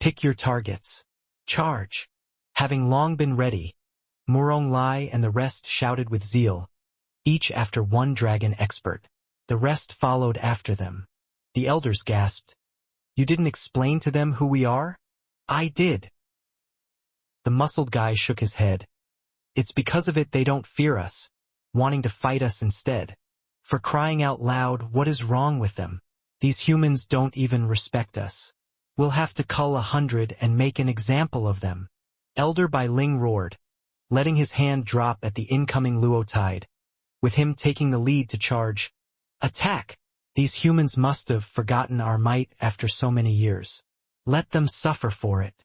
Pick your targets. Charge. Having long been ready, Murong Lai and the rest shouted with zeal, each after one dragon expert. The rest followed after them. The elders gasped. You didn't explain to them who we are? I did. The muscled guy shook his head. It's because of it they don't fear us, wanting to fight us instead. For crying out loud, what is wrong with them? These humans don't even respect us. We'll have to cull 100 and make an example of them. Elder Bai Ling roared, letting his hand drop at the incoming Luo tide, with him taking the lead to charge. Attack! These humans must have forgotten our might after so many years. Let them suffer for it.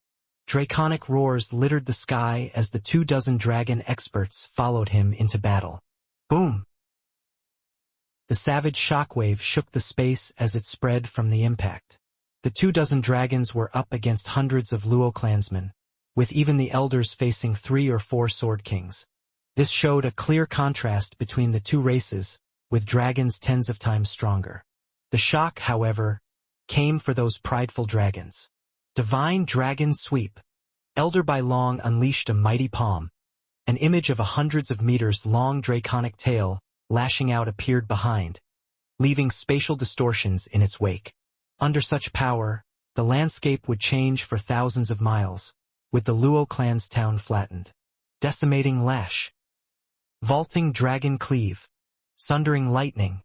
Draconic roars littered the sky as the 24 dragon experts followed him into battle. Boom! The savage shockwave shook the space as it spread from the impact. The 24 dragons were up against hundreds of Luo clansmen, with even the elders facing 3 or 4 sword kings. This showed a clear contrast between the two races, with dragons tens of times stronger. The shock, however, came for those prideful dragons. Divine Dragon Sweep. Elder Bai Long unleashed a mighty palm. An image of 100s of meters long draconic tail lashing out appeared behind, leaving spatial distortions in its wake. Under such power, the landscape would change for thousands of miles, with the Luo clan's town flattened. Decimating lash. Vaulting dragon cleave. Sundering lightning.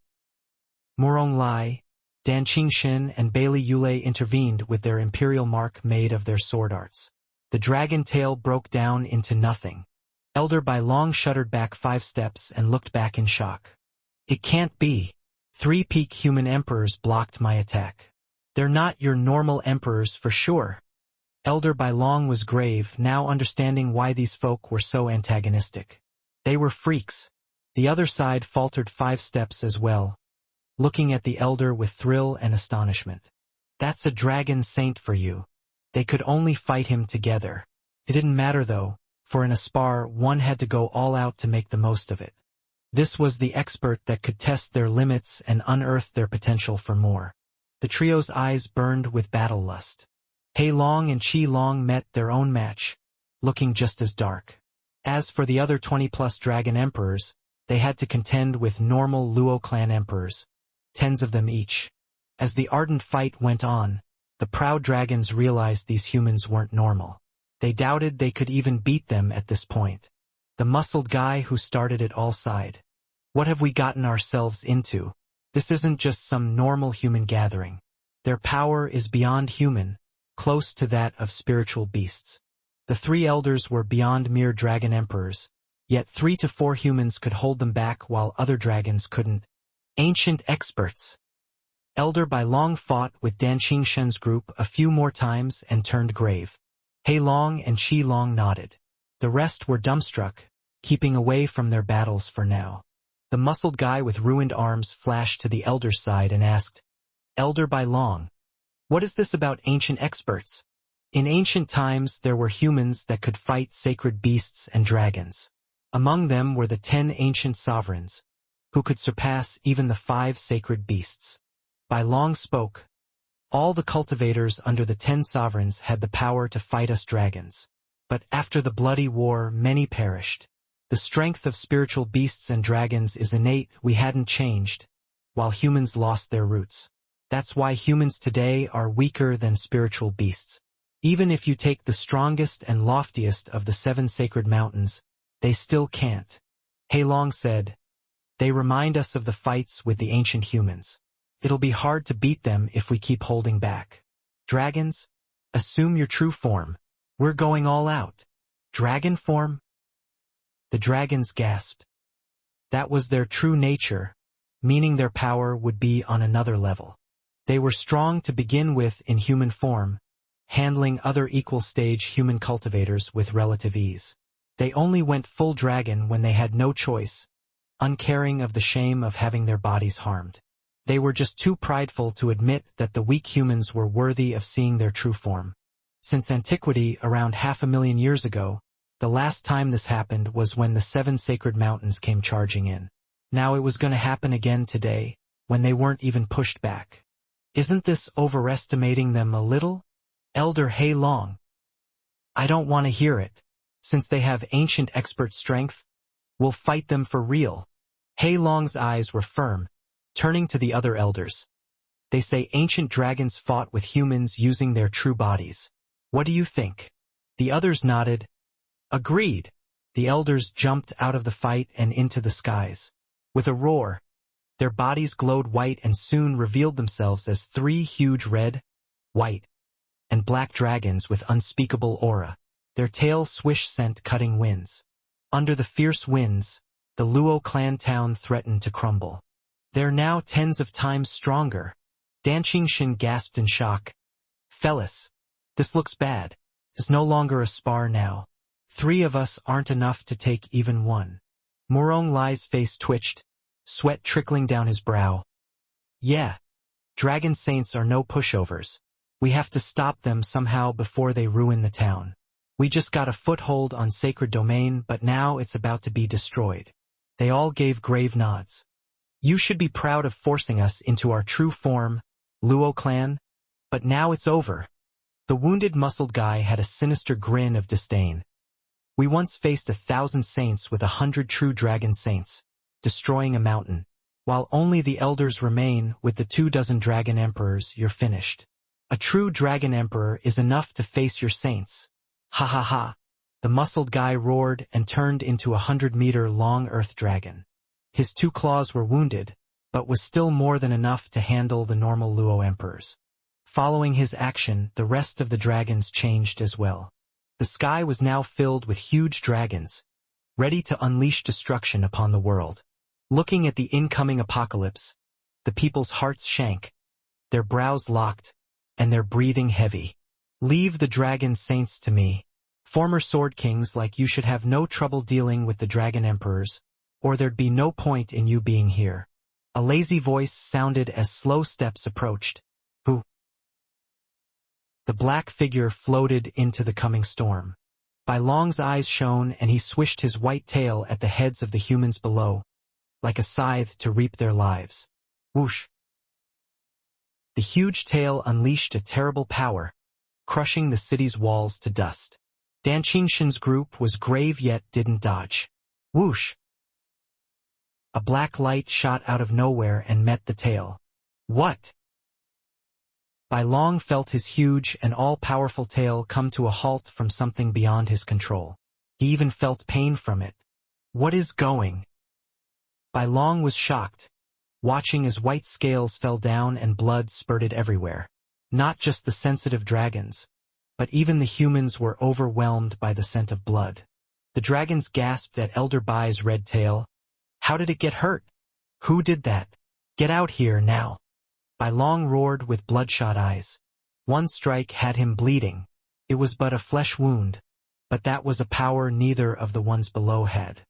Murong Lai, Dan Qingxin and Bailey Yulei intervened with their imperial mark made of their sword arts. The dragon tail broke down into nothing. Elder Bai Long shuddered back 5 steps and looked back in shock. It can't be. 3 peak human emperors blocked my attack. They're not your normal emperors for sure. Elder Bai Long was grave, now understanding why these folk were so antagonistic. They were freaks. The other side faltered 5 steps as well, looking at the elder with thrill and astonishment. That's a dragon saint for you. They could only fight him together. It didn't matter though, for in a spar one had to go all out to make the most of it. This was the expert that could test their limits and unearth their potential for more. The trio's eyes burned with battle lust. Hei Long and Qi Long met their own match, looking just as dark. As for the other 20+ dragon emperors, they had to contend with normal Luo clan emperors, 10s of them each. As the ardent fight went on, the proud dragons realized these humans weren't normal. They doubted they could even beat them at this point. The muscled guy who started it all sighed. What have we gotten ourselves into? This isn't just some normal human gathering. Their power is beyond human, close to that of spiritual beasts. The 3 elders were beyond mere dragon emperors, yet 3 to 4 humans could hold them back while other dragons couldn't. Ancient experts. Elder Bai Long fought with Dan Qingxin's group a few more times and turned grave. Hei Long and Qi Long nodded. The rest were dumbstruck, keeping away from their battles for now. The muscled guy with ruined arms flashed to the elder's side and asked, Elder Bai Long, what is this about ancient experts? In ancient times there were humans that could fight sacred beasts and dragons. Among them were the 10 ancient sovereigns, who could surpass even the 5 sacred beasts. Bai Long spoke. All the cultivators under the 10 sovereigns had the power to fight us dragons. But after the bloody war, many perished. The strength of spiritual beasts and dragons is innate, we hadn't changed, while humans lost their roots. That's why humans today are weaker than spiritual beasts. Even if you take the strongest and loftiest of the 7 sacred mountains, they still can't. Hei Long said, they remind us of the fights with the ancient humans. It'll be hard to beat them if we keep holding back. Dragons, assume your true form. We're going all out. Dragon form? The dragons gasped. That was their true nature, meaning their power would be on another level. They were strong to begin with in human form, handling other equal-stage human cultivators with relative ease. They only went full dragon when they had no choice, uncaring of the shame of having their bodies harmed. They were just too prideful to admit that the weak humans were worthy of seeing their true form. Since antiquity, around 500,000 years ago, the last time this happened was when the 7 sacred mountains came charging in. Now it was going to happen again today, when they weren't even pushed back. Isn't this overestimating them a little? Elder Hei Long. I don't want to hear it. Since they have ancient expert strength, we'll fight them for real. Hei Long's eyes were firm, turning to the other elders. They say ancient dragons fought with humans using their true bodies. What do you think? The others nodded. Agreed. The elders jumped out of the fight and into the skies. With a roar, their bodies glowed white and soon revealed themselves as 3 huge red, white, and black dragons with unspeakable aura. Their tails sent cutting winds. Under the fierce winds, the Luo clan town threatened to crumble. They're now tens of times stronger. Dan Xianxia gasped in shock. Fellas, this looks bad. It's no longer a spar now. 3 of us aren't enough to take even one. Murong Lai's face twitched, sweat trickling down his brow. Yeah, dragon saints are no pushovers. We have to stop them somehow before they ruin the town. We just got a foothold on sacred domain, but now it's about to be destroyed. They all gave grave nods. You should be proud of forcing us into our true form, Luo clan, but now it's over. The wounded muscled guy had a sinister grin of disdain. We once faced 1,000 saints with 100 true dragon saints, destroying a mountain. While only the elders remain with the 24 dragon emperors, you're finished. A true dragon emperor is enough to face your saints. Ha ha ha. The muscled guy roared and turned into a 100-meter-long earth dragon. His 2 claws were wounded, but was still more than enough to handle the normal Luo emperors. Following his action, the rest of the dragons changed as well. The sky was now filled with huge dragons, ready to unleash destruction upon the world. Looking at the incoming apocalypse, the people's hearts sank, their brows locked, and their breathing heavy. Leave the dragon saints to me. Former sword kings like you should have no trouble dealing with the dragon emperors, or there'd be no point in you being here. A lazy voice sounded as slow steps approached. Who? The black figure floated into the coming storm. Bai Long's eyes shone and he swished his white tail at the heads of the humans below, like a scythe to reap their lives. Whoosh! The huge tail unleashed a terrible power, crushing the city's walls to dust. Dan Xianxia's group was grave yet didn't dodge. Whoosh! A black light shot out of nowhere and met the tail. What? Bai Long felt his huge and all-powerful tail come to a halt from something beyond his control. He even felt pain from it. What is going? Bai Long was shocked, watching as white scales fell down and blood spurted everywhere. Not just the sensitive dragons, but even the humans were overwhelmed by the scent of blood. The dragons gasped at Elder Bai's red tail. How did it get hurt? Who did that? Get out here now. Bai Long roared with bloodshot eyes. One strike had him bleeding. It was but a flesh wound, but that was a power neither of the ones below had.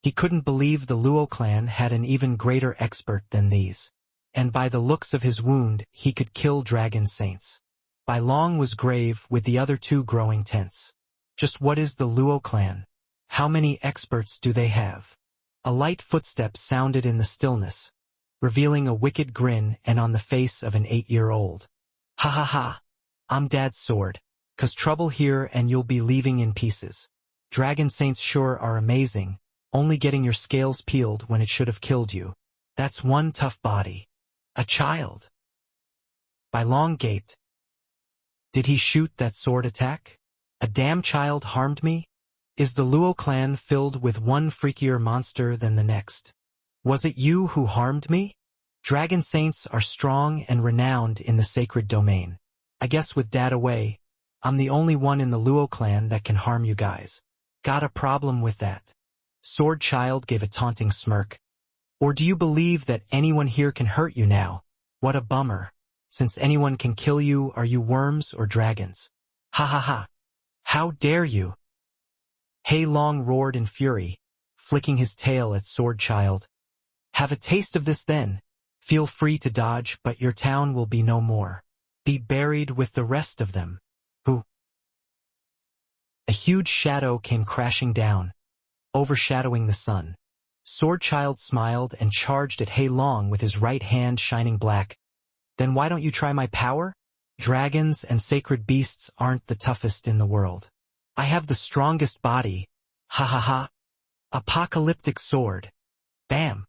He couldn't believe the Luo clan had an even greater expert than these. And by the looks of his wound, he could kill dragon saints. Bai Long was grave, with the other 2 growing tense. Just what is the Luo clan? How many experts do they have? A light footstep sounded in the stillness, revealing a wicked grin and on the face of an 8-year-old. Ha ha ha. I'm Dad's sword. 'Cause trouble here and you'll be leaving in pieces. Dragon saints sure are amazing, only getting your scales peeled when it should have killed you. That's one tough body. A child. Bai Long gaped. Did he shoot that sword attack? A damn child harmed me? Is the Luo clan filled with one freakier monster than the next? Was it you who harmed me? Dragon saints are strong and renowned in the sacred domain. I guess with Dad away, I'm the only one in the Luo clan that can harm you guys. Got a problem with that? Sword Child gave a taunting smirk. Or do you believe that anyone here can hurt you now? What a bummer. Since anyone can kill you, are you worms or dragons? Ha ha ha. How dare you? Hei Long roared in fury, flicking his tail at Sword Child. Have a taste of this then. Feel free to dodge, but your town will be no more. Be buried with the rest of them. Who? A huge shadow came crashing down, overshadowing the sun. Sword Child smiled and charged at Hei Long with his right hand shining black. Then why don't you try my power? Dragons and sacred beasts aren't the toughest in the world. I have the strongest body. Ha ha ha. Apocalyptic sword. Bam.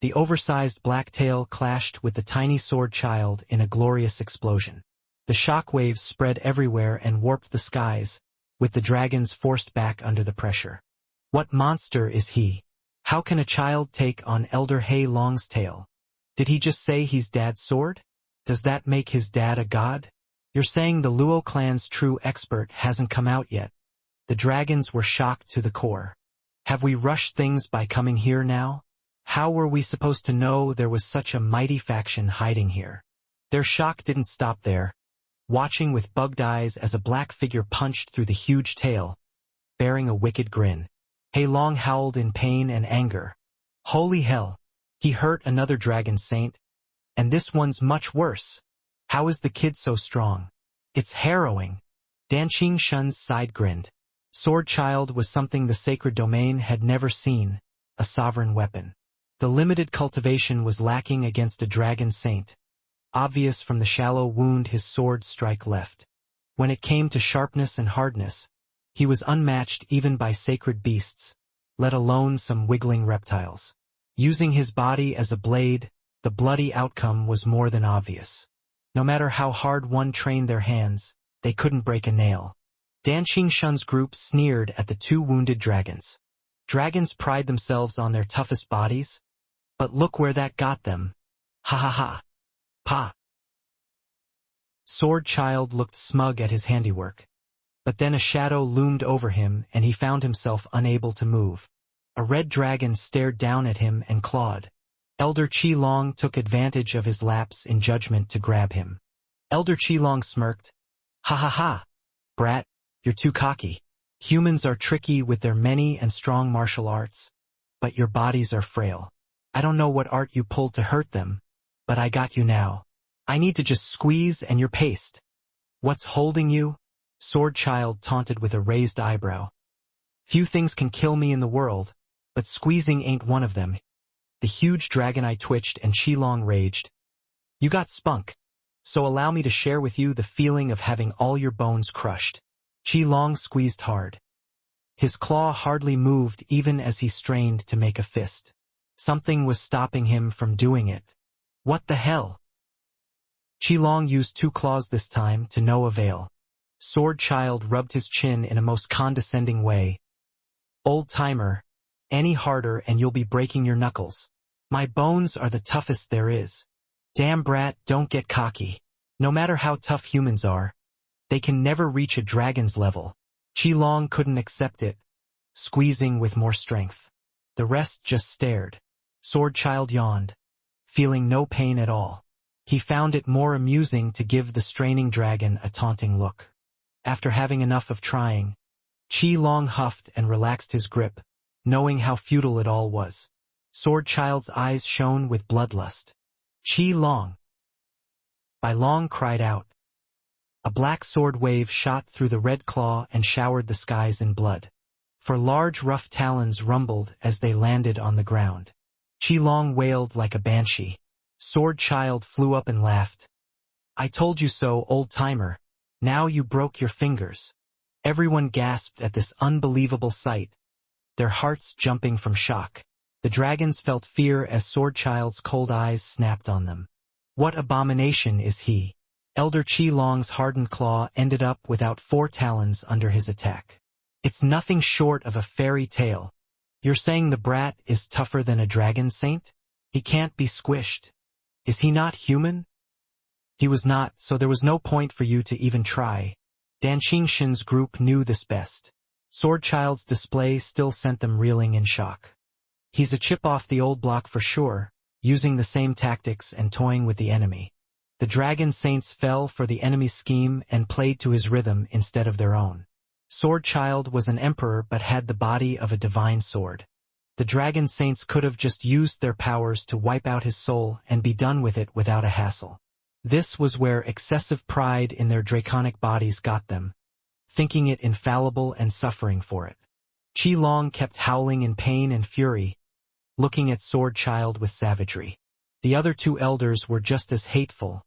The oversized black tail clashed with the tiny sword child in a glorious explosion. The shock waves spread everywhere and warped the skies, with the dragons forced back under the pressure. What monster is he? How can a child take on Elder Hei Long's tail? Did he just say he's Dad's sword? Does that make his dad a god? You're saying the Luo clan's true expert hasn't come out yet. The dragons were shocked to the core. Have we rushed things by coming here now? How were we supposed to know there was such a mighty faction hiding here? Their shock didn't stop there, watching with bugged eyes as a black figure punched through the huge tail, bearing a wicked grin. Hei Long howled in pain and anger. Holy hell! He hurt another dragon saint, and this one's much worse. How is the kid so strong? It's harrowing. Dan Xianxia's side grinned. Sword Child was something the sacred domain had never seen, a sovereign weapon. The limited cultivation was lacking against a dragon saint, obvious from the shallow wound his sword strike left. When it came to sharpness and hardness, he was unmatched even by sacred beasts, let alone some wiggling reptiles. Using his body as a blade, the bloody outcome was more than obvious. No matter how hard one trained their hands, they couldn't break a nail. Dan Xianxia's group sneered at the two wounded dragons. Dragons pride themselves on their toughest bodies, but look where that got them. Ha ha ha. Pa. Sword Child looked smug at his handiwork. But then a shadow loomed over him and he found himself unable to move. A red dragon stared down at him and clawed. Elder Qi Long took advantage of his lapse in judgment to grab him. Elder Qi Long smirked. Ha ha ha. Brat, you're too cocky. Humans are tricky with their many and strong martial arts, but your bodies are frail. I don't know what art you pulled to hurt them, but I got you now. I need to just squeeze and you're paste. What's holding you? Sword Child taunted with a raised eyebrow. Few things can kill me in the world, but squeezing ain't one of them. The huge dragon eye twitched and Qi Long raged. You got spunk, so allow me to share with you the feeling of having all your bones crushed. Qi Long squeezed hard. His claw hardly moved even as he strained to make a fist. Something was stopping him from doing it. What the hell? Qi Long used two claws this time to no avail. Sword Child rubbed his chin in a most condescending way. Old-timer, any harder and you'll be breaking your knuckles. My bones are the toughest there is. Damn brat, don't get cocky. No matter how tough humans are, they can never reach a dragon's level. Qi Long couldn't accept it, squeezing with more strength. The rest just stared. Sword Child yawned, feeling no pain at all. He found it more amusing to give the straining dragon a taunting look. After having enough of trying, Qi Long huffed and relaxed his grip, knowing how futile it all was. Sword Child's eyes shone with bloodlust. Qi Long. Bai Long cried out. A black sword wave shot through the red claw and showered the skies in blood. For large rough talons rumbled as they landed on the ground. Qi Long wailed like a banshee. Sword Child flew up and laughed. I told you so, old-timer. Now you broke your fingers. Everyone gasped at this unbelievable sight, their hearts jumping from shock. The dragons felt fear as Sword Child's cold eyes snapped on them. What abomination is he? Elder Qi Long's hardened claw ended up without 4 talons under his attack. It's nothing short of a fairy tale. You're saying the brat is tougher than a dragon saint? He can't be squished. Is he not human? He was not, so there was no point for you to even try. Dan Xianxia's group knew this best. Sword Child's display still sent them reeling in shock. He's a chip off the old block for sure, using the same tactics and toying with the enemy. The dragon saints fell for the enemy's scheme and played to his rhythm instead of their own. Sword Child was an emperor but had the body of a divine sword. The dragon saints could have just used their powers to wipe out his soul and be done with it without a hassle. This was where excessive pride in their draconic bodies got them, thinking it infallible and suffering for it. Qi Long kept howling in pain and fury, looking at Sword Child with savagery. The other 2 elders were just as hateful,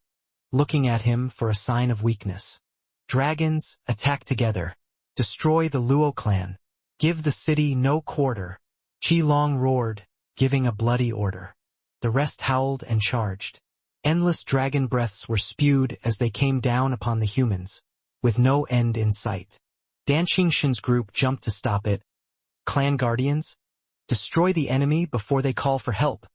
looking at him for a sign of weakness. Dragons, attack together. Destroy the Luo clan. Give the city no quarter. Qilong roared, giving a bloody order. The rest howled and charged. Endless dragon breaths were spewed as they came down upon the humans, with no end in sight. Dan Xingxin's group jumped to stop it. Clan guardians, destroy the enemy before they call for help.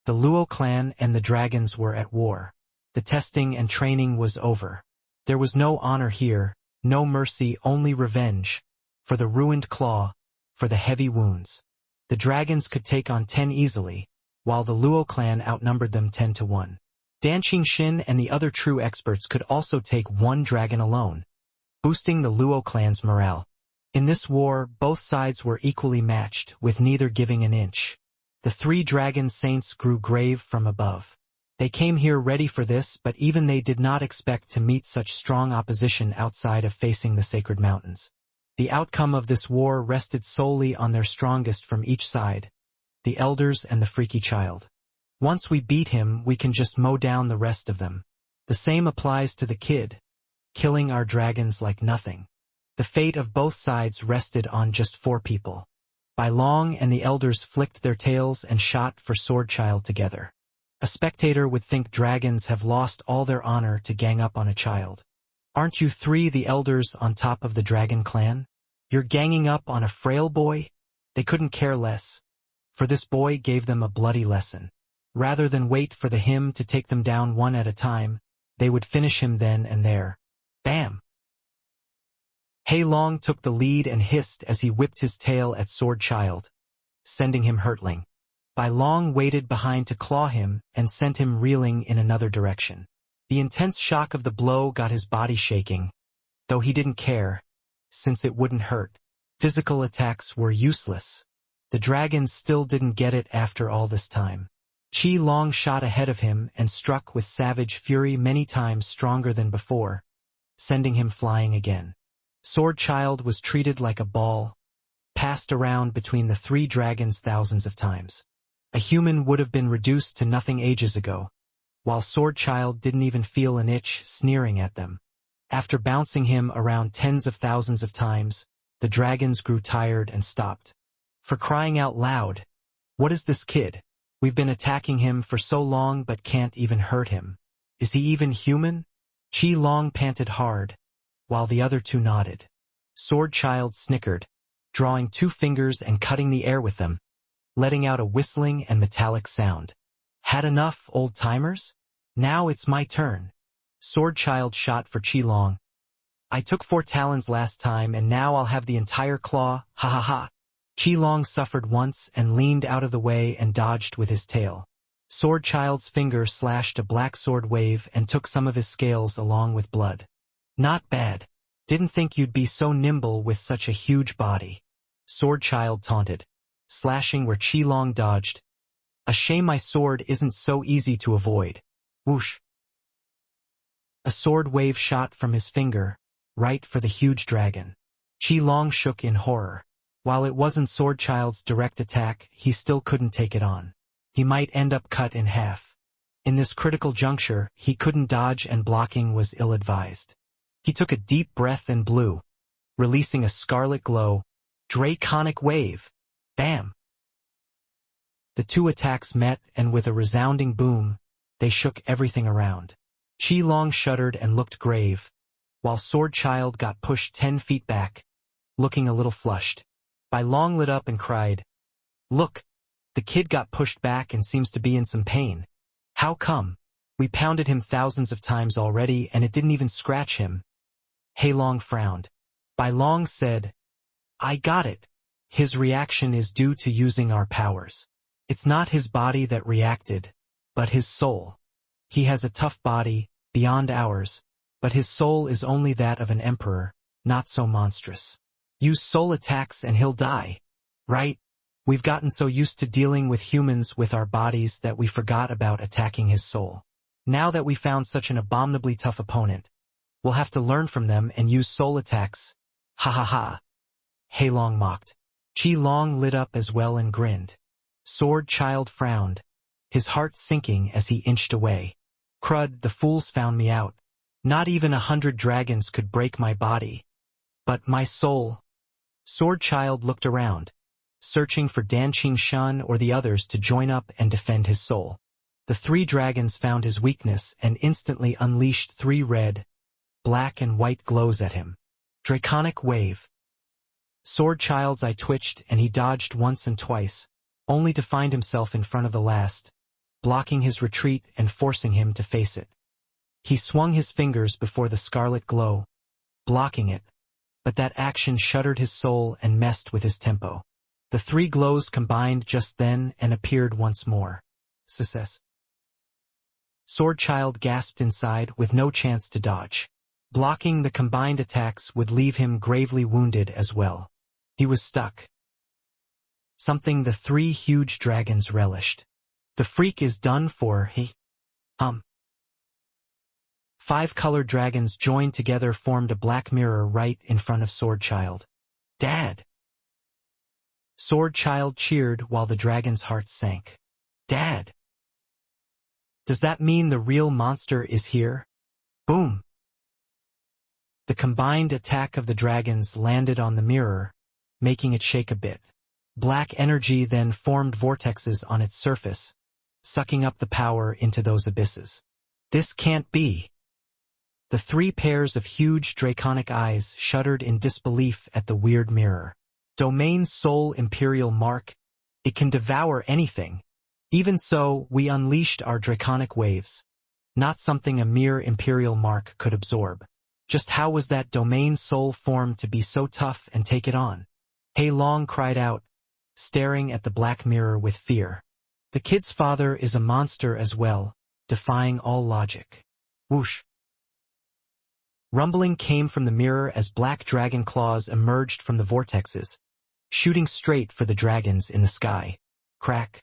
The Luo clan and the dragons were at war. The testing and training was over. There was no honor here, no mercy, only revenge. For the ruined claw, for the heavy wounds. The dragons could take on 10 easily, while the Luo clan outnumbered them 10-1. Dan Xingxin and the other true experts could also take one dragon alone, boosting the Luo clan's morale. In this war, both sides were equally matched, with neither giving an inch. The 3 dragon saints grew grave from above. They came here ready for this, but even they did not expect to meet such strong opposition outside of facing the sacred mountains. The outcome of this war rested solely on their strongest from each side, the elders and the freaky child. Once we beat him, we can just mow down the rest of them. The same applies to the kid, killing our dragons like nothing. The fate of both sides rested on just 4 people. Bai Long and the elders flicked their tails and shot for Sword Child together. A spectator would think dragons have lost all their honor to gang up on a child. Aren't you 3 the elders on top of the dragon clan? You're ganging up on a frail boy? They couldn't care less, for this boy gave them a bloody lesson. Rather than wait for the him to take them down one at a time, they would finish him then and there. Bam! Hei Long took the lead and hissed as he whipped his tail at Sword Child, sending him hurtling. Bai Long waited behind to claw him and sent him reeling in another direction. The intense shock of the blow got his body shaking, though he didn't care, since it wouldn't hurt. Physical attacks were useless. The dragons still didn't get it after all this time. Qi Long shot ahead of him and struck with savage fury many times stronger than before, sending him flying again. Sword Child was treated like a ball, passed around between the 3 dragons thousands of times. A human would have been reduced to nothing ages ago, while Sword Child didn't even feel an itch, sneering at them. After bouncing him around tens of thousands of times, the dragons grew tired and stopped. For crying out loud, what is this kid? We've been attacking him for so long but can't even hurt him. Is he even human? Qi Long panted hard, while the other 2 nodded. Sword Child snickered, drawing 2 fingers and cutting the air with them, letting out a whistling and metallic sound. Had enough, old-timers? Now it's my turn. Sword Child shot for Qi Long. I took 4 talons last time and now I'll have the entire claw, ha ha ha. Qi Long suffered once and leaned out of the way and dodged with his tail. Sword Child's finger slashed a black sword wave and took some of his scales along with blood. Not bad. Didn't think you'd be so nimble with such a huge body. Sword Child taunted, slashing where Qi Long dodged. A shame my sword isn't so easy to avoid. Whoosh. A sword wave shot from his finger, right for the huge dragon. Qi Long shook in horror. While it wasn't Sword Child's direct attack, he still couldn't take it on. He might end up cut in half. In this critical juncture, he couldn't dodge and blocking was ill-advised. He took a deep breath and blew, releasing a scarlet glow. Draconic wave! Bam! The 2 attacks met and with a resounding boom, they shook everything around. Qi Long shuddered and looked grave, while Sword Child got pushed 10 feet back, looking a little flushed. Bai Long lit up and cried, "Look! The kid got pushed back and seems to be in some pain. How come? We pounded him thousands of times already and it didn't even scratch him." Hei Long frowned. Bai Long said, "I got it. His reaction is due to using our powers. It's not his body that reacted, but his soul. He has a tough body, beyond ours, but his soul is only that of an emperor, not so monstrous. Use soul attacks and he'll die. Right? We've gotten so used to dealing with humans with our bodies that we forgot about attacking his soul. Now that we found such an abominably tough opponent, we'll have to learn from them and use soul attacks. Ha ha ha." Hei Long mocked. Qi Long lit up as well and grinned. Sword Child frowned, his heart sinking as he inched away. Crud, the fools found me out. Not even 100 dragons could break my body. But my soul. Sword Child looked around, searching for Danqing Shun or the others to join up and defend his soul. The 3 dragons found his weakness and instantly unleashed 3 red, black and white glows at him. Draconic wave. Sword Child's eye twitched and he dodged once and twice, only to find himself in front of the last, blocking his retreat and forcing him to face it. He swung his fingers before the scarlet glow, blocking it, but that action shuddered his soul and messed with his tempo. The 3 glows combined just then and appeared once more. Success. Sword Child gasped inside with no chance to dodge. Blocking the combined attacks would leave him gravely wounded as well. He was stuck. Something the 3 huge dragons relished. The freak is done for, he. 5 colored dragons joined together formed a black mirror right in front of Sword Child. Dad! Sword Child cheered while the dragon's heart sank. Dad! Does that mean the real monster is here? Boom! The combined attack of the dragons landed on the mirror, making it shake a bit. Black energy then formed vortexes on its surface, sucking up the power into those abysses. This can't be. The 3 pairs of huge draconic eyes shuddered in disbelief at the weird mirror. Domain Soul Imperial Mark. It can devour anything. Even so, we unleashed our draconic waves. Not something a mere Imperial Mark could absorb. Just how was that Domain Soul formed to be so tough and take it on? Hei Long cried out, staring at the black mirror with fear. The kid's father is a monster as well, defying all logic. Whoosh! Rumbling came from the mirror as black dragon claws emerged from the vortexes, shooting straight for the dragons in the sky. Crack!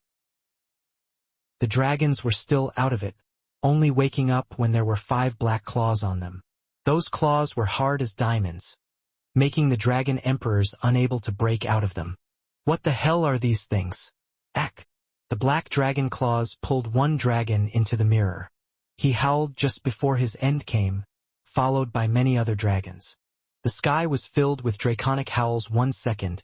The dragons were still out of it, only waking up when there were 5 black claws on them. Those claws were hard as diamonds, making the dragon emperors unable to break out of them. What the hell are these things? Ack! The black dragon claws pulled one dragon into the mirror. He howled just before his end came, followed by many other dragons. The sky was filled with draconic howls 1 second,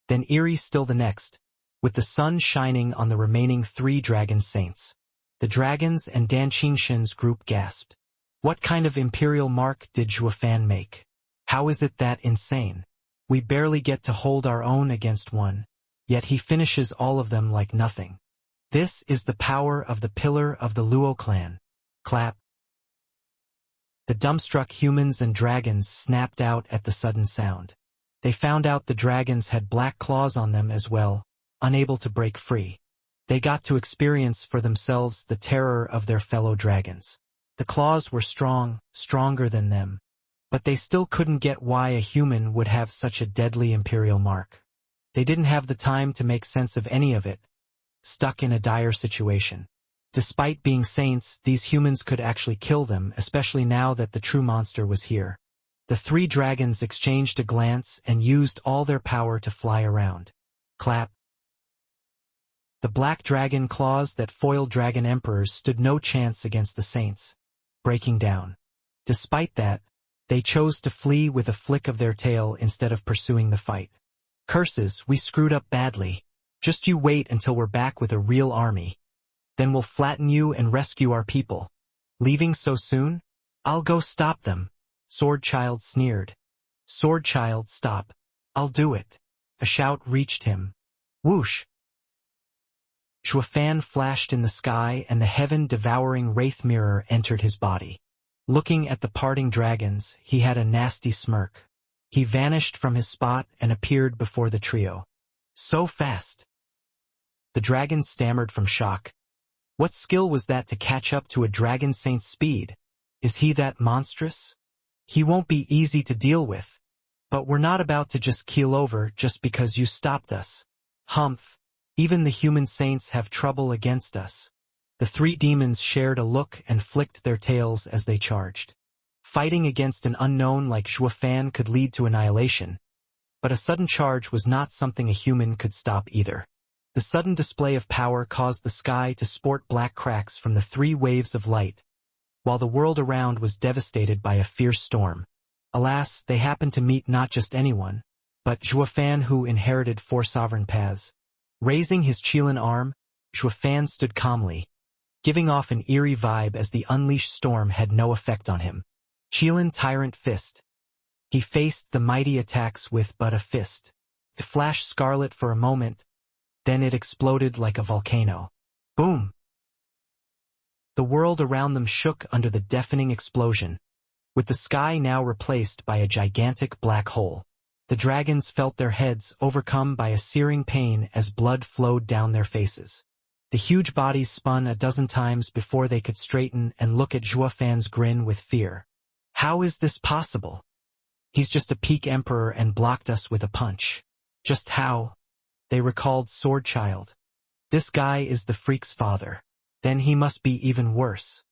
then eerie still the next, with the sun shining on the remaining 3 dragon saints. The dragons and Danqingshan's group gasped. What kind of imperial mark did Zhuofan make? How is it that insane? We barely get to hold our own against one, yet he finishes all of them like nothing. This is the power of the pillar of the Luo clan. Clap. The dumbstruck humans and dragons snapped out at the sudden sound. They found out the dragons had black claws on them as well, unable to break free. They got to experience for themselves the terror of their fellow dragons. The claws were strong, stronger than them, but they still couldn't get why a human would have such a deadly imperial mark. They didn't have the time to make sense of any of it, stuck in a dire situation. Despite being saints, these humans could actually kill them, especially now that the true monster was here. The 3 dragons exchanged a glance and used all their power to fly around. Clap. The black dragon claws that foiled dragon emperors stood no chance against the saints, breaking down. Despite that, they chose to flee with a flick of their tail instead of pursuing the fight. Curses, we screwed up badly. Just you wait until we're back with a real army. Then we'll flatten you and rescue our people. Leaving so soon? I'll go stop them. Sword Child sneered. Sword Child, stop. I'll do it. A shout reached him. Whoosh! Zhuofan flashed in the sky and the heaven-devouring wraith mirror entered his body. Looking at the parting dragons, he had a nasty smirk. He vanished from his spot and appeared before the trio. So fast! The dragons stammered from shock. What skill was that to catch up to a dragon saint's speed? Is he that monstrous? He won't be easy to deal with. But we're not about to just keel over just because you stopped us. Humph. Even the human saints have trouble against us. The 3 demons shared a look and flicked their tails as they charged. Fighting against an unknown like Zhuofan could lead to annihilation, but a sudden charge was not something a human could stop either. The sudden display of power caused the sky to sport black cracks from the 3 waves of light, while the world around was devastated by a fierce storm. Alas, they happened to meet not just anyone, but Zhuofan, who inherited 4 sovereign paths. Raising his Qilin arm, Zhuofan stood calmly, giving off an eerie vibe as the unleashed storm had no effect on him. Qilin Tyrant Fist. He faced the mighty attacks with but a fist. It flashed scarlet for a moment, then it exploded like a volcano. Boom! The world around them shook under the deafening explosion, with the sky now replaced by a gigantic black hole. The dragons felt their heads overcome by a searing pain as blood flowed down their faces. The huge bodies spun a dozen times before they could straighten and look at Zhuofan's grin with fear. How is this possible? He's just a peak emperor and blocked us with a punch. Just how? They recalled Sword Child. This guy is the freak's father. Then he must be even worse.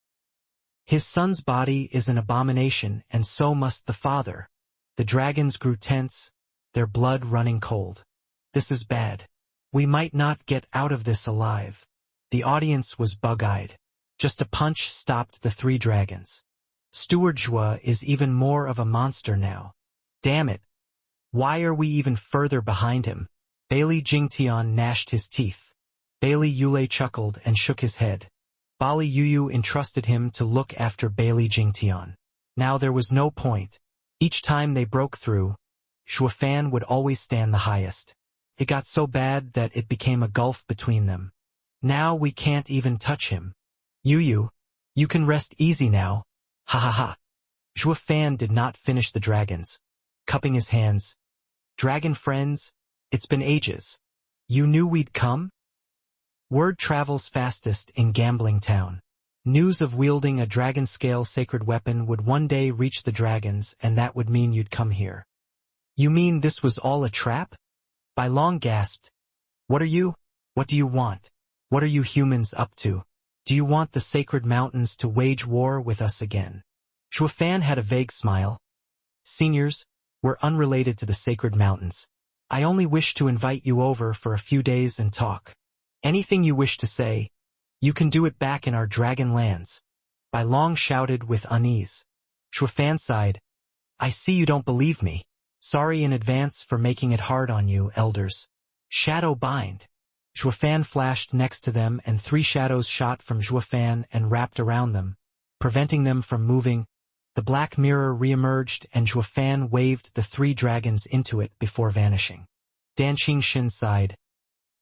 His son's body is an abomination, and so must the father. The dragons grew tense, their blood running cold. This is bad. We might not get out of this alive. The audience was bug-eyed. Just a punch stopped the 3 dragons. Steward Zhua is even more of a monster now. Damn it. Why are we even further behind him? Bailey Jingtian gnashed his teeth. Bailey Yulei chuckled and shook his head. Bali Yuyu entrusted him to look after Bailey Jingtian. Now there was no point. Each time they broke through, Zhuofan would always stand the highest. It got so bad that it became a gulf between them. Now we can't even touch him. Yuyu, you can rest easy now. Ha ha ha. Zhuofan did not finish the dragons, cupping his hands. Dragon friends, it's been ages. You knew we'd come? Word travels fastest in Gambling Town. News of wielding a dragon-scale sacred weapon would one day reach the dragons, and that would mean you'd come here. You mean this was all a trap? Bai Long gasped. What are you? What do you want? What are you humans up to? Do you want the sacred mountains to wage war with us again? Zhuofan had a vague smile. Seniors, we're unrelated to the sacred mountains. I only wish to invite you over for a few days and talk. Anything you wish to say, you can do it back in our dragon lands. Bai Long shouted with unease. Zhuofan sighed. I see you don't believe me. Sorry in advance for making it hard on you, elders. Shadow bind. Zhuofan flashed next to them and 3 shadows shot from Zhuofan and wrapped around them, preventing them from moving. The black mirror reemerged and Zhuofan waved the 3 dragons into it before vanishing. Dan Qingxin sighed.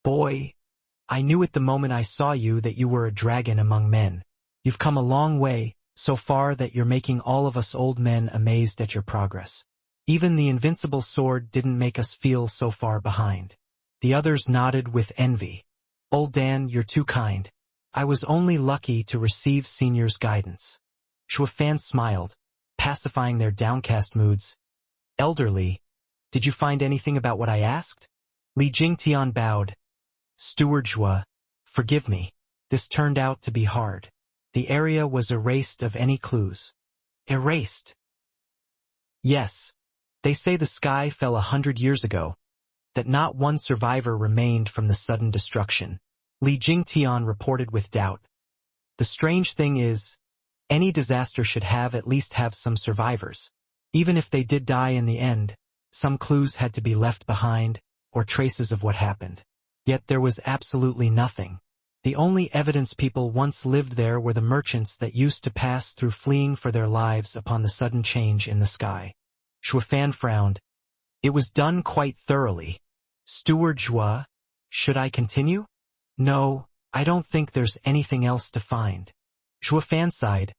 Boy, I knew at the moment I saw you that you were a dragon among men. You've come a long way, so far that you're making all of us old men amazed at your progress. Even the invincible sword didn't make us feel so far behind. The others nodded with envy. Old Dan, you're too kind. I was only lucky to receive Senior's guidance. Zhuofan smiled, pacifying their downcast moods. Elderly, did you find anything about what I asked? Li Jingtian bowed. Steward Zhua, forgive me. This turned out to be hard. The area was erased of any clues. Erased? Yes. They say the sky fell 100 years ago, that not one survivor remained from the sudden destruction. Li Jingtian reported with doubt. The strange thing is, any disaster should at least have some survivors. Even if they did die in the end, some clues had to be left behind, or traces of what happened. Yet there was absolutely nothing. The only evidence people once lived there were the merchants that used to pass through fleeing for their lives upon the sudden change in the sky. Zhuofan frowned. It was done quite thoroughly. Steward Zhua, should I continue? No, I don't think there's anything else to find. Zhuofan sighed.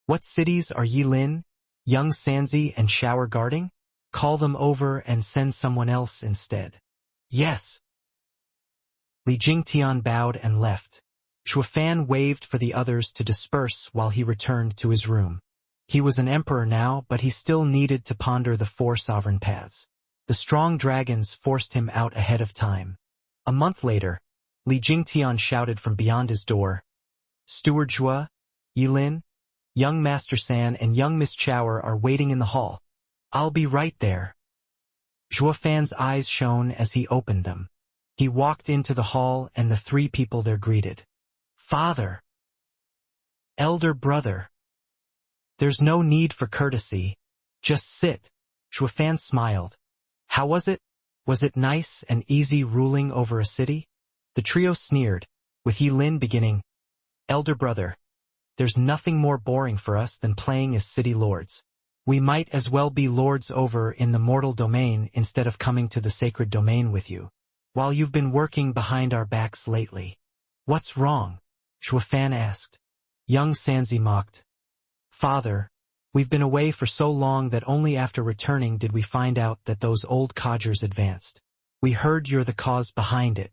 What cities are Yilin, Young Sanzi and Shower guarding? Call them over and send someone else instead. Yes. Li Jingtian bowed and left. Zhuofan waved for the others to disperse while he returned to his room. He was an emperor now, but he still needed to ponder the 4 sovereign paths. The strong dragons forced him out ahead of time. A month later, Li Jingtian shouted from beyond his door. Steward Zhua, Yilin, young Master San and young Miss Chower are waiting in the hall. I'll be right there. Zhuofan's eyes shone as he opened them. He walked into the hall and the 3 people there greeted. Father. Elder brother. There's no need for courtesy. Just sit. Shuafan smiled. How was it? Was it nice and easy ruling over a city? The trio sneered, with Yilin beginning, Elder brother, there's nothing more boring for us than playing as city lords. We might as well be lords over in the mortal domain instead of coming to the sacred domain with you. While you've been working behind our backs lately. What's wrong? Shuafan asked. Young Sanzi mocked. Father, we've been away for so long that only after returning did we find out that those old codgers advanced. We heard you're the cause behind it.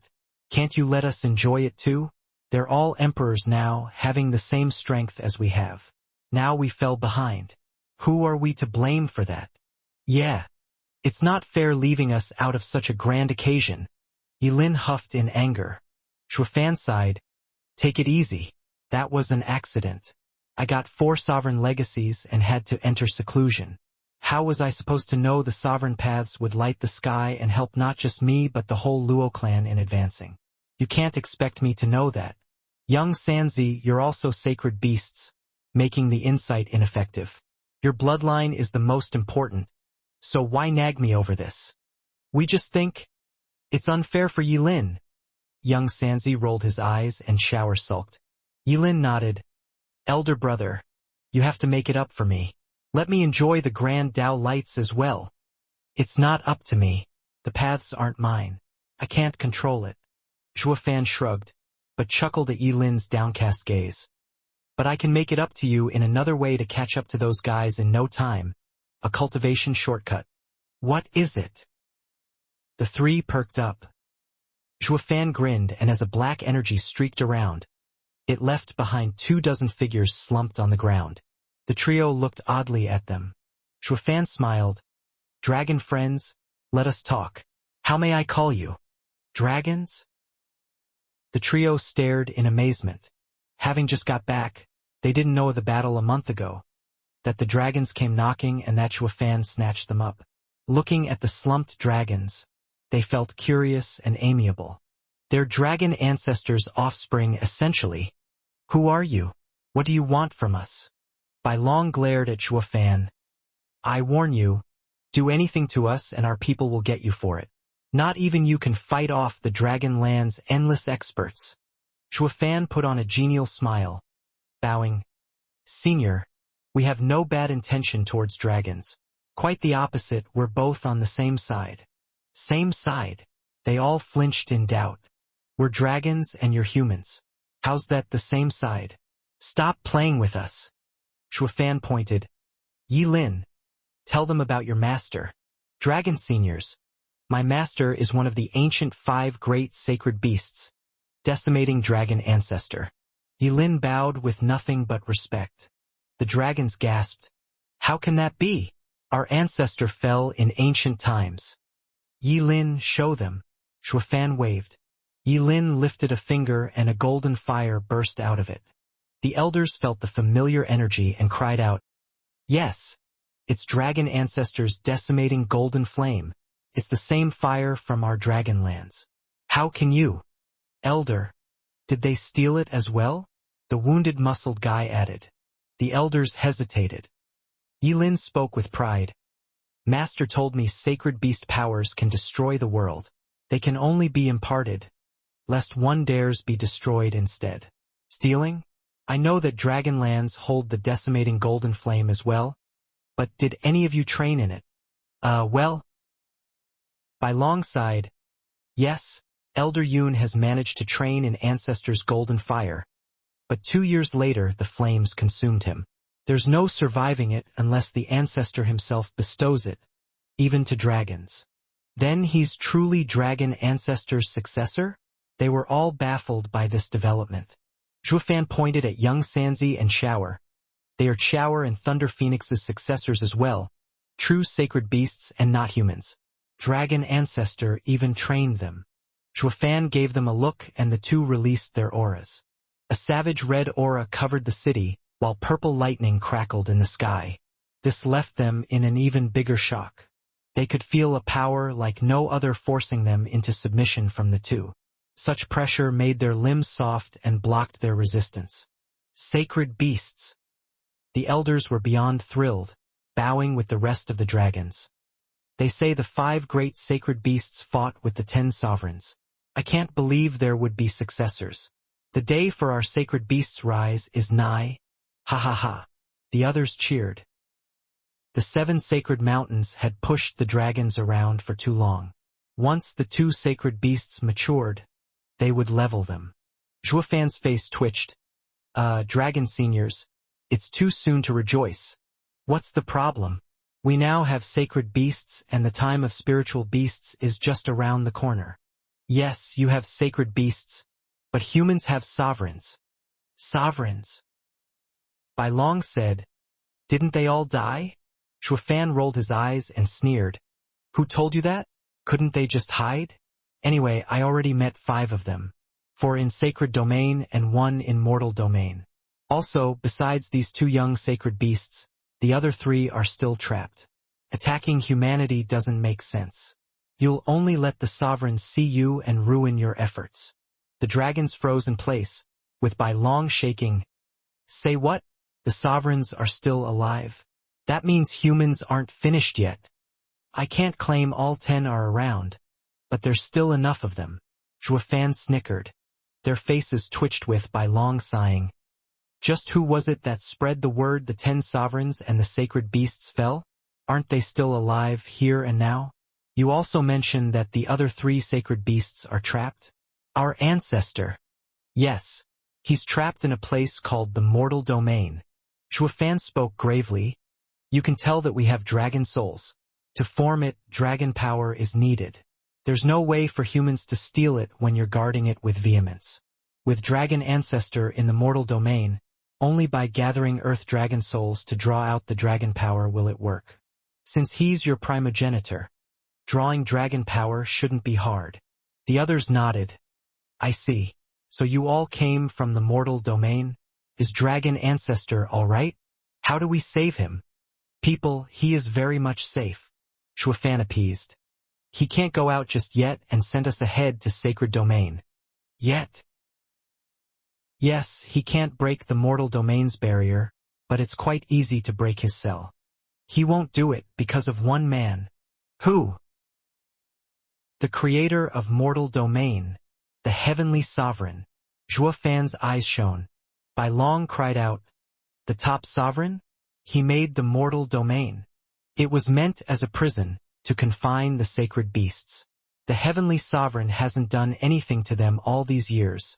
Can't you let us enjoy it too? They're all emperors now, having the same strength as we have. Now we fell behind. Who are we to blame for that? Yeah. It's not fair leaving us out of such a grand occasion. Yilin huffed in anger. Shuafan sighed. Take it easy. That was an accident. I got 4 sovereign legacies and had to enter seclusion. How was I supposed to know the sovereign paths would light the sky and help not just me but the whole Luo clan in advancing? You can't expect me to know that. Young Sanzi, you're also sacred beasts, making the insight ineffective. Your bloodline is the most important, so why nag me over this? We just think it's unfair for Yilin. Young Sanzi rolled his eyes and Shower sulked. Yilin nodded. Elder brother, you have to make it up for me. Let me enjoy the grand Tao lights as well. It's not up to me. The paths aren't mine. I can't control it. Shuafan shrugged, but chuckled at Yilin's downcast gaze. But I can make it up to you in another way to catch up to those guys in no time. A cultivation shortcut. What is it? The 3 perked up. Shuafan grinned, and as a black energy streaked around, it left behind 24 figures slumped on the ground. The trio looked oddly at them. Shuafan smiled. Dragon friends, let us talk. How may I call you? Dragons? The trio stared in amazement. Having just got back, they didn't know of the battle a month ago, that the dragons came knocking and that Shuafan snatched them up. Looking at the slumped dragons, they felt curious and amiable. Their dragon ancestors' offspring essentially. Who are you? What do you want from us? Bai Long glared at Shuafan. I warn you, do anything to us and our people will get you for it. Not even you can fight off the Dragon Land's endless experts. Shuafan put on a genial smile, bowing. Senior, we have no bad intention towards dragons. Quite the opposite, we're both on the same side. Same side? They all flinched in doubt. We're dragons and you're humans. How's that the same side? Stop playing with us. Shuafan pointed. Yilin, tell them about your master. Dragon seniors. My master is one of the ancient 5 great sacred beasts, decimating dragon ancestor. Yilin bowed with nothing but respect. The dragons gasped. How can that be? Our ancestor fell in ancient times. Yilin, show them. Shuafan waved. Yilin lifted a finger and a golden fire burst out of it. The elders felt the familiar energy and cried out, yes, it's dragon ancestors' decimating golden flame. It's the same fire from our dragon lands. How can you? Elder, did they steal it as well? The wounded muscled guy added. The elders hesitated. Yilin spoke with pride. Master told me sacred beast powers can destroy the world. They can only be imparted, lest one dares be destroyed instead. Stealing? I know that dragon lands hold the decimating golden flame as well, but did any of you train in it? Well, by long side, yes, Elder Yun has managed to train in Ancestor's golden fire, but 2 years later the flames consumed him. There's no surviving it unless the Ancestor himself bestows it, even to dragons. Then he's truly Dragon Ancestor's successor? They were all baffled by this development. Shuafan pointed at young Sanzi and Shower. They are Shower and Thunder Phoenix's successors as well, true sacred beasts and not humans. Dragon Ancestor even trained them. Shuafan gave them a look and the 2 released their auras. A savage red aura covered the city, while purple lightning crackled in the sky. This left them in an even bigger shock. They could feel a power like no other forcing them into submission from the 2. Such pressure made their limbs soft and blocked their resistance. Sacred beasts. The elders were beyond thrilled, bowing with the rest of the dragons. They say the 5 great sacred beasts fought with the 10 sovereigns. I can't believe there would be successors. The day for our sacred beasts' rise is nigh. Ha ha ha. The others cheered. The 7 sacred mountains had pushed the dragons around for too long. Once the 2 sacred beasts matured, they would level them. Zhuofan's face twitched. Dragon seniors, it's too soon to rejoice. What's the problem? We now have sacred beasts and the time of spiritual beasts is just around the corner. Yes, you have sacred beasts, but humans have sovereigns. Sovereigns. Bai Long said, didn't they all die? Zhuofan rolled his eyes and sneered. Who told you that? Couldn't they just hide? Anyway, I already met 5 of them. 4 in sacred domain and 1 in mortal domain. Also, besides these 2 young sacred beasts, the other 3 are still trapped. Attacking humanity doesn't make sense. You'll only let the sovereigns see you and ruin your efforts. The dragons froze in place, with Bai Long shaking. Say what? The sovereigns are still alive. That means humans aren't finished yet. I can't claim all 10 are around, but there's still enough of them. Zhuofan snickered. Their faces twitched with Bai Long sighing. Just who was it that spread the word the 10 sovereigns and the sacred beasts fell? Aren't they still alive here and now? You also mentioned that the other 3 sacred beasts are trapped? Our ancestor. Yes. He's trapped in a place called the mortal domain. Zhuofan spoke gravely. You can tell that we have dragon souls. To form it, dragon power is needed. There's no way for humans to steal it when you're guarding it with vehemence. With dragon ancestor in the mortal domain, only by gathering earth dragon souls to draw out the dragon power will it work. Since he's your primogenitor, drawing dragon power shouldn't be hard. The others nodded. I see. So you all came from the mortal domain? Is dragon ancestor all right? How do we save him? People, he is very much safe. Zhuofan appeased. He can't go out just yet and send us ahead to sacred domain. Yet. Yes, he can't break the mortal domain's barrier, but it's quite easy to break his cell. He won't do it because of one man. Who? The creator of mortal domain, the heavenly sovereign. Zhuofan's eyes shone. Bai Long cried out, the top sovereign? He made the mortal domain. It was meant as a prison, to confine the sacred beasts. The heavenly sovereign hasn't done anything to them all these years,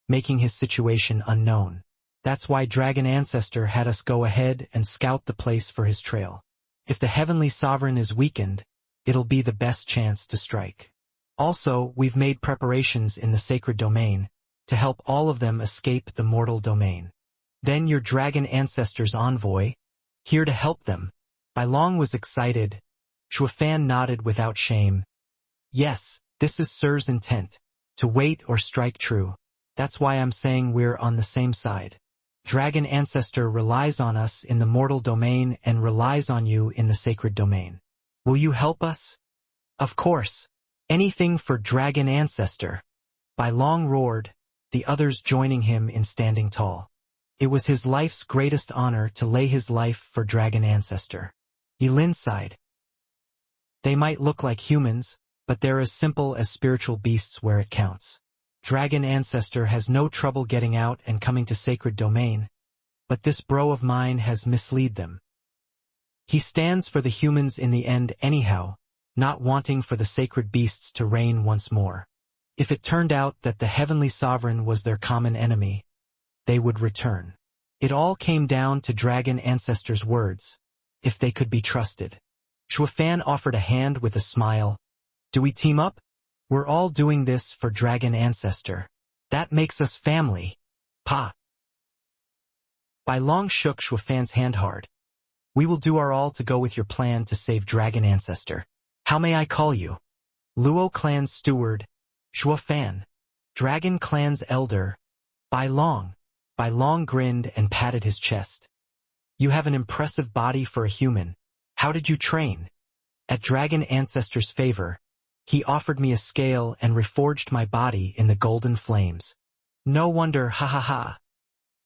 making his situation unknown. That's why Dragon Ancestor had us go ahead and scout the place for his trail. If the heavenly sovereign is weakened, it'll be the best chance to strike. Also, we've made preparations in the sacred domain to help all of them escape the mortal domain. Then your Dragon Ancestor's envoy, here to help them. Bai Long was excited. Zhuofan nodded without shame. Yes, this is Sir's intent, to wait or strike true. That's why I'm saying we're on the same side. Dragon Ancestor relies on us in the mortal domain and relies on you in the sacred domain. Will you help us? Of course. Anything for Dragon Ancestor. Bai Long roared, the others joining him in standing tall. It was his life's greatest honor to lay his life for Dragon Ancestor. Yilin sighed. They might look like humans, but they're as simple as spiritual beasts where it counts. Dragon Ancestor has no trouble getting out and coming to sacred domain, but this bro of mine has misled them. He stands for the humans in the end anyhow, not wanting for the sacred beasts to reign once more. If it turned out that the heavenly sovereign was their common enemy, they would return. It all came down to Dragon Ancestor's words, if they could be trusted. Zhuofan offered a hand with a smile. Do we team up? We're all doing this for Dragon Ancestor. That makes us family. Pa. Bai Long shook Zhuofan's hand hard. We will do our all to go with your plan to save Dragon Ancestor. How may I call you? Luo Clan's steward. Zhuofan. Dragon Clan's elder. Bai Long. Bai Long grinned and patted his chest. You have an impressive body for a human. How did you train? At Dragon Ancestor's favor, he offered me a scale and reforged my body in the golden flames. No wonder, ha ha ha.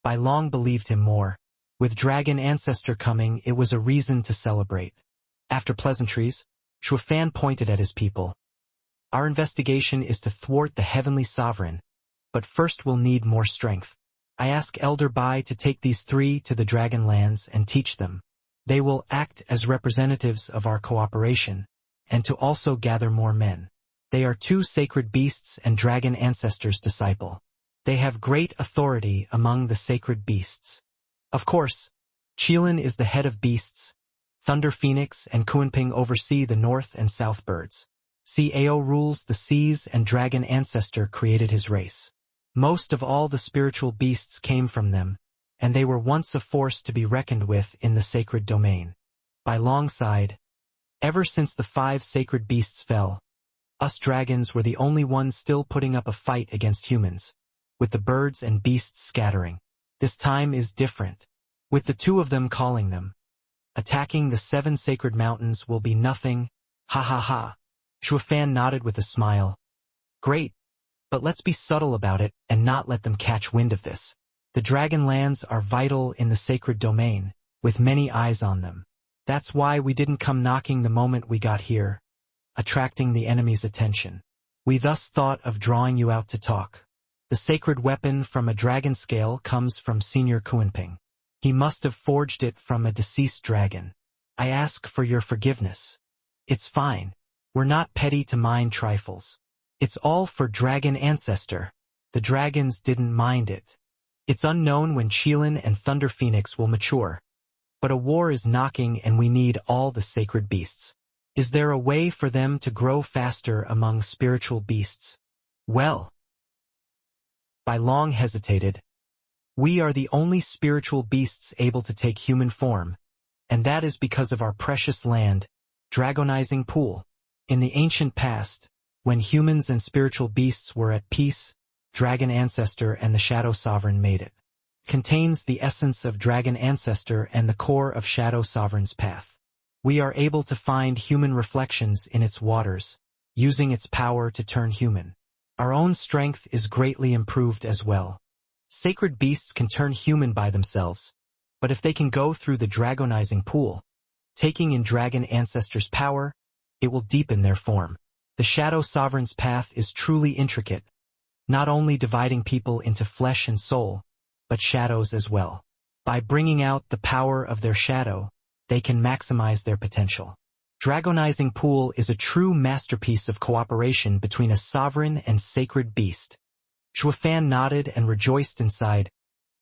Bai Long believed him more. With Dragon Ancestor coming, it was a reason to celebrate. After pleasantries, Shuofan pointed at his people. Our investigation is to thwart the Heavenly Sovereign, but first we'll need more strength. I ask Elder Bai to take these three to the Dragon Lands and teach them. They will act as representatives of our cooperation, and to also gather more men. They are two sacred beasts and Dragon Ancestor's disciple. They have great authority among the sacred beasts. Of course, Qilin is the head of beasts. Thunder Phoenix and Kunping oversee the north and south birds. Cao rules the seas and Dragon Ancestor created his race. Most of all the spiritual beasts came from them, and they were once a force to be reckoned with in the sacred domain. By long side, ever since the 5 sacred beasts fell, us dragons were the only ones still putting up a fight against humans, with the birds and beasts scattering. This time is different, with the 2 of them calling them. Attacking the 7 sacred mountains will be nothing, ha ha ha. Shuofan nodded with a smile. Great, but let's be subtle about it and not let them catch wind of this. The Dragon Lands are vital in the sacred domain, with many eyes on them. That's why we didn't come knocking the moment we got here, attracting the enemy's attention. We thus thought of drawing you out to talk. The sacred weapon from a dragon scale comes from Senior Kunping. He must have forged it from a deceased dragon. I ask for your forgiveness. It's fine. We're not petty to mind trifles. It's all for Dragon Ancestor. The dragons didn't mind it. It's unknown when Qilin and Thunder Phoenix will mature. But a war is knocking and we need all the sacred beasts. Is there a way for them to grow faster among spiritual beasts? Well, Bai Long hesitated. We are the only spiritual beasts able to take human form, and that is because of our precious land, Dragonizing Pool. In the ancient past, when humans and spiritual beasts were at peace, Dragon Ancestor and the Shadow Sovereign made it. Contains the essence of Dragon Ancestor and the core of Shadow Sovereign's path. We are able to find human reflections in its waters, using its power to turn human. Our own strength is greatly improved as well. Sacred beasts can turn human by themselves, but if they can go through the Dragonizing Pool, taking in Dragon Ancestor's power, it will deepen their form. The Shadow Sovereign's path is truly intricate, not only dividing people into flesh and soul, but shadows as well. By bringing out the power of their shadow, they can maximize their potential. Dragonizing Pool is a true masterpiece of cooperation between a sovereign and sacred beast. Shuofan nodded and rejoiced inside.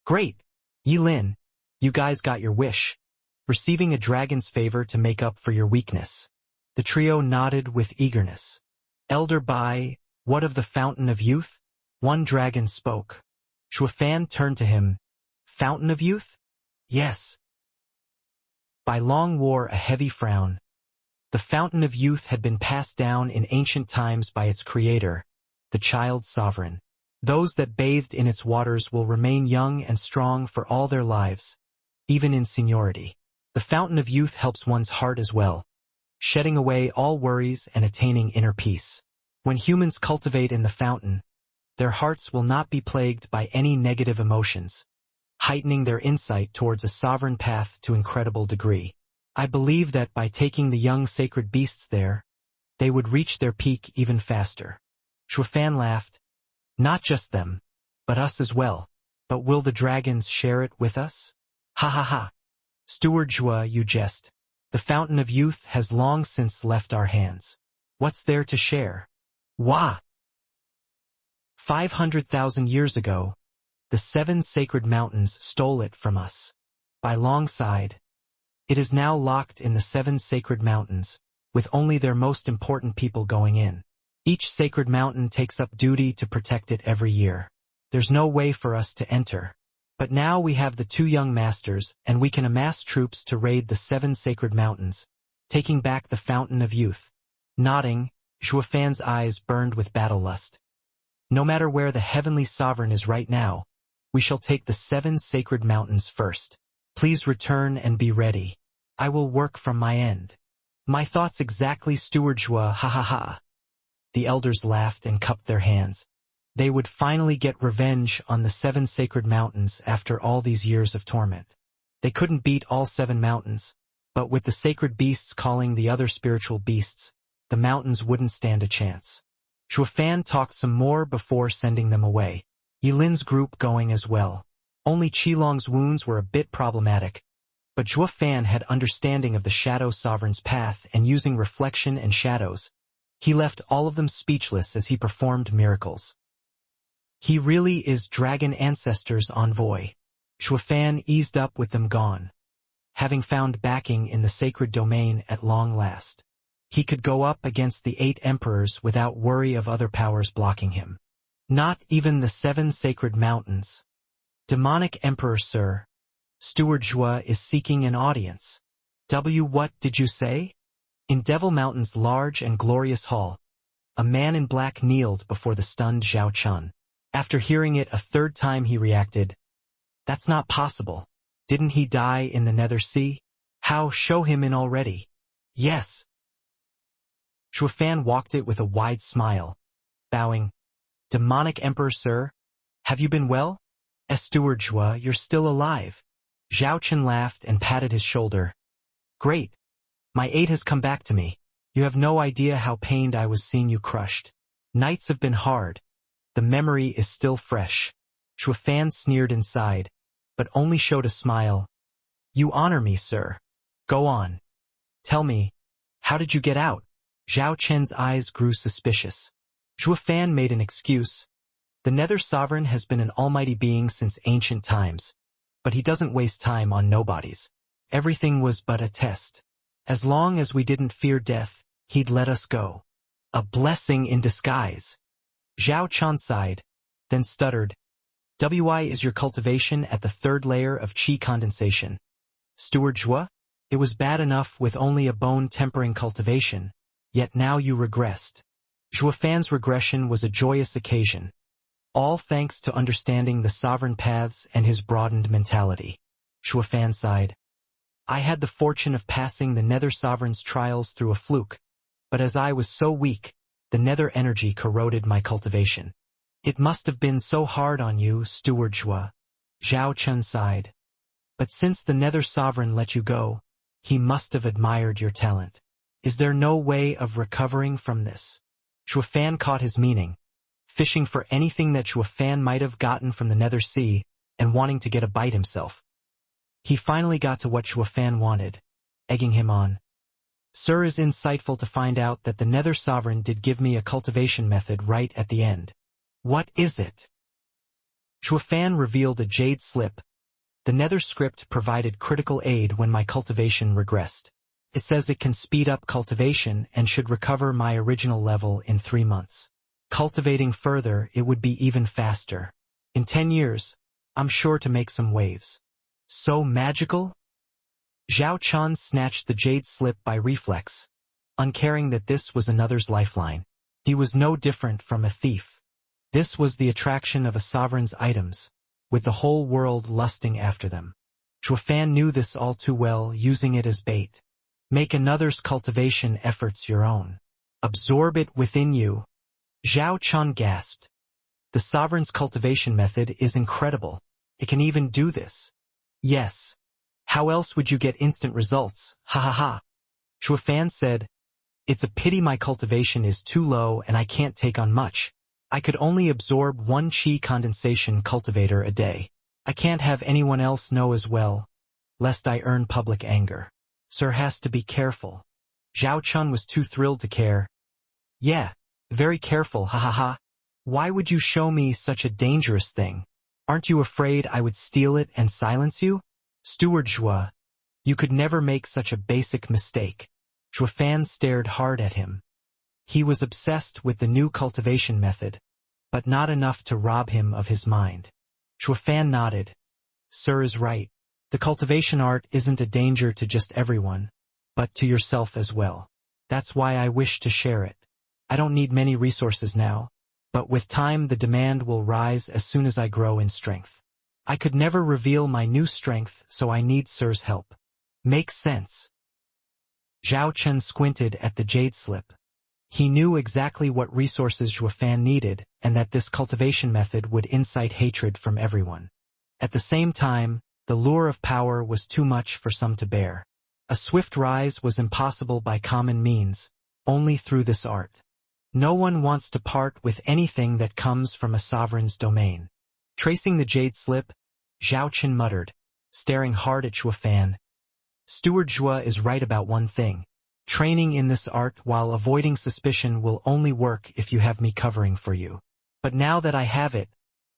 Great! Yilin, you guys got your wish. Receiving a dragon's favor to make up for your weakness. The trio nodded with eagerness. Elder Bai, what of the Fountain of Youth? One dragon spoke. Shuofan turned to him. Fountain of Youth? Yes. Bai Long wore a heavy frown. The Fountain of Youth had been passed down in ancient times by its creator, the Child Sovereign. Those that bathed in its waters will remain young and strong for all their lives, even in seniority. The Fountain of Youth helps one's heart as well, shedding away all worries and attaining inner peace. When humans cultivate in the fountain, their hearts will not be plagued by any negative emotions, heightening their insight towards a sovereign path to incredible degree. I believe that by taking the young sacred beasts there, they would reach their peak even faster. Shuofan laughed. Not just them, but us as well. But will the dragons share it with us? Ha ha ha. Steward Zhua, you jest. The Fountain of Youth has long since left our hands. What's there to share? Wah! 500,000 years ago, the 7 sacred mountains stole it from us. By long side, it is now locked in the 7 sacred mountains, with only their most important people going in. Each sacred mountain takes up duty to protect it every year. There's no way for us to enter. But now we have the 2 young masters, and we can amass troops to raid the 7 sacred mountains, taking back the Fountain of Youth. Nodding, Shuofan's eyes burned with battle lust. No matter where the Heavenly Sovereign is right now, we shall take the 7 sacred mountains first. Please return and be ready. I will work from my end. My thoughts exactly, Steward Zhua, ha ha ha. The elders laughed and cupped their hands. They would finally get revenge on the 7 sacred mountains after all these years of torment. They couldn't beat all 7 mountains, but with the sacred beasts calling the other spiritual beasts, the mountains wouldn't stand a chance. Zhuofan talked some more before sending them away. Yilin's group going as well. Only Qilong's wounds were a bit problematic, but Zhuofan had understanding of the Shadow Sovereign's path, and using reflection and shadows, he left all of them speechless as he performed miracles. He really is Dragon Ancestors' envoy. Zhuofan eased up with them gone. Having found backing in the sacred domain at long last, he could go up against the 8 emperors without worry of other powers blocking him. Not even the 7 sacred mountains. Demonic Emperor Sir, Steward Zhua is seeking an audience. What did you say? In Devil Mountain's large and glorious hall, a man in black kneeled before the stunned Zhao Chun. After hearing it a 3rd time he reacted, "That's not possible. Didn't he die in the Nether Sea? How, show him in already." "Yes." Zhuofan walked it with a wide smile, bowing. "Demonic Emperor Sir, have you been well?" "Steward Zhua, you're still alive." Zhao Chun laughed and patted his shoulder. "Great. My aid has come back to me. You have no idea how pained I was seeing you crushed. Nights have been hard. The memory is still fresh." Zhuofan sneered inside, but only showed a smile. "You honor me, sir. Go on. Tell me, how did you get out?" Zhao Chen's eyes grew suspicious. Zhuofan made an excuse. "The Nether Sovereign has been an almighty being since ancient times, but he doesn't waste time on nobodies. Everything was but a test. As long as we didn't fear death, he'd let us go. A blessing in disguise." Zhao Chen sighed, then stuttered. "Why is your cultivation at the 3rd layer of qi condensation?" "Steward Zhua, it was bad enough with only a bone-tempering cultivation, yet now you regressed." Zhuofan's regression was a joyous occasion, all thanks to understanding the sovereign paths and his broadened mentality. Zhuofan sighed. "I had the fortune of passing the Nether Sovereign's trials through a fluke, but as I was so weak, the Nether energy corroded my cultivation." "It must have been so hard on you, Steward Zhua." Zhao Chun sighed. "But since the Nether Sovereign let you go, he must have admired your talent. Is there no way of recovering from this?" Zhuofan caught his meaning, fishing for anything that Zhuofan might have gotten from the Nether Sea and wanting to get a bite himself. He finally got to what Zhuofan wanted, egging him on. "Sir, is insightful to find out that the Nether Sovereign did give me a cultivation method right at the end." "What is it?" Zhuofan revealed a jade slip. "The Nether script provided critical aid when my cultivation regressed. It says it can speed up cultivation and should recover my original level in 3 months. Cultivating further, it would be even faster. In 10 years, I'm sure to make some waves." "So magical?" Zhao Chun snatched the jade slip by reflex, uncaring that this was another's lifeline. He was no different from a thief. This was the attraction of a sovereign's items, with the whole world lusting after them. Zhuofan knew this all too well, using it as bait. "Make another's cultivation efforts your own. Absorb it within you." Zhao Chun gasped. "The sovereign's cultivation method is incredible. It can even do this." "Yes. How else would you get instant results? Ha ha ha." Zhuofan said, "It's a pity my cultivation is too low and I can't take on much. I could only absorb 1 qi condensation cultivator a day. I can't have anyone else know as well, lest I earn public anger. Sir has to be careful." Zhao Chun was too thrilled to care. "Yeah, very careful, ha ha ha. Why would you show me such a dangerous thing? Aren't you afraid I would steal it and silence you?" "Steward Zhua, you could never make such a basic mistake." Zhuofan stared hard at him. He was obsessed with the new cultivation method, but not enough to rob him of his mind. Zhuofan nodded. "Sir is right. The cultivation art isn't a danger to just everyone, but to yourself as well. That's why I wish to share it. I don't need many resources now, but with time the demand will rise as soon as I grow in strength. I could never reveal my new strength, so I need Sir's help." "Makes sense." Zhao Chen squinted at the jade slip. He knew exactly what resources Zhuofan needed, and that this cultivation method would incite hatred from everyone. At the same time, The lure of power was too much for some to bear. A swift rise was impossible by common means, only through this art. No one wants to part with anything that comes from a sovereign's domain. Tracing the jade slip, Zhao Qin muttered, staring hard at Shuofan. Steward Zhua is right about one thing. Training in this art while avoiding suspicion will only work if you have me covering for you. But now that I have it,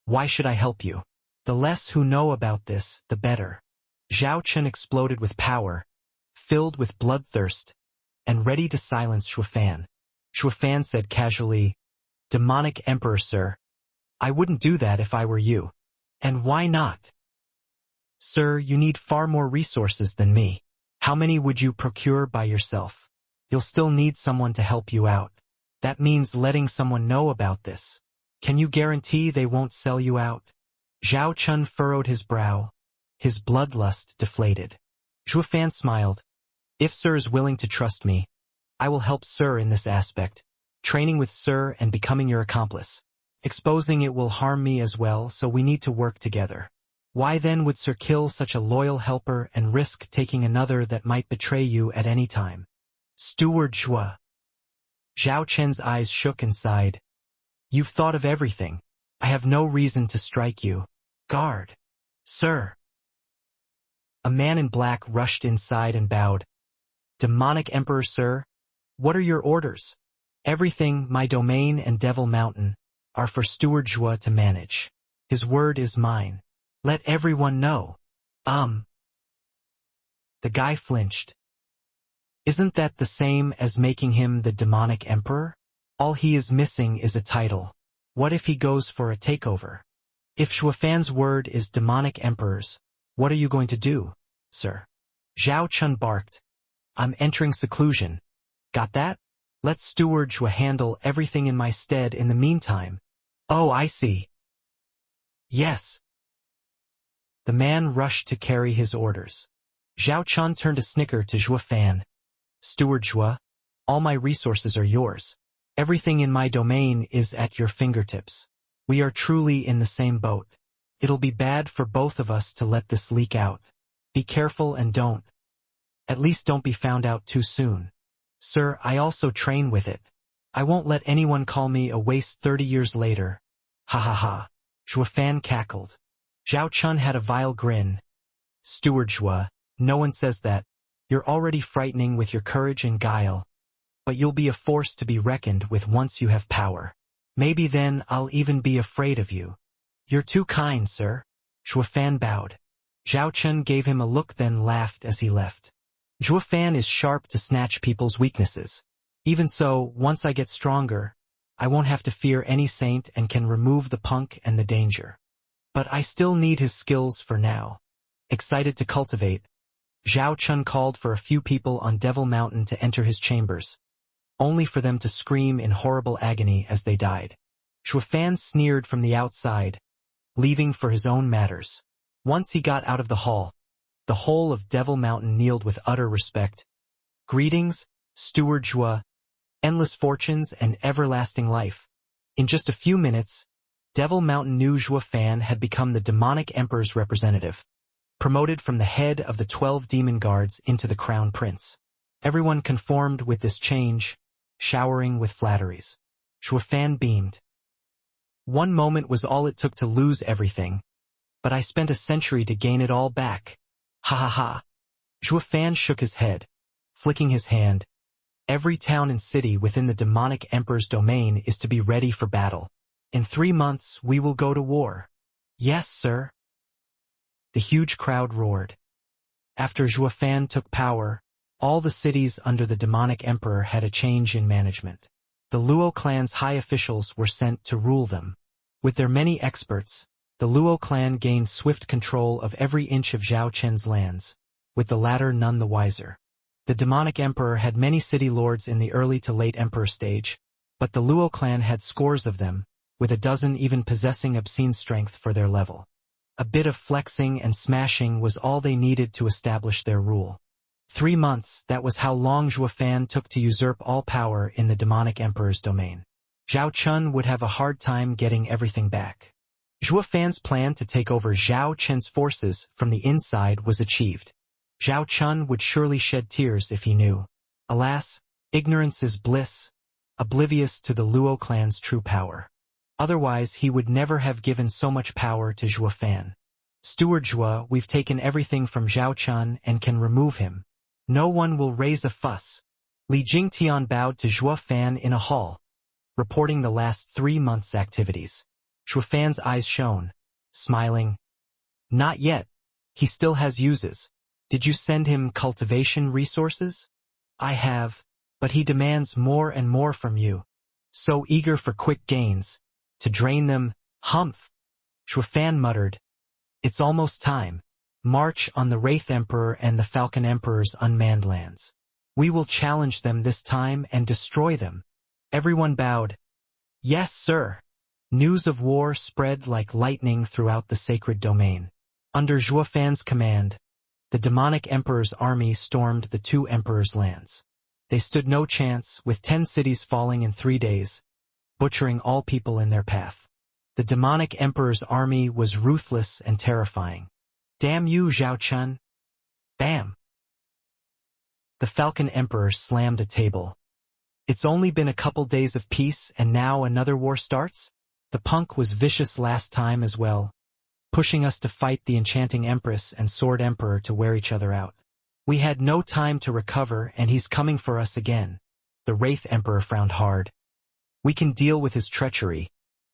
why should I help you? The less who know about this, the better. Zhao Qin exploded with power, filled with bloodthirst, and ready to silence Shuofan. Shuofan said casually, "Demonic Emperor, sir. I wouldn't do that if I were you." "And why not?" "Sir, you need far more resources than me. How many would you procure by yourself? You'll still need someone to help you out. That means letting someone know about this. Can you guarantee they won't sell you out?" Zhao Qin furrowed his brow. His bloodlust deflated. Shuofan smiled. "If sir is willing to trust me, I will help sir in this aspect, training with sir and becoming your accomplice. Exposing it will harm me as well, so we need to work together. Why then would sir kill such a loyal helper and risk taking another that might betray you at any time?" "Steward Zhua." Zhao Qin's eyes shook and sighed. "You've thought of everything. I have no reason to strike you. Guard. Sir." A man in black rushed inside and bowed. "Demonic Emperor, sir, what are your orders?" "Everything, my domain and Devil Mountain, are for Steward Zhua to manage. His word is mine. Let everyone know." The guy flinched. "Isn't that the same as making him the Demonic Emperor? All he is missing is a title. What if he goes for a takeover? If Shuofan's word is Demonic Emperors, what are you going to do, sir?" Zhao Qin barked. "I'm entering seclusion. Got that? Let Steward Zhua handle everything in my stead in the meantime." "Oh, I see." "Yes." The man rushed to carry his orders. Zhao Qin turned a snicker to Shuofan. "Steward Zhua, all my resources are yours. Everything in my domain is at your fingertips. We are truly in the same boat. It'll be bad for both of us to let this leak out. Be careful and don't. At least don't be found out too soon. Sir, I also train with it. I won't let anyone call me a waste 30 years later." "Ha ha ha." Shuofan cackled. Zhao Qin had a vile grin. "Steward Zhua, no one says that. You're already frightening with your courage and guile. But you'll be a force to be reckoned with once you have power. Maybe then I'll even be afraid of you." "You're too kind, sir." Shuofan bowed. Zhao Qin gave him a look then laughed as he left. "Shuofan is sharp to snatch people's weaknesses. Even so, once I get stronger, I won't have to fear any saint and can remove the punk and the danger. But I still need his skills for now." Excited to cultivate, Zhao Qin called for a few people on Devil Mountain to enter his chambers, only for them to scream in horrible agony as they died. Shuofan sneered from the outside, leaving for his own matters. Once he got out of the hall, the whole of Devil Mountain kneeled with utter respect. "Greetings, Steward Zhua, endless fortunes and everlasting life." In just a few minutes, Devil Mountain knew Shuofan had become the Demonic Emperor's representative, promoted from the head of the 12 demon guards into the crown prince. Everyone conformed with this change, showering with flatteries. Shuofan beamed. "One moment was all it took to lose everything, but I spent a century to gain it all back. Ha ha ha." Shuofan shook his head, flicking his hand. "Every town and city within the Demonic Emperor's domain is to be ready for battle. In 3 months we will go to war." "Yes, sir." The huge crowd roared. After Shuofan took power, all the cities under the Demonic Emperor had a change in management. The Luo clan's high officials were sent to rule them. With their many experts, the Luo clan gained swift control of every inch of Zhao Qin's lands, with the latter none the wiser. The Demonic Emperor had many city lords in the early to late Emperor stage, but the Luo clan had scores of them, with a dozen even possessing obscene strength for their level. A bit of flexing and smashing was all they needed to establish their rule. 3 months, that was how long Shuofan took to usurp all power in the Demonic Emperor's domain. Zhao Qin would have a hard time getting everything back. Zhuo Fan's plan to take over Zhao Chen's forces from the inside was achieved. Zhao Chun would surely shed tears if he knew. Alas, ignorance is bliss, oblivious to the Luo clan's true power. Otherwise he would never have given so much power to Zhuo Fan. Steward Zhuo, we've taken everything from Zhao Chun and can remove him. No one will raise a fuss. Li Jingtian bowed to Zhuo Fan in a hall, reporting the last 3 months' activities. Zhuo Fan's eyes shone, smiling. Not yet. He still has uses. Did you send him cultivation resources? I have, but he demands more and more from you. So eager for quick gains. To drain them, humph. Zhuo Fan muttered. It's almost time. March on the Wraith Emperor and the Falcon Emperor's unmanned lands. We will challenge them this time and destroy them. Everyone bowed. Yes, sir. News of war spread like lightning throughout the sacred domain. Under Zhuo Fan's command, the demonic emperor's army stormed the 2 emperors' lands. They stood no chance, with 10 cities falling in 3 days, butchering all people in their path. The demonic emperor's army was ruthless and terrifying. Damn you, Zhao Chun! Bam! The Falcon Emperor slammed a table. It's only been a couple days of peace and now another war starts? The punk was vicious last time as well, pushing us to fight the Enchanting Empress and Sword Emperor to wear each other out. We had no time to recover and he's coming for us again. The Wraith Emperor frowned hard. We can deal with his treachery,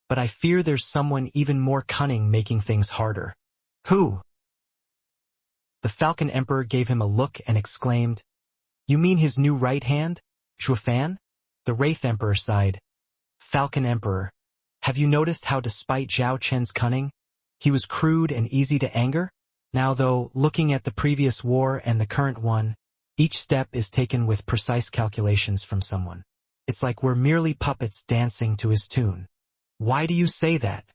but I fear there's someone even more cunning making things harder. Who? The Falcon Emperor gave him a look and exclaimed, You mean his new right hand, Zhuo Fan? The Wraith Emperor sighed. Falcon Emperor, have you noticed how despite Zhao Chen's cunning, he was crude and easy to anger? Now though, looking at the previous war and the current one, each step is taken with precise calculations from someone. It's like we're merely puppets dancing to his tune. Why do you say that?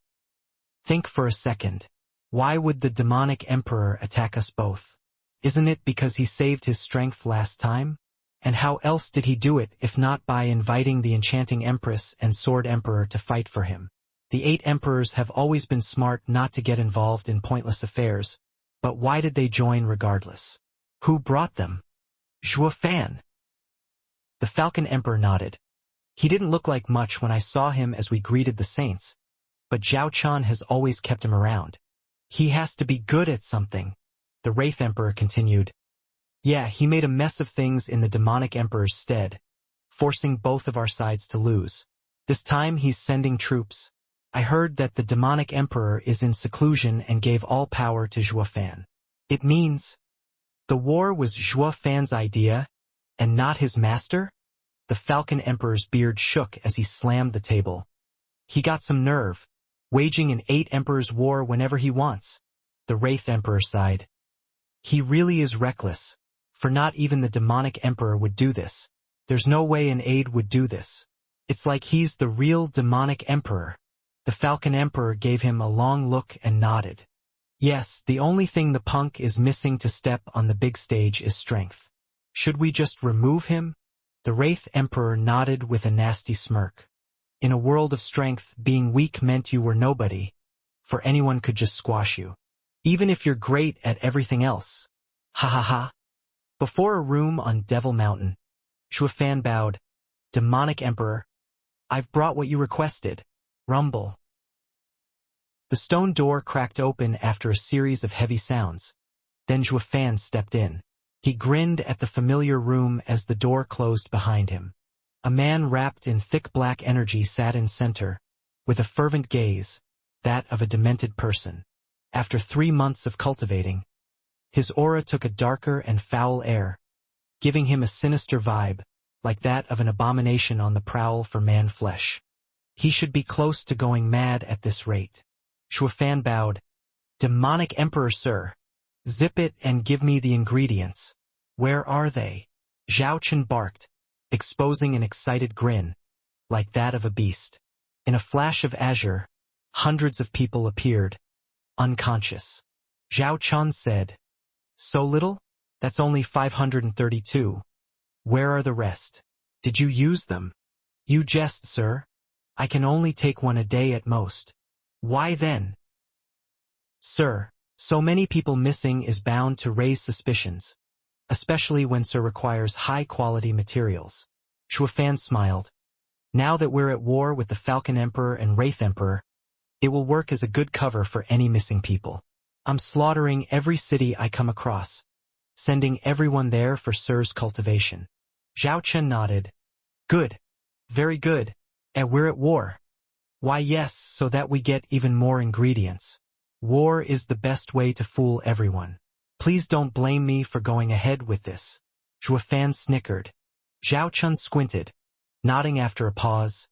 Think for a second. Why would the demonic emperor attack us both? Isn't it because he saved his strength last time? And how else did he do it if not by inviting the Enchanting Empress and Sword Emperor to fight for him? The 8 emperors have always been smart not to get involved in pointless affairs, but why did they join regardless? Who brought them? Zhuo Fan. The Falcon Emperor nodded. He didn't look like much when I saw him as we greeted the saints, but Zhao Chun has always kept him around. He has to be good at something. The Wraith Emperor continued. Yeah, he made a mess of things in the demonic emperor's stead, forcing both of our sides to lose. This time he's sending troops. I heard that the demonic emperor is in seclusion and gave all power to Zhuo Fan. It means the war was Zhuo Fan's idea and not his master? The Falcon Emperor's beard shook as he slammed the table. He got some nerve, waging an 8 emperors war whenever he wants. The Wraith Emperor sighed. He really is reckless, for not even the demonic emperor would do this. There's no way an aide would do this. It's like he's the real demonic emperor. The Falcon Emperor gave him a long look and nodded. Yes, the only thing the punk is missing to step on the big stage is strength. Should we just remove him? The Wraith Emperor nodded with a nasty smirk. In a world of strength, being weak meant you were nobody, for anyone could just squash you. Even if you're great at everything else. Ha ha ha. Before a room on Devil Mountain, Zhuo Fan bowed. Demonic Emperor, I've brought what you requested. Rumble. The stone door cracked open after a series of heavy sounds. Then Zhuo Fan stepped in. He grinned at the familiar room as the door closed behind him. A man wrapped in thick black energy sat in center, with a fervent gaze, that of a demented person. After 3 months of cultivating, his aura took a darker and foul air, giving him a sinister vibe, like that of an abomination on the prowl for man-flesh. He should be close to going mad at this rate. Zhuo Fan bowed. Demonic Emperor, sir. Zip it and give me the ingredients. Where are they? Zhao Chen barked, exposing an excited grin, like that of a beast. In a flash of azure, hundreds of people appeared, unconscious. Zhao Chun said, So little? That's only 532. Where are the rest? Did you use them? You jest, sir. I can only take one a day at most. Why then? Sir, so many people missing is bound to raise suspicions, especially when Sir requires high-quality materials. Shuofan smiled. Now that we're at war with the Falcon Emperor and Wraith Emperor, it will work as a good cover for any missing people. I'm slaughtering every city I come across, sending everyone there for Sir's cultivation. Zhao Chen nodded. Good. Very good. And we're at war. Why yes, so that we get even more ingredients. War is the best way to fool everyone. Please don't blame me for going ahead with this. Zhuofan snickered. Zhao Chen squinted, nodding after a pause.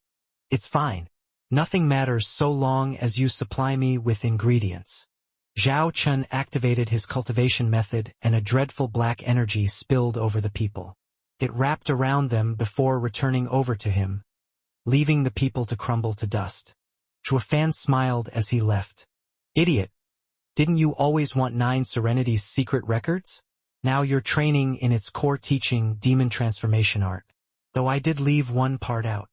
It's fine. Nothing matters so long as you supply me with ingredients. Zhao Chen activated his cultivation method and a dreadful black energy spilled over the people. It wrapped around them before returning over to him, leaving the people to crumble to dust. Zhuofan smiled as he left. Idiot. Didn't you always want 9 Serenity's secret records? Now you're training in its core teaching demon transformation art. Though I did leave one part out.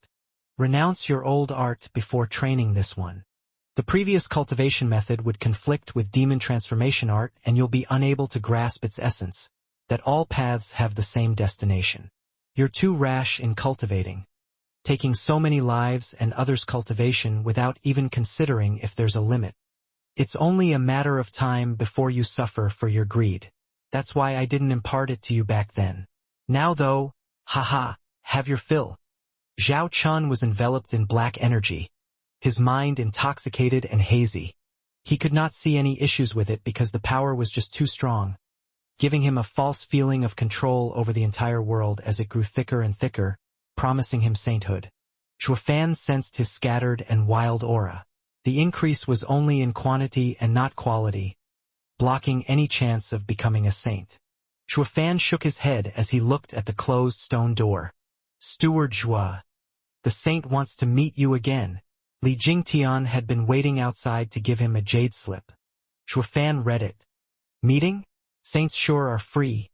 Renounce your old art before training this one. The previous cultivation method would conflict with demon transformation art and you'll be unable to grasp its essence, that all paths have the same destination. You're too rash in cultivating, taking so many lives and others' cultivation without even considering if there's a limit. It's only a matter of time before you suffer for your greed. That's why I didn't impart it to you back then. Now though, haha, have your fill. Zhao Chun was enveloped in black energy, his mind intoxicated and hazy. He could not see any issues with it because the power was just too strong, giving him a false feeling of control over the entire world as it grew thicker and thicker, promising him sainthood. Zhuofan sensed his scattered and wild aura. The increase was only in quantity and not quality, blocking any chance of becoming a saint. Zhuofan shook his head as he looked at the closed stone door. Steward Zhua, the saint wants to meet you again. Li Jingtian had been waiting outside to give him a jade slip. Zhuofan read it. Meeting? Saints sure are free.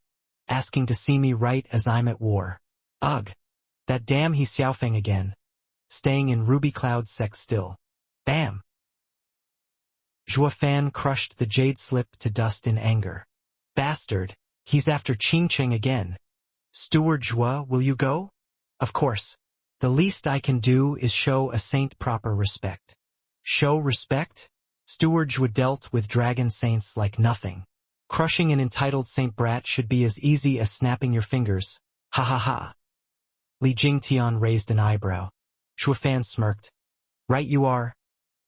Asking to see me right as I'm at war. Ugh. That damn He Xiaofeng again. Staying in Ruby Cloud Sect still. Bam! Zhuofan crushed the jade slip to dust in anger. Bastard, he's after Qingcheng again. Steward Zhua, will you go? Of course. The least I can do is show a saint proper respect. Show respect? Steward Zhua dealt with dragon saints like nothing. Crushing an entitled saint brat should be as easy as snapping your fingers. Ha ha ha. Li Jingtian raised an eyebrow. Zhuofan smirked. Right you are.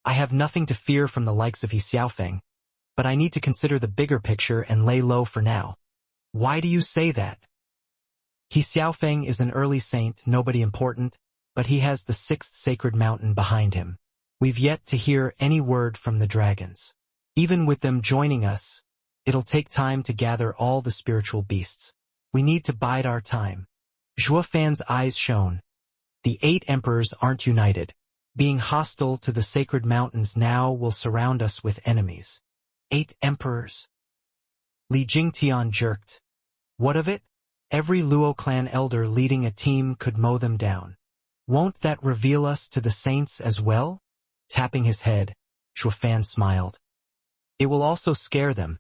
I have nothing to fear from the likes of He Xiaofeng, but I need to consider the bigger picture and lay low for now. Why do you say that? He Xiaofeng is an early saint, nobody important, but he has the 6th sacred mountain behind him. We've yet to hear any word from the dragons. Even with them joining us, it'll take time to gather all the spiritual beasts. We need to bide our time. Zhuofan's eyes shone. The 8 emperors aren't united. Being hostile to the sacred mountains now will surround us with enemies. 8 emperors. Li Jingtian jerked. What of it? Every Luo clan elder leading a team could mow them down. Won't that reveal us to the saints as well? Tapping his head, Zhuofan smiled. It will also scare them,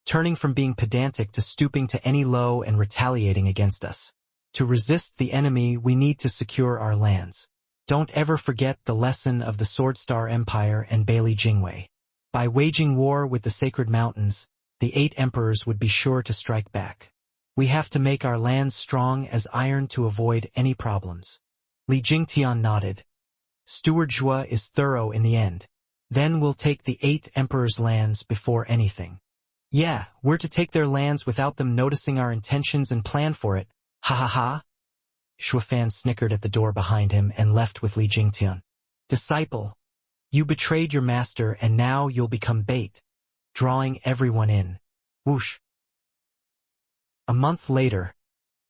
turning from being pedantic to stooping to any low and retaliating against us. To resist the enemy, we need to secure our lands. Don't ever forget the lesson of the Sword Star Empire and Bailey Jingwei. By waging war with the sacred mountains, the 8 emperors would be sure to strike back. We have to make our lands strong as iron to avoid any problems. Li Jingtian nodded. Steward Zhua is thorough in the end. Then we'll take the 8 emperors' lands before anything. Yeah, we're to take their lands without them noticing our intentions and plan for it. Ha ha ha. Zhuofan snickered at the door behind him and left with Li Jingtian. Disciple, you betrayed your master and now you'll become bait, drawing everyone in. Whoosh. A month later,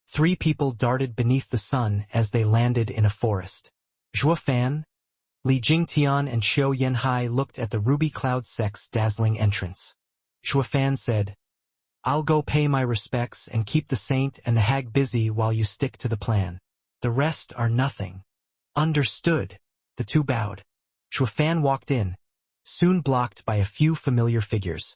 3 people darted beneath the sun as they landed in a forest. Zhuofan, Li Jingtian and Xiao Yanhai looked at the Ruby Cloud Sect's dazzling entrance. Zhuofan said, I'll go pay my respects and keep the saint and the hag busy while you stick to the plan. The rest are nothing. Understood. The 2 bowed. Zhuofan walked in, soon blocked by a few familiar figures.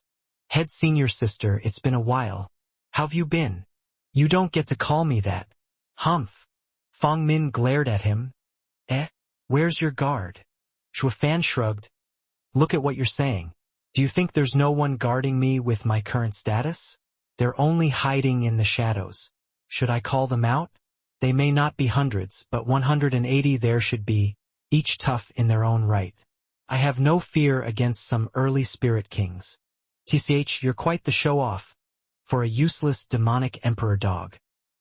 Head senior sister, it's been a while. How've you been? You don't get to call me that. Humph. Fang Min glared at him. Where's your guard? Shuafan shrugged. Look at what you're saying. Do you think there's no one guarding me with my current status? They're only hiding in the shadows. Should I call them out? They may not be hundreds, but 180 there should be, each tough in their own right. I have no fear against some early spirit kings. TCH, you're quite the show-off. For a useless demonic emperor dog.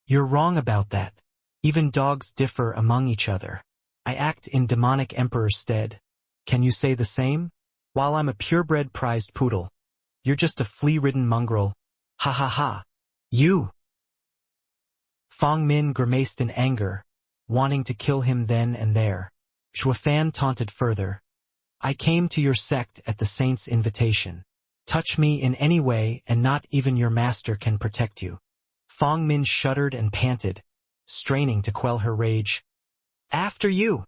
You're wrong about that. Even dogs differ among each other. I act in demonic emperor's stead. Can you say the same? While I'm a purebred prized poodle, you're just a flea-ridden mongrel. Ha ha ha. You! Fang Min grimaced in anger, wanting to kill him then and there. Shuafan taunted further. I came to your sect at the saint's invitation. Touch me in any way and not even your master can protect you. Fang Min shuddered and panted, straining to quell her rage. After you!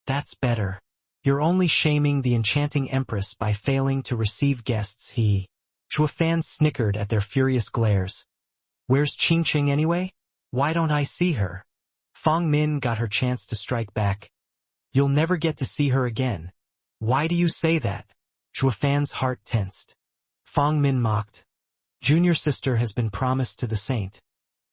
That's better. You're only shaming the enchanting empress by failing to receive guests. Shuafan snickered at their furious glares. Where's Qingqing anyway? Why don't I see her? Fang Min got her chance to strike back. You'll never get to see her again. Why do you say that? Shuafan's heart tensed. Fang Min mocked. Junior sister has been promised to the saint.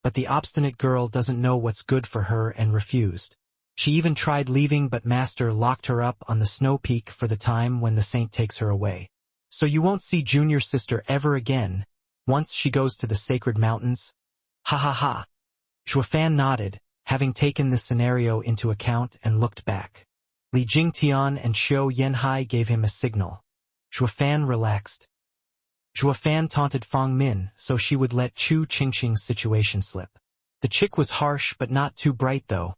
But the obstinate girl doesn't know what's good for her and refused. She even tried leaving, but master locked her up on the snow peak for the time when the saint takes her away. So you won't see junior sister ever again, once she goes to the sacred mountains? Ha ha ha. Shuafan nodded, having taken this scenario into account and looked back. Li Jingtian and Xiao Yanhai gave him a signal. Shuafan relaxed. Shuafan taunted Fang Min so she would let Chu Qingqing's situation slip. The chick was harsh but not too bright though,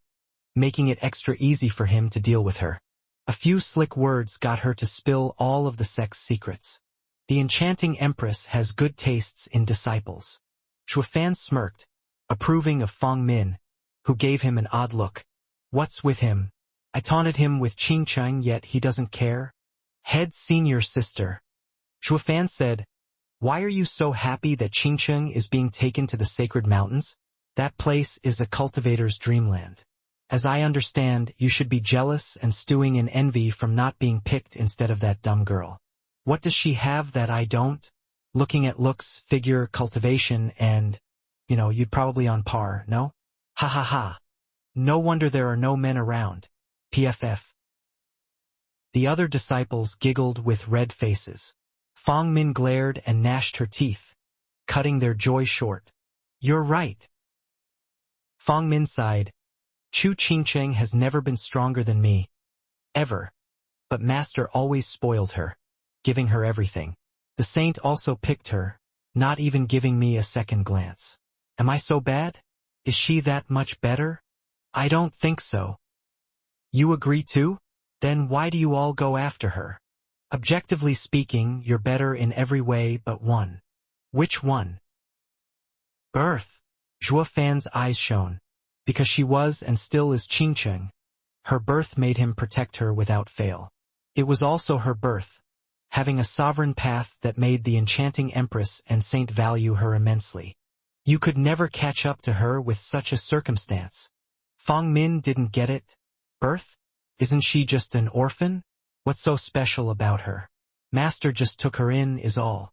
making it extra easy for him to deal with her. A few slick words got her to spill all of the sect's secrets. The enchanting empress has good tastes in disciples. Shuafan smirked, approving of Fang Min, who gave him an odd look. What's with him? I taunted him with Qingqing yet he doesn't care? Head senior sister. Shuafan said, why are you so happy that Qingqing is being taken to the sacred mountains? That place is a cultivator's dreamland. As I understand, you should be jealous and stewing in envy from not being picked instead of that dumb girl. What does she have that I don't? Looking at looks, figure, cultivation, and, you'd probably on par, no? Ha ha ha. No wonder there are no men around. PFF. The other disciples giggled with red faces. Fang Min glared and gnashed her teeth, cutting their joy short. You're right. Fang Min sighed. Chu Qingqing has never been stronger than me. Ever. But master always spoiled her, giving her everything. The saint also picked her, not even giving me a second glance. Am I so bad? Is she that much better? I don't think so. You agree too? Then why do you all go after her? Objectively speaking, you're better in every way but one. Which one? Birth. Shuafan's eyes shone. Because she was and still is Qingqing. Her birth made him protect her without fail. It was also her birth, having a sovereign path that made the enchanting empress and saint value her immensely. You could never catch up to her with such a circumstance. Fang Min didn't get it. Birth? Isn't she just an orphan? What's so special about her? Master just took her in is all.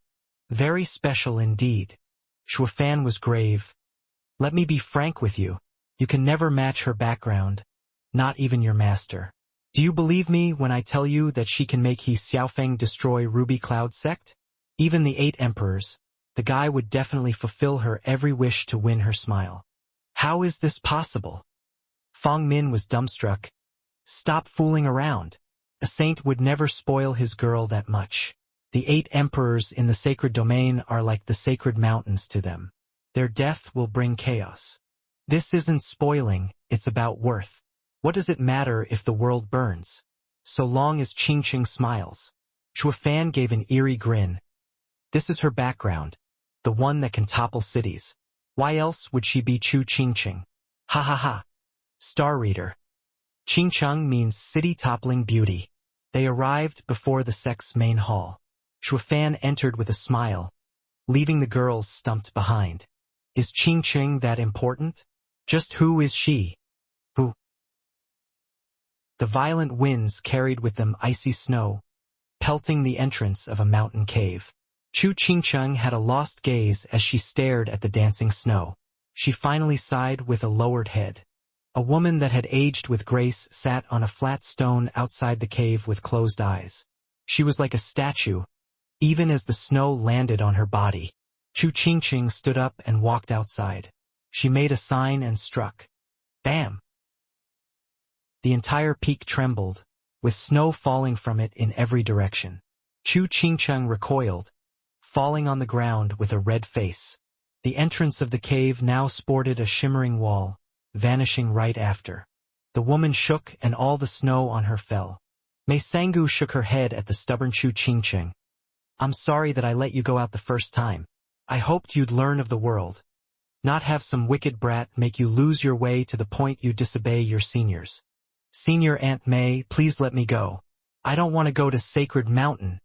Very special indeed. Shuafan was grave. Let me be frank with you. You can never match her background, not even your master. Do you believe me when I tell you that she can make He Xiaofeng destroy Ruby Cloud sect? Even the 8 emperors, the guy would definitely fulfill her every wish to win her smile. How is this possible? Fang Min was dumbstruck. Stop fooling around. A saint would never spoil his girl that much. The 8 emperors in the sacred domain are like the sacred mountains to them. Their death will bring chaos. This isn't spoiling, it's about worth. What does it matter if the world burns? So long as Qingqing smiles. Shuafan gave an eerie grin. This is her background, the one that can topple cities. Why else would she be Chu Qingqing? Ha ha ha. Star Reader. Qingqing means city-toppling beauty. They arrived before the sect's main hall. Shuafan entered with a smile, leaving the girls stumped behind. Is Qingqing that important? Just who is she? Who? The violent winds carried with them icy snow, pelting the entrance of a mountain cave. Chu Qingqing had a lost gaze as she stared at the dancing snow. She finally sighed with a lowered head. A woman that had aged with grace sat on a flat stone outside the cave with closed eyes. She was like a statue, even as the snow landed on her body. Chu Qingqing stood up and walked outside. She made a sign and struck. Bam! The entire peak trembled, with snow falling from it in every direction. Chu Qingqing recoiled, falling on the ground with a red face. The entrance of the cave now sported a shimmering wall, vanishing right after. The woman shook and all the snow on her fell. Mei Sangu shook her head at the stubborn Chu Qingqing. I'm sorry that I let you go out the first time. I hoped you'd learn of the world. Not have some wicked brat make you lose your way to the point you disobey your seniors. Senior Aunt May, please let me go. I don't want to go to Sacred Mountain.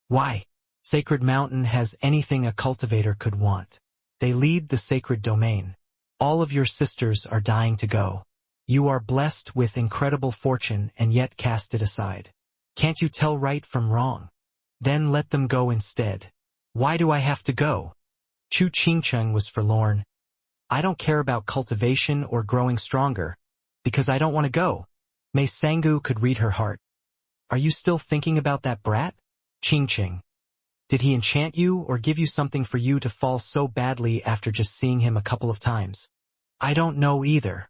Why? Sacred Mountain has anything a cultivator could want. They lead the sacred domain. All of your sisters are dying to go. You are blessed with incredible fortune and yet cast it aside. Can't you tell right from wrong? Then let them go instead. Why do I have to go? Chu Qingqing was forlorn. I don't care about cultivation or growing stronger, because I don't want to go. Mei Sangu could read her heart. Are you still thinking about that brat? Qingqing. Did he enchant you or give you something for you to fall so badly after just seeing him a couple of times? I don't know either.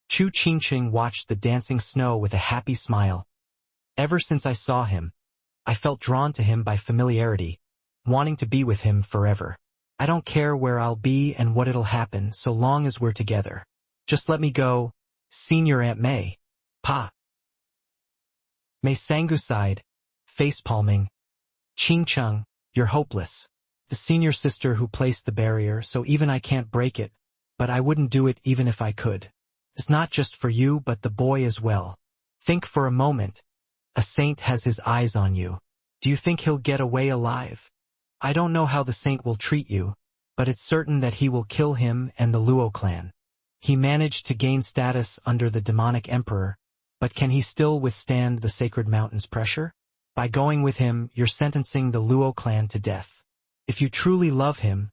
Chu Qingqing watched the dancing snow with a happy smile. Ever since I saw him, I felt drawn to him by familiarity, wanting to be with him forever. I don't care where I'll be and what it'll happen so long as we're together. Just let me go, Senior Aunt May. Pa. Mei Sangu sighed, face-palming. Qingqing, you're hopeless. The senior sister who placed the barrier, so even I can't break it, but I wouldn't do it even if I could. It's not just for you but the boy as well. Think for a moment. A saint has his eyes on you. Do you think he'll get away alive? I don't know how the saint will treat you, but it's certain that he will kill him and the Luo clan. He managed to gain status under the demonic emperor, but can he still withstand the sacred mountain's pressure? By going with him, you're sentencing the Luo clan to death. If you truly love him,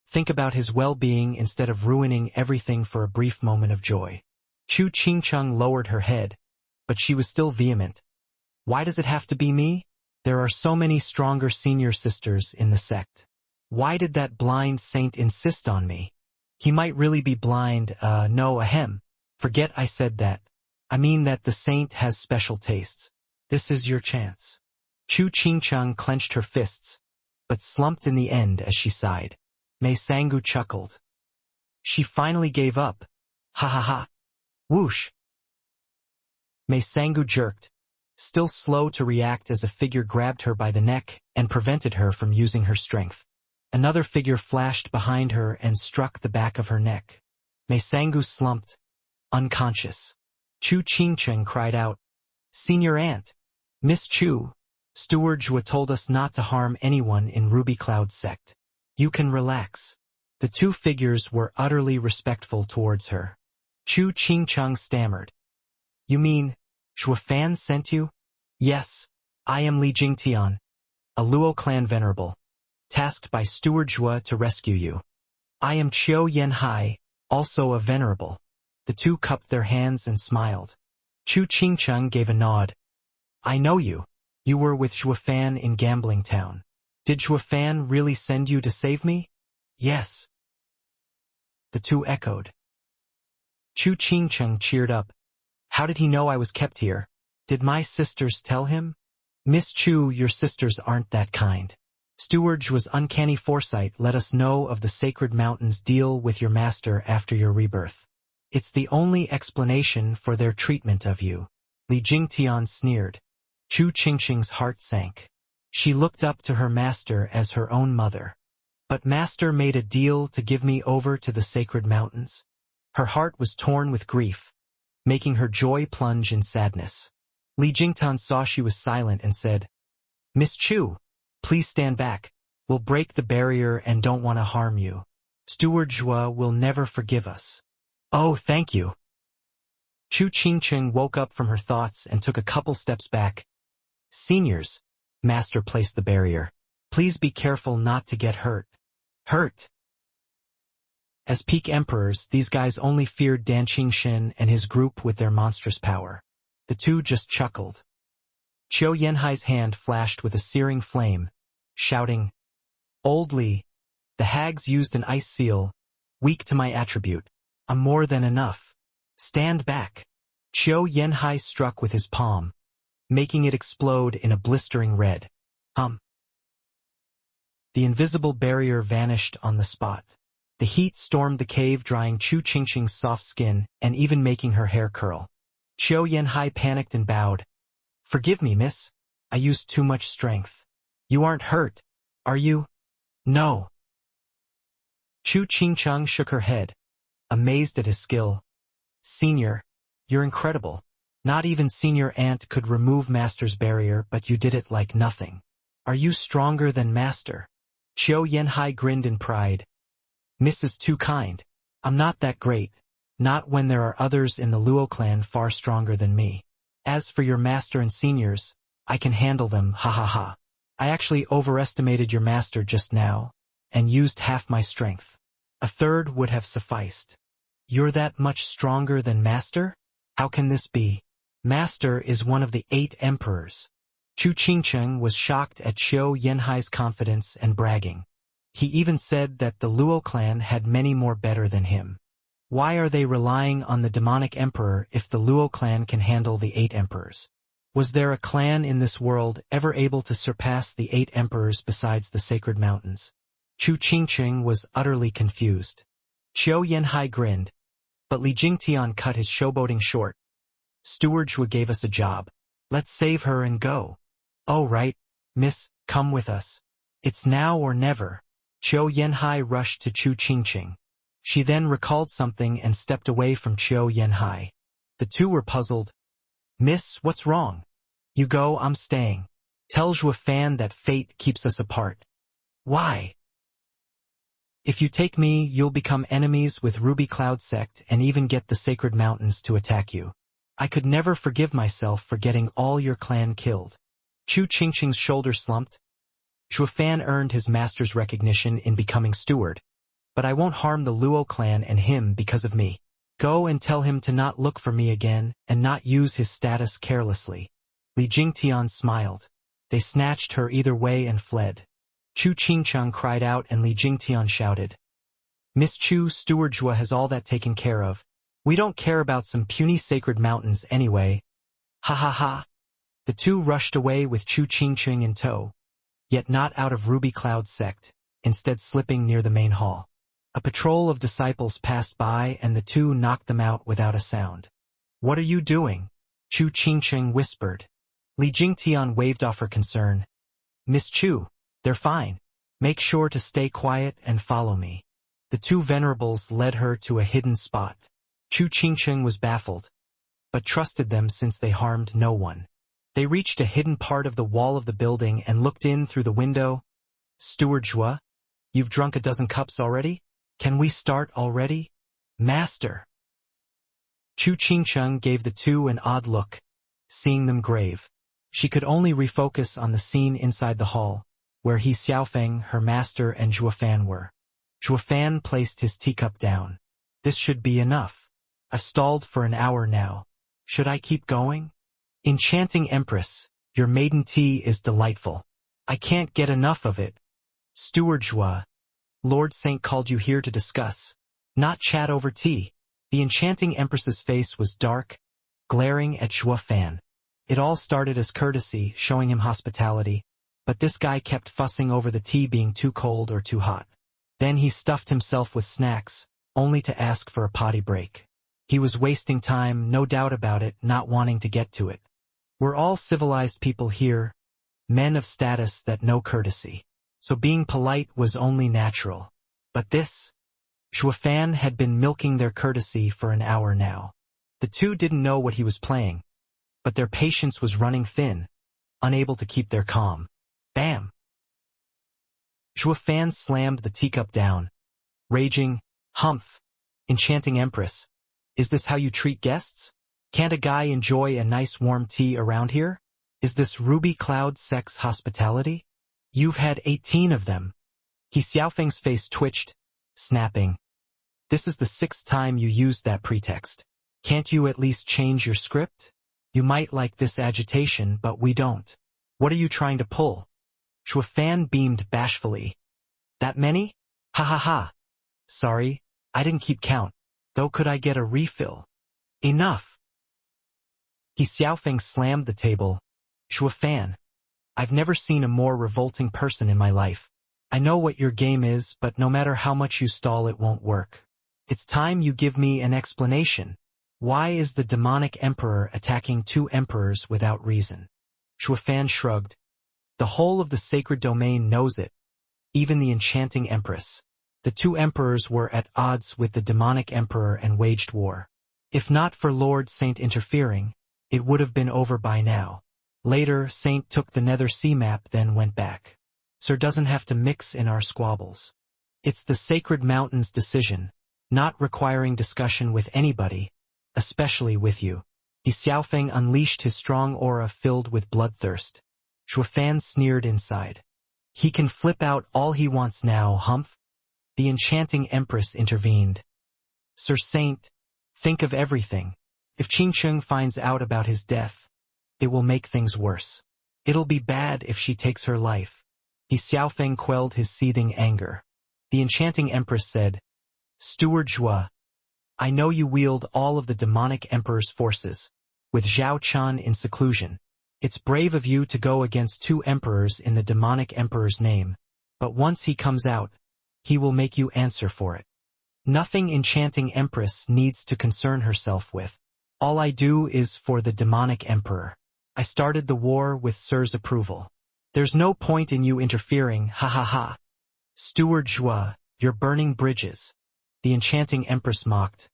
think about his well-being instead of ruining everything for a brief moment of joy. Chu Qingqing lowered her head, but she was still vehement. Why does it have to be me? There are so many stronger senior sisters in the sect. Why did that blind saint insist on me? He might really be blind, no, ahem. Forget I said that. I mean that the saint has special tastes. This is your chance. Chu Qingqing clenched her fists, but slumped in the end as she sighed. Mei Sangu chuckled. She finally gave up. Ha ha ha. Whoosh. Mei Sangu jerked, still slow to react as a figure grabbed her by the neck and prevented her from using her strength. Another figure flashed behind her and struck the back of her neck. Mei Sangu slumped, unconscious. Chu Qingqing cried out, Senior Aunt, Miss Chu, Steward Zhua told us not to harm anyone in Ruby Cloud sect. You can relax. The two figures were utterly respectful towards her. Chu Qingqing stammered. You mean, Zhuafan sent you? Yes, I am Li Jingtian, a Luo clan venerable, tasked by Steward Zhua to rescue you. I am Qiu Yanhai, also a venerable. The two cupped their hands and smiled. Chu Qingqing gave a nod. I know you. You were with Zhuafan in Gambling Town. Did Zhuafan really send you to save me? Yes. The two echoed. Chu Qingqing cheered up. How did he know I was kept here? Did my sisters tell him? Miss Chu, your sisters aren't that kind. Steward Zhua's uncanny foresight let us know of the Sacred Mountain's deal with your master after your rebirth. It's the only explanation for their treatment of you. Li Jingtian sneered. Chu Qingqing's heart sank. She looked up to her master as her own mother. But master made a deal to give me over to the Sacred Mountains. Her heart was torn with grief, making her joy plunge in sadness. Li Jingtan saw she was silent and said, Miss Chu, please stand back. We'll break the barrier and don't want to harm you. Steward Zhua will never forgive us. Oh, thank you. Chu Qingqing woke up from her thoughts and took a couple steps back. Seniors, Master placed the barrier. Please be careful not to get hurt. Hurt? As peak emperors, these guys only feared Dan Qingxin and his group with their monstrous power. The two just chuckled. Qiu Yanhai's hand flashed with a searing flame, shouting, Old Li, the hags used an ice seal, weak to my attribute. I'm more than enough. Stand back. Qiu Yanhai struck with his palm, making it explode in a blistering red. The invisible barrier vanished on the spot. The heat stormed the cave, drying Chu Qingqing's soft skin and even making her hair curl. Qiu Yanhai panicked and bowed. Forgive me, miss. I used too much strength. You aren't hurt, are you? No. Chu Qingqing shook her head, amazed at his skill. Senior, you're incredible. Not even Senior Ant could remove Master's barrier, but you did it like nothing. Are you stronger than Master? Qiu Yanhai grinned in pride. Miss is too kind. I'm not that great. Not when there are others in the Luo clan far stronger than me. As for your Master and Seniors, I can handle them, ha ha ha. I actually overestimated your Master just now, and used half my strength. A third would have sufficed. You're that much stronger than Master? How can this be? Master is one of the 8 emperors. Chu Qingqing was shocked at Qiu Yanhai's confidence and bragging. He even said that the Luo clan had many more better than him. Why are they relying on the demonic emperor if the Luo clan can handle the 8 emperors? Was there a clan in this world ever able to surpass the 8 emperors besides the sacred mountains? Chu Qingqing was utterly confused. Qiu Yanhai grinned, but Li Jingtian cut his showboating short. Steward Zhua gave us a job. Let's save her and go. Oh right, miss, come with us. It's now or never. Qiu Yanhai rushed to Chu Qingqing. She then recalled something and stepped away from Qiu Yanhai. The two were puzzled. Miss, what's wrong? You go, I'm staying. Tell Zhua Fan that fate keeps us apart. Why? If you take me, you'll become enemies with Ruby Cloud Sect and even get the Sacred Mountains to attack you. I could never forgive myself for getting all your clan killed. Chu Qingqing's shoulder slumped. Zhua Fan earned his master's recognition in becoming steward. But I won't harm the Luo clan and him because of me. Go and tell him to not look for me again and not use his status carelessly. Li Jingtian smiled. They snatched her either way and fled. Chu Qingqing cried out and Li Jingtian shouted. Miss Chu, Steward Zhua has all that taken care of. We don't care about some puny sacred mountains anyway. Ha ha ha. The two rushed away with Chu Qingqing in tow, yet not out of Ruby Cloud Sect, instead slipping near the main hall. A patrol of disciples passed by and the two knocked them out without a sound. What are you doing? Chu Qingqing whispered. Li Jingtian waved off her concern. Miss Chu, they're fine. Make sure to stay quiet and follow me. The two venerables led her to a hidden spot. Chu Qingqing was baffled, but trusted them since they harmed no one. They reached a hidden part of the wall of the building and looked in through the window. Steward Zhua, you've drunk a dozen cups already? Can we start already? Master. Chu Qingqing gave the two an odd look, seeing them grave. She could only refocus on the scene inside the hall, where He Xiaofeng, her master, and Zhua Fan were. Zhua Fan placed his teacup down. This should be enough. I've stalled for an hour now. Should I keep going? Enchanting Empress, your maiden tea is delightful. I can't get enough of it. Steward Zhua, Lord Saint called you here to discuss, not chat over tea. The enchanting Empress's face was dark, glaring at Zhua Fan. It all started as courtesy, showing him hospitality, but this guy kept fussing over the tea being too cold or too hot. Then he stuffed himself with snacks, only to ask for a potty break. He was wasting time, no doubt about it, not wanting to get to it. We're all civilized people here, men of status that know courtesy. So being polite was only natural. But this? Zhua Fan had been milking their courtesy for an hour now. The two didn't know what he was playing, but their patience was running thin, unable to keep their calm. Bam! Zhuofan slammed the teacup down, raging, "Humph! Enchanting Empress! Is this how you treat guests? Can't a guy enjoy a nice warm tea around here? Is this ruby cloud sex hospitality? You've had 18 of them." Xiaofeng's face twitched, snapping. "This is the 6th time you used that pretext. Can't you at least change your script? You might like this agitation, but we don't. What are you trying to pull?" Zhuofan beamed bashfully. "That many? Ha ha ha. Sorry, I didn't keep count. Though could I get a refill?" "Enough!" Xiaofeng slammed the table. "Zhuofan, I've never seen a more revolting person in my life. I know what your game is, but no matter how much you stall it won't work. It's time you give me an explanation. Why is the demonic emperor attacking 2 emperors without reason?" Zhuofan shrugged. "The whole of the sacred domain knows it. Even the enchanting empress. The 2 emperors were at odds with the demonic emperor and waged war. If not for Lord Saint interfering, it would have been over by now. Later, Saint took the Nether Sea map, then went back. Sir doesn't have to mix in our squabbles. It's the Sacred Mountain's decision, not requiring discussion with anybody, especially with you." Xiaofeng unleashed his strong aura filled with bloodthirst. Zhuofan sneered inside. "He can flip out all he wants now, Humph." The enchanting empress intervened. "Sir Saint, think of everything. If Xianxia finds out about his death, it will make things worse. It'll be bad if she takes her life." Xiaofeng quelled his seething anger. The enchanting empress said, "Steward Zhua, I know you wield all of the demonic emperor's forces, with Zhao Chan in seclusion. It's brave of you to go against 2 emperors in the demonic emperor's name, but once he comes out, he will make you answer for it. Nothing enchanting empress needs to concern herself with. All I do is for the demonic emperor. I started the war with Sir's approval. There's no point in you interfering, ha ha ha. Steward Zhua, you're burning bridges." The enchanting empress mocked.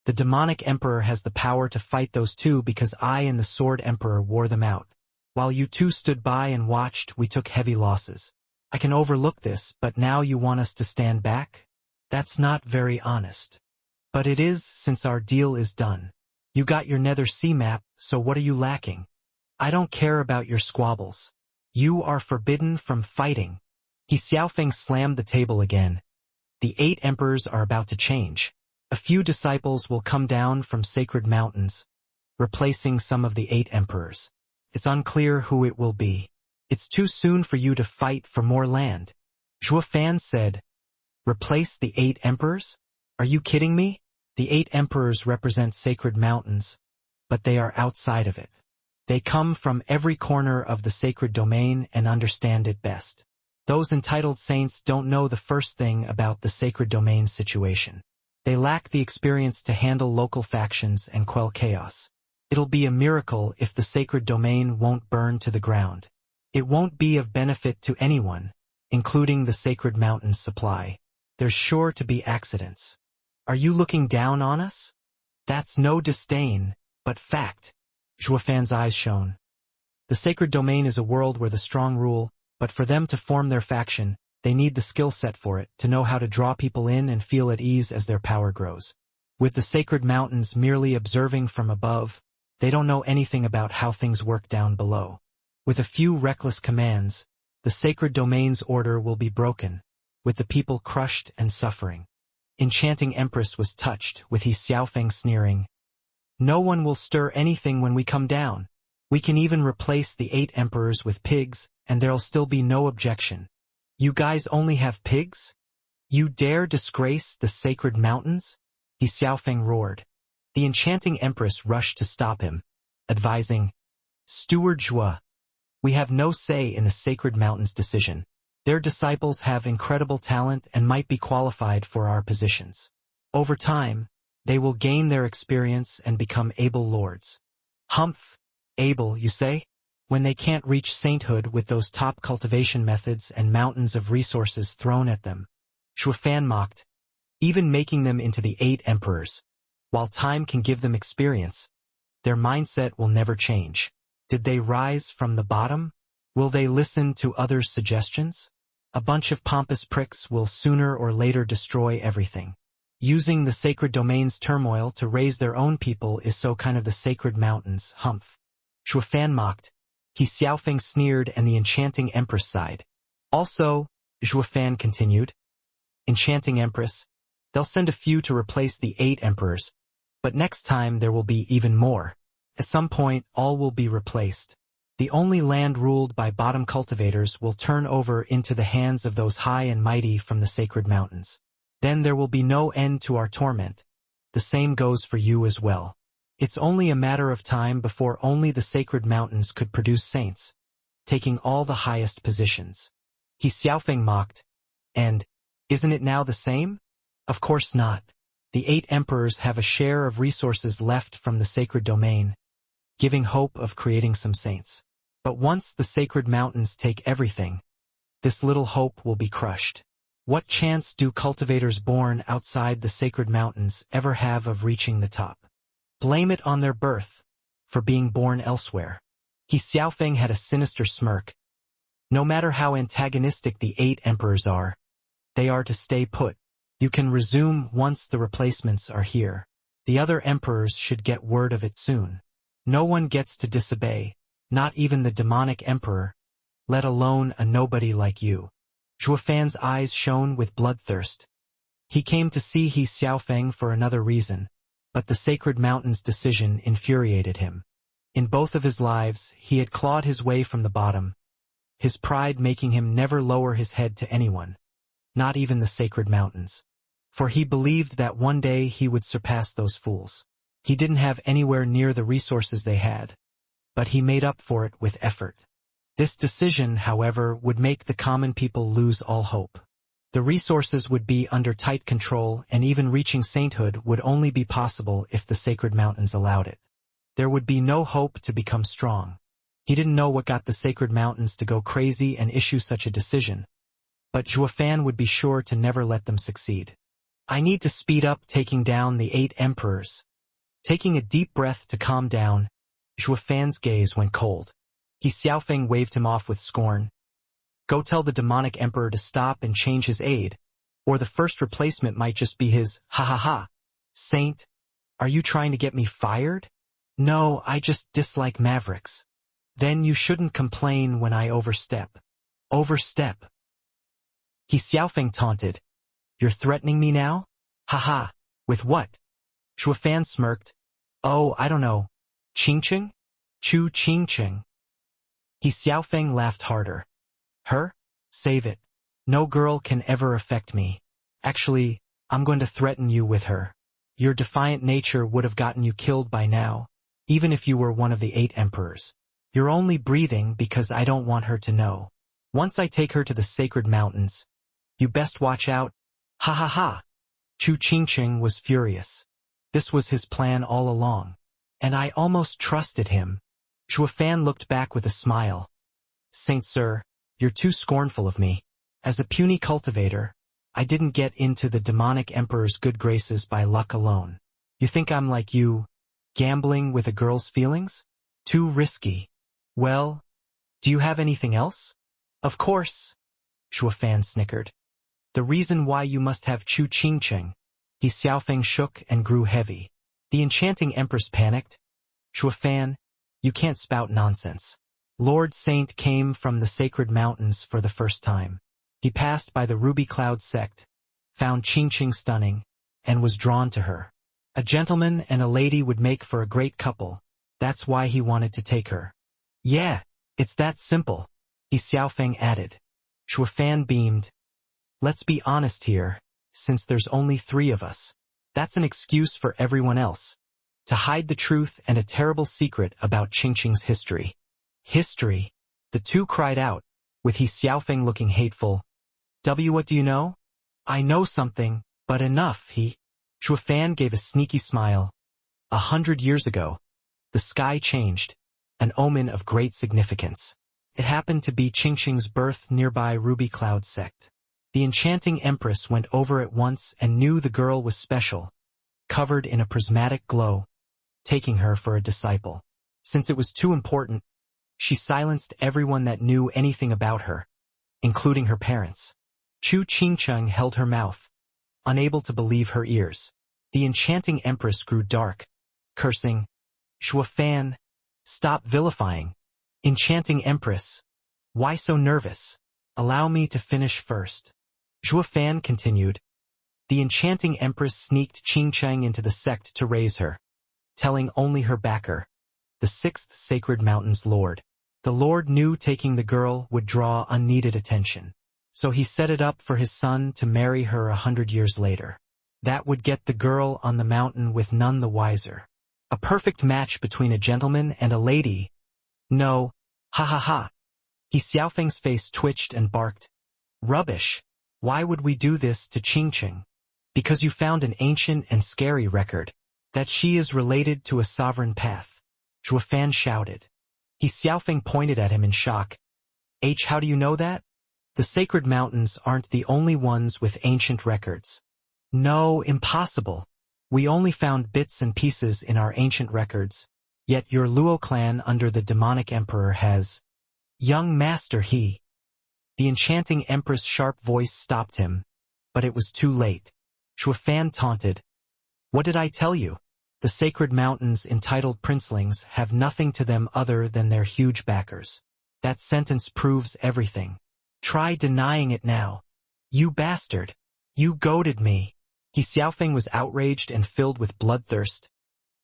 "The demonic emperor has the power to fight those 2 because I and the sword emperor wore them out. While you 2 stood by and watched, we took heavy losses. I can overlook this, but now you want us to stand back? That's not very honest. But it is, since our deal is done. You got your Nether Sea map, so what are you lacking? I don't care about your squabbles. You are forbidden from fighting." Xiaofeng slammed the table again. "The 8 emperors are about to change. A few disciples will come down from sacred mountains, replacing some of the 8 emperors. It's unclear who it will be. It's too soon for you to fight for more land." Zhuofan said, "Replace the 8 emperors? Are you kidding me? The 8 emperors represent sacred mountains, but they are outside of it. They come from every corner of the sacred domain and understand it best. Those entitled saints don't know the first thing about the sacred domain situation. They lack the experience to handle local factions and quell chaos. It'll be a miracle if the sacred domain won't burn to the ground. It won't be of benefit to anyone, including the sacred mountain's supply. There's sure to be accidents. Are you looking down on us? That's no disdain, but fact." Zhuofan's eyes shone. "The sacred domain is a world where the strong rule, but for them to form their faction, they need the skill set for it, to know how to draw people in and feel at ease as their power grows. With the sacred mountains merely observing from above, they don't know anything about how things work down below. With a few reckless commands, the sacred domain's order will be broken, with the people crushed and suffering." Enchanting Empress was touched, with Xiaofeng sneering. "No one will stir anything when we come down. We can even replace the 8 emperors with pigs, and there'll still be no objection. You guys only have pigs? You dare disgrace the sacred mountains?" Xiaofeng roared. The enchanting empress rushed to stop him, advising, "Steward Zhua, we have no say in the sacred mountain's decision. Their disciples have incredible talent and might be qualified for our positions. Over time, they will gain their experience and become able lords." "Humph, able, you say? When they can't reach sainthood with those top cultivation methods and mountains of resources thrown at them." Zhuofan mocked. "Even making them into the 8 emperors. While time can give them experience, Their mindset will never change. Did they rise from the bottom? Will they listen to others' suggestions? A bunch of pompous pricks will sooner or later destroy everything. Using the sacred domain's turmoil to raise their own people is so kind of the sacred mountains, humph. Zhuofan mocked. He Xiaofeng sneered and the enchanting empress sighed. Also, Zhuofan continued, enchanting empress, they'll send a few to replace the 8 emperors, but next time there will be even more. At some point, all will be replaced. The only land ruled by bottom cultivators will turn over into the hands of those high and mighty from the sacred mountains. Then there will be no end to our torment. The same goes for you as well. It's only a matter of time before only the sacred mountains could produce saints, taking all the highest positions. He Xiaofeng mocked, and, isn't it now the same? Of course not. The 8 emperors have a share of resources left from the sacred domain, giving hope of creating some saints. But once the sacred mountains take everything, this little hope will be crushed. What chance do cultivators born outside the sacred mountains ever have of reaching the top? Blame it on their birth, for being born elsewhere. He Xiaofeng had a sinister smirk. No matter how antagonistic the 8 emperors are, they are to stay put. You can resume once the replacements are here. The other emperors should get word of it soon. No one gets to disobey, not even the demonic emperor, let alone a nobody like you. Zhuofan's eyes shone with bloodthirst. He came to see He Xiaofeng for another reason, but the sacred mountain's decision infuriated him. In both of his lives, he had clawed his way from the bottom, his pride making him never lower his head to anyone, not even the sacred mountains. For he believed that one day he would surpass those fools. He didn't have anywhere near the resources they had, but he made up for it with effort. This decision, however, would make the common people lose all hope. The resources would be under tight control, and even reaching sainthood would only be possible if the sacred mountains allowed it. There would be no hope to become strong. He didn't know what got the sacred mountains to go crazy and issue such a decision, but Zhuofan would be sure to never let them succeed. I need to speed up taking down the 8 emperors. Taking a deep breath to calm down, Zhuofan's gaze went cold. He Xiaofeng waved him off with scorn. Go tell the demonic emperor to stop and change his aid, or the first replacement might just be his, ha ha ha. Saint, are you trying to get me fired? No, I just dislike mavericks. Then you shouldn't complain when I overstep. Overstep. He Xiaofeng taunted. You're threatening me now? Ha ha. With what? Zhuofan smirked. Oh, I don't know. Qingqing? Chu Qingqing. He Xiaofeng laughed harder. Her? Save it. No girl can ever affect me. Actually, I'm going to threaten you with her. Your defiant nature would have gotten you killed by now, even if you were one of the 8 emperors. You're only breathing because I don't want her to know. Once I take her to the sacred mountains, you best watch out. Ha ha ha. Chu Qingqing was furious. This was his plan all along, and I almost trusted him. Zhuofan looked back with a smile. Saint Sir, you're too scornful of me. As a puny cultivator, I didn't get into the demonic emperor's good graces by luck alone. You think I'm like you, gambling with a girl's feelings? Too risky. Well, do you have anything else? Of course, Zhuofan snickered. The reason why you must have Chu Qingqing. He Xiaofeng shook and grew heavy. The enchanting empress panicked. Zhuofan, you can't spout nonsense. Lord Saint came from the sacred mountains for the first time. He passed by the Ruby Cloud sect, found Qingqing stunning, and was drawn to her. A gentleman and a lady would make for a great couple. That's why he wanted to take her. Yeah, it's that simple, He Xiaofeng added. Zhuofan beamed. Let's be honest here, since there's only 3 of us. That's an excuse for everyone else. To hide the truth and a terrible secret about Qingqing's history. History? The two cried out, with He Xiaofeng looking hateful. What do you know? I know something, but enough, he. Zhuofan gave a sneaky smile. 100 years ago, the sky changed, an omen of great significance. It happened to be Qingqing's birth nearby Ruby Cloud sect. The enchanting empress went over at once and knew the girl was special, covered in a prismatic glow. taking her for a disciple. Since it was too important, she silenced everyone that knew anything about her, including her parents. Chu Qingcheng held her mouth, unable to believe her ears. The enchanting empress grew dark, cursing, "Shuafan, stop vilifying. Enchanting empress, why so nervous? Allow me to finish first." Shuafan continued. The enchanting empress sneaked Qingcheng into the sect to raise her, telling only her backer, the sixth sacred mountain's lord. The lord knew taking the girl would draw unneeded attention, so he set it up for his son to marry her 100 years later. That would get the girl on the mountain with none the wiser. A perfect match between a gentleman and a lady. No, ha ha ha. Xiaofeng's face twitched and barked. Rubbish. Why would we do this to Qingcheng? Because you found an ancient and scary record, that she is related to a sovereign path. Shuafan shouted. Xiaofeng pointed at him in shock. How do you know that? The sacred mountains aren't the only ones with ancient records. No, impossible. We only found bits and pieces in our ancient records, yet your Luo clan under the demonic emperor has. Young master The enchanting empress' sharp voice stopped him, but it was too late. Shuafan taunted. What did I tell you? The sacred mountains entitled princelings have nothing to them other than their huge backers. That sentence proves everything. Try denying it now. You bastard. You goaded me. Xiaofeng was outraged and filled with bloodthirst.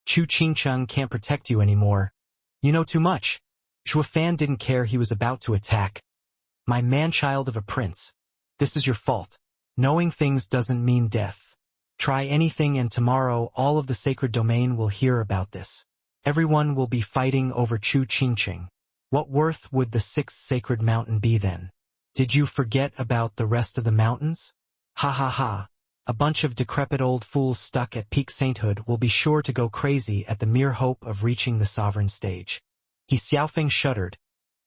Chu Qingcheng can't protect you anymore. You know too much. Shuafan didn't care he was about to attack. My man-child of a prince. This is your fault. Knowing things doesn't mean death. Try anything and tomorrow all of the sacred domain will hear about this. Everyone will be fighting over Chu Qingcheng. What worth would the sixth sacred mountain be then? Did you forget about the rest of the mountains? Ha ha ha. A bunch of decrepit old fools stuck at peak sainthood will be sure to go crazy at the mere hope of reaching the sovereign stage. Xiaofeng shuddered,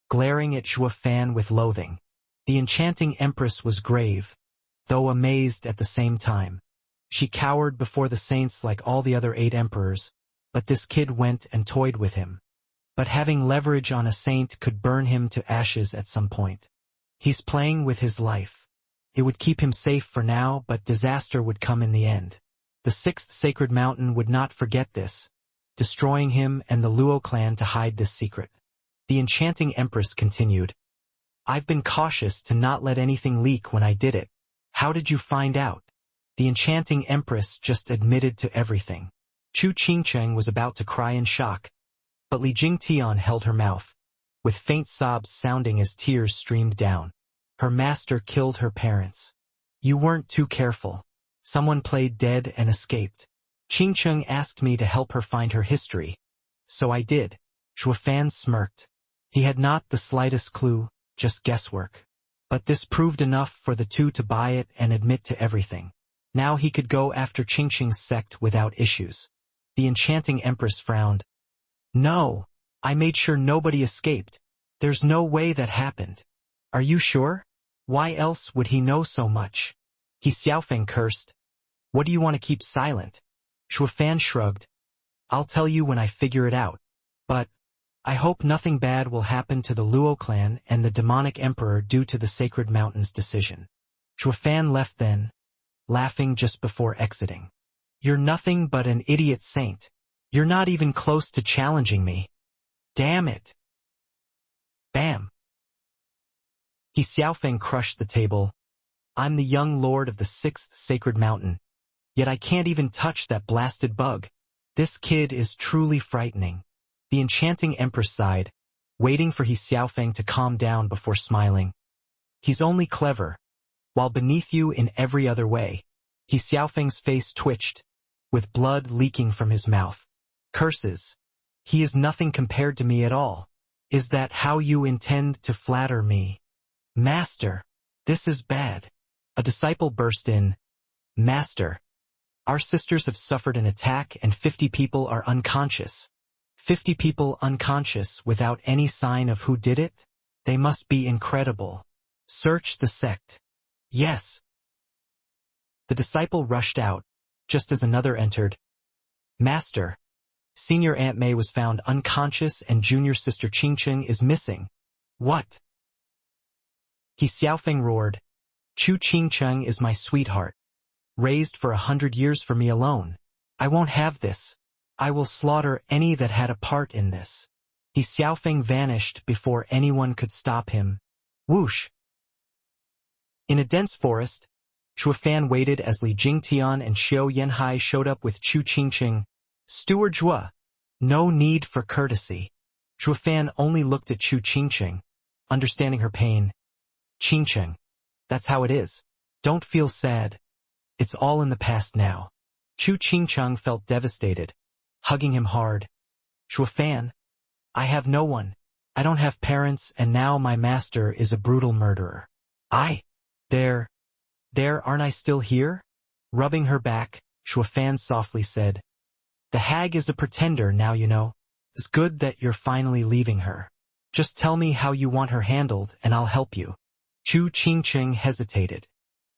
glaring at Shuafan with loathing. The enchanting empress was grave, though amazed at the same time. She cowered before the saints like all the other 8 emperors, but this kid went and toyed with him. But having leverage on a saint could burn him to ashes at some point. He's playing with his life. It would keep him safe for now, but disaster would come in the end. The sixth sacred mountain would not forget this, destroying him and the Luo clan to hide this secret. The enchanting empress continued. I've been cautious to not let anything leak when I did it. How did you find out? The enchanting empress just admitted to everything. Chu Qingcheng was about to cry in shock, but Li Jingtian held her mouth, with faint sobs sounding as tears streamed down. Her master killed her parents. You weren't too careful. Someone played dead and escaped. Qingcheng asked me to help her find her history. So I did. Shuafan smirked. He had not the slightest clue, just guesswork. But this proved enough for the two to buy it and admit to everything. Now he could go after Qingcheng's sect without issues. The enchanting empress frowned. No, I made sure nobody escaped. There's no way that happened. Are you sure? Why else would he know so much? Xiaofeng cursed. What do you want to keep silent? Shuafan shrugged. I'll tell you when I figure it out. But I hope nothing bad will happen to the Luo clan and the demonic emperor due to the sacred mountain's decision. Shuafan left then, laughing just before exiting. You're nothing but an idiot saint. You're not even close to challenging me. Damn it. Bam. Xiaofeng crushed the table. I'm the young lord of the sixth sacred mountain. Yet I can't even touch that blasted bug. This kid is truly frightening. The enchanting empress sighed, waiting for Xiaofeng to calm down before smiling. He's only clever, while beneath you in every other way. Xiaofeng's face twitched, with blood leaking from his mouth. Curses. He is nothing compared to me at all. Is that how you intend to flatter me? Master, this is bad. A disciple burst in. Master, our sisters have suffered an attack and 50 people are unconscious. 50 people unconscious without any sign of who did it? They must be incredible. Search the sect. Yes. The disciple rushed out, just as another entered. Master, Senior Aunt May was found unconscious and junior sister Qingqing is missing. What? He Xiaofeng roared. Chu Qingqing is my sweetheart. Raised for 100 years for me alone. I won't have this. I will slaughter any that had a part in this. He Xiaofeng vanished before anyone could stop him. Whoosh! In a dense forest, Shuofan waited as Li Jingtian and Xiao Yanhai showed up with Chu Qingqing. Steward Zhua. No need for courtesy. Shuofan only looked at Chu Qingqing, understanding her pain. Qingqing. That's how it is. Don't feel sad. It's all in the past now. Chu Qingqing felt devastated, hugging him hard. Shuofan. I have no one. I don't have parents, and now my master is a brutal murderer. There, aren't I still here? Rubbing her back, Shuofan softly said. The hag is a pretender now, you know. It's good that you're finally leaving her. Just tell me how you want her handled and I'll help you. Chu Qingqing hesitated.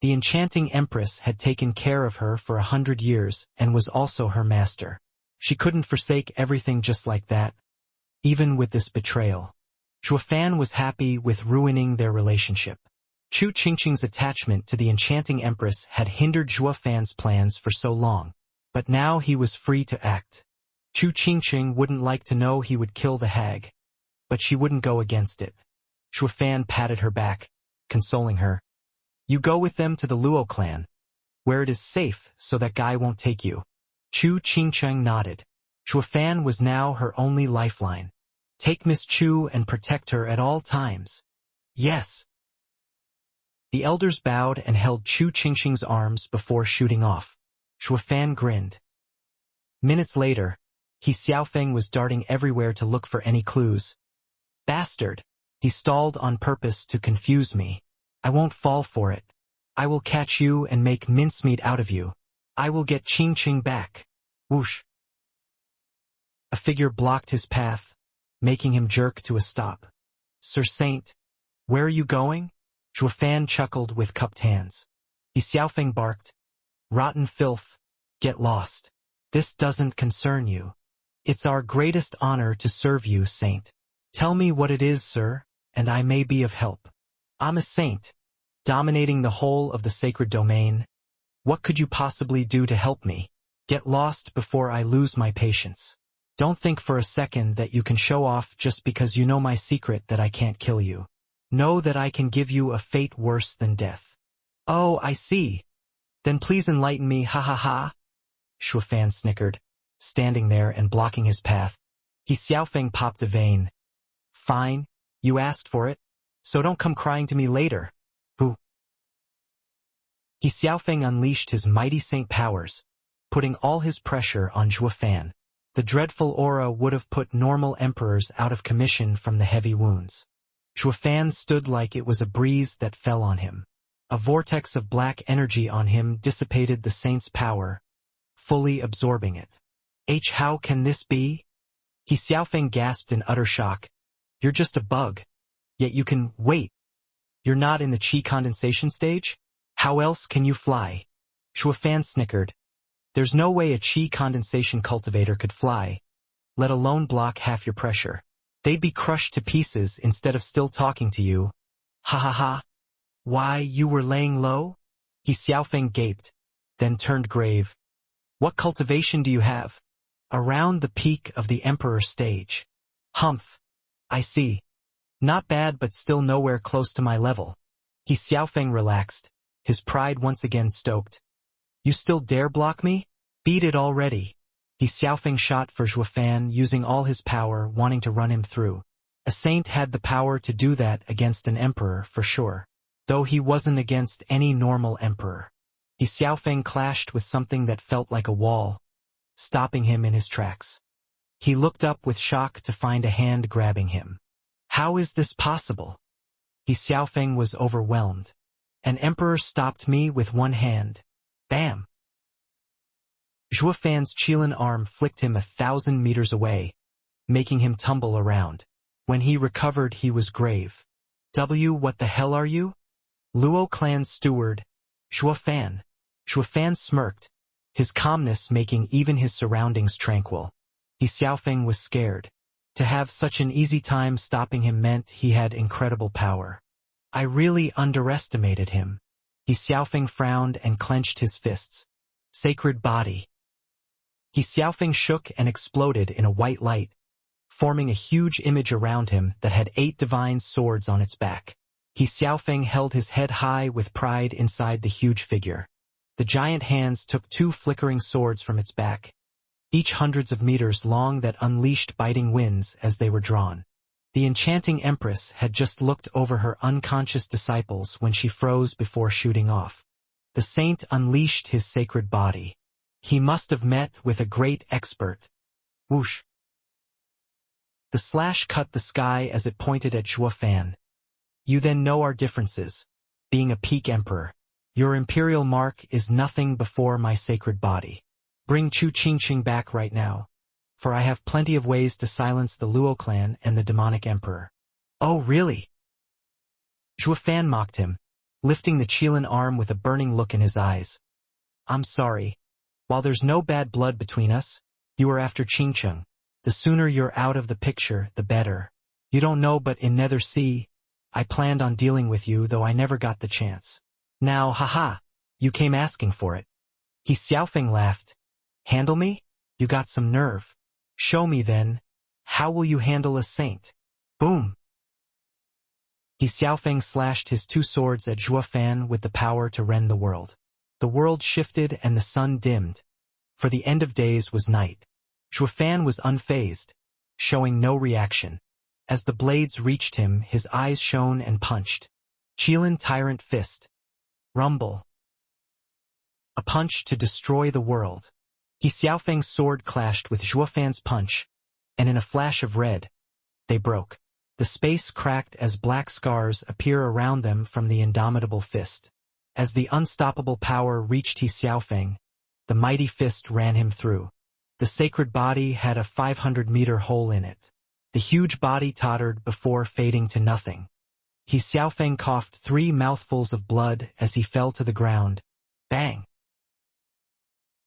The enchanting empress had taken care of her for 100 years and was also her master. She couldn't forsake everything just like that, even with this betrayal. Shuofan was happy with ruining their relationship. Chu Qingqing's attachment to the enchanting empress had hindered Shuofan's plans for so long. But now he was free to act. Chu Qingqing wouldn't like to know he would kill the hag, but she wouldn't go against it. Shuofan patted her back, consoling her. You go with them to the Luo clan, where it is safe so that guy won't take you. Chu Qingqing nodded. Shuofan was now her only lifeline. Take Miss Chu and protect her at all times. Yes. The elders bowed and held Chu Qingqing's arms before shooting off. Shuofan grinned. Minutes later, He Xiaofeng was darting everywhere to look for any clues. Bastard! He stalled on purpose to confuse me. I won't fall for it. I will catch you and make mincemeat out of you. I will get Qingqing back. Whoosh! A figure blocked his path, making him jerk to a stop. Sir Saint, where are you going? Shuofan chuckled with cupped hands. He Xiaofeng barked. Rotten filth. Get lost. This doesn't concern you. It's our greatest honor to serve you, Saint. Tell me what it is, sir, and I may be of help. I'm a saint, dominating the whole of the sacred domain. What could you possibly do to help me? Get lost before I lose my patience. Don't think for a second that you can show off just because you know my secret that I can't kill you. Know that I can give you a fate worse than death. Oh, I see. Then please enlighten me, ha ha ha. Shuofan snickered, standing there and blocking his path. He Xiaofeng popped a vein. Fine, you asked for it, so don't come crying to me later. Who? He Xiaofeng unleashed his mighty saint powers, putting all his pressure on Shuofan. The dreadful aura would have put normal emperors out of commission from the heavy wounds. Shuofan stood like it was a breeze that fell on him. A vortex of black energy on him dissipated the saint's power, fully absorbing it. How can this be? He Xiaofeng gasped in utter shock. You're just a bug. Yet you can wait. You're not in the qi condensation stage? How else can you fly? Shuofan snickered. There's no way a qi condensation cultivator could fly, let alone block half your pressure. They'd be crushed to pieces instead of still talking to you. Ha ha ha. Why, you were laying low? He Xiaofeng gaped, then turned grave. What cultivation do you have? Around the peak of the Emperor stage. Humph. I see. Not bad, but still nowhere close to my level. He Xiaofeng relaxed, his pride once again stoked. You still dare block me? Beat it already. He Xiaofeng shot for Shuofan, using all his power, wanting to run him through. A saint had the power to do that against an emperor, for sure. Though he wasn't against any normal emperor. He Xiaofeng clashed with something that felt like a wall, stopping him in his tracks. He looked up with shock to find a hand grabbing him. How is this possible? He Xiaofeng was overwhelmed. An emperor stopped me with one hand. Bam! Shuofan's Qilin arm flicked him 1,000 meters away, making him tumble around. When he recovered, he was grave. What the hell are you? Luo clan's steward, Shuofan. Shuofan smirked, his calmness making even his surroundings tranquil. Xiaofeng was scared. To have such an easy time stopping him meant he had incredible power. I really underestimated him. Xiaofeng frowned and clenched his fists. Sacred body. Xiaofeng shook and exploded in a white light, forming a huge image around him that had 8 divine swords on its back. Xiaofeng held his head high with pride inside the huge figure. The giant hands took 2 flickering swords from its back, each hundreds of meters long, that unleashed biting winds as they were drawn. The enchanting empress had just looked over her unconscious disciples when she froze before shooting off. The saint unleashed his sacred body. He must have met with a great expert. Whoosh! The slash cut the sky as it pointed at Zhuofan. You then know our differences. Being a peak emperor, your imperial mark is nothing before my sacred body. Bring Chu Qingqing back right now, for I have plenty of ways to silence the Luo clan and the demonic emperor. Oh, really? Zhuofan mocked him, lifting the Qilin arm with a burning look in his eyes. I'm sorry. While there's no bad blood between us, you are after Qingqing. The sooner you're out of the picture, the better. You don't know, but in Nether Sea, I planned on dealing with you, though I never got the chance. Now, haha, you came asking for it. Xiaofeng laughed. Handle me? You got some nerve. Show me then. How will you handle a saint? Boom! Xiaofeng slashed his 2 swords at Zhuofan with the power to rend the world. The world shifted and the sun dimmed, for the end of days was night. Zhuofan was unfazed, showing no reaction. As the blades reached him, his eyes shone and punched. Qilin Tyrant Fist. Rumble. A punch to destroy the world. Xiaofeng's sword clashed with Zhuofan's punch, and in a flash of red, they broke. The space cracked as black scars appear around them from the indomitable fist. As the unstoppable power reached Xiaofeng, the mighty fist ran him through. The sacred body had a 500-meter hole in it. The huge body tottered before fading to nothing. Xiaofeng coughed 3 mouthfuls of blood as he fell to the ground. Bang!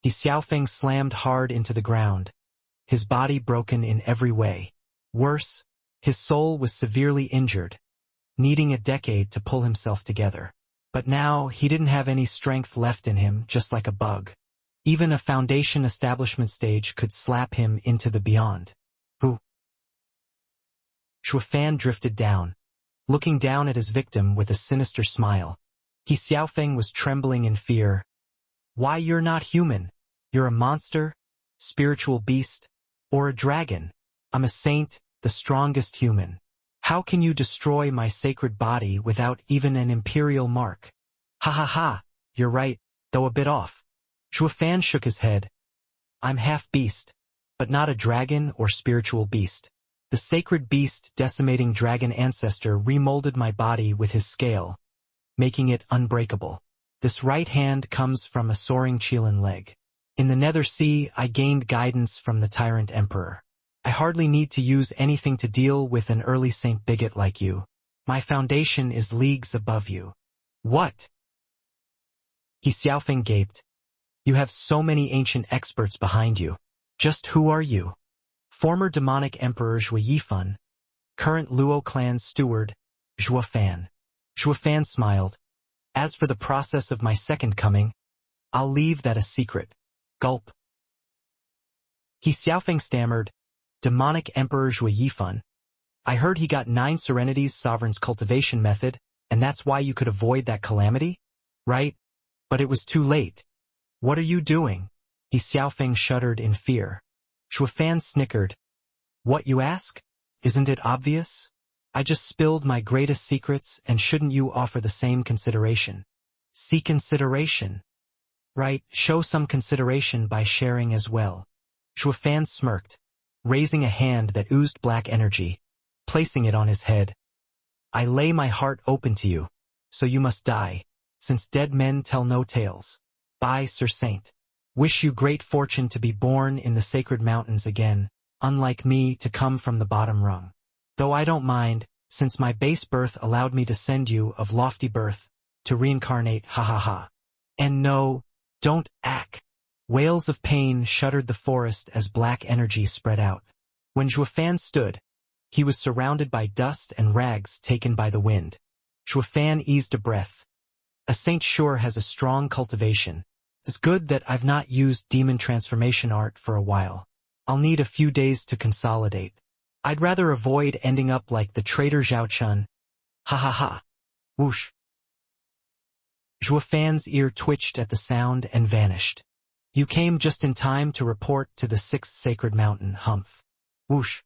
Xiaofeng slammed hard into the ground, his body broken in every way. Worse, his soul was severely injured, needing a decade to pull himself together. But now he didn't have any strength left in him, just like a bug. Even a foundation establishment stage could slap him into the beyond. Who? Zhuofan drifted down, looking down at his victim with a sinister smile. Xiaofeng was trembling in fear. Why, you're not human. You're a monster, spiritual beast, or a dragon. I'm a saint, the strongest human. How can you destroy my sacred body without even an imperial mark? Ha ha ha, you're right, though a bit off. Zhuofan shook his head. I'm half beast, but not a dragon or spiritual beast. The sacred beast decimating dragon ancestor remolded my body with his scale, making it unbreakable. This right hand comes from a soaring Qilin leg. In the Nether Sea, I gained guidance from the Tyrant Emperor. I hardly need to use anything to deal with an early Saint bigot like you. My foundation is leagues above you. What? Xiaofeng gaped. You have so many ancient experts behind you. Just who are you? Former demonic emperor Zhui Yifan. Current Luo clan steward, Zhuofan. Zhuofan smiled. As for the process of my second coming, I'll leave that a secret. Gulp. Xiaofeng stammered. Demonic Emperor Zhui Yifan. I heard he got 9 Serenities Sovereign's cultivation method, and that's why you could avoid that calamity? Right? But it was too late. What are you doing? Xiaofeng shuddered in fear. Zhuofan snickered. What, you ask? Isn't it obvious? I just spilled my greatest secrets, and shouldn't you offer the same consideration? See consideration. Right, show some consideration by sharing as well. Zhuofan smirked, raising a hand that oozed black energy, placing it on his head. I lay my heart open to you, so you must die, since dead men tell no tales. Bye, Sir Saint. Wish you great fortune to be born in the sacred mountains again, unlike me to come from the bottom rung. Though I don't mind, since my base birth allowed me to send you of lofty birth, to reincarnate, ha ha ha. And no, don't act. Wails of pain shuddered the forest as black energy spread out. When Zhuofan stood, he was surrounded by dust and rags taken by the wind. Zhuofan eased a breath. A saint sure has a strong cultivation. It's good that I've not used demon transformation art for a while. I'll need a few days to consolidate. I'd rather avoid ending up like the traitor Zhaochun. Ha ha ha. Whoosh. Zhuofan's ear twitched at the sound and vanished. You came just in time to report to the sixth sacred mountain, Humph. Whoosh.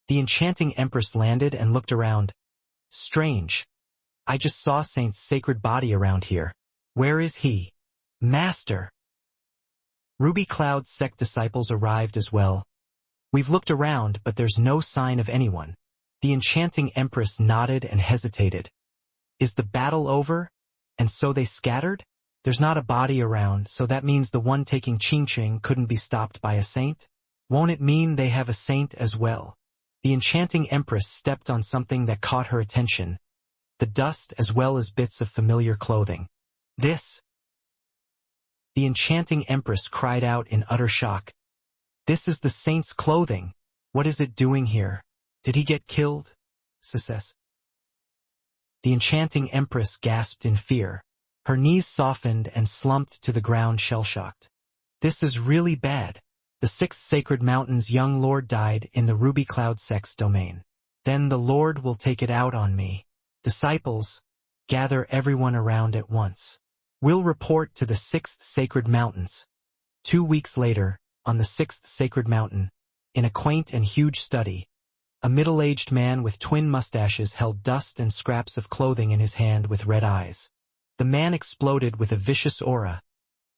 The enchanting empress landed and looked around. Strange. I just saw Saint's sacred body around here. Where is he? Master. Ruby Cloud's sect disciples arrived as well. We've looked around, but there's no sign of anyone. The enchanting empress nodded and hesitated. Is the battle over? And so they scattered? There's not a body around, so that means the one taking Xianxia couldn't be stopped by a saint? Won't it mean they have a saint as well? The enchanting empress stepped on something that caught her attention. The dust as well as bits of familiar clothing. This? The enchanting empress cried out in utter shock. This is the saint's clothing. What is it doing here? Did he get killed? Success. The enchanting empress gasped in fear. Her knees softened and slumped to the ground shell-shocked. This is really bad. The sixth sacred mountain's young lord died in the Ruby Cloud sect's domain. Then the Lord will take it out on me. Disciples, gather everyone around at once. We'll report to the sixth sacred mountains. 2 weeks later, on the sixth sacred mountain, in a quaint and huge study, a middle-aged man with twin mustaches held dust and scraps of clothing in his hand with red eyes. The man exploded with a vicious aura,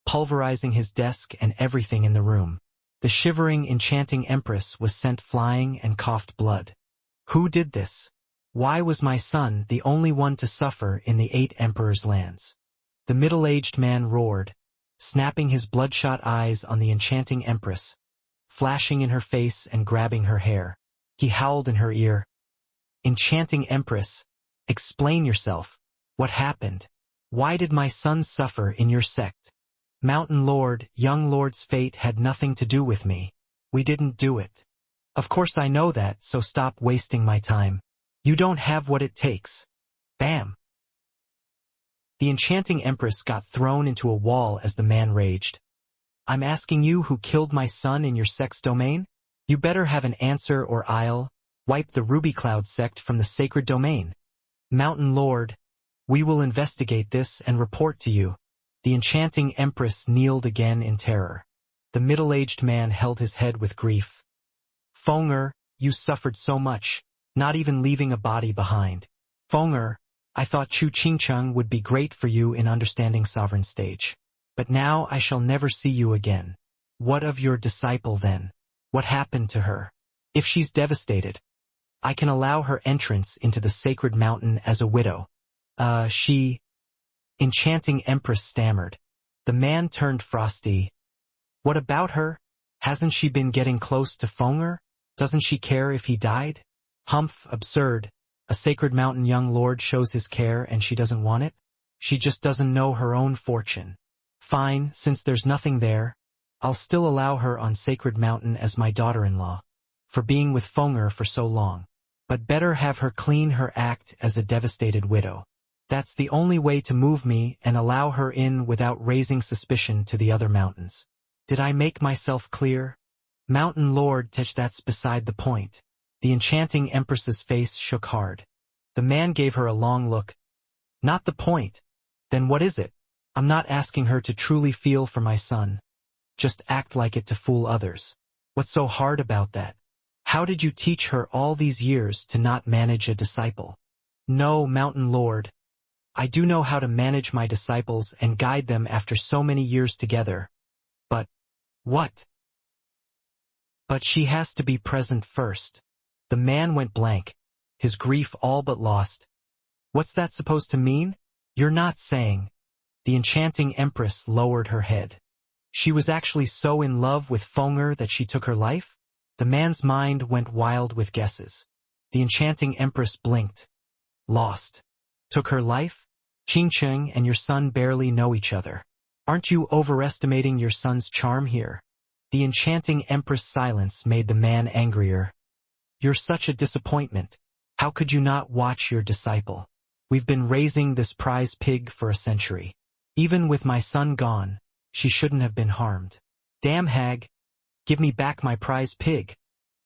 pulverizing his desk and everything in the room. The shivering, enchanting empress was sent flying and coughed blood. Who did this? Why was my son the only one to suffer in the 8 emperors' lands? The middle-aged man roared, snapping his bloodshot eyes on the enchanting empress, flashing in her face and grabbing her hair. He howled in her ear. Enchanting empress, explain yourself. What happened? Why did my son suffer in your sect? Mountain Lord, young Lord's fate had nothing to do with me. We didn't do it. Of course I know that, so stop wasting my time. You don't have what it takes. Bam. The enchanting empress got thrown into a wall as the man raged. I'm asking you who killed my son in your sect's domain? You better have an answer or I'll wipe the Ruby Cloud sect from the sacred domain. Mountain Lord, we will investigate this and report to you. The enchanting empress kneeled again in terror. The middle-aged man held his head with grief. Feng'er, you suffered so much, not even leaving a body behind. Feng'er, I thought Chu Qingcheng would be great for you in understanding sovereign stage. But now I shall never see you again. What of your disciple then? What happened to her? If she's devastated, I can allow her entrance into the sacred mountain as a widow. She... Enchanting empress stammered. The man turned frosty. What about her? Hasn't she been getting close to Feng'er? Doesn't she care if he died? Humph, absurd. A sacred mountain young lord shows his care and she doesn't want it? She just doesn't know her own fortune. Fine, since there's nothing there, I'll still allow her on sacred mountain as my daughter-in-law, for being with Feng'er for so long. But better have her clean her act as a devastated widow. That's the only way to move me and allow her in without raising suspicion to the other mountains. Did I make myself clear? Mountain Lord, that's beside the point. The enchanting empress's face shook hard. The man gave her a long look. Not the point. Then what is it? I'm not asking her to truly feel for my son. Just act like it to fool others. What's so hard about that? How did you teach her all these years to not manage a disciple? No, Mountain Lord. I do know how to manage my disciples and guide them after so many years together. But, what? But she has to be present first. The man went blank, his grief all but lost. What's that supposed to mean? You're not saying. The enchanting empress lowered her head. She was actually so in love with Feng'er that she took her life? The man's mind went wild with guesses. The enchanting empress blinked. Lost. Took her life? Qingcheng and your son barely know each other. Aren't you overestimating your son's charm here? The enchanting Empress' silence made the man angrier. You're such a disappointment. How could you not watch your disciple? We've been raising this prize pig for a century. Even with my son gone, she shouldn't have been harmed. Damn hag! Give me back my prize pig!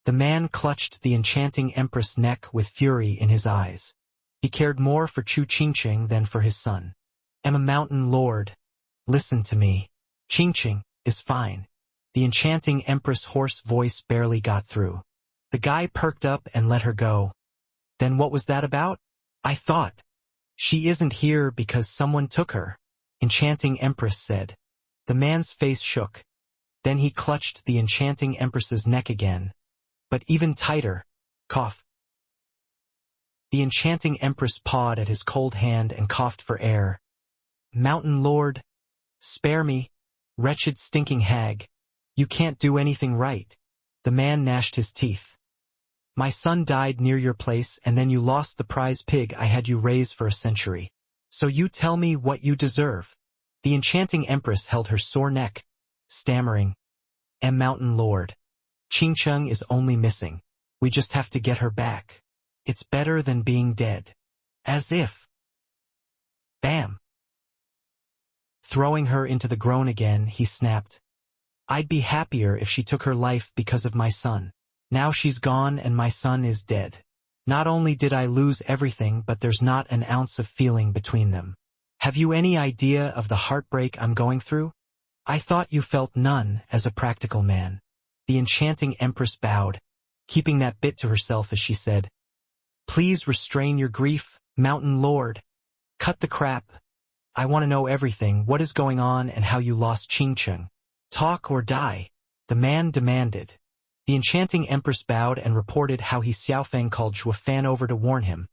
The man clutched the enchanting Empress' neck with fury in his eyes. He cared more for Chu Qingqing than for his son. I'm a mountain lord. Listen to me. Qingqing is fine. The enchanting Empress' hoarse voice barely got through. The guy perked up and let her go. Then what was that about? I thought. She isn't here because someone took her, enchanting Empress said. The man's face shook. Then he clutched the enchanting Empress's neck again. But even tighter. Cough. The enchanting Empress pawed at his cold hand and coughed for air. Mountain Lord, spare me, wretched stinking hag. You can't do anything right. The man gnashed his teeth. My son died near your place and then you lost the prize pig I had you raise for a century. So you tell me what you deserve. The enchanting Empress held her sore neck, stammering. Mountain Lord. Qingqing is only missing. We just have to get her back. It's better than being dead. As if. Bam. Throwing her into the groan again, he snapped. I'd be happier if she took her life because of my son. Now she's gone and my son is dead. Not only did I lose everything, but there's not an ounce of feeling between them. Have you any idea of the heartbreak I'm going through? I thought you felt none as a practical man. The enchanting Empress bowed, keeping that bit to herself as she said, Please restrain your grief, Mountain Lord. Cut the crap. I want to know everything, what is going on and how you lost Qingqing. Talk or die, the man demanded. The enchanting Empress bowed and reported how he Xiaofeng called Zhuofan over to warn him,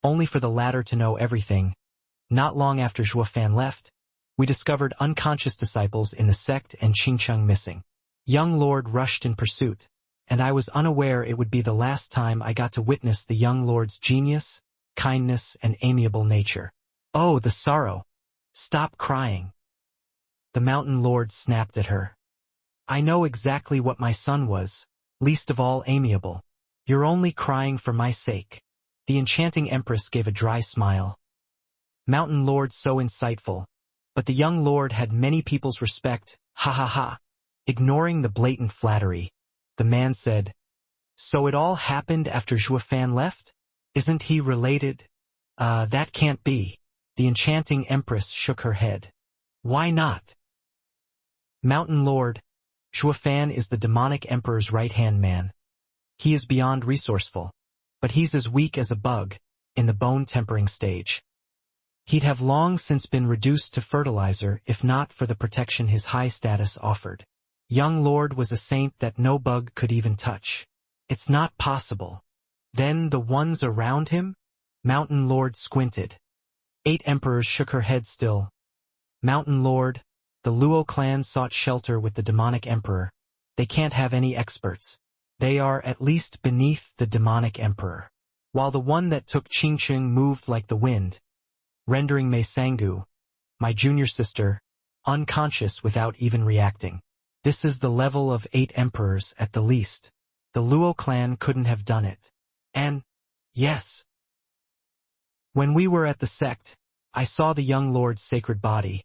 only for the latter to know everything. Not long after Zhuofan left, we discovered unconscious disciples in the sect and Qingqing missing. Young Lord rushed in pursuit, and I was unaware it would be the last time I got to witness the young Lord's genius, kindness, and amiable nature. Oh, the sorrow! Stop crying. The Mountain Lord snapped at her. I know exactly what my son was, least of all amiable. You're only crying for my sake. The enchanting Empress gave a dry smile. Mountain Lord so insightful, but the young lord had many people's respect, ha ha ha. Ignoring the blatant flattery, the man said, So it all happened after Zhuofan left? Isn't he related? That can't be. The enchanting Empress shook her head. Why not? Mountain Lord, Zhuofan is the demonic emperor's right-hand man. He is beyond resourceful, but he's as weak as a bug, in the bone-tempering stage. He'd have long since been reduced to fertilizer if not for the protection his high status offered. Young Lord was a saint that no bug could even touch. It's not possible. Then the ones around him? Mountain Lord squinted. 8 emperors shook her head still. Mountain Lord, the Luo clan sought shelter with the demonic emperor. They can't have any experts. They are at least beneath the demonic emperor. While the one that took Qingqing moved like the wind, rendering Mei Sangu, my junior sister, unconscious without even reacting. This is the level of 8 emperors at the least. The Luo clan couldn't have done it. And, yes. When we were at the sect, I saw the young lord's sacred body,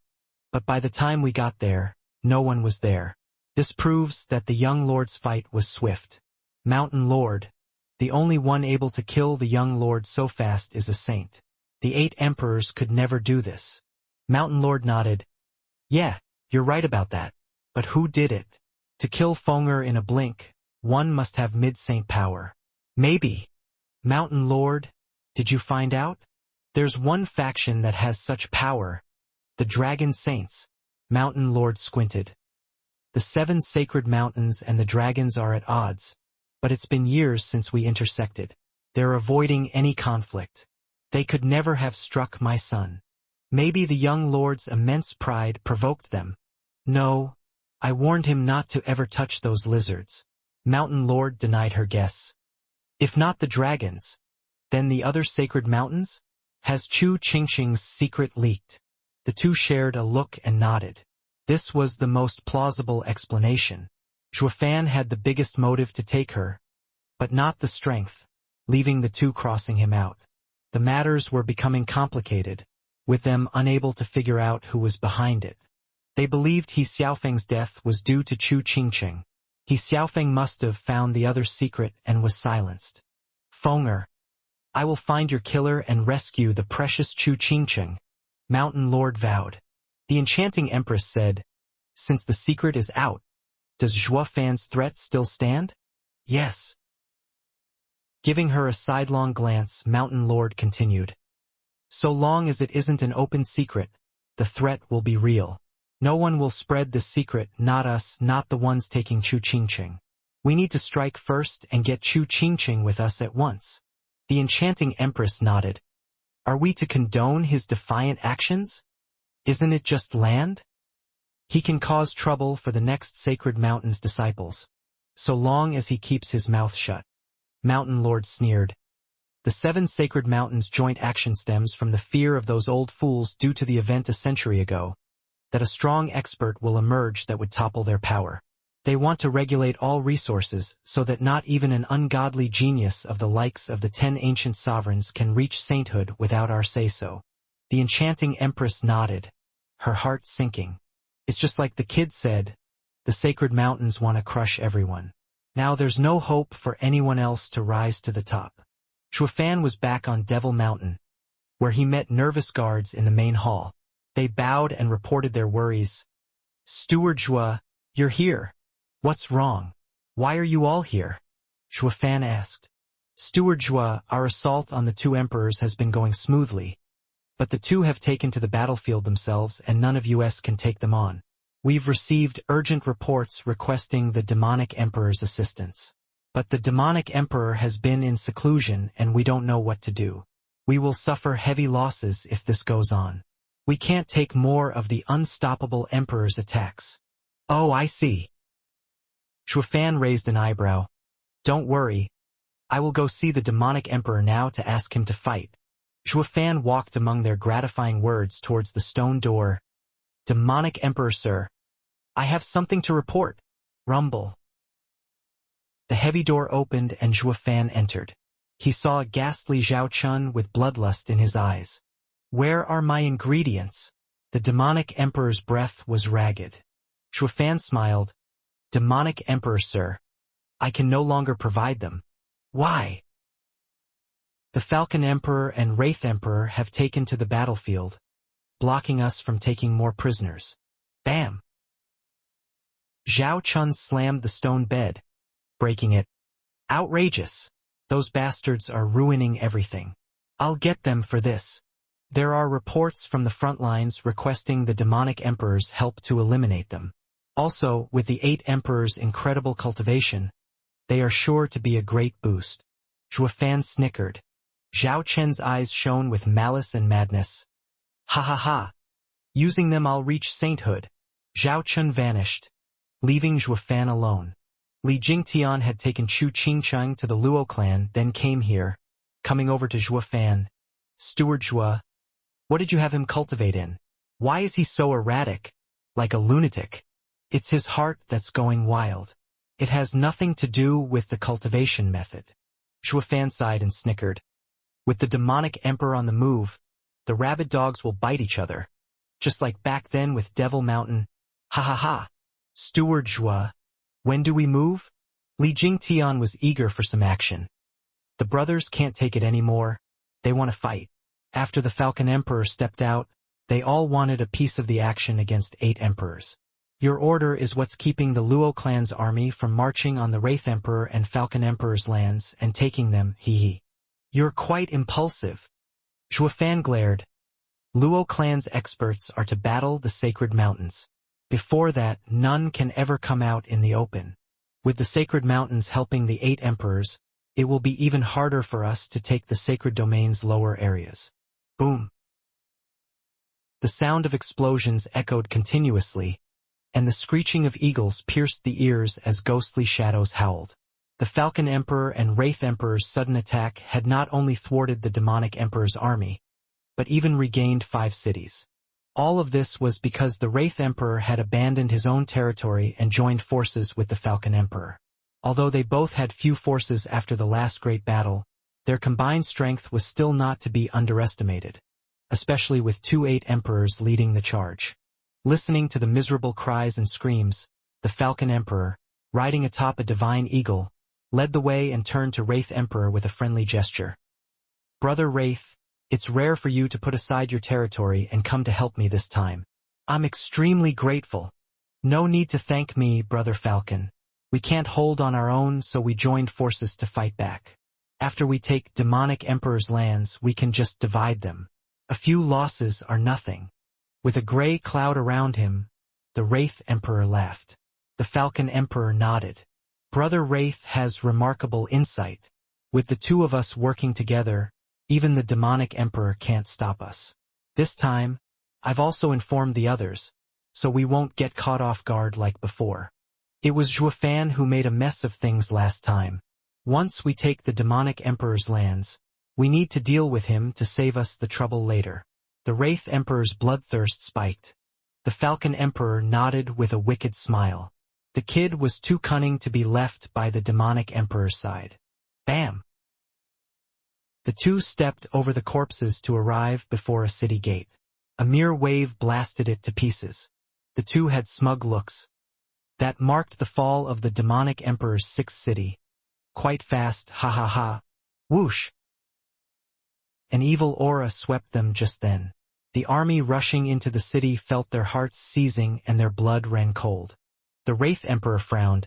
but by the time we got there, no one was there. This proves that the young lord's fight was swift. Mountain Lord, the only one able to kill the young lord so fast is a saint. The 8 emperors could never do this. Mountain Lord nodded. Yeah, you're right about that. But who did it? To kill Fenger in a blink, one must have mid-saint power. Maybe. Mountain Lord, did you find out? There's one faction that has such power. The Dragon Saints. Mountain Lord squinted. The 7 sacred mountains and the dragons are at odds, but it's been years since we intersected. They're avoiding any conflict. They could never have struck my son. Maybe the young lord's immense pride provoked them. No, I warned him not to ever touch those lizards. Mountain Lord denied her guess. If not the dragons, then the other sacred mountains? Has Chu Qingqing's secret leaked? The two shared a look and nodded. This was the most plausible explanation. Zhuofan had the biggest motive to take her, but not the strength, leaving the two crossing him out. The matters were becoming complicated, with them unable to figure out who was behind it. They believed He Xiaofeng's death was due to Chu Qingqing. He Xiaofeng must have found the other's secret and was silenced. Fenger, I will find your killer and rescue the precious Chu Qingqing, Mountain Lord vowed. The enchanting empress said, since the secret is out, does Zhuofan's threat still stand? Yes. Giving her a sidelong glance, Mountain Lord continued. So long as it isn't an open secret, the threat will be real. No one will spread this secret, not us, not the ones taking Chu Qingqing. We need to strike first and get Chu Qingqing with us at once. The enchanting empress nodded. Are we to condone his defiant actions? Isn't it just land? He can cause trouble for the next sacred mountain's disciples, so long as he keeps his mouth shut. Mountain Lord sneered. The 7 sacred mountains' joint action stems from the fear of those old fools due to the event a century ago, that a strong expert will emerge that would topple their power. They want to regulate all resources so that not even an ungodly genius of the likes of the 10 ancient sovereigns can reach sainthood without our say-so. The enchanting empress nodded, her heart sinking. It's just like the kid said, the sacred mountains want to crush everyone. Now there's no hope for anyone else to rise to the top. Zhuofan was back on Devil Mountain, where he met nervous guards in the main hall. They bowed and reported their worries. Steward Zhua, you're here. What's wrong? Why are you all here? Zhuofan asked. Steward Zhua, our assault on the 2 emperors has been going smoothly, but the 2 have taken to the battlefield themselves and none of us can take them on. We've received urgent reports requesting the demonic emperor's assistance. But the demonic emperor has been in seclusion and we don't know what to do. We will suffer heavy losses if this goes on. We can't take more of the unstoppable emperor's attacks. Oh, I see. Zhuofan raised an eyebrow. Don't worry. I will go see the demonic emperor now to ask him to fight. Zhuofan walked among their gratifying words towards the stone door. Demonic emperor, sir. I have something to report. Rumble. The heavy door opened and Zhuofan entered. He saw a ghastly Zhao Chun with bloodlust in his eyes. Where are my ingredients? The demonic emperor's breath was ragged. Zhuofan smiled. Demonic emperor, sir. I can no longer provide them. Why? The Falcon Emperor and Wraith Emperor have taken to the battlefield, blocking us from taking more prisoners. Bam! Zhao Chun slammed the stone bed, breaking it. Outrageous! Those bastards are ruining everything. I'll get them for this. There are reports from the front lines requesting the demonic emperor's help to eliminate them. Also, with the 8 emperors' incredible cultivation, they are sure to be a great boost. Zhuofan snickered. Zhao Chen's eyes shone with malice and madness. Ha ha ha! Using them I'll reach sainthood. Zhao Chun vanished, leaving Zhuofan alone. Li Jingtian had taken Chu Qingqing to the Luo clan, then came here, coming over to Zhuofan. Steward Zhua, what did you have him cultivate in? Why is he so erratic, like a lunatic? It's his heart that's going wild. It has nothing to do with the cultivation method. Zhuofan sighed and snickered. With the demonic emperor on the move, the rabid dogs will bite each other. Just like back then with Devil Mountain. Ha ha ha! Steward Zhua, when do we move? Li Jingtian was eager for some action. The brothers can't take it anymore. They want to fight. After the Falcon Emperor stepped out, they all wanted a piece of the action against 8 emperors. Your order is what's keeping the Luo clan's army from marching on the Wraith Emperor and Falcon Emperor's lands and taking them, hee. You're quite impulsive. Zhuofan glared. Luo clan's experts are to battle the sacred mountains. Before that, none can ever come out in the open. With the sacred mountains helping the 8 emperors, it will be even harder for us to take the sacred domain's lower areas. Boom! The sound of explosions echoed continuously, and the screeching of eagles pierced the ears as ghostly shadows howled. The Falcon Emperor and Wraith Emperor's sudden attack had not only thwarted the demonic emperor's army, but even regained 5 cities. All of this was because the Wraith Emperor had abandoned his own territory and joined forces with the Falcon Emperor. Although they both had few forces after the last great battle, their combined strength was still not to be underestimated, especially with 2 emperors leading the charge. Listening to the miserable cries and screams, the Falcon Emperor, riding atop a divine eagle, led the way and turned to Wraith Emperor with a friendly gesture. "Brother Wraith, it's rare for you to put aside your territory and come to help me this time. I'm extremely grateful. No need to thank me, Brother Falcon. We can't hold on our own, so we joined forces to fight back. After we take demonic emperor's lands, we can just divide them. A few losses are nothing." With a gray cloud around him, the Wraith Emperor laughed. The Falcon Emperor nodded. "Brother Wraith has remarkable insight. With the two of us working together, even the demonic emperor can't stop us. This time, I've also informed the others, so we won't get caught off guard like before. It was Zhuofan who made a mess of things last time. Once we take the demonic emperor's lands, we need to deal with him to save us the trouble later." The Wraith Emperor's bloodthirst spiked. The Falcon Emperor nodded with a wicked smile. The kid was too cunning to be left by the demonic emperor's side. Bam! The two stepped over the corpses to arrive before a city gate. A mere wave blasted it to pieces. The two had smug looks. That marked the fall of the demonic emperor's 6th city. Quite fast, ha ha ha. Whoosh! An evil aura swept them just then. The army rushing into the city felt their hearts seizing and their blood ran cold. The Wraith Emperor frowned.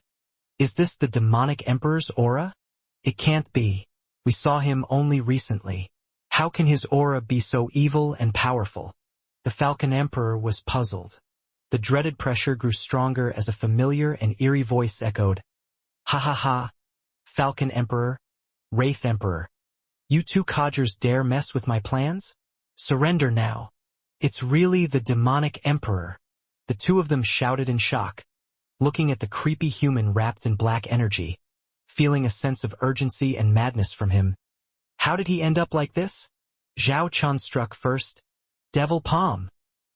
"Is this the demonic emperor's aura? It can't be. We saw him only recently. How can his aura be so evil and powerful?" The Falcon Emperor was puzzled. The dreaded pressure grew stronger as a familiar and eerie voice echoed. "Ha ha ha! Falcon Emperor, Wraith Emperor. You two codgers dare mess with my plans? Surrender now. It's really the demonic emperor." The two of them shouted in shock, looking at the creepy human wrapped in black energy, feeling a sense of urgency and madness from him. How did he end up like this? Zhao Chun struck first. Devil palm.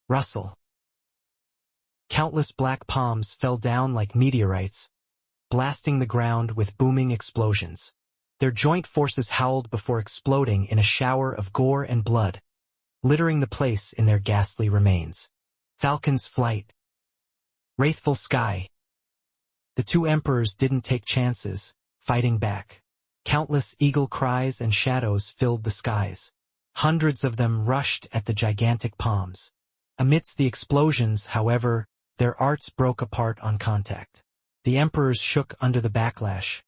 Rustle. Countless black palms fell down like meteorites, blasting the ground with booming explosions. Their joint forces howled before exploding in a shower of gore and blood, littering the place in their ghastly remains. Falcon's flight. Wraithful sky. The two emperors didn't take chances, fighting back. Countless eagle cries and shadows filled the skies. Hundreds of them rushed at the gigantic palms. Amidst the explosions, however, their arts broke apart on contact. The emperors shook under the backlash,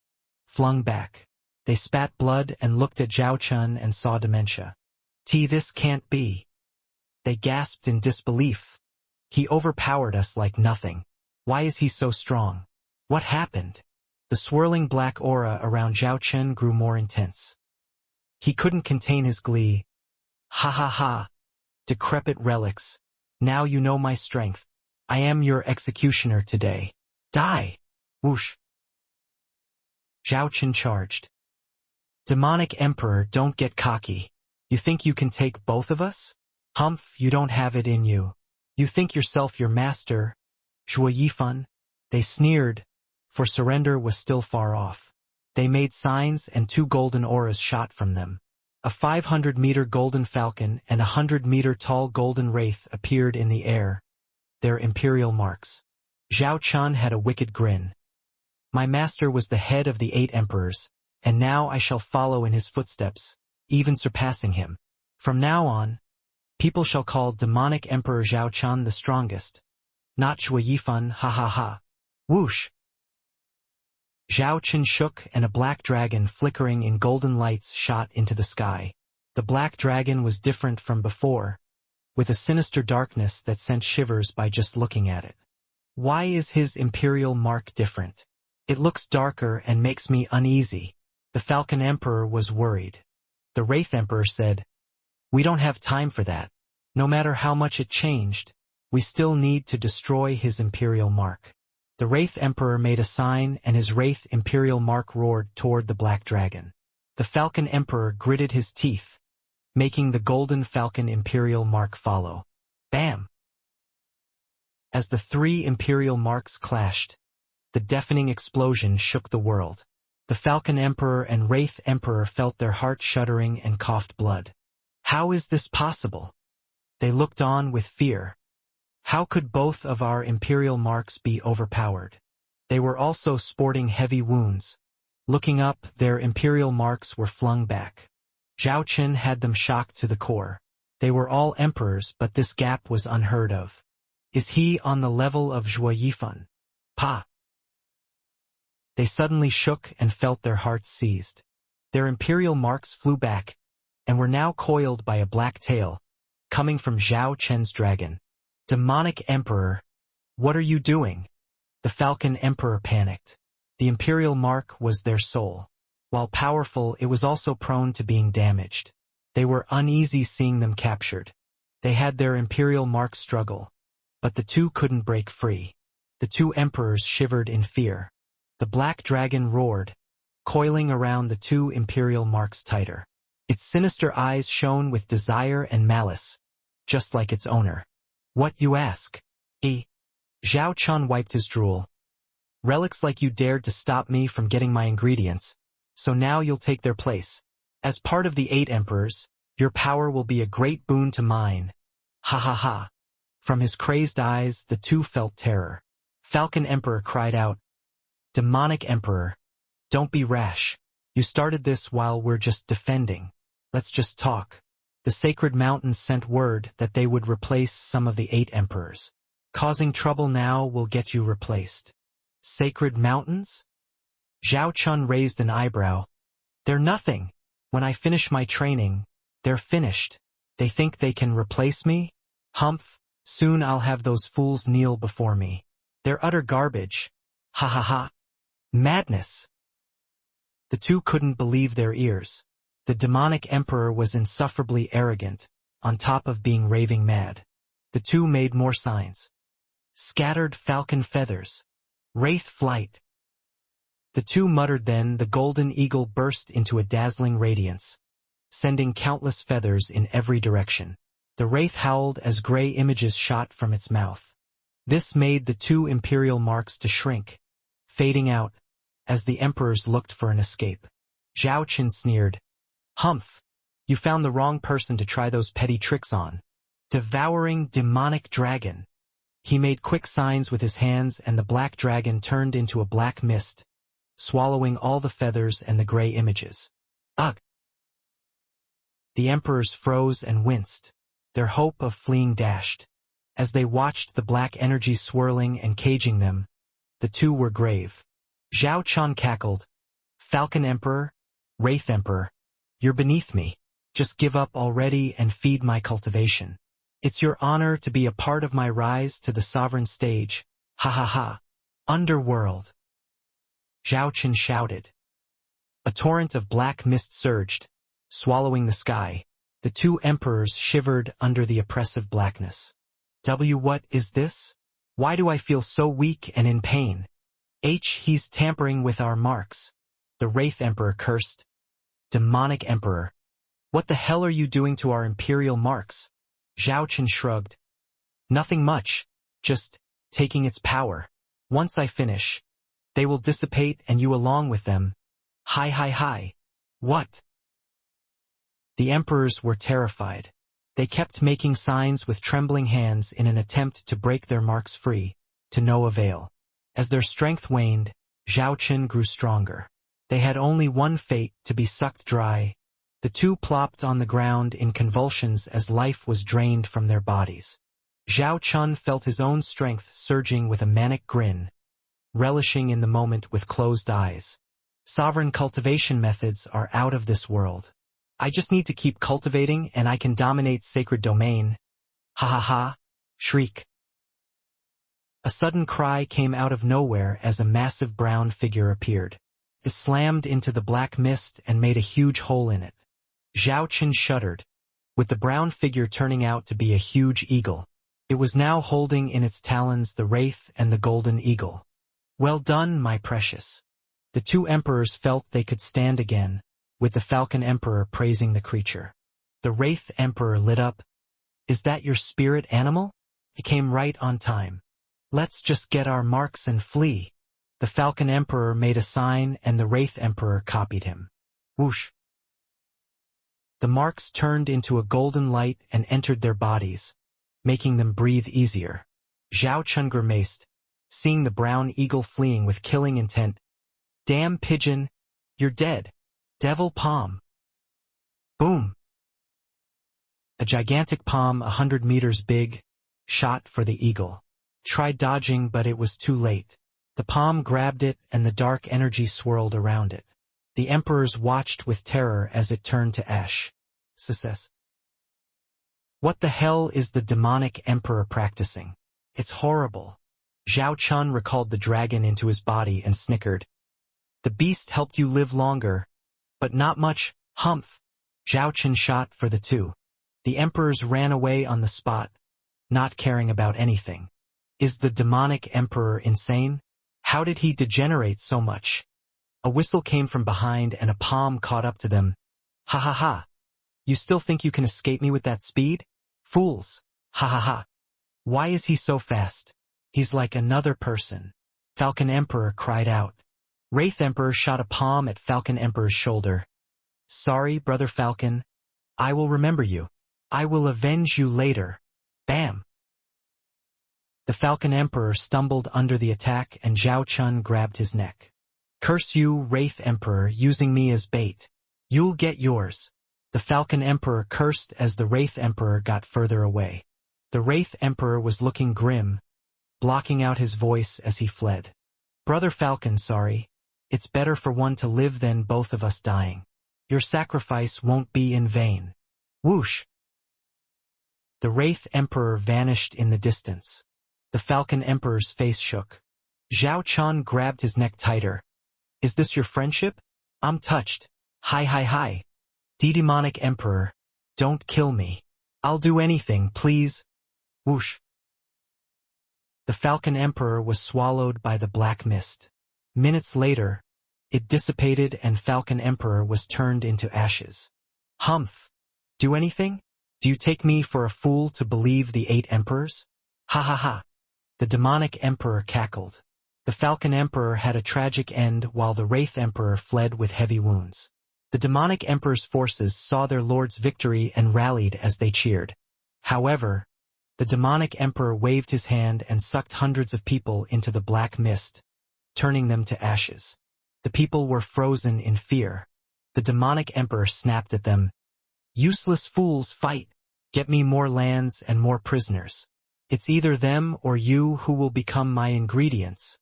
flung back. They spat blood and looked at Zhao Chun and saw dementia. This can't be. They gasped in disbelief. He overpowered us like nothing. Why is he so strong? What happened? The swirling black aura around Zhao Chun grew more intense. He couldn't contain his glee. Ha ha ha. Decrepit relics. Now you know my strength. I am your executioner today. Die. Whoosh. Zhao Chun charged. Demonic Emperor, don't get cocky. You think you can take both of us? Humph, you don't have it in you. You think yourself your master, Zhuo Yifan? They sneered, for surrender was still far off. They made signs and 2 golden auras shot from them. A 500-meter golden falcon and a 100-meter-tall golden wraith appeared in the air, their imperial marks. Zhao Chun had a wicked grin. My master was the head of the 8 emperors, and now I shall follow in his footsteps, even surpassing him. From now on, people shall call demonic Emperor Zhao Chun the strongest, not Zhuo Yifan, ha ha ha. Whoosh! Zhao Chun shook and a black dragon flickering in golden lights shot into the sky. The black dragon was different from before, with a sinister darkness that sent shivers by just looking at it. Why is his imperial mark different? It looks darker and makes me uneasy. The Falcon Emperor was worried. The Wraith Emperor said, "We don't have time for that. No matter how much it changed, we still need to destroy his imperial mark." The Wraith Emperor made a sign and his Wraith imperial mark roared toward the black dragon. The Falcon Emperor gritted his teeth, making the golden falcon imperial mark follow. Bam! As the three imperial marks clashed, the deafening explosion shook the world. The Falcon Emperor and Wraith Emperor felt their hearts shuddering and coughed blood. How is this possible? They looked on with fear. How could both of our imperial marks be overpowered? They were also sporting heavy wounds. Looking up, their imperial marks were flung back. Zhao Qin had them shocked to the core. They were all emperors, but this gap was unheard of. Is he on the level of Zhuo Yifan? Pa! They suddenly shook and felt their hearts seized. Their imperial marks flew back, and were now coiled by a black tail, coming from Zhao Chen's dragon. Demonic Emperor, what are you doing? The Falcon Emperor panicked. The imperial mark was their soul. While powerful, it was also prone to being damaged. They were uneasy seeing them captured. They had their imperial mark struggle, but the two couldn't break free. The two emperors shivered in fear. The black dragon roared, coiling around the two imperial marks tighter. Its sinister eyes shone with desire and malice, just like its owner. What, you ask? Zhao Chun wiped his drool. Relics like you dared to stop me from getting my ingredients, so now you'll take their place. As part of the 8 emperors, your power will be a great boon to mine. Ha ha ha. From his crazed eyes, the two felt terror. Falcon Emperor cried out, Demonic Emperor, don't be rash. You started this while we're just defending. Let's just talk. The Sacred Mountains sent word that they would replace some of the 8 emperors. Causing trouble now will get you replaced. Sacred Mountains? Zhao Chun raised an eyebrow. They're nothing. When I finish my training, they're finished. They think they can replace me? Humph, soon I'll have those fools kneel before me. They're utter garbage. Ha ha ha. Madness. The two couldn't believe their ears. The demonic emperor was insufferably arrogant, on top of being raving mad. The two made more signs. Scattered falcon feathers. Wraith flight. The two muttered, then the golden eagle burst into a dazzling radiance, sending countless feathers in every direction. The wraith howled as gray images shot from its mouth. This made the two imperial marks to shrink, fading out, as the emperors looked for an escape. Zhao Qin sneered. Humph! You found the wrong person to try those petty tricks on. Devouring demonic dragon. He made quick signs with his hands, and the black dragon turned into a black mist, swallowing all the feathers and the gray images. Ugh! The emperors froze and winced, their hope of fleeing dashed. As they watched the black energy swirling and caging them, the two were grave. Zhao Chun cackled. Falcon Emperor, Wraith Emperor, you're beneath me. Just give up already and feed my cultivation. It's your honor to be a part of my rise to the sovereign stage. Ha ha ha. Underworld. Zhao Qin shouted. A torrent of black mist surged, swallowing the sky. The two emperors shivered under the oppressive blackness. What is this? Why do I feel so weak and in pain? He's tampering with our marks. The Wraith Emperor cursed. Demonic Emperor. What the hell are you doing to our imperial marks? Zhao Qin shrugged. Nothing much, just taking its power. Once I finish, they will dissipate and you along with them. Hi hi hi. What? The emperors were terrified. They kept making signs with trembling hands in an attempt to break their marks free, to no avail. As their strength waned, Zhao Qin grew stronger. They had only one fate, to be sucked dry. The two plopped on the ground in convulsions as life was drained from their bodies. Zhao Chun felt his own strength surging with a manic grin, relishing in the moment with closed eyes. Sovereign cultivation methods are out of this world. I just need to keep cultivating and I can dominate sacred domain. Ha ha ha. Shriek. A sudden cry came out of nowhere as a massive brown figure appeared. It slammed into the black mist and made a huge hole in it. Zhao Qin shuddered, with the brown figure turning out to be a huge eagle. It was now holding in its talons the wraith and the golden eagle. Well done, my precious. The two emperors felt they could stand again, with the Falcon Emperor praising the creature. The Wraith Emperor lit up. Is that your spirit animal? It came right on time. Let's just get our marks and flee. The Falcon Emperor made a sign and the Wraith Emperor copied him. Whoosh! The marks turned into a golden light and entered their bodies, making them breathe easier. Zhao Chun grimaced, seeing the brown eagle fleeing with killing intent. Damn pigeon, you're dead. Devil palm. Boom! A gigantic palm 100 meters big, shot for the eagle. Tried dodging but it was too late. The palm grabbed it and the dark energy swirled around it. The emperors watched with terror as it turned to ash. Success. What the hell is the demonic emperor practicing? It's horrible. Zhao Chun recalled the dragon into his body and snickered. The beast helped you live longer, but not much, humph. Zhao Chun shot for the two. The emperors ran away on the spot, not caring about anything. Is the demonic emperor insane? How did he degenerate so much? A whistle came from behind and a palm caught up to them. Ha ha ha. You still think you can escape me with that speed? Fools. Ha ha ha. Why is he so fast? He's like another person. Falcon Emperor cried out. Wraith Emperor shot a palm at Falcon Emperor's shoulder. Sorry, Brother Falcon. I will remember you. I will avenge you later. Bam! The Falcon Emperor stumbled under the attack and Zhao Chun grabbed his neck. Curse you, Wraith Emperor, using me as bait. You'll get yours. The Falcon Emperor cursed as the Wraith Emperor got further away. The Wraith Emperor was looking grim, blocking out his voice as he fled. Brother Falcon, sorry. It's better for one to live than both of us dying. Your sacrifice won't be in vain. Whoosh! The Wraith Emperor vanished in the distance. The Falcon Emperor's face shook. Zhao Chun grabbed his neck tighter. Is this your friendship? I'm touched. Hi hi hi. Demonic Emperor, don't kill me. I'll do anything, please. Whoosh. The Falcon Emperor was swallowed by the black mist. Minutes later, it dissipated and Falcon Emperor was turned into ashes. Humph. Do anything? Do you take me for a fool to believe the 8 emperors? Ha ha ha. The demonic emperor cackled. The Falcon Emperor had a tragic end while the Wraith Emperor fled with heavy wounds. The demonic emperor's forces saw their lord's victory and rallied as they cheered. However, the demonic emperor waved his hand and sucked hundreds of people into the black mist, turning them to ashes. The people were frozen in fear. The demonic emperor snapped at them. Useless fools, fight! Get me more lands and more prisoners. It's either them or you who will become my ingredients.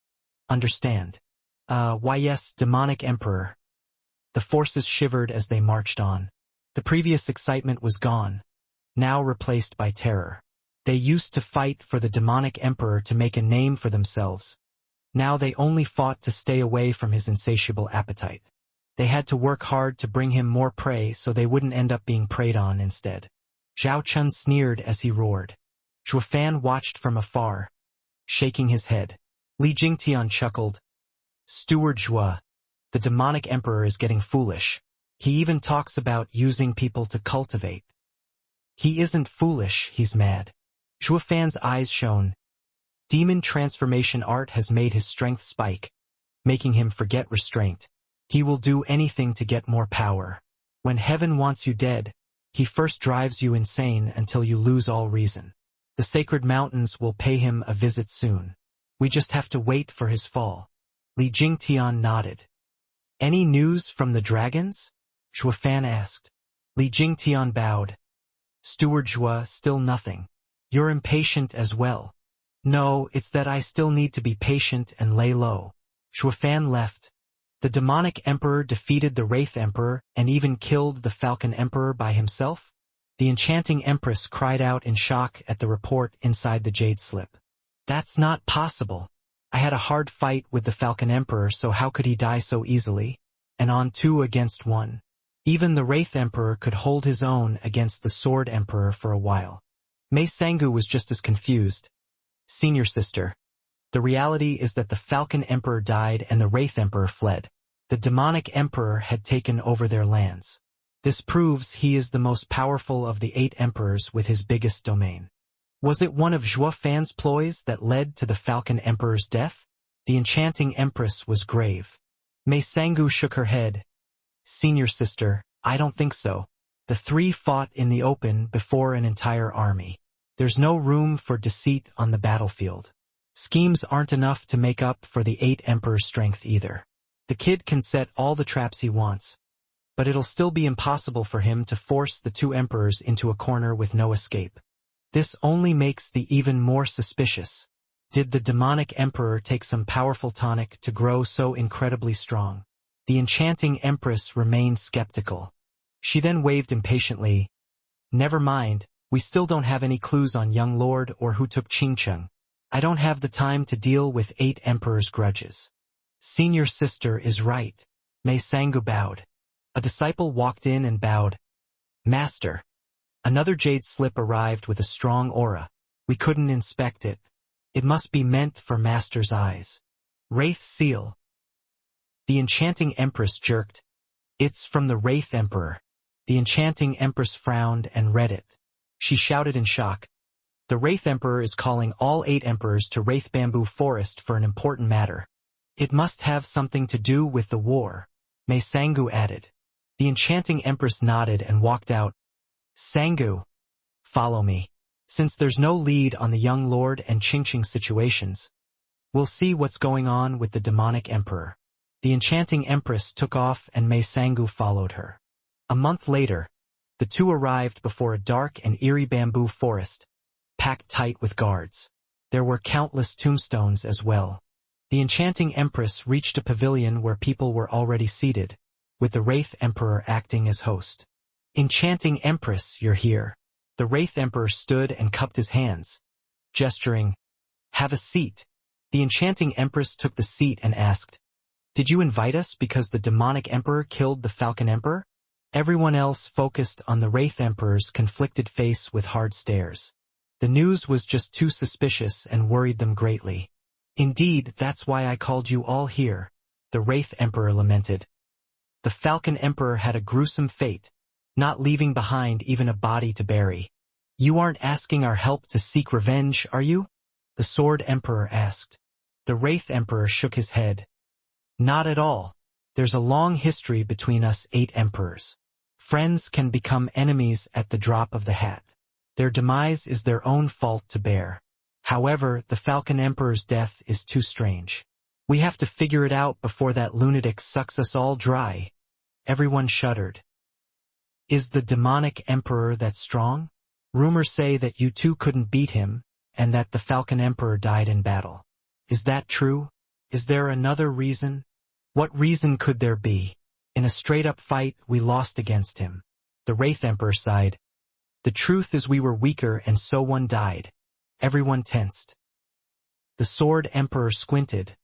Understand? Why yes, demonic emperor. The forces shivered as they marched on. The previous excitement was gone, now replaced by terror. They used to fight for the demonic emperor to make a name for themselves. Now they only fought to stay away from his insatiable appetite. They had to work hard to bring him more prey so they wouldn't end up being preyed on instead. Zhao Chun sneered as he roared. Zhuo Fan watched from afar, shaking his head. Li Jingtian chuckled. Steward Zhua, the demonic emperor is getting foolish. He even talks about using people to cultivate. He isn't foolish, he's mad. Zhuo Fan's eyes shone. Demon transformation art has made his strength spike, making him forget restraint. He will do anything to get more power. When heaven wants you dead, he first drives you insane until you lose all reason. The sacred mountains will pay him a visit soon. We just have to wait for his fall. Li Jingtian nodded. Any news from the dragons? Zhuo Fan asked. Li Jingtian bowed. Steward Zhua, still nothing. You're impatient as well. No, it's that I still need to be patient and lay low. Zhuo Fan left. The demonic emperor defeated the Wraith Emperor and even killed the Falcon Emperor by himself? The enchanting empress cried out in shock at the report inside the jade slip. That's not possible. I had a hard fight with the Falcon Emperor, so how could he die so easily? And on 2 against 1. Even the Wraith Emperor could hold his own against the Sword Emperor for a while. Mei Sangu was just as confused. Senior sister. The reality is that the Falcon Emperor died and the Wraith Emperor fled. The demonic emperor had taken over their lands. This proves he is the most powerful of the 8 emperors with his biggest domain. Was it one of Zhou Fan's ploys that led to the Falcon Emperor's death? The enchanting empress was grave. Mei Sangu shook her head. Senior sister, I don't think so. The three fought in the open before an entire army. There's no room for deceit on the battlefield. Schemes aren't enough to make up for the 8 emperors' strength either. The kid can set all the traps he wants, but it'll still be impossible for him to force the 2 emperors into a corner with no escape. This only makes the even more suspicious. Did the demonic emperor take some powerful tonic to grow so incredibly strong? The enchanting empress remained skeptical. She then waved impatiently. Never mind, we still don't have any clues on young lord or who took Qingcheng. I don't have the time to deal with 8 emperors' grudges. Senior sister is right. Mei Sangu bowed. A disciple walked in and bowed. Master. Another jade slip arrived with a strong aura. We couldn't inspect it. It must be meant for Master's eyes. Wraith seal. The enchanting empress jerked. It's from the Wraith Emperor. The enchanting empress frowned and read it. She shouted in shock. The Wraith Emperor is calling all 8 emperors to Wraith Bamboo Forest for an important matter. It must have something to do with the war, Mei Sangu added. The enchanting empress nodded and walked out. Sangu, follow me. Since there's no lead on the young lord and Qingqing situations, we'll see what's going on with the demonic emperor. The enchanting empress took off and Mei Sangu followed her. A month later, the 2 arrived before a dark and eerie bamboo forest, packed tight with guards. There were countless tombstones as well. The enchanting empress reached a pavilion where people were already seated, with the Wraith Emperor acting as host. Enchanting empress, you're here. The Wraith Emperor stood and cupped his hands, gesturing, have a seat. The enchanting empress took the seat and asked, did you invite us because the demonic emperor killed the Falcon Emperor? Everyone else focused on the Wraith Emperor's conflicted face with hard stares. The news was just too suspicious and worried them greatly. Indeed, that's why I called you all here, the Wraith Emperor lamented. The Falcon Emperor had a gruesome fate, not leaving behind even a body to bury. You aren't asking our help to seek revenge, are you? The Sword Emperor asked. The Wraith Emperor shook his head. Not at all. There's a long history between us 8 emperors. Friends can become enemies at the drop of the hat. Their demise is their own fault to bear. However, the Falcon Emperor's death is too strange. We have to figure it out before that lunatic sucks us all dry. Everyone shuddered. Is the demonic emperor that strong? Rumors say that you 2 couldn't beat him, and that the Falcon Emperor died in battle. Is that true? Is there another reason? What reason could there be? In a straight-up fight, we lost against him. The Wraith Emperor sighed. The truth is we were weaker and so one died. Everyone tensed. The Sword Emperor squinted,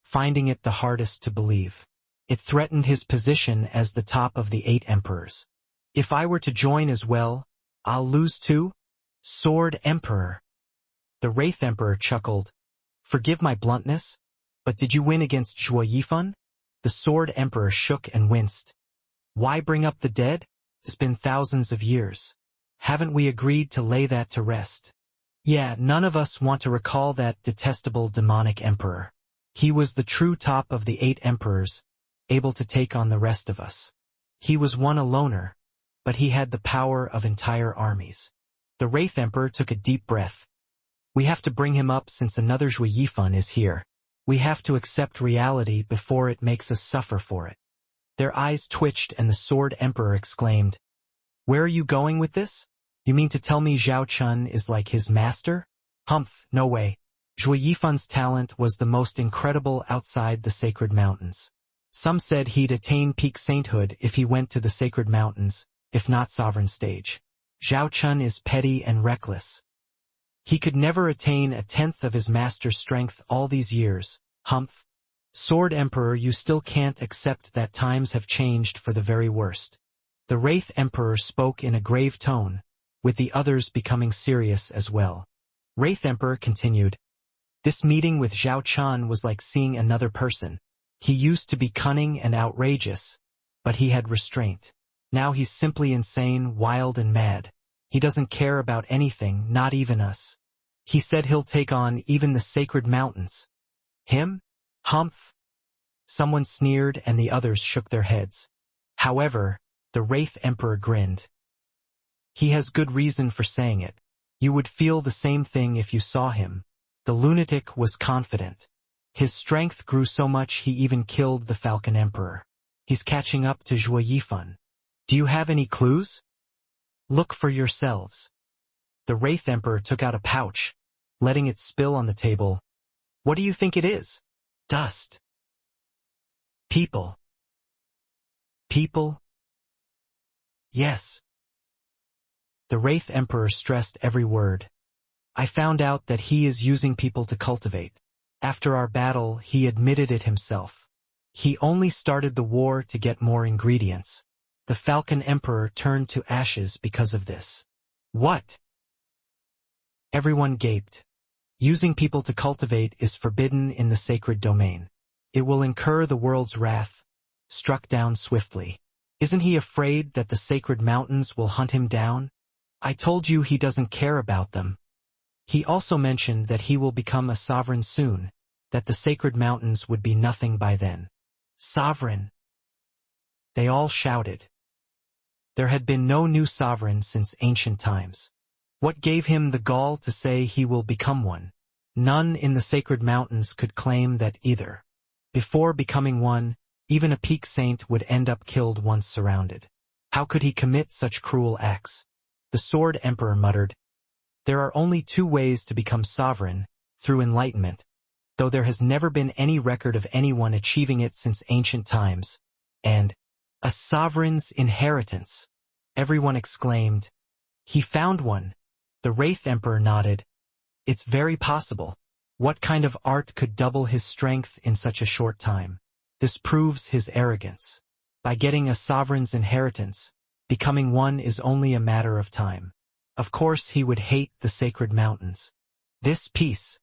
finding it the hardest to believe. It threatened his position as the top of the 8 emperors. If I were to join as well, I'll lose too? Sword Emperor. The Wraith Emperor chuckled. Forgive my bluntness, but did you win against Zhuo Yifan? The Sword Emperor shook and winced. Why bring up the dead? It's been thousands of years. Haven't we agreed to lay that to rest? Yeah, none of us want to recall that detestable demonic emperor. He was the true top of the 8 emperors, able to take on the rest of us. He was one a loner, but he had the power of entire armies. The Wraith Emperor took a deep breath. We have to bring him up since another Zhuo Yifan is here. We have to accept reality before it makes us suffer for it. Their eyes twitched and the Sword Emperor exclaimed, Where are you going with this? You mean to tell me Zhao Chun is like his master? Humph, no way. Zhuo Yifan's talent was the most incredible outside the sacred mountains. Some said he'd attain peak sainthood if he went to the sacred mountains, if not sovereign stage. Zhao Chun is petty and reckless. He could never attain 1/10 of his master's strength all these years. Humph. Sword Emperor, you still can't accept that times have changed for the very worst. The Wraith Emperor spoke in a grave tone, with the others becoming serious as well. Wraith Emperor continued. This meeting with Zhao Chun was like seeing another person. He used to be cunning and outrageous, but he had restraint. Now he's simply insane, wild and mad. He doesn't care about anything, not even us. He said he'll take on even the sacred mountains. Him? Humph! Someone sneered and the others shook their heads. However, the Wraith Emperor grinned. He has good reason for saying it. You would feel the same thing if you saw him. The lunatic was confident. His strength grew so much he even killed the Falcon Emperor. He's catching up to Zhuo Yifan. Do you have any clues? Look for yourselves. The Wraith Emperor took out a pouch, letting it spill on the table. What do you think it is? Dust. People. People? Yes. The Wraith Emperor stressed every word. I found out that he is using people to cultivate. After our battle, he admitted it himself. He only started the war to get more ingredients. The Falcon Emperor turned to ashes because of this. What? Everyone gaped. Using people to cultivate is forbidden in the sacred domain. It will incur the world's wrath. Struck down swiftly. Isn't he afraid that the sacred mountains will hunt him down? I told you he doesn't care about them. He also mentioned that he will become a sovereign soon, that the sacred mountains would be nothing by then. Sovereign! They all shouted. There had been no new sovereign since ancient times. What gave him the gall to say he will become one? None in the sacred mountains could claim that either. Before becoming one, even a peak saint would end up killed once surrounded. How could he commit such cruel acts? The Sword Emperor muttered, there are only two ways to become sovereign, through enlightenment, though there has never been any record of anyone achieving it since ancient times, and a sovereign's inheritance. Everyone exclaimed, he found one. The Wraith Emperor nodded. It's very possible. What kind of art could double his strength in such a short time? This proves his arrogance. By getting a sovereign's inheritance, becoming one is only a matter of time. Of course he would hate the sacred mountains. This piece.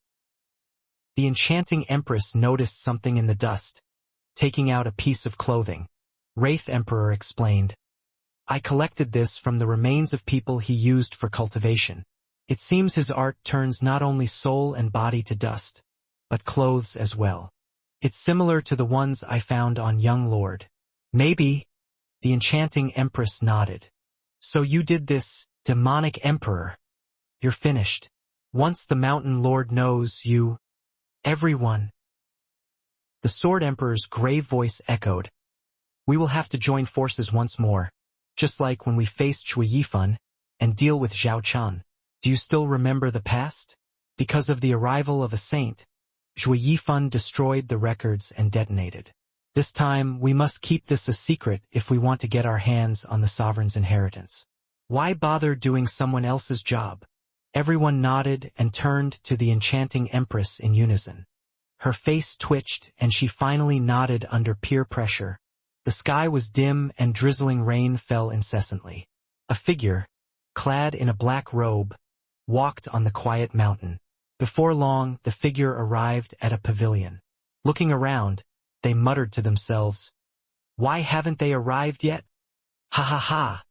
The enchanting empress noticed something in the dust, taking out a piece of clothing. Wraith Emperor explained, I collected this from the remains of people he used for cultivation. It seems his art turns not only soul and body to dust, but clothes as well. It's similar to the ones I found on Young Lord. Maybe. The enchanting empress nodded. So you did this, demonic emperor. You're finished. Once the mountain lord knows you, everyone. The Sword Emperor's grave voice echoed. We will have to join forces once more, just like when we faced Zhuo Yifan, and deal with Zhao Chan. Do you still remember the past? Because of the arrival of a saint, Zhuo Yifan destroyed the records and detonated. This time, we must keep this a secret if we want to get our hands on the sovereign's inheritance. Why bother doing someone else's job? Everyone nodded and turned to the enchanting empress in unison. Her face twitched and she finally nodded under peer pressure. The sky was dim and drizzling rain fell incessantly. A figure, clad in a black robe, walked on the quiet mountain. Before long, the figure arrived at a pavilion. Looking around, they muttered to themselves, why haven't they arrived yet? Ha ha ha!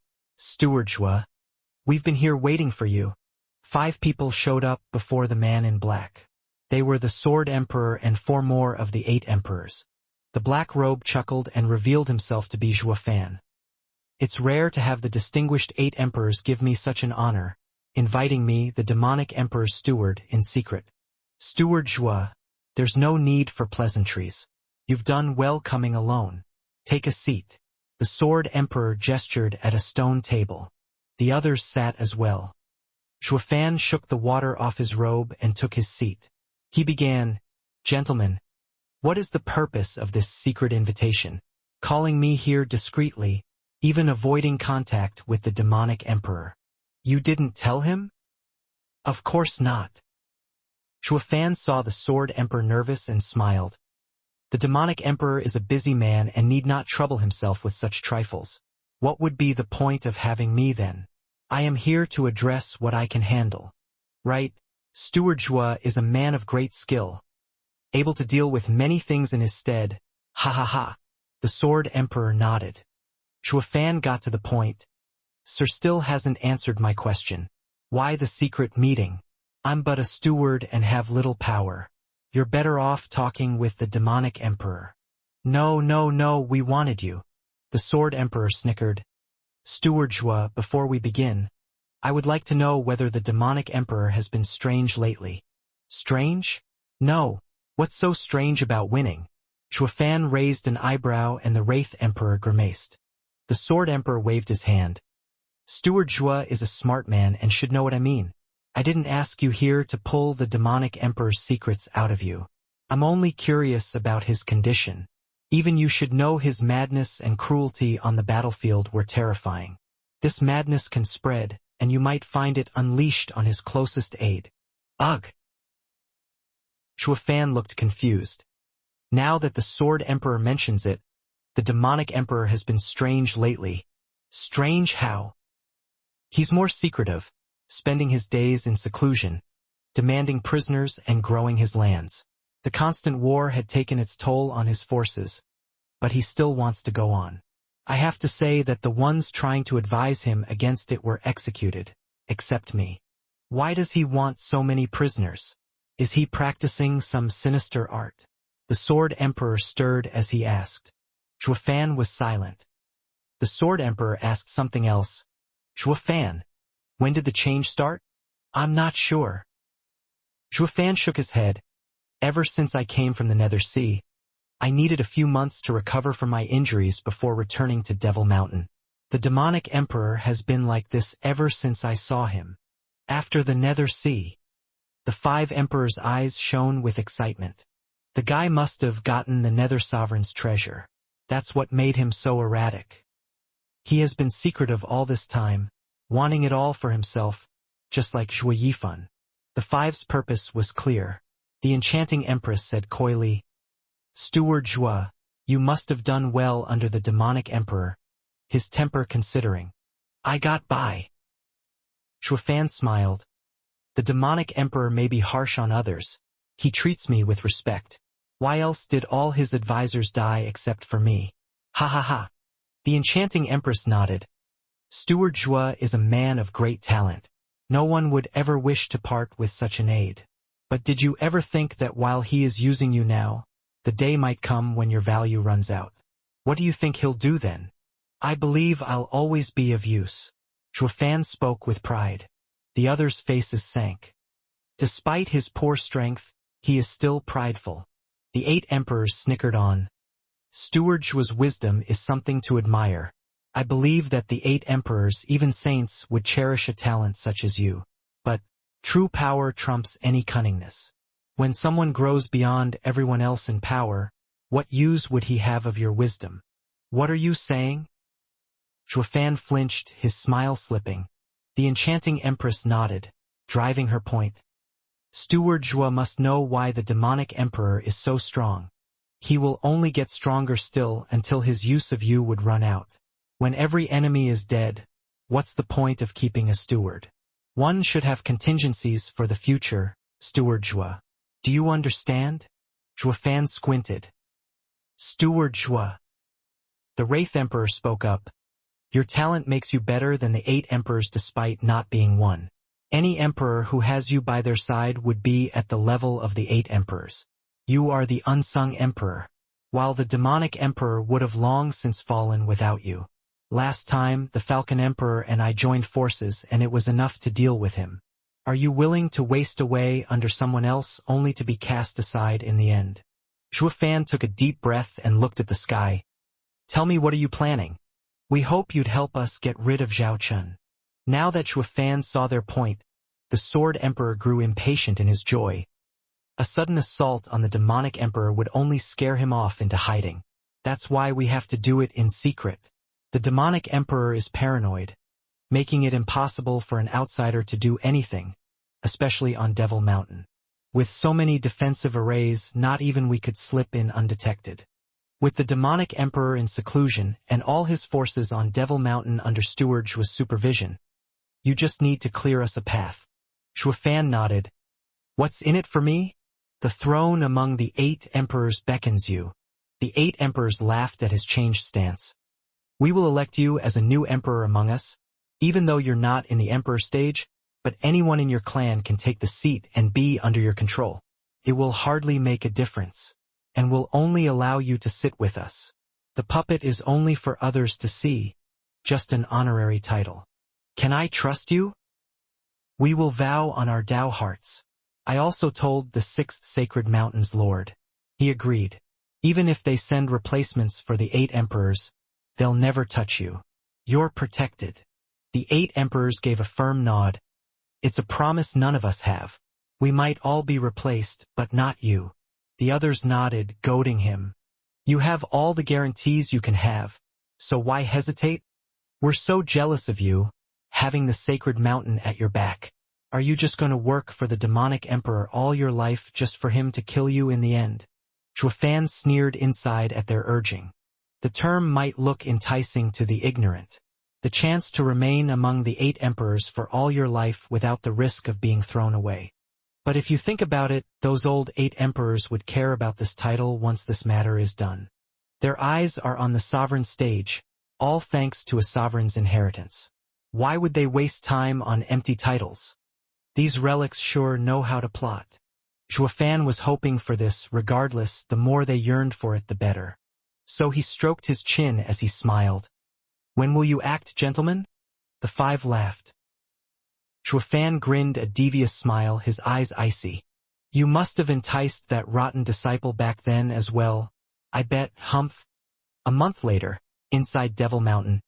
Steward Zhuo, we've been here waiting for you. 5 people showed up before the man in black. They were the Sword Emperor and 4 more of the 8 emperors. The black robe chuckled and revealed himself to be Zhuo Fan. It's rare to have the distinguished 8 emperors give me such an honor, inviting me, the demonic emperor's steward, in secret. Steward Zhuo, there's no need for pleasantries. You've done well coming alone. Take a seat. The Sword Emperor gestured at a stone table. The others sat as well. Zhuo Fan shook the water off his robe and took his seat. He began, Gentlemen, what is the purpose of this secret invitation? Calling me here discreetly, even avoiding contact with the demonic emperor. You didn't tell him? Of course not. Zhuo Fan saw the Sword Emperor nervous and smiled. The demonic emperor is a busy man and need not trouble himself with such trifles. What would be the point of having me then? I am here to address what I can handle. Right, Steward Zhuo is a man of great skill, able to deal with many things in his stead. Ha ha ha. The Sword Emperor nodded. Zhuo Fan got to the point. Sir still hasn't answered my question. Why the secret meeting? I'm but a steward and have little power. You're better off talking with the demonic emperor. No, no, no, we wanted you. The sword emperor snickered. Steward Zhua, before we begin, I would like to know whether the demonic emperor has been strange lately. Strange? No. What's so strange about winning? Zhuofan raised an eyebrow and the wraith emperor grimaced. The sword emperor waved his hand. Steward Zhua is a smart man and should know what I mean. I didn't ask you here to pull the demonic emperor's secrets out of you. I'm only curious about his condition. Even you should know his madness and cruelty on the battlefield were terrifying. This madness can spread, and you might find it unleashed on his closest aide. Ugh! Zhuofan looked confused. Now that the sword emperor mentions it, the demonic emperor has been strange lately. Strange how? He's more secretive, spending his days in seclusion, demanding prisoners and growing his lands. The constant war had taken its toll on his forces, but he still wants to go on. I have to say that the ones trying to advise him against it were executed, except me. Why does he want so many prisoners? Is he practicing some sinister art? The sword emperor stirred as he asked. Zhuofan was silent. The sword emperor asked something else. Zhuofan, when did the change start? I'm not sure. Zhuofan shook his head. Ever since I came from the Nether Sea, I needed a few months to recover from my injuries before returning to Devil Mountain. The demonic emperor has been like this ever since I saw him. After the Nether Sea. The 5 emperors' eyes shone with excitement. The guy must have gotten the Nether Sovereign's treasure. That's what made him so erratic. He has been secretive all this time, wanting it all for himself, just like Zhuo Yifan. The 5's purpose was clear. The enchanting empress said coyly, Steward Zhua, you must have done well under the demonic emperor, his temper considering. I got by. Zhuofan smiled. The demonic emperor may be harsh on others. He treats me with respect. Why else did all his advisors die except for me? Ha ha ha. The enchanting empress nodded. Steward Zhua is a man of great talent. No one would ever wish to part with such an aide. But did you ever think that while he is using you now, the day might come when your value runs out? What do you think he'll do then? I believe I'll always be of use. Zhuofan spoke with pride. The others' faces sank. Despite his poor strength, he is still prideful. The 8 emperors snickered on. Steward Zhua's wisdom is something to admire. I believe that the 8 emperors, even saints, would cherish a talent such as you. But true power trumps any cunningness. When someone grows beyond everyone else in power, what use would he have of your wisdom? What are you saying? Zhuofan flinched, his smile slipping. The enchanting empress nodded, driving her point. Steward Zhua must know why the demonic emperor is so strong. He will only get stronger still until his use of you would run out. When every enemy is dead, what's the point of keeping a steward? One should have contingencies for the future, Steward Zhua. Do you understand? Zhuofan squinted. Steward Zhua. The Wraith Emperor spoke up. Your talent makes you better than the 8 emperors despite not being one. Any emperor who has you by their side would be at the level of the 8 emperors. You are the unsung emperor, while the demonic emperor would have long since fallen without you. Last time, the Falcon Emperor and I joined forces and it was enough to deal with him. Are you willing to waste away under someone else only to be cast aside in the end? Zhuofan took a deep breath and looked at the sky. Tell me, what are you planning? We hope you'd help us get rid of Zhao Chun. Now that Zhuofan saw their point, the Sword Emperor grew impatient in his joy. A sudden assault on the demonic emperor would only scare him off into hiding. That's why we have to do it in secret. The demonic emperor is paranoid, making it impossible for an outsider to do anything, especially on Devil Mountain. With so many defensive arrays, not even we could slip in undetected. With the demonic emperor in seclusion and all his forces on Devil Mountain under Steward Zhua's supervision, you just need to clear us a path. Zhuofan nodded. What's in it for me? The throne among the 8 emperors beckons you. The 8 emperors laughed at his changed stance. We will elect you as a new emperor among us. Even though you're not in the emperor stage, but anyone in your clan can take the seat and be under your control. It will hardly make a difference, and will only allow you to sit with us. The puppet is only for others to see, just an honorary title. Can I trust you? We will vow on our Tao hearts. I also told the 6th Sacred Mountain's Lord. He agreed. Even if they send replacements for the 8 emperors, they'll never touch you. You're protected. The 8 emperors gave a firm nod. It's a promise none of us have. We might all be replaced, but not you. The others nodded, goading him. You have all the guarantees you can have, so why hesitate? We're so jealous of you, having the Sacred Mountain at your back. Are you just going to work for the demonic emperor all your life just for him to kill you in the end? Zhuofan sneered inside at their urging. The term might look enticing to the ignorant. The chance to remain among the 8 emperors for all your life without the risk of being thrown away. But if you think about it, those old 8 emperors would care about this title once this matter is done. Their eyes are on the sovereign stage, all thanks to a sovereign's inheritance. Why would they waste time on empty titles? These relics sure know how to plot. Zhuofan was hoping for this. Regardless, the more they yearned for it, the better. So he stroked his chin as he smiled. When will you act, gentlemen? The 5 laughed. Zhuofan grinned a devious smile, his eyes icy. You must have enticed that rotten disciple back then as well, I bet, humph. A month later, inside Devil Mountain,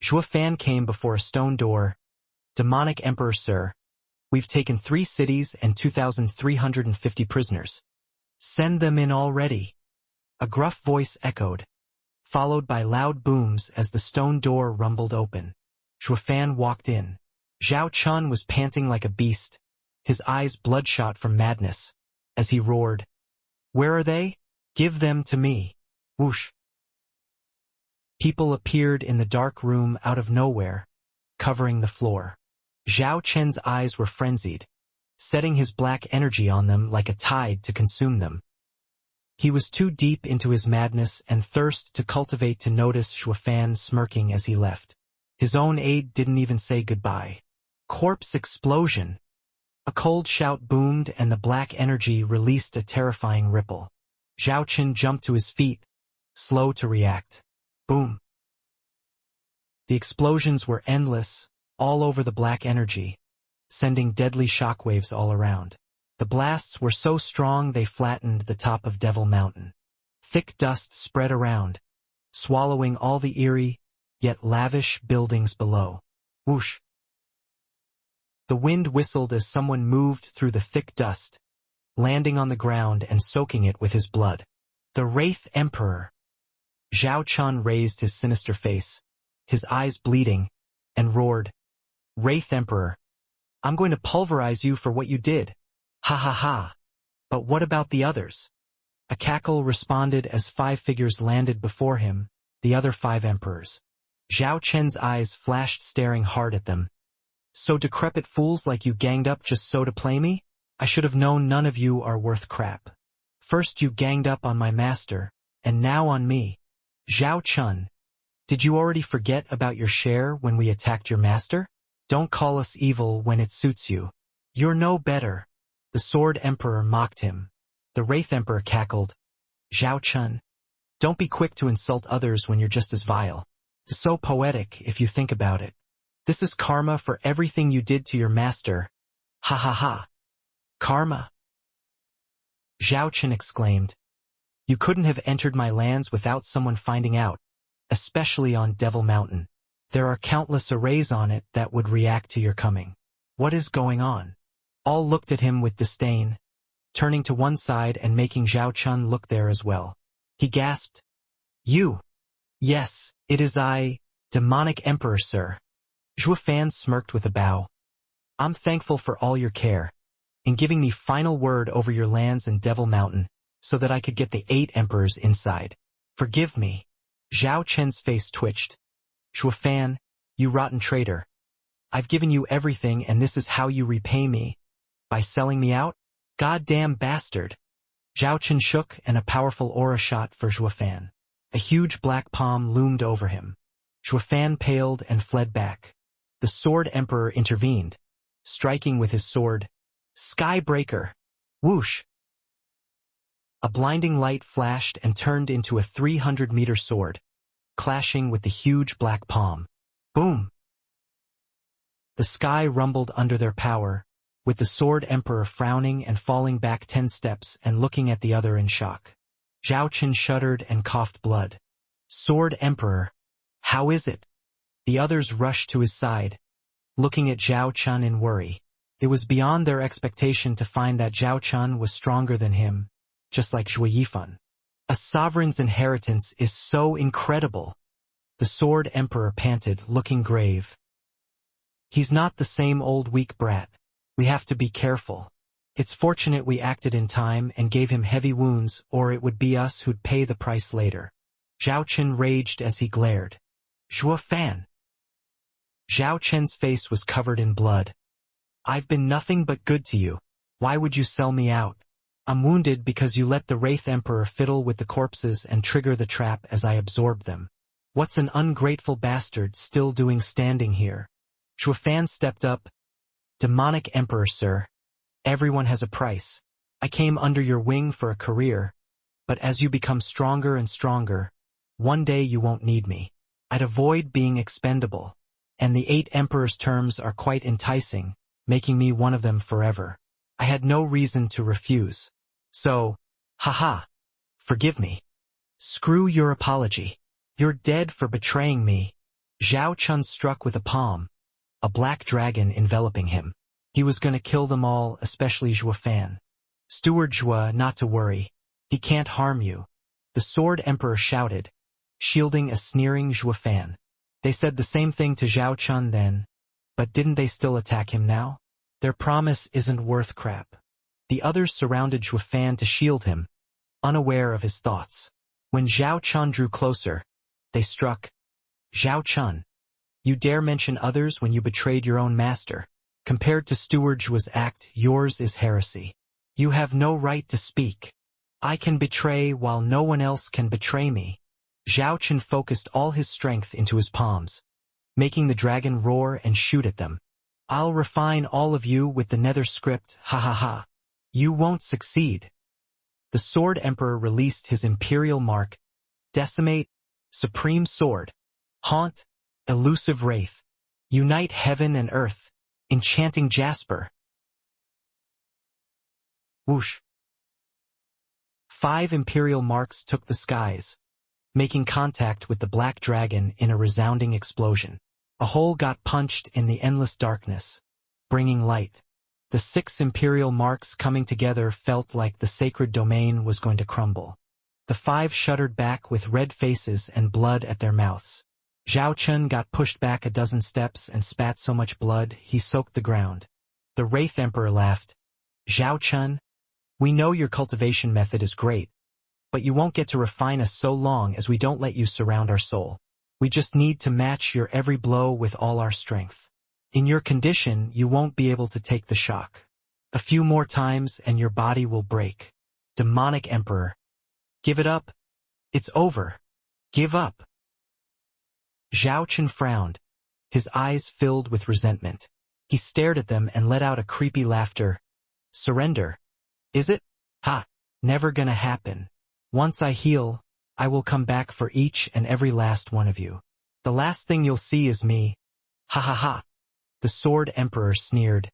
Zhuofan came before a stone door. Demonic Emperor, sir. We've taken 3 cities and 2,350 prisoners. Send them in already. A gruff voice echoed, followed by loud booms as the stone door rumbled open. Zhuofan walked in. Zhao Chun was panting like a beast, his eyes bloodshot from madness, as he roared, "Where are they? Give them to me." Whoosh. People appeared in the dark room out of nowhere, covering the floor. Zhao Chen's eyes were frenzied, setting his black energy on them like a tide to consume them. He was too deep into his madness and thirst to cultivate to notice Zhuofan smirking as he left. His own aide didn't even say goodbye. Corpse explosion! A cold shout boomed and the black energy released a terrifying ripple. Zhao Chen jumped to his feet, slow to react. Boom! The explosions were endless, all over the black energy, sending deadly shockwaves all around. The blasts were so strong they flattened the top of Devil Mountain. Thick dust spread around, swallowing all the eerie, yet lavish buildings below. Whoosh! The wind whistled as someone moved through the thick dust, landing on the ground and soaking it with his blood. The Wraith Emperor! Zhao Chun raised his sinister face, his eyes bleeding, and roared, "Wraith Emperor, I'm going to pulverize you for what you did. Ha ha ha. But what about the others?" A cackle responded as 5 figures landed before him, the other 5 emperors. Zhao Chen's eyes flashed, staring hard at them. So decrepit fools like you ganged up just so to play me? I should have known none of you are worth crap. First you ganged up on my master, and now on me. Zhao Chun, did you already forget about your share when we attacked your master? Don't call us evil when it suits you. You're no better. The Sword Emperor mocked him. The Wraith Emperor cackled. Zhao Chun, don't be quick to insult others when you're just as vile. It's so poetic if you think about it. This is karma for everything you did to your master. Ha ha ha. Karma? Zhao Chun exclaimed. You couldn't have entered my lands without someone finding out, especially on Devil Mountain. There are countless arrays on it that would react to your coming. What is going on? All looked at him with disdain, turning to one side and making Zhao Chun look there as well. He gasped. You? Yes, it is I, Demonic Emperor, sir. Zhuofan smirked with a bow. I'm thankful for all your care, in giving me final word over your lands in Devil Mountain, so that I could get the 8 emperors inside. Forgive me. Zhao Chen's face twitched. Zhuofan, you rotten traitor. I've given you everything and this is how you repay me? By selling me out? Goddamn bastard. Zhao Chen shook and a powerful aura shot for Zhuofan. A huge black palm loomed over him. Zhuofan paled and fled back. The Sword Emperor intervened. striking with his sword. Skybreaker! Whoosh! A blinding light flashed and turned into a 300-meter sword, clashing with the huge black palm. Boom! The sky rumbled under their power, with the Sword Emperor frowning and falling back 10 steps and looking at the other in shock. Zhao Chen shuddered and coughed blood. Sword Emperor, how is it? The others rushed to his side, looking at Zhao Chen in worry. It was beyond their expectation to find that Zhao Chen was stronger than him, just like Zhuo Yifan. A sovereign's inheritance is so incredible. The Sword Emperor panted, looking grave. He's not the same old weak brat. We have to be careful. It's fortunate we acted in time and gave him heavy wounds, or it would be us who'd pay the price later. Zhao Chen raged as he glared. Zhuo Fan! Zhao Chen's face was covered in blood. I've been nothing but good to you. Why would you sell me out? I'm wounded because you let the Wraith Emperor fiddle with the corpses and trigger the trap as I absorb them. What's an ungrateful bastard still doing standing here? Zhuo Fan stepped up. Demonic Emperor, sir. Everyone has a price. I came under your wing for a career, but as you become stronger and stronger, one day you won't need me. I'd avoid being expendable, and the 8 Emperor's terms are quite enticing, making me one of them forever. I had no reason to refuse. So, haha, forgive me. Screw your apology. You're dead for betraying me. Zhao Chen struck with a palm, a black dragon enveloping him. He was going to kill them all, especially Zhuo Fan. Steward Zhuo, not to worry. He can't harm you. The Sword Emperor shouted, shielding a sneering Zhuo Fan. They said the same thing to Zhao Chen then, but didn't they still attack him now? Their promise isn't worth crap. The others surrounded Zhuo Fan to shield him, unaware of his thoughts. When Zhao Chen drew closer, they struck. Zhao Chen, you dare mention others when you betrayed your own master. Compared to Steward Zhuo's act, yours is heresy. You have no right to speak. I can betray while no one else can betray me. Zhao Chen focused all his strength into his palms, making the dragon roar and shoot at them. I'll refine all of you with the nether script, ha ha ha. You won't succeed. The Sword Emperor released his imperial mark, Decimate, Supreme Sword, Haunt, Elusive Wraith, Unite Heaven and Earth, Enchanting Jasper. Whoosh. 5 imperial marks took the skies, making contact with the black dragon in a resounding explosion. A hole got punched in the endless darkness, bringing light. The 6 imperial marks coming together felt like the sacred domain was going to crumble. The 5 shuddered back with red faces and blood at their mouths. Zhao Chen got pushed back a dozen steps and spat so much blood he soaked the ground. The Wraith Emperor laughed. Zhao Chen, we know your cultivation method is great, but you won't get to refine us so long as we don't let you surround our soul. We just need to match your every blow with all our strength. In your condition, you won't be able to take the shock. A few more times and your body will break. Demonic Emperor. Give it up. It's over. Give up. Zhao Chen frowned, his eyes filled with resentment. He stared at them and let out a creepy laughter. Surrender. Is it? Ha! Never gonna happen. Once I heal, I will come back for each and every last one of you. The last thing you'll see is me. Ha ha ha. The Sword Emperor sneered.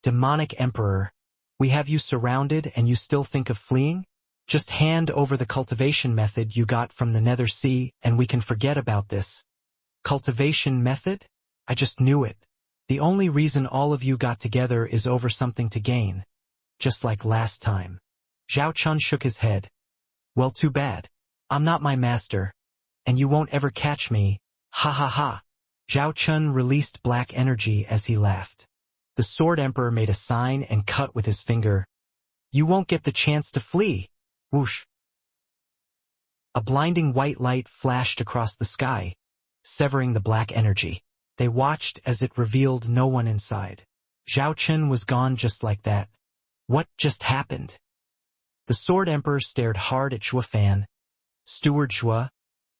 Demonic Emperor, we have you surrounded and you still think of fleeing? Just hand over the cultivation method you got from the Nether Sea and we can forget about this. Cultivation method? I just knew it. The only reason all of you got together is over something to gain. Just like last time. Zhao Chen shook his head. Well, too bad. I'm not my master. And you won't ever catch me. Ha ha ha. Zhao Chen released black energy as he laughed. The Sword Emperor made a sign and cut with his finger. You won't get the chance to flee. Whoosh. A blinding white light flashed across the sky, severing the black energy. They watched as it revealed no one inside. Zhao Chen was gone just like that. What just happened? The Sword Emperor stared hard at Zhuo Fan. Steward Zhuo,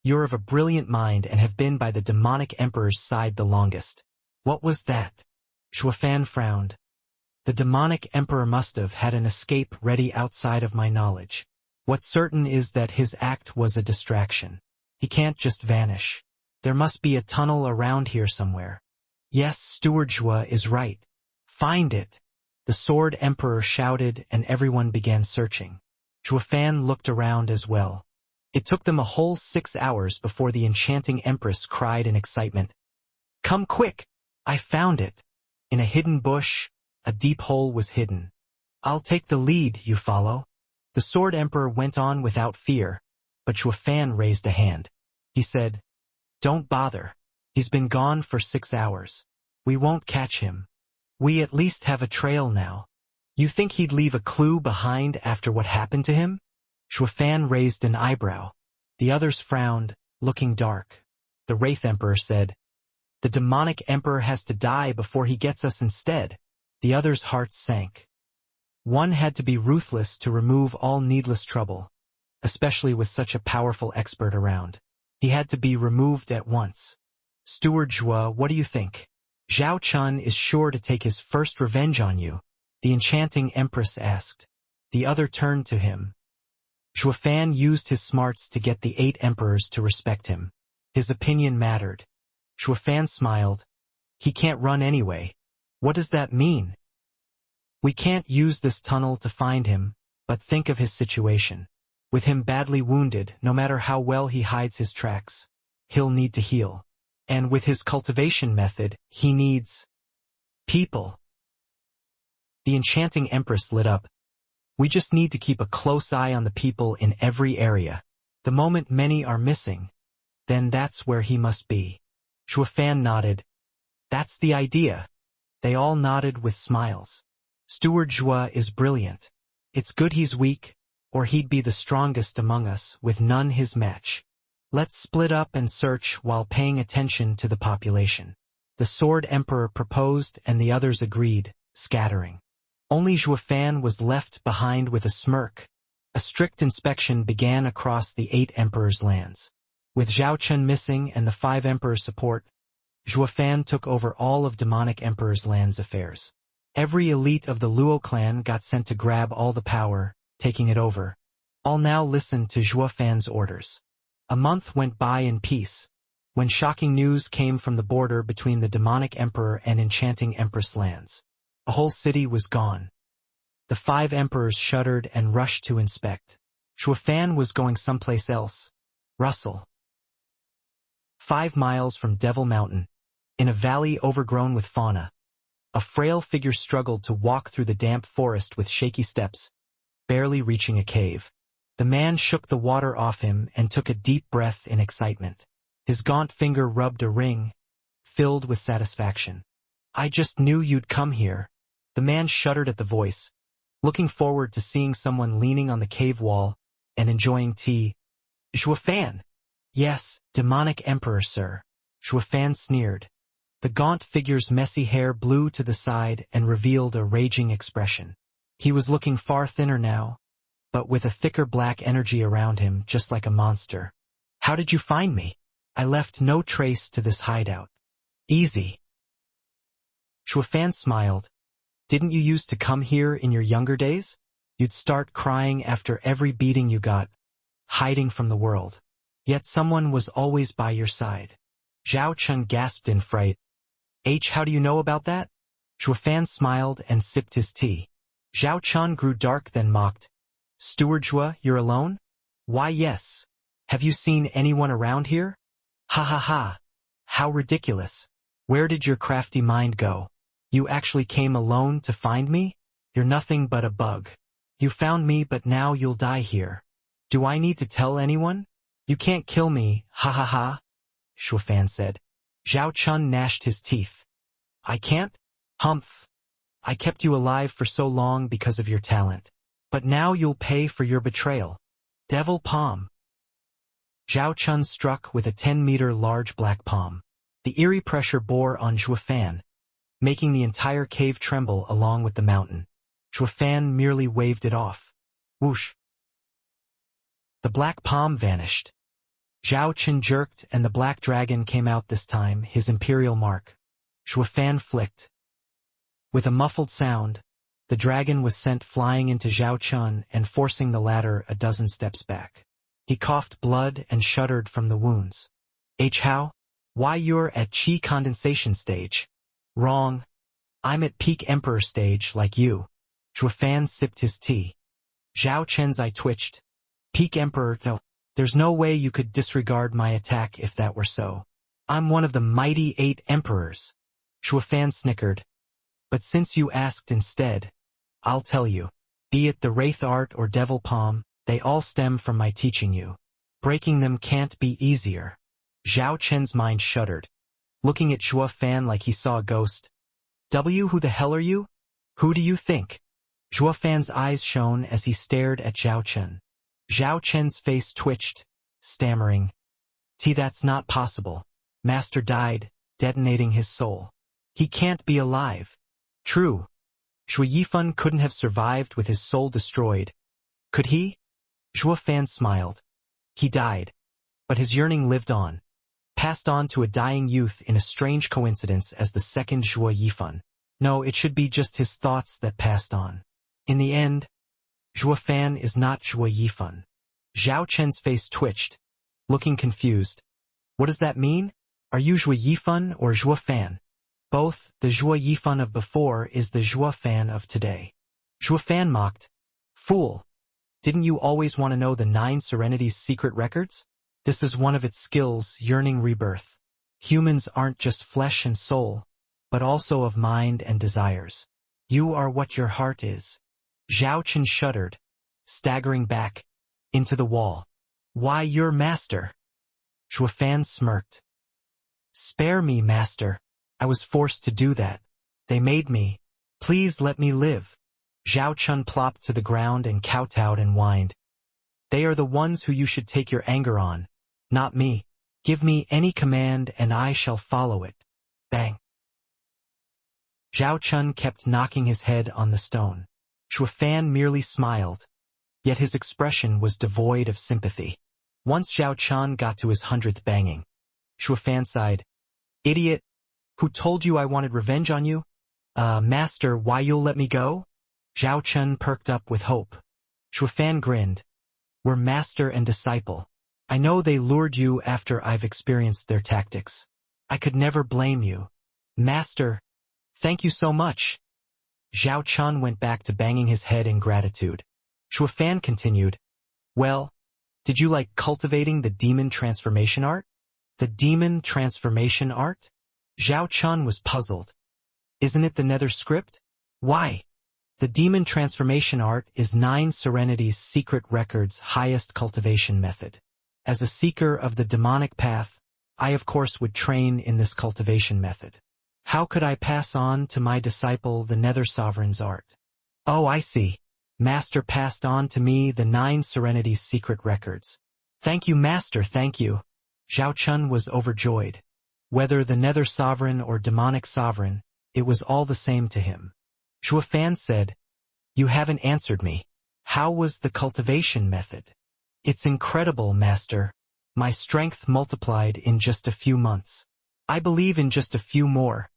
you're of a brilliant mind and have been by the demonic emperor's side the longest. What was that? Shuafan frowned. The demonic emperor must have had an escape ready outside of my knowledge. What's certain is that his act was a distraction. He can't just vanish. There must be a tunnel around here somewhere. Yes, Steward Zhua is right. Find it! The Sword Emperor shouted, and everyone began searching. Zhuafan looked around as well. It took them a whole 6 hours before the enchanting empress cried in excitement. Come quick! I found it! In a hidden bush, a deep hole was hidden. I'll take the lead, you follow? The Sword Emperor went on without fear, but Zhuafan raised a hand. He said, Don't bother. He's been gone for 6 hours. We won't catch him. We at least have a trail now. You think he'd leave a clue behind after what happened to him? Zhuafan raised an eyebrow. The others frowned, looking dark. The Wraith Emperor said, The demonic emperor has to die before he gets us instead. The others' hearts sank. One had to be ruthless to remove all needless trouble, especially with such a powerful expert around. He had to be removed at once. Steward Zhua, what do you think? Zhao Chun is sure to take his first revenge on you, the enchanting empress asked. The other turned to him. Zhuafan used his smarts to get the 8 emperors to respect him. His opinion mattered. Zhuafan smiled. He can't run anyway. What does that mean? We can't use this tunnel to find him, but think of his situation. With him badly wounded, no matter how well he hides his tracks, he'll need to heal. And with his cultivation method, he needs people. The enchanting empress lit up. We just need to keep a close eye on the people in every area. The moment many are missing, then that's where he must be. Zhuafan nodded. That's the idea. They all nodded with smiles. Steward Zhua is brilliant. It's good he's weak, or he'd be the strongest among us, with none his match. Let's split up and search while paying attention to the population. The Sword Emperor proposed and the others agreed, scattering. Only Zhuafan was left behind with a smirk. A strict inspection began across the 8 emperors' lands. With Zhao Chun missing and the 5 emperors' support, Zhuafan took over all of demonic emperors' lands' affairs. Every elite of the Luo clan got sent to grab all the power, taking it over. All now listened to Zhuafan's orders. A month went by in peace, when shocking news came from the border between the demonic emperor and enchanting empress lands. A whole city was gone. The 5 emperors shuddered and rushed to inspect. Zhuafan was going someplace else. Russell. 5 miles from Devil Mountain, in a valley overgrown with fauna, a frail figure struggled to walk through the damp forest with shaky steps, barely reaching a cave. The man shook the water off him and took a deep breath in excitement. His gaunt finger rubbed a ring, filled with satisfaction. I just knew you'd come here. The man shuddered at the voice, looking forward to seeing someone leaning on the cave wall and enjoying tea. Zhuafan! Yes, demonic emperor, sir. Zhuafan sneered. The gaunt figure's messy hair blew to the side and revealed a raging expression. He was looking far thinner now, but with a thicker black energy around him, just like a monster. How did you find me? I left no trace to this hideout. Easy. Zhuafan smiled. Didn't you used to come here in your younger days? You'd start crying after every beating you got, hiding from the world. Yet someone was always by your side. Zhao Chun gasped in fright. How do you know about that? Zhuafan smiled and sipped his tea. Zhao Chun grew dark then mocked. Steward Zhua, you're alone? Why yes. Have you seen anyone around here? Ha ha ha. How ridiculous. Where did your crafty mind go? You actually came alone to find me? You're nothing but a bug. You found me but now you'll die here. Do I need to tell anyone? You can't kill me, ha ha ha. Zhuafan said. Zhao Chun gnashed his teeth. I can't? Humph. I kept you alive for so long because of your talent. But now you'll pay for your betrayal. Devil palm. Zhao Chun struck with a 10-meter large black palm. The eerie pressure bore on Zhuafan, making the entire cave tremble along with the mountain. Zhuafan merely waved it off. Whoosh. The black palm vanished. Zhao Chun jerked and the black dragon came out this time, his imperial mark. Zhuafan flicked. With a muffled sound, the dragon was sent flying into Zhao Chun and forcing the latter a dozen steps back. He coughed blood and shuddered from the wounds. How? Why you're at Qi condensation stage? Wrong. I'm at peak emperor stage like you. Zhuofan sipped his tea. Zhao Chen's eye twitched. Peak emperor, no. There's no way you could disregard my attack if that were so. I'm one of the mighty 8 emperors. Zhuofan snickered. But since you asked instead, I'll tell you. Be it the Wraith Art or Devil Palm, they all stem from my teaching you. Breaking them can't be easier. Zhao Chen's mind shuddered, looking at Zhuofan like he saw a ghost. Who the hell are you? Who do you think? Zhuofan's eyes shone as he stared at Zhao Chen. Zhao Chen's face twitched, stammering. That's not possible. Master died, detonating his soul. He can't be alive. True. Shui Yifan couldn't have survived with his soul destroyed. Could he? Zhuofan smiled. He died. But his yearning lived on. Passed on to a dying youth in a strange coincidence as the second Zhuo Yifan. No, it should be just his thoughts that passed on. In the end, Zhuofan is not Zhuo Yifan. Zhao Chen's face twitched, looking confused. What does that mean? Are you Zhuo Yifan or Zhuofan? Both. The Zhuo Yifan of before is the Zhuofan of today. Zhuofan mocked. Fool. Didn't you always want to know the 9 Serenity's secret records? This is one of its skills, yearning rebirth. Humans aren't just flesh and soul, but also of mind and desires. You are what your heart is. Zhao Chen shuddered, staggering back, into the wall. Why, your master? Zhuofan smirked. Spare me, master. I was forced to do that. They made me. Please let me live. Zhao Chun plopped to the ground and kowtowed and whined. They are the ones who you should take your anger on, not me. Give me any command and I shall follow it. Bang. Zhao Chun kept knocking his head on the stone. Zhuofan merely smiled, yet his expression was devoid of sympathy. Once Zhao Chun got to his 100th banging, Zhuofan sighed. Idiot! Who told you I wanted revenge on you? Master, why you'll let me go? Zhao Chun perked up with hope. Zhuofan grinned. We're master and disciple. I know they lured you after I've experienced their tactics. I could never blame you. Master, thank you so much. Zhao Chun went back to banging his head in gratitude. Zhuofan continued. Well, did you like cultivating the demon transformation art? The demon transformation art? Zhao Chun was puzzled. Isn't it the Nether script? Why? The demon transformation art is 9 Serenity's secret record's highest cultivation method. As a seeker of the demonic path, I of course would train in this cultivation method. How could I pass on to my disciple the Nether Sovereign's art? Oh, I see. Master passed on to me the 9 Serenity's secret records. Thank you, Master, thank you. Zhao Chun was overjoyed. Whether the Nether Sovereign or demonic sovereign, it was all the same to him. Zhuofan said, You haven't answered me. How was the cultivation method? It's incredible, Master. My strength multiplied in just a few months. I believe in just a few more.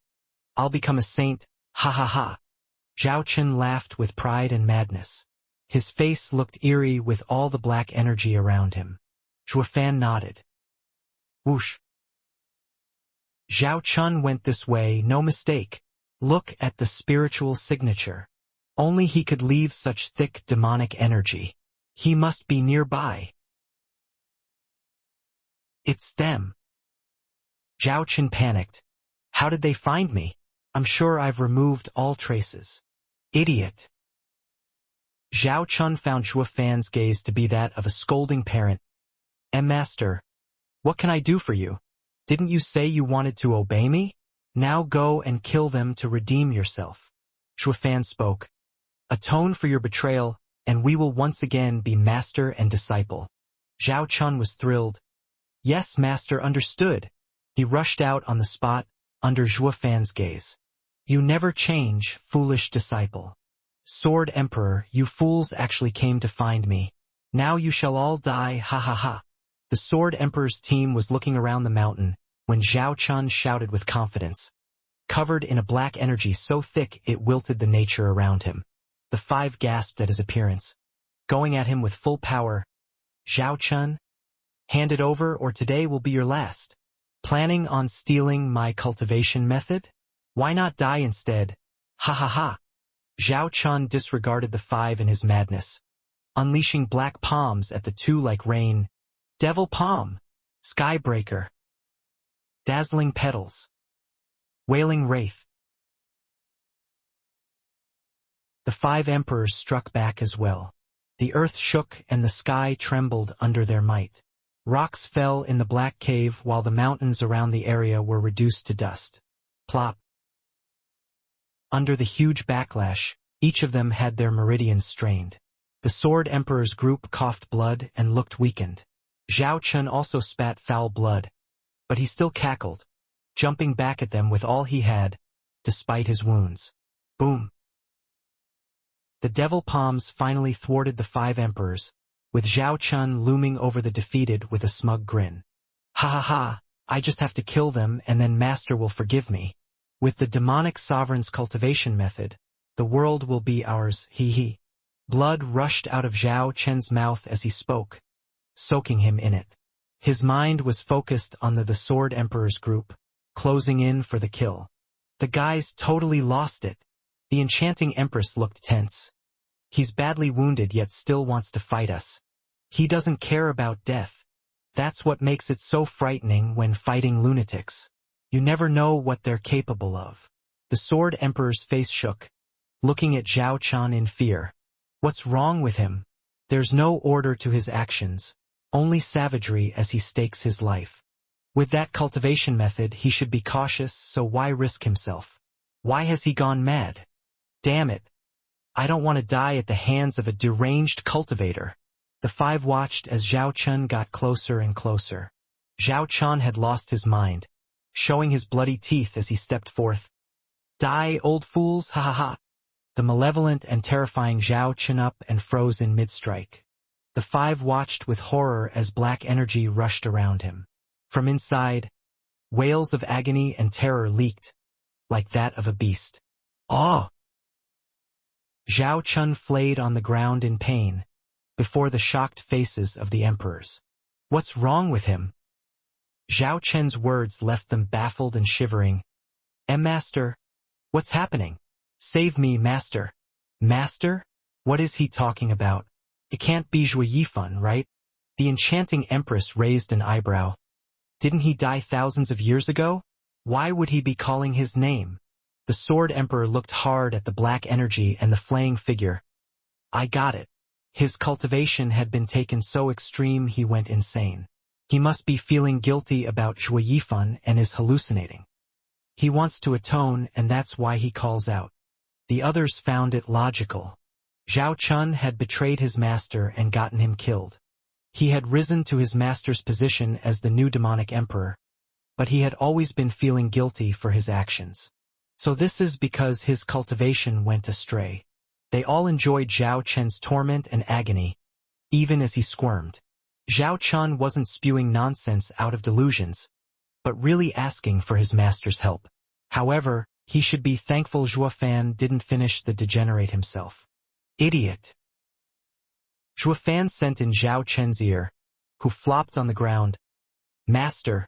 I'll become a saint, ha ha ha. Zhao Chen laughed with pride and madness. His face looked eerie with all the black energy around him. Zhuofan nodded. Whoosh. Zhao Chun went this way, no mistake. Look at the spiritual signature. Only he could leave such thick demonic energy. He must be nearby. It's them. Zhao Chun panicked. How did they find me? I'm sure I've removed all traces. Idiot. Zhao Chun found Zhuofan's gaze to be that of a scolding parent. Master, what can I do for you? Didn't you say you wanted to obey me? Now go and kill them to redeem yourself. Zhuofan spoke. Atone for your betrayal, and we will once again be master and disciple. Zhao Chun was thrilled. Yes, master, understood. He rushed out on the spot, under Zhuofan's gaze. You never change, foolish disciple. Sword Emperor, you fools actually came to find me. Now you shall all die, ha ha ha. The Sword Emperor's team was looking around the mountain, when Zhao Chun shouted with confidence. covered in a black energy so thick it wilted the nature around him. The 5 gasped at his appearance, going at him with full power. "Zhao Chun, hand it over or today will be your last. Planning on stealing my cultivation method? Why not die instead? Ha ha ha." Zhao Chun disregarded the 5 in his madness, unleashing black palms at the 2 like rain. Devil palm, skybreaker, dazzling petals, wailing wraith. The 5 emperors struck back as well. The earth shook and the sky trembled under their might. Rocks fell in the black cave while the mountains around the area were reduced to dust. Plop. Under the huge backlash, each of them had their meridians strained. The Sword Emperor's group coughed blood and looked weakened. Zhao Chun also spat foul blood, but he still cackled, jumping back at them with all he had, despite his wounds. Boom. The devil palms finally thwarted the 5 emperors, with Zhao Chun looming over the defeated with a smug grin. Ha ha ha, I just have to kill them and then Master will forgive me. With the demonic sovereign's cultivation method, the world will be ours, he he. Blood rushed out of Zhao Chun's mouth as he spoke, soaking him in it. His mind was focused on the Sword Emperor's group, closing in for the kill. The guys totally lost it. The enchanting empress looked tense. He's badly wounded yet still wants to fight us. He doesn't care about death. That's what makes it so frightening when fighting lunatics. You never know what they're capable of. The Sword Emperor's face shook, looking at Zhao Chun in fear. What's wrong with him? There's no order to his actions, only savagery as he stakes his life. With that cultivation method he should be cautious, so why risk himself? Why has he gone mad? Damn it. I don't want to die at the hands of a deranged cultivator. The 5 watched as Zhao Chun got closer and closer. Zhao Chun had lost his mind, showing his bloody teeth as he stepped forth. Die, old fools, ha ha ha. The malevolent and terrifying Zhao Chun up and froze in mid-strike. The 5 watched with horror as black energy rushed around him. From inside, wails of agony and terror leaked, like that of a beast. Awe! Zhao Chun flayed on the ground in pain, before the shocked faces of the emperors. What's wrong with him? Zhao Chun's words left them baffled and shivering. Master, what's happening? Save me, Master. Master? What is he talking about? It can't be Zhuo Yifan, right? The enchanting empress raised an eyebrow. Didn't he die thousands of years ago? Why would he be calling his name? The Sword Emperor looked hard at the black energy and the flaying figure. I got it. His cultivation had been taken so extreme he went insane. He must be feeling guilty about Zhuo Yifan and is hallucinating. He wants to atone and that's why he calls out. The others found it logical. Zhao Chun had betrayed his master and gotten him killed. He had risen to his master's position as the new demonic emperor, but he had always been feeling guilty for his actions. So this is because his cultivation went astray. They all enjoyed Zhao Chun's torment and agony, even as he squirmed. Zhao Chun wasn't spewing nonsense out of delusions, but really asking for his master's help. However, he should be thankful Zhuo Fan didn't finish the degenerate himself. Idiot! Zhuo Fan sent in Zhao Chun's ear, who flopped on the ground. Master,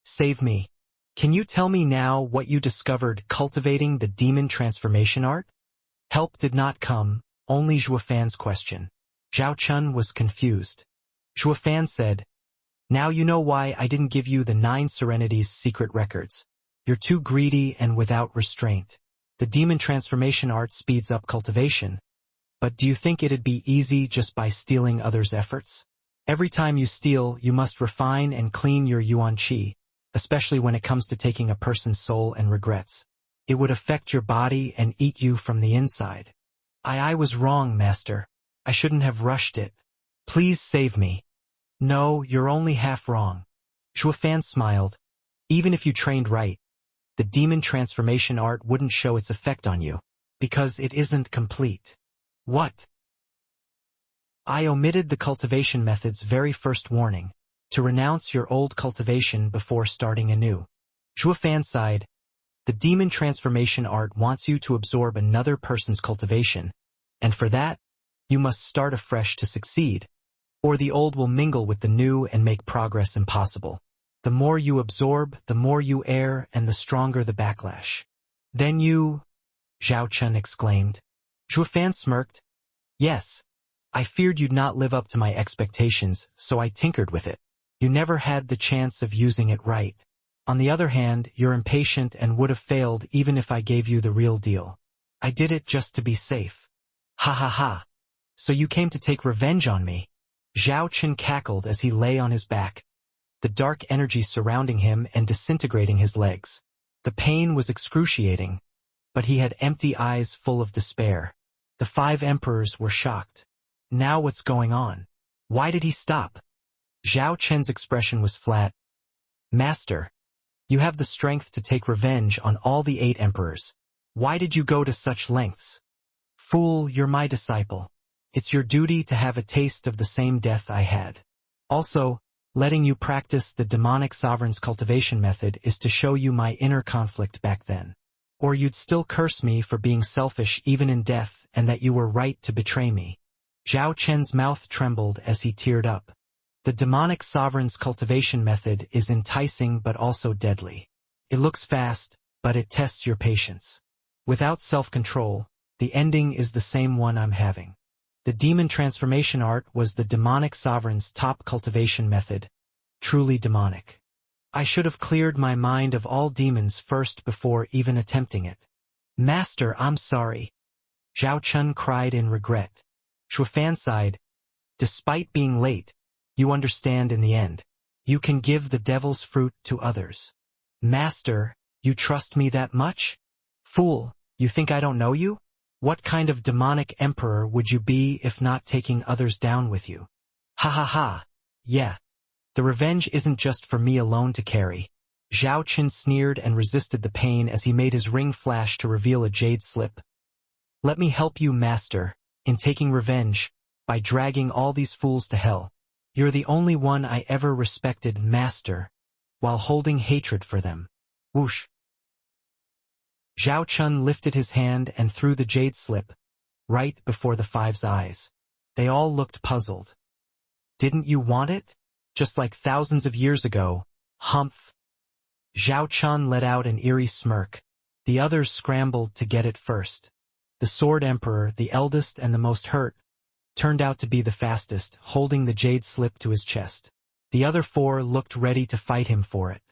save me. Can you tell me now what you discovered cultivating the demon transformation art? Help did not come, only Zhuo Fan's question. Zhao Chun was confused. Zhuo Fan said, Now you know why I didn't give you the 9 Serenities secret records. You're too greedy and without restraint. The demon transformation art speeds up cultivation. But do you think it'd be easy just by stealing others' efforts? Every time you steal, you must refine and clean your yuan qi, especially when it comes to taking a person's soul and regrets. It would affect your body and eat you from the inside. I was wrong, Master. I shouldn't have rushed it. Please save me. No, you're only half wrong. Zhuo Fan smiled. Even if you trained right, the demon transformation art wouldn't show its effect on you, because it isn't complete. What? I omitted the cultivation method's very first warning, to renounce your old cultivation before starting anew. Zhuo Fan sighed. The demon transformation art wants you to absorb another person's cultivation, and for that, you must start afresh to succeed, or the old will mingle with the new and make progress impossible. The more you absorb, the more you err, and the stronger the backlash. Then you... Zhao Chun exclaimed. Zhuo Fan smirked. Yes. I feared you'd not live up to my expectations, so I tinkered with it. You never had the chance of using it right. On the other hand, you're impatient and would have failed even if I gave you the real deal. I did it just to be safe. Ha ha ha. So you came to take revenge on me? Zhao Chun cackled as he lay on his back, the dark energy surrounding him and disintegrating his legs. The pain was excruciating, but he had empty eyes full of despair. The 5 emperors were shocked. Now what's going on? Why did he stop? Zhao Chen's expression was flat. Master, you have the strength to take revenge on all the 8 emperors. Why did you go to such lengths? Fool, you're my disciple. It's your duty to have a taste of the same death I had. Also, letting you practice the demonic sovereign's cultivation method is to show you my inner conflict back then. Or you'd still curse me for being selfish even in death and that you were right to betray me. Zhao Chen's mouth trembled as he teared up. The demonic sovereign's cultivation method is enticing but also deadly. It looks fast, but it tests your patience. Without self-control, the ending is the same one I'm having. The demon transformation art was the demonic sovereign's top cultivation method. Truly demonic. I should have cleared my mind of all demons first before even attempting it. Master, I'm sorry. Zhao Chun cried in regret. Zhuo Fan sighed. Despite being late, you understand in the end. You can give the devil's fruit to others. Master, you trust me that much? Fool, you think I don't know you? What kind of demonic emperor would you be if not taking others down with you? Ha ha ha. Yeah. The revenge isn't just for me alone to carry. Zhao Chun sneered and resisted the pain as he made his ring flash to reveal a jade slip. Let me help you, master, in taking revenge, by dragging all these fools to hell. You're the only one I ever respected, master, while holding hatred for them. Whoosh. Zhao Chun lifted his hand and threw the jade slip, right before the 5's eyes. They all looked puzzled. Didn't you want it? Just like thousands of years ago, humph. Zhao Chun let out an eerie smirk. The others scrambled to get it first. The Sword Emperor, the eldest and the most hurt, turned out to be the fastest, holding the jade slip to his chest. The other 4 looked ready to fight him for it.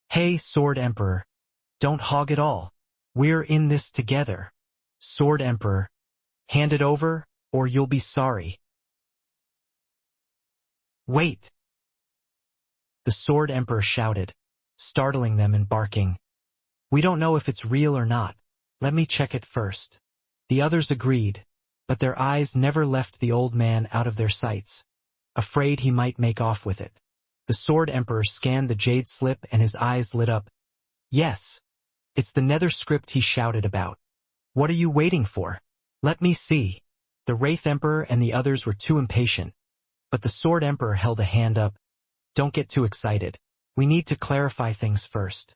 Hey, Sword Emperor, don't hog it all. We're in this together. Sword Emperor, hand it over, or you'll be sorry. Wait! The Sword Emperor shouted, startling them and barking. We don't know if it's real or not. Let me check it first. The others agreed, but their eyes never left the old man out of their sights, afraid he might make off with it. The Sword Emperor scanned the jade slip and his eyes lit up. Yes, it's the nether script he shouted about. What are you waiting for? Let me see. The Wraith Emperor and the others were too impatient, but the Sword Emperor held a hand up. Don't get too excited. We need to clarify things first.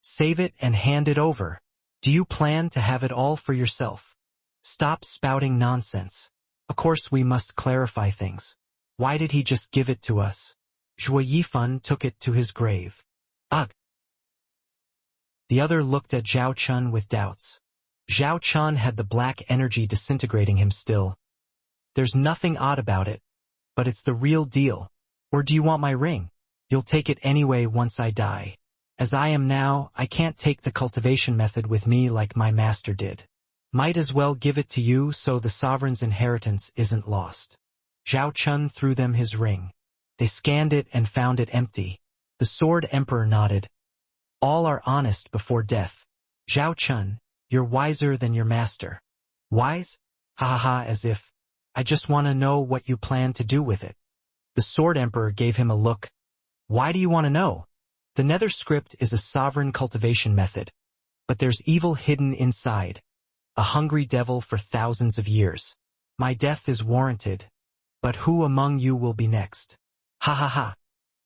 Save it and hand it over. Do you plan to have it all for yourself? Stop spouting nonsense. Of course we must clarify things. Why did he just give it to us? Zhuo Yifan took it to his grave. Ugh. The other looked at Zhao Chun with doubts. Zhao Chun had the black energy disintegrating him still. There's nothing odd about it, but it's the real deal. Or do you want my ring? You'll take it anyway once I die. As I am now, I can't take the cultivation method with me like my master did. Might as well give it to you so the sovereign's inheritance isn't lost. Zhao Chun threw them his ring. They scanned it and found it empty. The Sword Emperor nodded. All are honest before death. Zhao Chun, you're wiser than your master. Wise? Ha ha ha, as if. I just want to know what you plan to do with it. The Sword Emperor gave him a look. Why do you want to know? The nether script is a sovereign cultivation method, but there's evil hidden inside. A hungry devil for thousands of years. My death is warranted, but who among you will be next? Ha ha ha.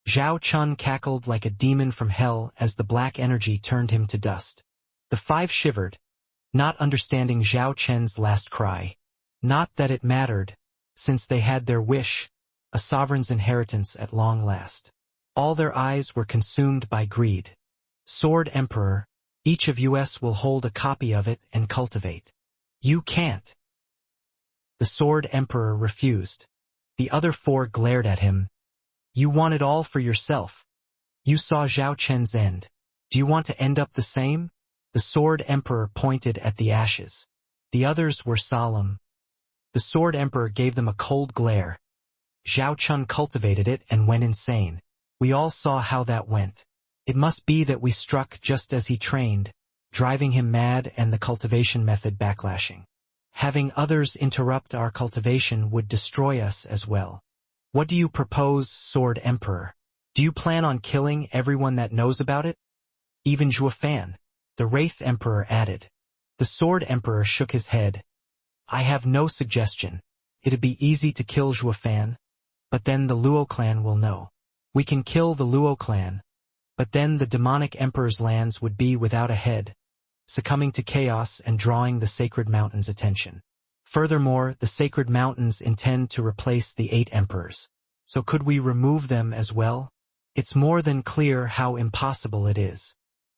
Zhao Chun cackled like a demon from hell as the black energy turned him to dust. The five shivered, not understanding Zhao Chen's last cry. Not that it mattered, since they had their wish, a sovereign's inheritance at long last. All their eyes were consumed by greed. Sword Emperor, each of us will hold a copy of it and cultivate. You can't. The Sword Emperor refused. The other four glared at him. You want it all for yourself. You saw Zhao Chen's end. Do you want to end up the same? The Sword Emperor pointed at the ashes. The others were solemn. The Sword Emperor gave them a cold glare. Zhao Chun cultivated it and went insane. We all saw how that went. It must be that we struck just as he trained, driving him mad and the cultivation method backlashing. Having others interrupt our cultivation would destroy us as well. What do you propose, Sword Emperor? Do you plan on killing everyone that knows about it? Even Zhuofan, the Wraith Emperor added. The Sword Emperor shook his head. I have no suggestion. It'd be easy to kill Zhuofan, but then the Luo clan will know. We can kill the Luo clan, but then the demonic emperor's lands would be without a head, succumbing to chaos and drawing the Sacred Mountain's attention. Furthermore, the Sacred Mountains intend to replace the 8 emperors. So could we remove them as well? It's more than clear how impossible it is.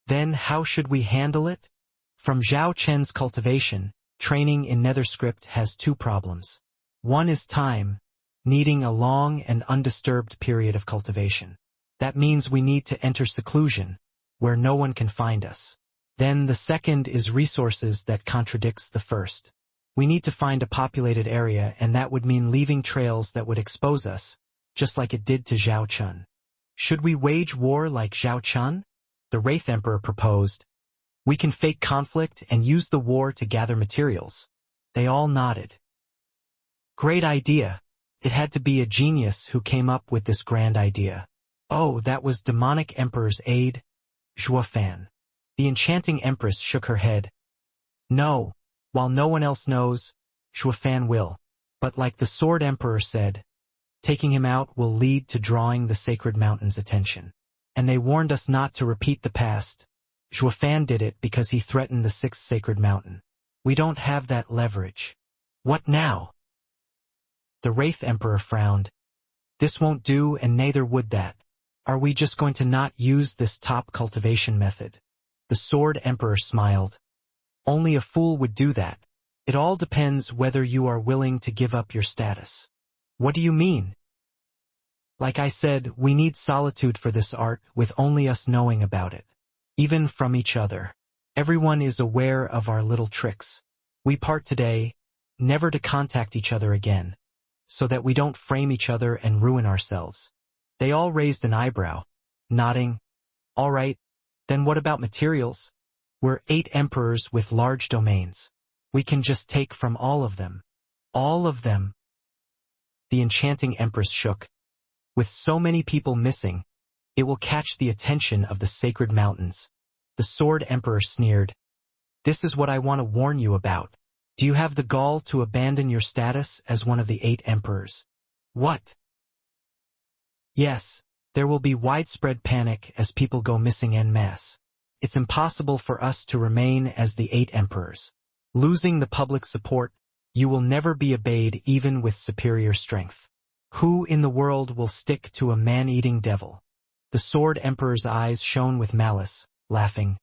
Then how should we handle it? From Zhao Chen's cultivation, training in Netherscript has 2 problems. One is time, needing a long and undisturbed period of cultivation. That means we need to enter seclusion, where no one can find us. Then the second is resources that contradicts the first. We need to find a populated area, and that would mean leaving trails that would expose us, just like it did to Zhao Chun. Should we wage war like Zhao Chun? The Wraith Emperor proposed. We can fake conflict and use the war to gather materials. They all nodded. Great idea. It had to be a genius who came up with this grand idea. Oh, that was Demonic Emperor's aide, Zhuofan. The Enchanting Empress shook her head. No, while no one else knows, Zhuofan will. But like the Sword Emperor said, taking him out will lead to drawing the Sacred Mountain's attention. And they warned us not to repeat the past. Zhuofan did it because he threatened the 6th Sacred Mountain. We don't have that leverage. What now? The Wraith Emperor frowned. This won't do, and neither would that. Are we just going to not use this top cultivation method? The Sword Emperor smiled. Only a fool would do that. It all depends whether you are willing to give up your status. What do you mean? Like I said, we need solitude for this art, with only us knowing about it. Even from each other. Everyone is aware of our little tricks. We part today, never to contact each other again, so that we don't frame each other and ruin ourselves. They all raised an eyebrow, nodding. All right, then what about materials? We're 8 emperors with large domains. We can just take from all of them. All of them. The Enchanting Empress shook. With so many people missing, it will catch the attention of the Sacred Mountains. The Sword Emperor sneered. This is what I want to warn you about. Do you have the gall to abandon your status as one of the 8 emperors? What? Yes, there will be widespread panic as people go missing en masse. It's impossible for us to remain as the 8 emperors. Losing the public support, you will never be obeyed even with superior strength. Who in the world will stick to a man-eating devil? The Sword Emperor's eyes shone with malice, laughing.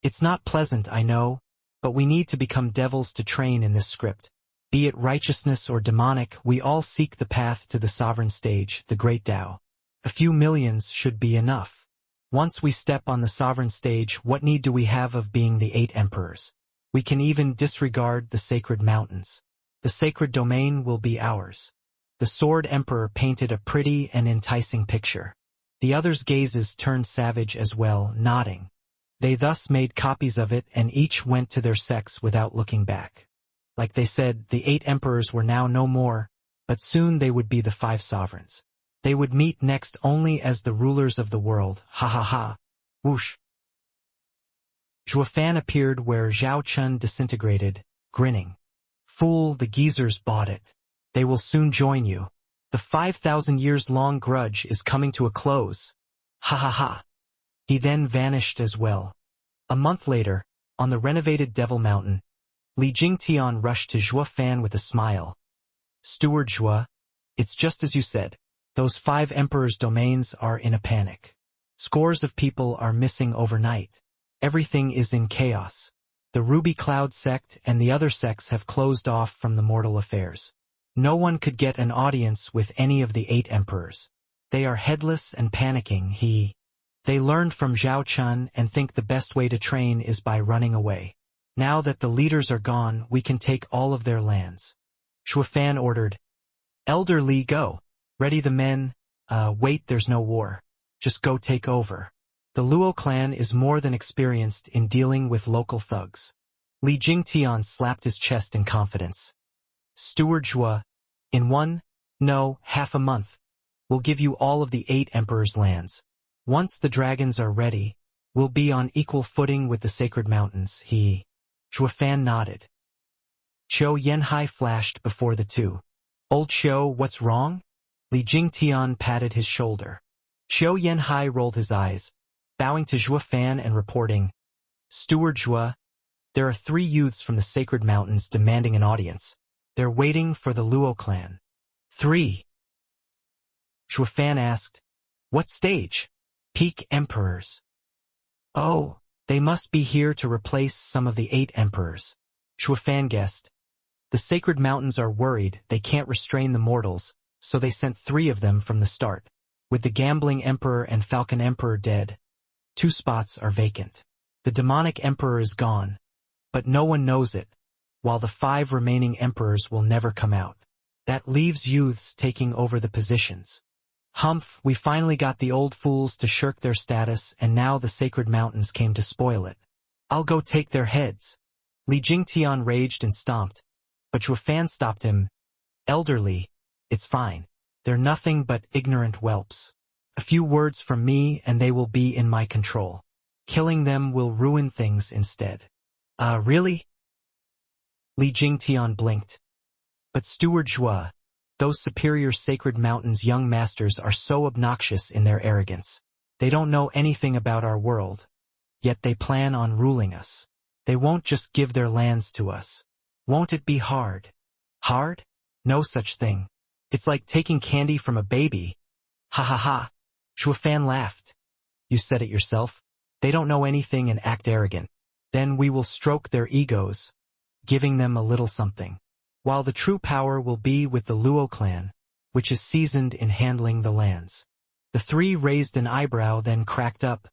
It's not pleasant, I know, but we need to become devils to train in this script. Be it righteousness or demonic, we all seek the path to the sovereign stage, the great Tao. A few millions should be enough. Once we step on the sovereign stage, what need do we have of being the 8 emperors? We can even disregard the Sacred Mountains. The sacred domain will be ours. The Sword Emperor painted a pretty and enticing picture. The others' gazes turned savage as well, nodding. They thus made copies of it, and each went to their sex without looking back. Like they said, the 8 emperors were now no more, but soon they would be the 5 sovereigns. They would meet next only as the rulers of the world, ha ha ha. Whoosh. Zhuofan appeared where Zhao Chun disintegrated, grinning. Fool, the geezers bought it. They will soon join you. The 5,000 years long grudge is coming to a close. Ha ha ha. He then vanished as well. A month later, On the renovated Devil Mountain, Li Jingtian rushed to Zhuo Fan with a smile. Steward Zhuo, it's just as you said. Those 5 emperors' domains are in a panic. Scores of people are missing overnight. Everything is in chaos. The Ruby Cloud sect and the other sects have closed off from the mortal affairs. No one could get an audience with any of the 8 emperors. They are headless and panicking. They learned from Zhao Chun and think the best way to train is by running away. Now that the leaders are gone, we can take all of their lands. Zhuo Fan ordered. Elder Li, go. Ready the men. Wait, there's no war. Just go take over. The Luo clan is more than experienced in dealing with local thugs. Li Jingtian slapped his chest in confidence. Steward Zhuo, half a month, we'll give you all of the 8 emperors' lands. Once the dragons are ready, we'll be on equal footing with the sacred mountains. Zhuo Fan nodded. Qiu Yanhai flashed before the two. Old Qiu, what's wrong? Li Jingtian patted his shoulder. Qiu Yanhai rolled his eyes, bowing to Zhuo Fan and reporting, Steward Zhuo, there are 3 youths from the sacred mountains demanding an audience. They're waiting for the Luo clan. 3. Zhuo Fan asked, what stage? Peak emperors. Oh, they must be here to replace some of the 8 emperors. Zhuo Fan guessed. The sacred mountains are worried they can't restrain the mortals, so they sent 3 of them from the start. With the gambling emperor and falcon emperor dead, 2 spots are vacant. The demonic emperor is gone, but no one knows it, while the 5 remaining emperors will never come out. That leaves youths taking over the positions. Humph, we finally got the old fools to shirk their status, and now the sacred mountains came to spoil it. I'll go take their heads. Li Jingtian raged and stomped, but Zhuo Fan stopped him. Elderly, it's fine. They're nothing but ignorant whelps. A few words from me and they will be in my control. Killing them will ruin things instead. Really? Li Jingtian blinked. But Steward Zhuo, those superior sacred mountains young masters are so obnoxious in their arrogance. They don't know anything about our world, yet they plan on ruling us. They won't just give their lands to us. Won't it be hard? Hard? No such thing. It's like taking candy from a baby. Ha ha ha. Zhuo Fan laughed. You said it yourself. They don't know anything and act arrogant. Then we will stroke their egos, giving them a little something. While the true power will be with the Luo clan, which is seasoned in handling the lands. The 3 raised an eyebrow, then cracked up.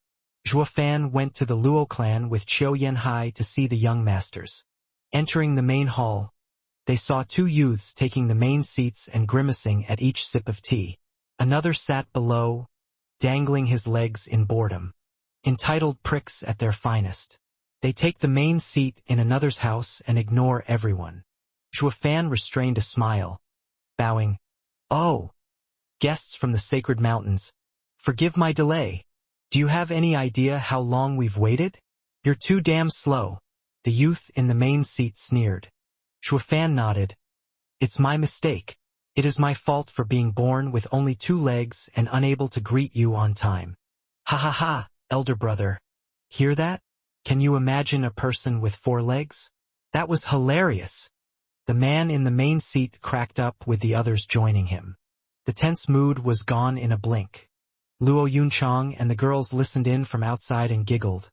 Zhuo Fan went to the Luo clan with Qiu Yanhai to see the young masters. Entering the main hall, they saw 2 youths taking the main seats and grimacing at each sip of tea. Another sat below, dangling his legs in boredom. Entitled pricks at their finest. They take the main seat in another's house and ignore everyone. Zhuo Fan restrained a smile, bowing. Oh, guests from the sacred mountains, forgive my delay. Do you have any idea how long we've waited? You're too damn slow. The youth in the main seat sneered. Zhuo Fan nodded. It's my mistake. It is my fault for being born with only 2 legs and unable to greet you on time. Ha ha ha, elder brother. Hear that? Can you imagine a person with 4 legs? That was hilarious. The man in the main seat cracked up with the others joining him. The tense mood was gone in a blink. Luo Yunchang and the girls listened in from outside and giggled.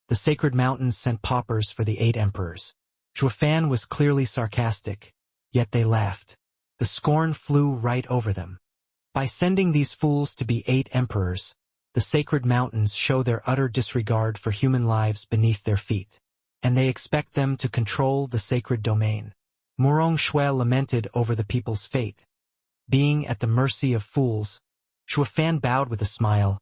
The sacred mountains sent paupers for the 8 emperors. Zhuo Fan was clearly sarcastic, yet they laughed. The scorn flew right over them. By sending these fools to be 8 emperors, the sacred mountains show their utter disregard for human lives beneath their feet, and they expect them to control the sacred domain. Murong Shui lamented over the people's fate. Being at the mercy of fools, Zhuo Fan bowed with a smile.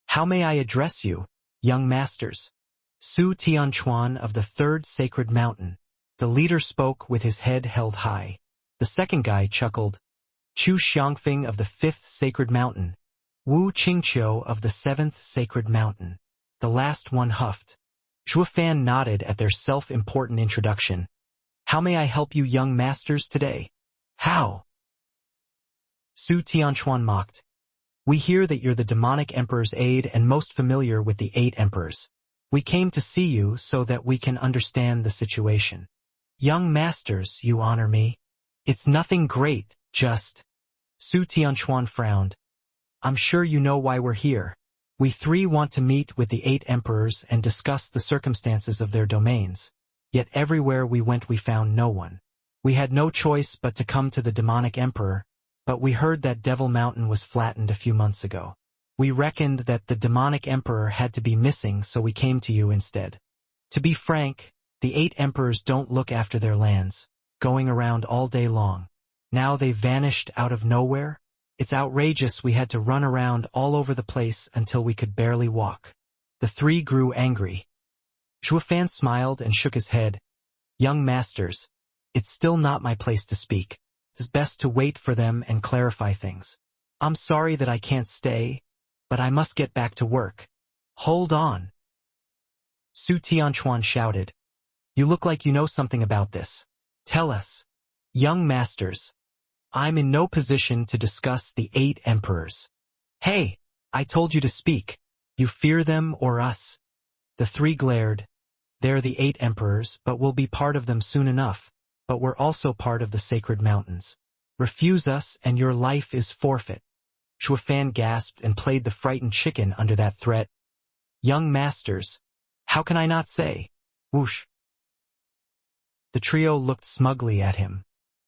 How may I address you, young masters? Su Tianchuan of the 3rd Sacred Mountain. The leader spoke with his head held high. The second guy chuckled. Chu Xiangfeng of the 5th Sacred Mountain. Wu Qingqiu of the 7th Sacred Mountain. The last one huffed. Zhuo Fan nodded at their self-important introduction. How may I help you young masters today? How? Su Tianchuan mocked. We hear that you're the demonic emperor's aide and most familiar with the 8 emperors. We came to see you so that we can understand the situation. Young masters, you honor me. It's nothing great, just. Su Tianchuan frowned. I'm sure you know why we're here. We three want to meet with the 8 emperors and discuss the circumstances of their domains. Yet everywhere we went we found no one. We had no choice but to come to the demonic emperor, but we heard that Devil Mountain was flattened a few months ago. We reckoned that the demonic emperor had to be missing, so we came to you instead. To be frank, the 8 emperors don't look after their lands, going around all day long. Now they've vanished out of nowhere. It's outrageous. We had to run around all over the place until we could barely walk. The 3 grew angry. Zhuofan smiled and shook his head. Young masters, it's still not my place to speak. It's best to wait for them and clarify things. I'm sorry that I can't stay, but I must get back to work. Hold on. Su Tianchuan shouted. You look like you know something about this. Tell us. Young masters, I'm in no position to discuss the 8 emperors. Hey, I told you to speak. You fear them or us? The 3 glared. They're the 8 emperors, but we'll be part of them soon enough. But we're also part of the sacred mountains. Refuse us and your life is forfeit. Zhuofan gasped and played the frightened chicken under that threat. Young masters, how can I not say? Whoosh. The trio looked smugly at him.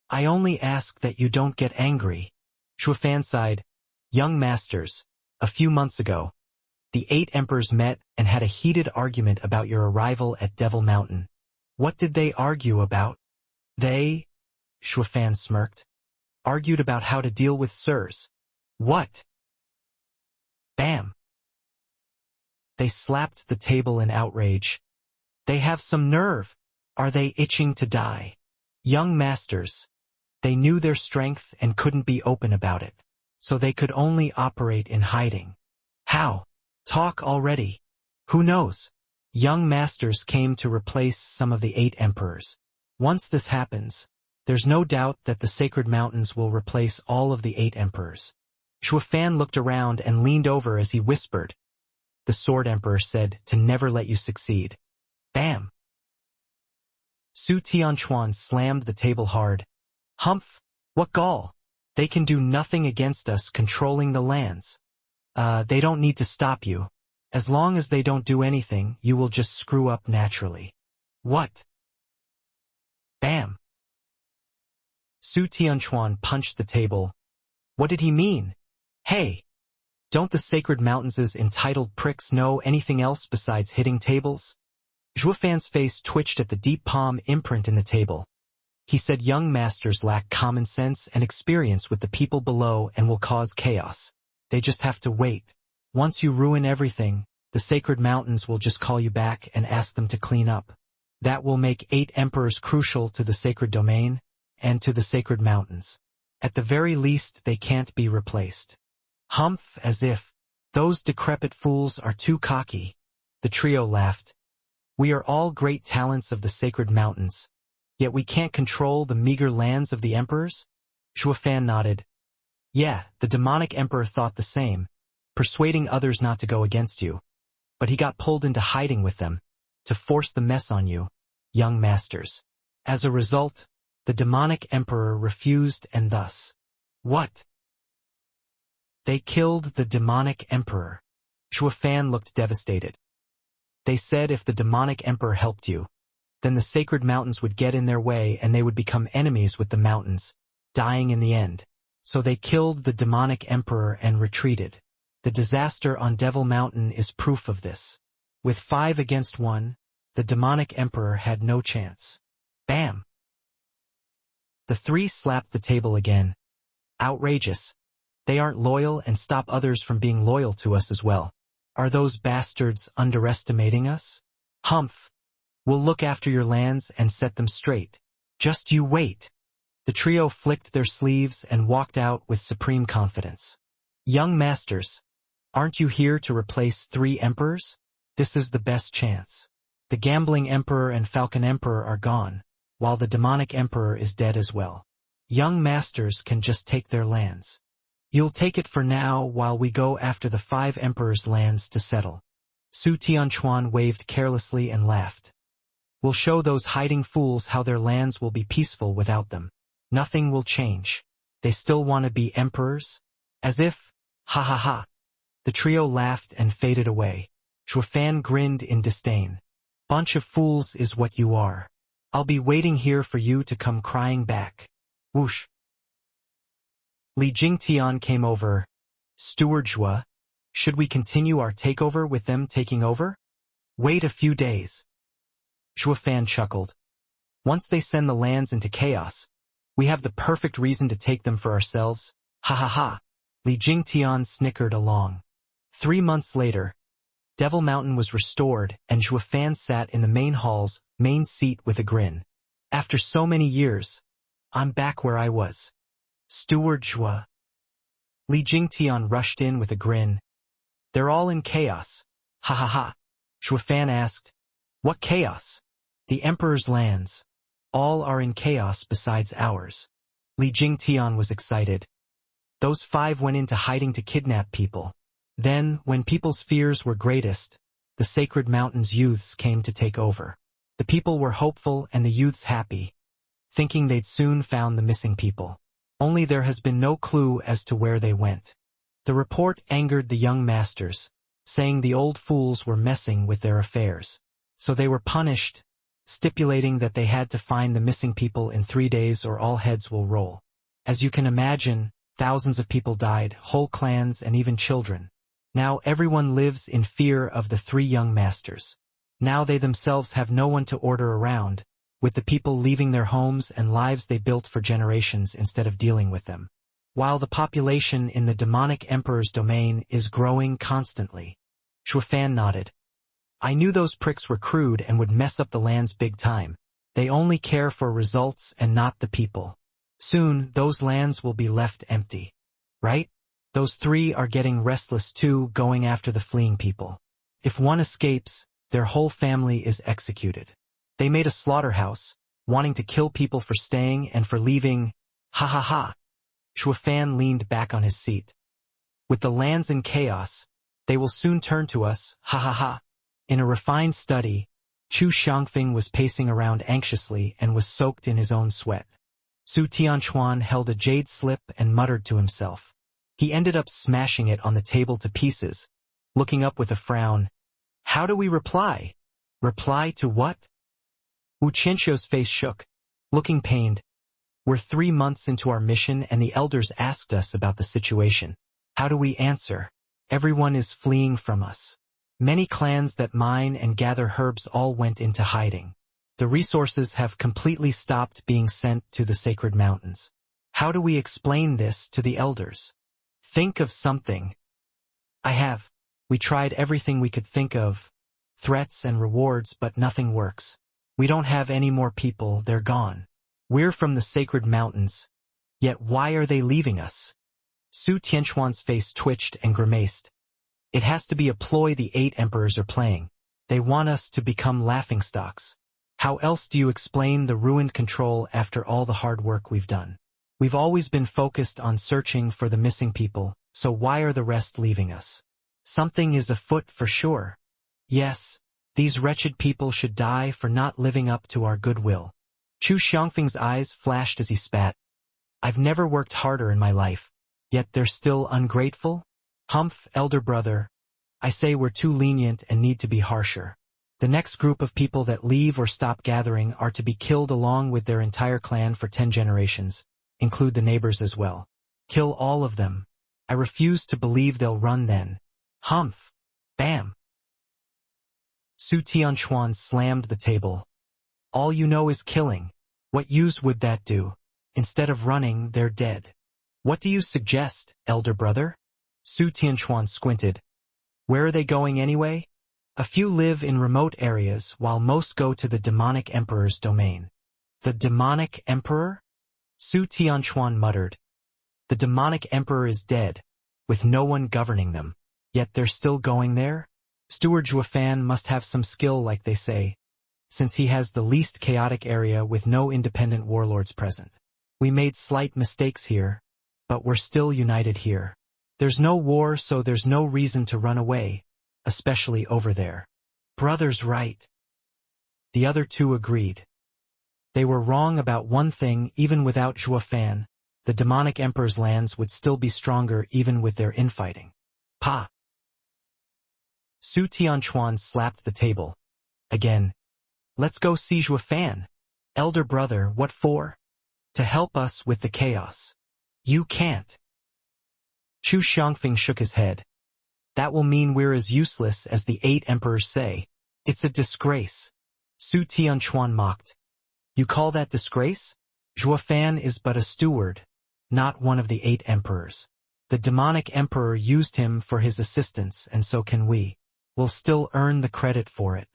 I only ask that you don't get angry. Zhuofan sighed. Young masters, a few months ago, the 8 emperors met and had a heated argument about your arrival at Devil Mountain. What did they argue about? They, Zhuofan smirked, argued about how to deal with sirs. What? Bam. They slapped the table in outrage. They have some nerve. Are they itching to die? Young masters, they knew their strength and couldn't be open about it, so they could only operate in hiding. How? Talk already. Who knows? Young masters came to replace some of the 8 emperors. Once this happens, there's no doubt that the sacred mountains will replace all of the 8 emperors. Zhuofan looked around and leaned over as he whispered. The Sword Emperor said to never let you succeed. Bam! Su Tianchuan slammed the table hard. Humph! What gall! They can do nothing against us controlling the lands. They don't need to stop you. As long as they don't do anything, you will just screw up naturally. What? Bam! Su Tianchuan punched the table. What did he mean? Hey! Don't the sacred mountains' entitled pricks know anything else besides hitting tables? Zhuofan's face twitched at the deep palm imprint in the table. He said young masters lack common sense and experience with the people below and will cause chaos. They just have to wait. Once you ruin everything, the sacred mountains will just call you back and ask them to clean up. That will make 8 emperors crucial to the sacred domain and to the sacred mountains. At the very least, they can't be replaced. Humph, as if. Those decrepit fools are too cocky. The trio laughed. We are all great talents of the sacred mountains, yet we can't control the meager lands of the emperors? Zhuofan nodded. Yeah, the demonic emperor thought the same, persuading others not to go against you. But he got pulled into hiding with them, to force the mess on you, young masters. As a result, the demonic emperor refused and thus. What? They killed the demonic emperor. Zhuofan looked devastated. They said if the demonic emperor helped you, then the sacred mountains would get in their way and they would become enemies with the mountains, dying in the end. So they killed the demonic emperor and retreated. The disaster on Devil Mountain is proof of this. With 5 against 1, the demonic emperor had no chance. Bam! The 3 slapped the table again. Outrageous. They aren't loyal and stop others from being loyal to us as well. Are those bastards underestimating us? Humph! We'll look after your lands and set them straight. Just you wait. The trio flicked their sleeves and walked out with supreme confidence. Young masters, aren't you here to replace 3 emperors? This is the best chance. The gambling emperor and falcon emperor are gone, while the demonic emperor is dead as well. Young masters can just take their lands. You'll take it for now while we go after the 5 emperors' lands to settle. Su Tianchuan waved carelessly and laughed. We'll show those hiding fools how their lands will be peaceful without them. Nothing will change. They still want to be emperors? As if, ha ha ha. The trio laughed and faded away. Zhuofan grinned in disdain. Bunch of fools is what you are. I'll be waiting here for you to come crying back. Whoosh. Li Jingtian came over. Steward Zhua, should we continue our takeover with them taking over? Wait a few days. Zhuofan chuckled. Once they send the lands into chaos, we have the perfect reason to take them for ourselves. Ha ha ha. Li Jingtian snickered along. 3 months later, Devil Mountain was restored and Zhuofan sat in the main hall's main seat with a grin. After so many years, I'm back where I was. Steward Zhua. Li Jingtian rushed in with a grin. They're all in chaos. Ha ha ha. Zhuofan asked, what chaos? The Emperor's lands. All are in chaos besides ours. Li Jingtian was excited. Those 5 went into hiding to kidnap people. Then, when people's fears were greatest, the Sacred Mountain's youths came to take over. The people were hopeful and the youths happy, thinking they'd soon found the missing people. Only there has been no clue as to where they went. The report angered the young masters, saying the old fools were messing with their affairs. So they were punished, stipulating that they had to find the missing people in 3 days or all heads will roll. As you can imagine, thousands of people died, whole clans and even children. Now everyone lives in fear of the 3 young masters. Now they themselves have no one to order around, with the people leaving their homes and lives they built for generations instead of dealing with them. While the population in the demonic emperor's domain is growing constantly. Zhuofan nodded. I knew those pricks were crude and would mess up the lands big time. They only care for results and not the people. Soon, those lands will be left empty. Right? Those 3 are getting restless too, going after the fleeing people. If one escapes, their whole family is executed. They made a slaughterhouse, wanting to kill people for staying and for leaving. Ha ha ha. Zhuofan leaned back on his seat. With the lands in chaos, they will soon turn to us. Ha ha ha. In a refined study, Chu Xiangfeng was pacing around anxiously and was soaked in his own sweat. Su Tianchuan held a jade slip and muttered to himself. He ended up smashing it on the table to pieces, looking up with a frown. How do we reply? Reply to what? Wu Qianxiu's face shook, looking pained. We're 3 months into our mission and the elders asked us about the situation. How do we answer? Everyone is fleeing from us. Many clans that mine and gather herbs all went into hiding. The resources have completely stopped being sent to the sacred mountains. How do we explain this to the elders? Think of something. I have. We tried everything we could think of. Threats and rewards, but nothing works. We don't have any more people, they're gone. We're from the sacred mountains. Yet why are they leaving us? Su Tianchuan's face twitched and grimaced. It has to be a ploy the 8 emperors are playing. They want us to become laughingstocks. How else do you explain the ruined control after all the hard work we've done? We've always been focused on searching for the missing people, so why are the rest leaving us? Something is afoot for sure. Yes, these wretched people should die for not living up to our goodwill. Chu Xiangfeng's eyes flashed as he spat. I've never worked harder in my life, yet they're still ungrateful? Humph, elder brother. I say we're too lenient and need to be harsher. The next group of people that leave or stop gathering are to be killed along with their entire clan for 10 generations. Include the neighbors as well. Kill all of them. I refuse to believe they'll run then. Humph. Bam. Su Tianchuan slammed the table. All you know is killing. What use would that do? Instead of running, they're dead. What do you suggest, elder brother? Su Tianchuan squinted. Where are they going anyway? A few live in remote areas while most go to the demonic emperor's domain. The demonic emperor? Su Tianchuan muttered. The demonic emperor is dead, with no one governing them. Yet they're still going there? Steward Zhuofan must have some skill like they say, since he has the least chaotic area with no independent warlords present. We made slight mistakes here, but we're still united here. There's no war, so there's no reason to run away. especially over there. Brother's right. The other two agreed. They were wrong about one thing. Even without Zhuofan, the demonic emperor's lands would still be stronger even with their infighting. Pa! Su Tianchuan slapped the table. Again. Let's go see Zhuofan. Elder brother, what for? To help us with the chaos. You can't. Chu Xiangfeng shook his head. That will mean we're as useless as the 8 emperors say. It's a disgrace. Su Tianchuan mocked. You call that disgrace? Zhuofan is but a steward, not one of the 8 emperors. The demonic emperor used him for his assistance, and so can we. We'll still earn the credit for it.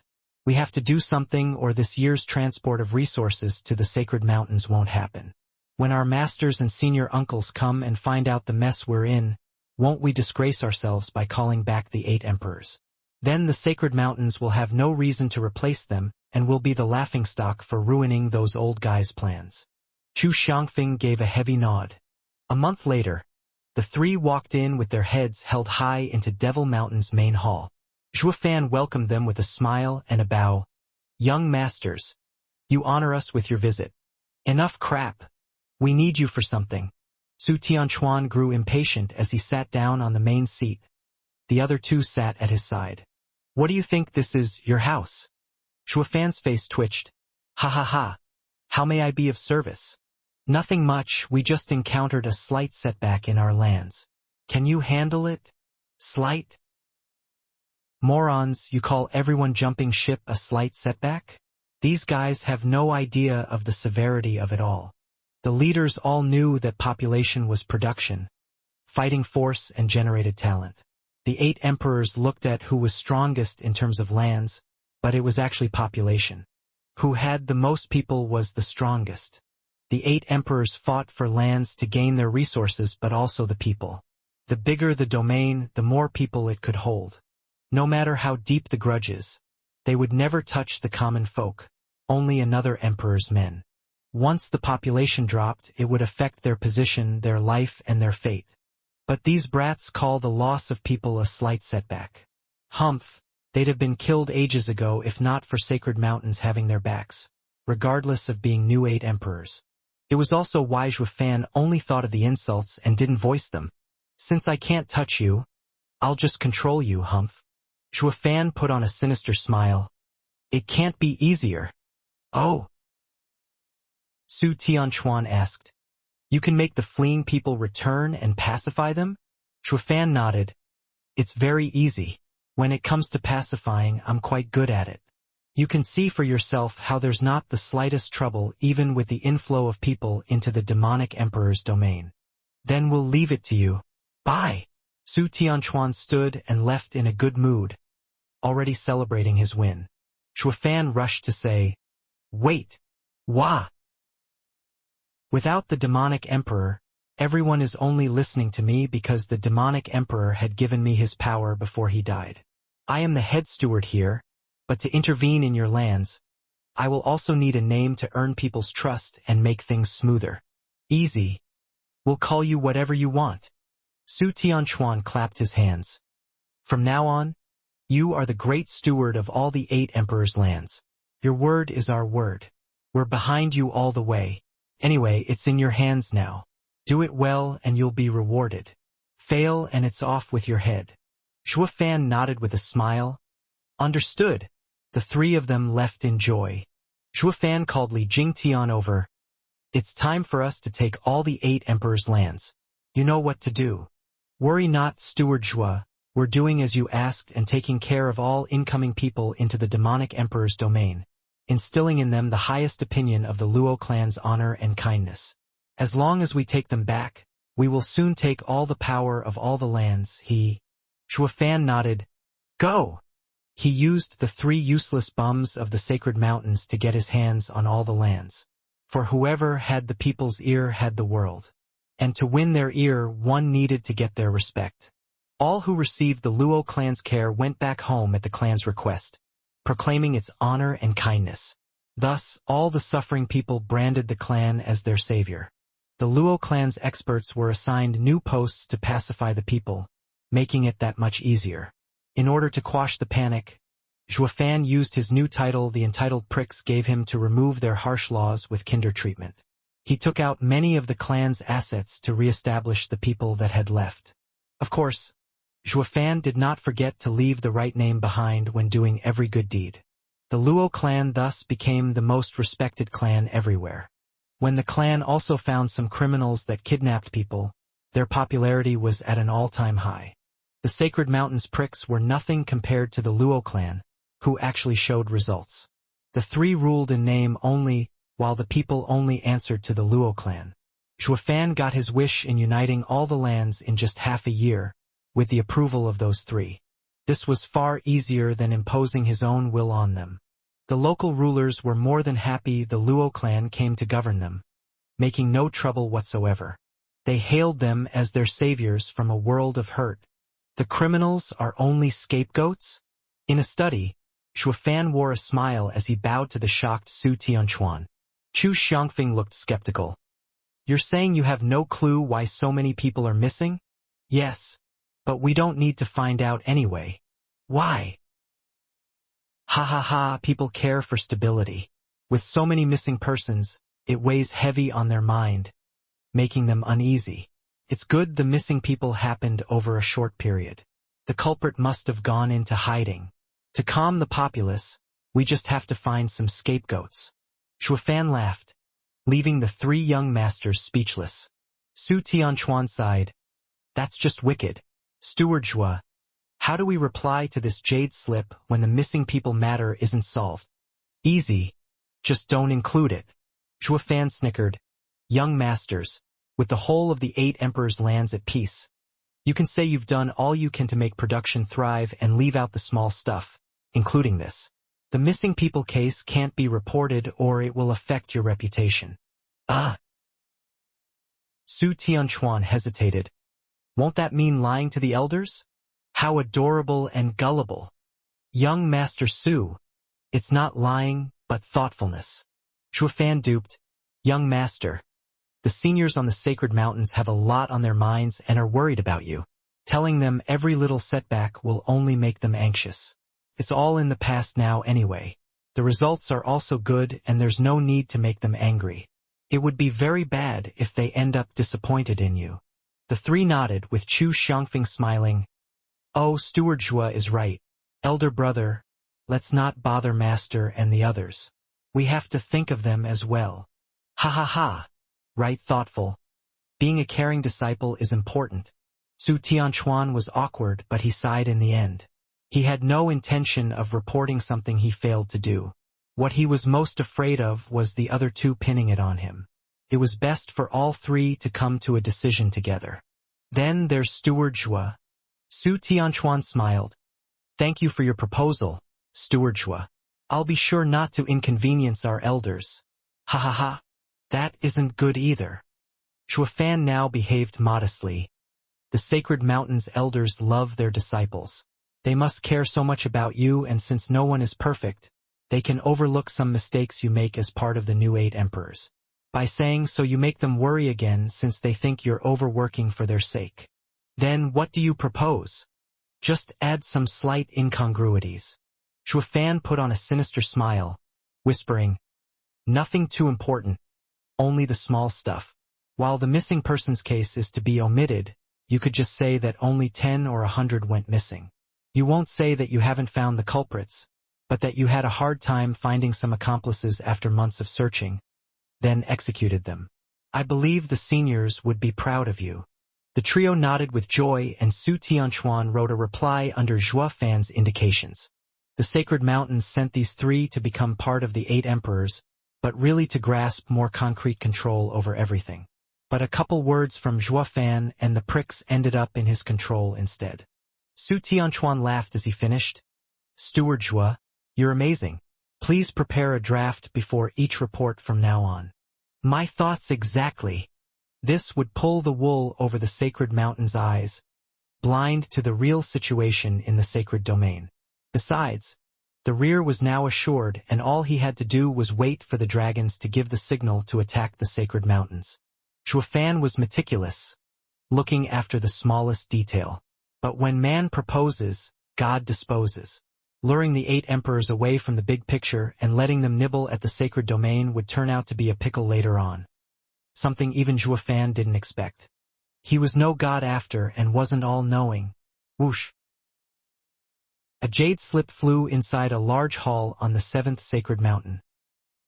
We have to do something, or this year's transport of resources to the sacred mountains won't happen. When our masters and senior uncles come and find out the mess we're in, won't we disgrace ourselves by calling back the 8 emperors? Then the sacred mountains will have no reason to replace them, and will be the laughingstock for ruining those old guys' plans. Chu Xiangfeng gave a heavy nod. A month later, the 3 walked in with their heads held high into Devil Mountain's main hall. Zhuofan welcomed them with a smile and a bow. Young masters, you honor us with your visit. Enough crap. We need you for something. Su Tianchuan grew impatient as he sat down on the main seat. The other 2 sat at his side. What do you think this is, your house? Zhuofan's face twitched. Ha ha ha. How may I be of service? Nothing much, we just encountered a slight setback in our lands. Can you handle it? Slight? Morons, you call everyone jumping ship a slight setback? These guys have no idea of the severity of it all. The leaders all knew that population was production, fighting force and generated talent. The 8 emperors looked at who was strongest in terms of lands, but it was actually population. Who had the most people was the strongest. The 8 emperors fought for lands to gain their resources, but also the people. The bigger the domain, the more people it could hold. No matter how deep the grudges, they would never touch the common folk, only another emperor's men. Once the population dropped, it would affect their position, their life, and their fate. But these brats call the loss of people a slight setback. Humph, they'd have been killed ages ago if not for sacred mountains having their backs, regardless of being new 8 emperors. It was also why Zhuofan only thought of the insults and didn't voice them. Since I can't touch you, I'll just control you, Humph. Zhuofan put on a sinister smile. It can't be easier. Oh. Su Tianchuan asked. You can make the fleeing people return and pacify them? Zhuofan nodded. It's very easy. When it comes to pacifying, I'm quite good at it. You can see for yourself how there's not the slightest trouble even with the inflow of people into the demonic emperor's domain. Then we'll leave it to you. Bye. Su Tianchuan stood and left in a good mood, already celebrating his win. Zhuofan rushed to say, Wait! Wah! Without the demonic emperor, everyone is only listening to me because the demonic emperor had given me his power before he died. I am the head steward here, but to intervene in your lands, I will also need a name to earn people's trust and make things smoother. Easy. We'll call you whatever you want. Su Tianchuan clapped his hands. From now on, you are the great steward of all the 8 emperors' lands. Your word is our word. We're behind you all the way. Anyway, it's in your hands now. Do it well and you'll be rewarded. Fail and it's off with your head. Zhuofan nodded with a smile. Understood. The 3 of them left in joy. Zhuofan called Li Jingtian over. It's time for us to take all the 8 emperors' lands. You know what to do. Worry not, Steward Zhua. We're doing as you asked and taking care of all incoming people into the demonic emperor's domain, instilling in them the highest opinion of the Luo clan's honor and kindness. As long as we take them back, we will soon take all the power of all the lands. Zhuofan nodded. Go! He used the 3 useless bums of the sacred mountains to get his hands on all the lands. For whoever had the people's ear had the world. And to win their ear, one needed to get their respect. All who received the Luo clan's care went back home at the clan's request, proclaiming its honor and kindness. Thus, all the suffering people branded the clan as their savior. The Luo clan's experts were assigned new posts to pacify the people, making it that much easier. In order to quash the panic, Zhuofan used his new title the entitled pricks gave him to remove their harsh laws with kinder treatment. He took out many of the clan's assets to re-establish the people that had left. Of course, Zhuofan did not forget to leave the right name behind when doing every good deed. The Luo clan thus became the most respected clan everywhere. When the clan also found some criminals that kidnapped people, their popularity was at an all-time high. The Sacred Mountains pricks were nothing compared to the Luo clan, who actually showed results. The three ruled in name only, while the people only answered to the Luo clan. Zhuofan got his wish in uniting all the lands in just half a year, with the approval of those three. This was far easier than imposing his own will on them. The local rulers were more than happy the Luo clan came to govern them, making no trouble whatsoever. They hailed them as their saviors from a world of hurt. The criminals are only scapegoats? In a study, Zhuofan wore a smile as he bowed to the shocked Su Tianquan. Chu Xiangfeng looked skeptical. You're saying you have no clue why so many people are missing? Yes, but we don't need to find out anyway. Why? Ha ha ha, people care for stability. With so many missing persons, it weighs heavy on their mind, making them uneasy. It's good the missing people happened over a short period. The culprit must have gone into hiding. To calm the populace, we just have to find some scapegoats. Zhuofan laughed, leaving the three young masters speechless. Su Tianquan sighed. That's just wicked. Steward Zhua, how do we reply to this jade slip when the missing people matter isn't solved? Easy. Just don't include it. Zhuofan snickered. Young masters, with the whole of the 8 emperors' lands at peace, you can say you've done all you can to make production thrive and leave out the small stuff, including this. The missing people case can't be reported or it will affect your reputation. Su Tianquan hesitated. Won't that mean lying to the elders? How adorable and gullible. Young Master Su, it's not lying, but thoughtfulness. Zhuofan duped. Young Master, the seniors on the Sacred Mountains have a lot on their minds and are worried about you. Telling them every little setback will only make them anxious. It's all in the past now anyway. The results are also good and there's no need to make them angry. It would be very bad if they end up disappointed in you. The three nodded with Chu Xiangfeng smiling. Oh, Steward Zhua is right. Elder brother, let's not bother Master and the others. We have to think of them as well. Ha ha ha. Right, thoughtful. Being a caring disciple is important. Su Tianquan was awkward, but he sighed in the end. He had no intention of reporting something he failed to do. What he was most afraid of was the other two pinning it on him. It was best for all three to come to a decision together. Then there's Steward Zhua. Su Tianquan smiled. Thank you for your proposal, Steward Zhua. I'll be sure not to inconvenience our elders. Ha ha ha. That isn't good either. Zhuofan now behaved modestly. The Sacred Mountains elders love their disciples. They must care so much about you, and since no one is perfect, they can overlook some mistakes you make as part of the new 8 emperors. By saying so you make them worry again since they think you're overworking for their sake. Then what do you propose? Just add some slight incongruities. Zhuofan put on a sinister smile, whispering, nothing too important, only the small stuff. While the missing persons case is to be omitted, you could just say that only 10 or 100 went missing. You won't say that you haven't found the culprits, but that you had a hard time finding some accomplices after months of searching, then executed them. I believe the seniors would be proud of you. The trio nodded with joy, and Su Tianquan wrote a reply under Zhuofan's indications. The Sacred Mountains sent these three to become part of the 8 emperors, but really to grasp more concrete control over everything. But a couple words from Zhuofan and the pricks ended up in his control instead. Su Tianquan laughed as he finished. Steward Zhua, you're amazing. Please prepare a draft before each report from now on. My thoughts exactly. This would pull the wool over the Sacred Mountains' eyes, blind to the real situation in the sacred domain. Besides, the rear was now assured, and all he had to do was wait for the dragons to give the signal to attack the Sacred Mountains. Zhuofan was meticulous, looking after the smallest detail. But when man proposes, God disposes. Luring the 8 emperors away from the big picture and letting them nibble at the sacred domain would turn out to be a pickle later on. Something even Zhuofan didn't expect. He was no god after and wasn't all-knowing. Whoosh! A jade slip flew inside a large hall on the 7th sacred mountain,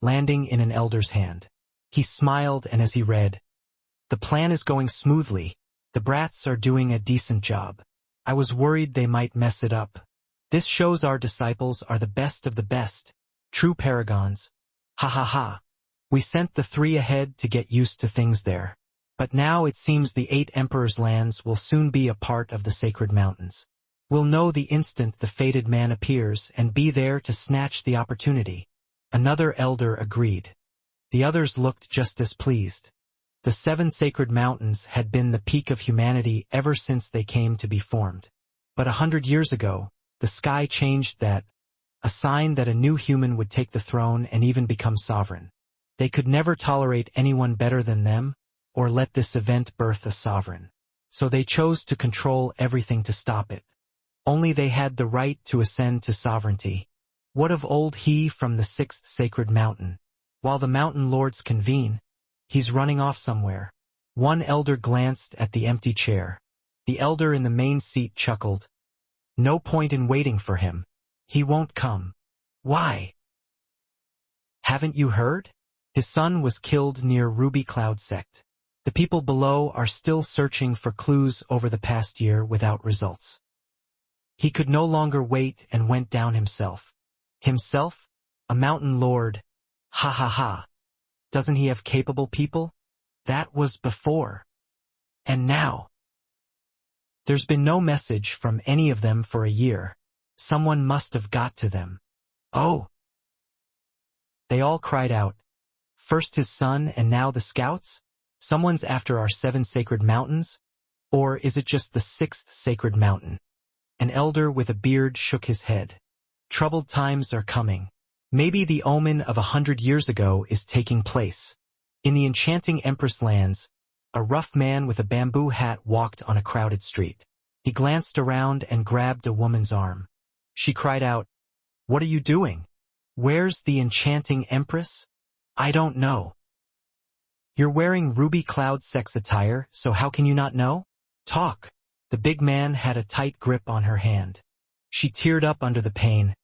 landing in an elder's hand. He smiled, and as he read, "The plan is going smoothly. The brats are doing a decent job. I was worried they might mess it up. This shows our disciples are the best of the best, true paragons. Ha ha ha. We sent the 3 ahead to get used to things there. But now it seems the 8 emperors' lands will soon be a part of the sacred mountains. We'll know the instant the fated man appears and be there to snatch the opportunity." Another elder agreed. The others looked just as pleased. The 7 sacred mountains had been the peak of humanity ever since they came to be formed. But 100 years ago, the sky changed that, a sign that a new human would take the throne and even become sovereign. They could never tolerate anyone better than them, or let this event birth a sovereign. So they chose to control everything to stop it. Only they had the right to ascend to sovereignty. What of old he from the 6th sacred mountain? While the mountain lords convene, he's running off somewhere. One elder glanced at the empty chair. The elder in the main seat chuckled. No point in waiting for him. He won't come. Why? Haven't you heard? His son was killed near Ruby Cloud sect. The people below are still searching for clues over the past year without results. He could no longer wait and went down himself. Himself? A mountain lord. Ha ha ha. Doesn't he have capable people? That was before. And now? There's been no message from any of them for a year. Someone must have got to them. Oh! They all cried out. First his son and now the scouts? Someone's after our 7 sacred mountains? Or is it just the 6th sacred mountain? An elder with a beard shook his head. Troubled times are coming. Maybe the omen of 100 years ago is taking place. In the enchanting Empress lands, a rough man with a bamboo hat walked on a crowded street. He glanced around and grabbed a woman's arm. She cried out, "What are you doing? Where's the enchanting Empress?" "I don't know." "You're wearing Ruby Cloud sex attire, so how can you not know? Talk." The big man had a tight grip on her hand. She teared up under the pain.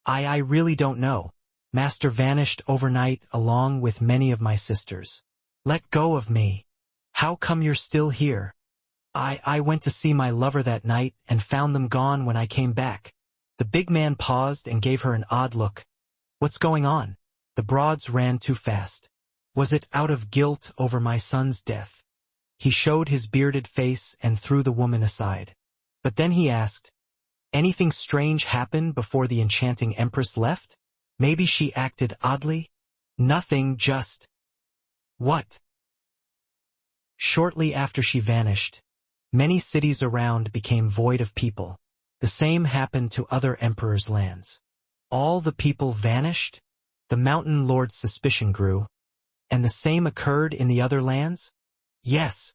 I really don't know. Master vanished overnight along with many of my sisters. Let go of me. How come you're still here? I went to see my lover that night and found them gone when I came back." The big man paused and gave her an odd look. "What's going on?" The broads ran too fast. "Was it out of guilt over my son's death?" He showed his bearded face and threw the woman aside. But then he asked, "Anything strange happen before the enchanting Empress left? Maybe she acted oddly?" "Nothing, just—" "What?" Shortly after she vanished, many cities around became void of people. The same happened to other emperors' lands. All the people vanished? The mountain lord's suspicion grew. And the same occurred in the other lands? Yes.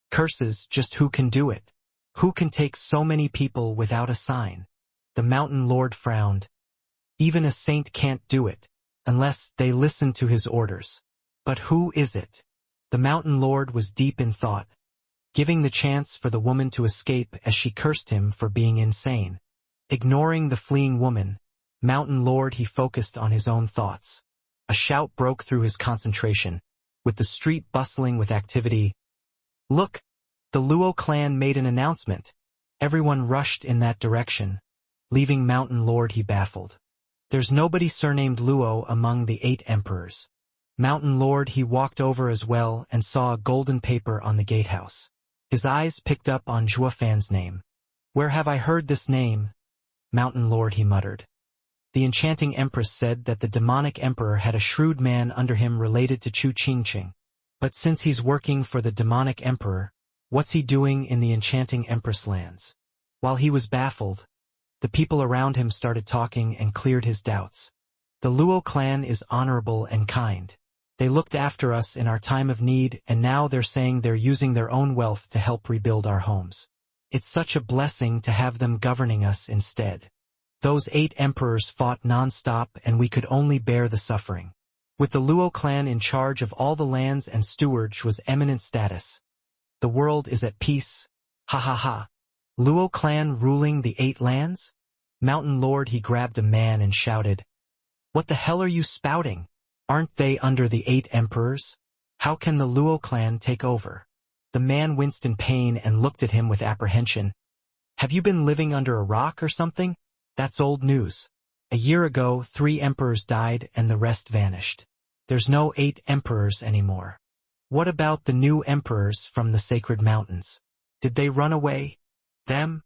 Curses, just who can do it? Who can take so many people without a sign? The mountain lord frowned. Even a saint can't do it, unless they listen to his orders. But who is it? The mountain lord was deep in thought, giving the chance for the woman to escape as she cursed him for being insane. Ignoring the fleeing woman, mountain lord, he focused on his own thoughts. A shout broke through his concentration, with the street bustling with activity. "Look! The Luo clan made an announcement." Everyone rushed in that direction. Leaving mountain lord, he baffled. There's nobody surnamed Luo among the 8 emperors. Mountain lord, he walked over as well and saw a golden paper on the gatehouse. His eyes picked up on Zhuofan's name. "Where have I heard this name?" "Mountain lord," he muttered. The enchanting empress said that the demonic emperor had a shrewd man under him related to Chu Qingqing. But since he's working for the demonic emperor, what's he doing in the enchanting empress lands? While he was baffled, the people around him started talking and cleared his doubts. The Luo clan is honorable and kind. They looked after us in our time of need, and now they're saying they're using their own wealth to help rebuild our homes. It's such a blessing to have them governing us instead. Those 8 emperors fought non-stop and we could only bear the suffering. With the Luo clan in charge of all the lands and stewardship was eminent status. The world is at peace. Ha ha ha. Luo clan ruling the 8 lands? Mountain Lord he grabbed a man and shouted. What the hell are you spouting? Aren't they under the 8 emperors? How can the Luo clan take over? The man winced in pain and looked at him with apprehension. Have you been living under a rock or something? That's old news. A year ago, 3 emperors died and the rest vanished. There's no 8 emperors anymore. What about the new emperors from the sacred mountains? Did they run away? Them?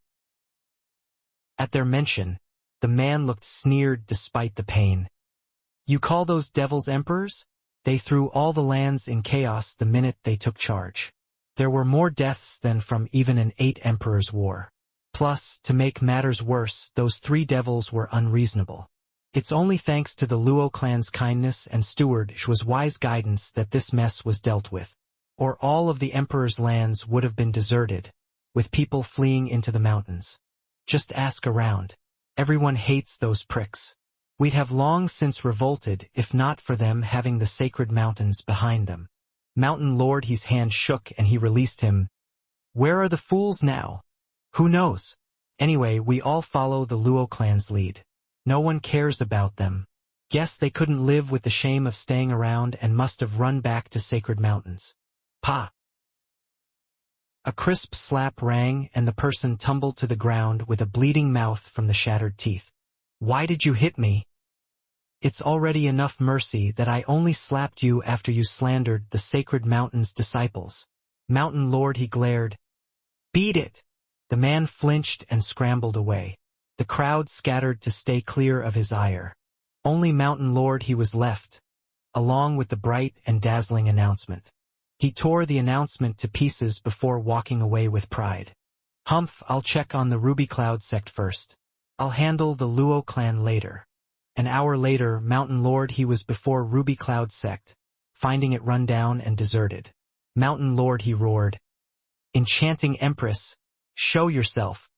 At their mention, the man looked sneered despite the pain. You call those devils emperors? They threw all the lands in chaos the minute they took charge. There were more deaths than from even an 8 emperors war. Plus, to make matters worse, those 3 devils were unreasonable. It's only thanks to the Luo clan's kindness and stewardship was wise guidance that this mess was dealt with. Or all of the emperor's lands would have been deserted, with people fleeing into the mountains. Just ask around. Everyone hates those pricks. We'd have long since revolted if not for them having the sacred mountains behind them. Mountain Lord his hand shook and he released him. Where are the fools now? Who knows? Anyway, we all follow the Luo clan's lead. No one cares about them. Guess they couldn't live with the shame of staying around and must have run back to sacred mountains. Pa! A crisp slap rang and the person tumbled to the ground with a bleeding mouth from the shattered teeth. Why did you hit me? It's already enough mercy that I only slapped you after you slandered the sacred mountain's disciples. Mountain Lord he glared. Beat it! The man flinched and scrambled away. The crowd scattered to stay clear of his ire. Only Mountain Lord he was left, along with the bright and dazzling announcement. He tore the announcement to pieces before walking away with pride. Humph, I'll check on the Ruby Cloud sect first. I'll handle the Luo clan later. An hour later, Mountain Lord he was before Ruby Cloud sect, finding it run down and deserted. Mountain Lord he roared. Enchanting Empress, show yourself.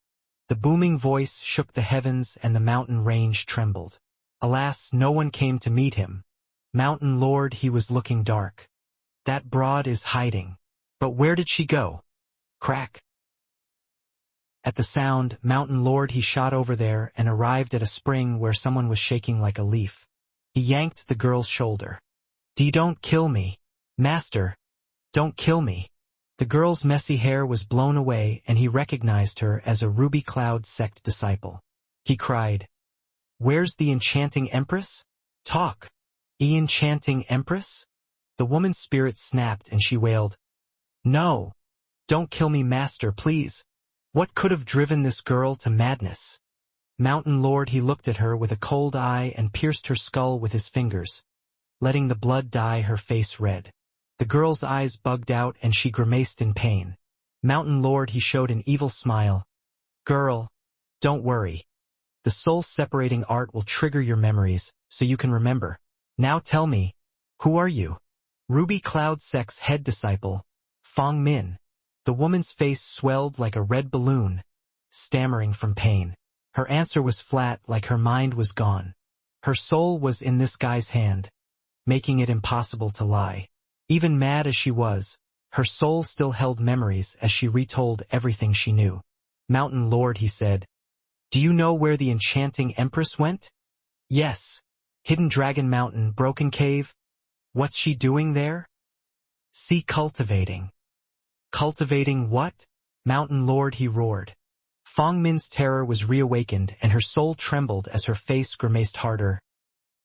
The booming voice shook the heavens and the mountain range trembled. Alas, no one came to meet him. Mountain Lord he was looking dark. That broad is hiding. But where did she go? Crack. At the sound, Mountain Lord he shot over there and arrived at a spring where someone was shaking like a leaf. He yanked the girl's shoulder. Don't kill me. Master. Don't kill me. The girl's messy hair was blown away and he recognized her as a Ruby Cloud sect disciple. He cried. Where's the enchanting empress? Talk. Enchanting empress? The woman's spirit snapped and she wailed. No. Don't kill me, master, please. What could have driven this girl to madness? Mountain Lord he looked at her with a cold eye and pierced her skull with his fingers, letting the blood dye her face red. The girl's eyes bugged out and she grimaced in pain. Mountain Lord he showed an evil smile. Girl, don't worry. The soul-separating art will trigger your memories, so you can remember. Now tell me, who are you? Ruby Cloud sect's head disciple, Fong Min. The woman's face swelled like a red balloon, stammering from pain. Her answer was flat, like her mind was gone. Her soul was in this guy's hand, making it impossible to lie. Even mad as she was, her soul still held memories as she retold everything she knew. Mountain Lord he said, Do you know where the enchanting empress went? Yes. Hidden Dragon Mountain, Broken Cave. What's she doing there? See cultivating. Cultivating what? Mountain Lord he roared. Fong Min's terror was reawakened and her soul trembled as her face grimaced harder.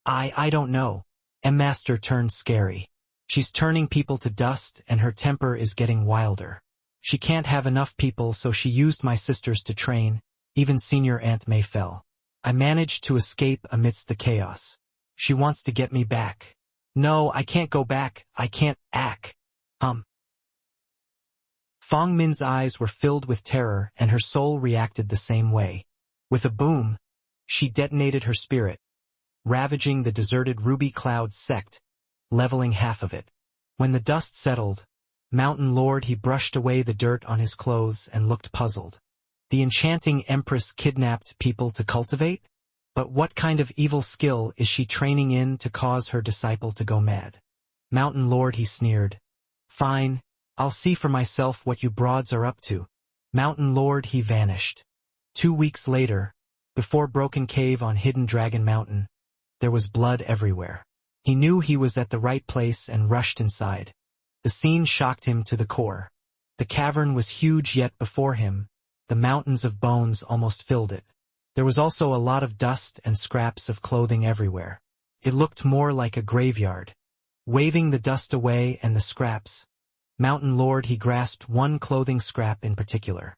I don't know. Master turned scary. She's turning people to dust and her temper is getting wilder. She can't have enough people, so she used my sisters to train. Even Senior Aunt May fell. I managed to escape amidst the chaos. She wants to get me back. No, I can't go back. I can't act. Fong Min's eyes were filled with terror and her soul reacted the same way. With a boom, she detonated her spirit, ravaging the deserted Ruby Cloud sect, leveling half of it. When the dust settled, Mountain Lord he brushed away the dirt on his clothes and looked puzzled. The enchanting empress kidnapped people to cultivate? But what kind of evil skill is she training in to cause her disciple to go mad? Mountain Lord, he sneered. Fine, I'll see for myself what you broads are up to. Mountain Lord, he vanished. 2 weeks later, before Broken Cave on Hidden Dragon Mountain, there was blood everywhere. He knew he was at the right place and rushed inside. The scene shocked him to the core. The cavern was huge, yet before him, the mountains of bones almost filled it. There was also a lot of dust and scraps of clothing everywhere. It looked more like a graveyard. Waving the dust away and the scraps, Mountain Lord, he grasped one clothing scrap in particular.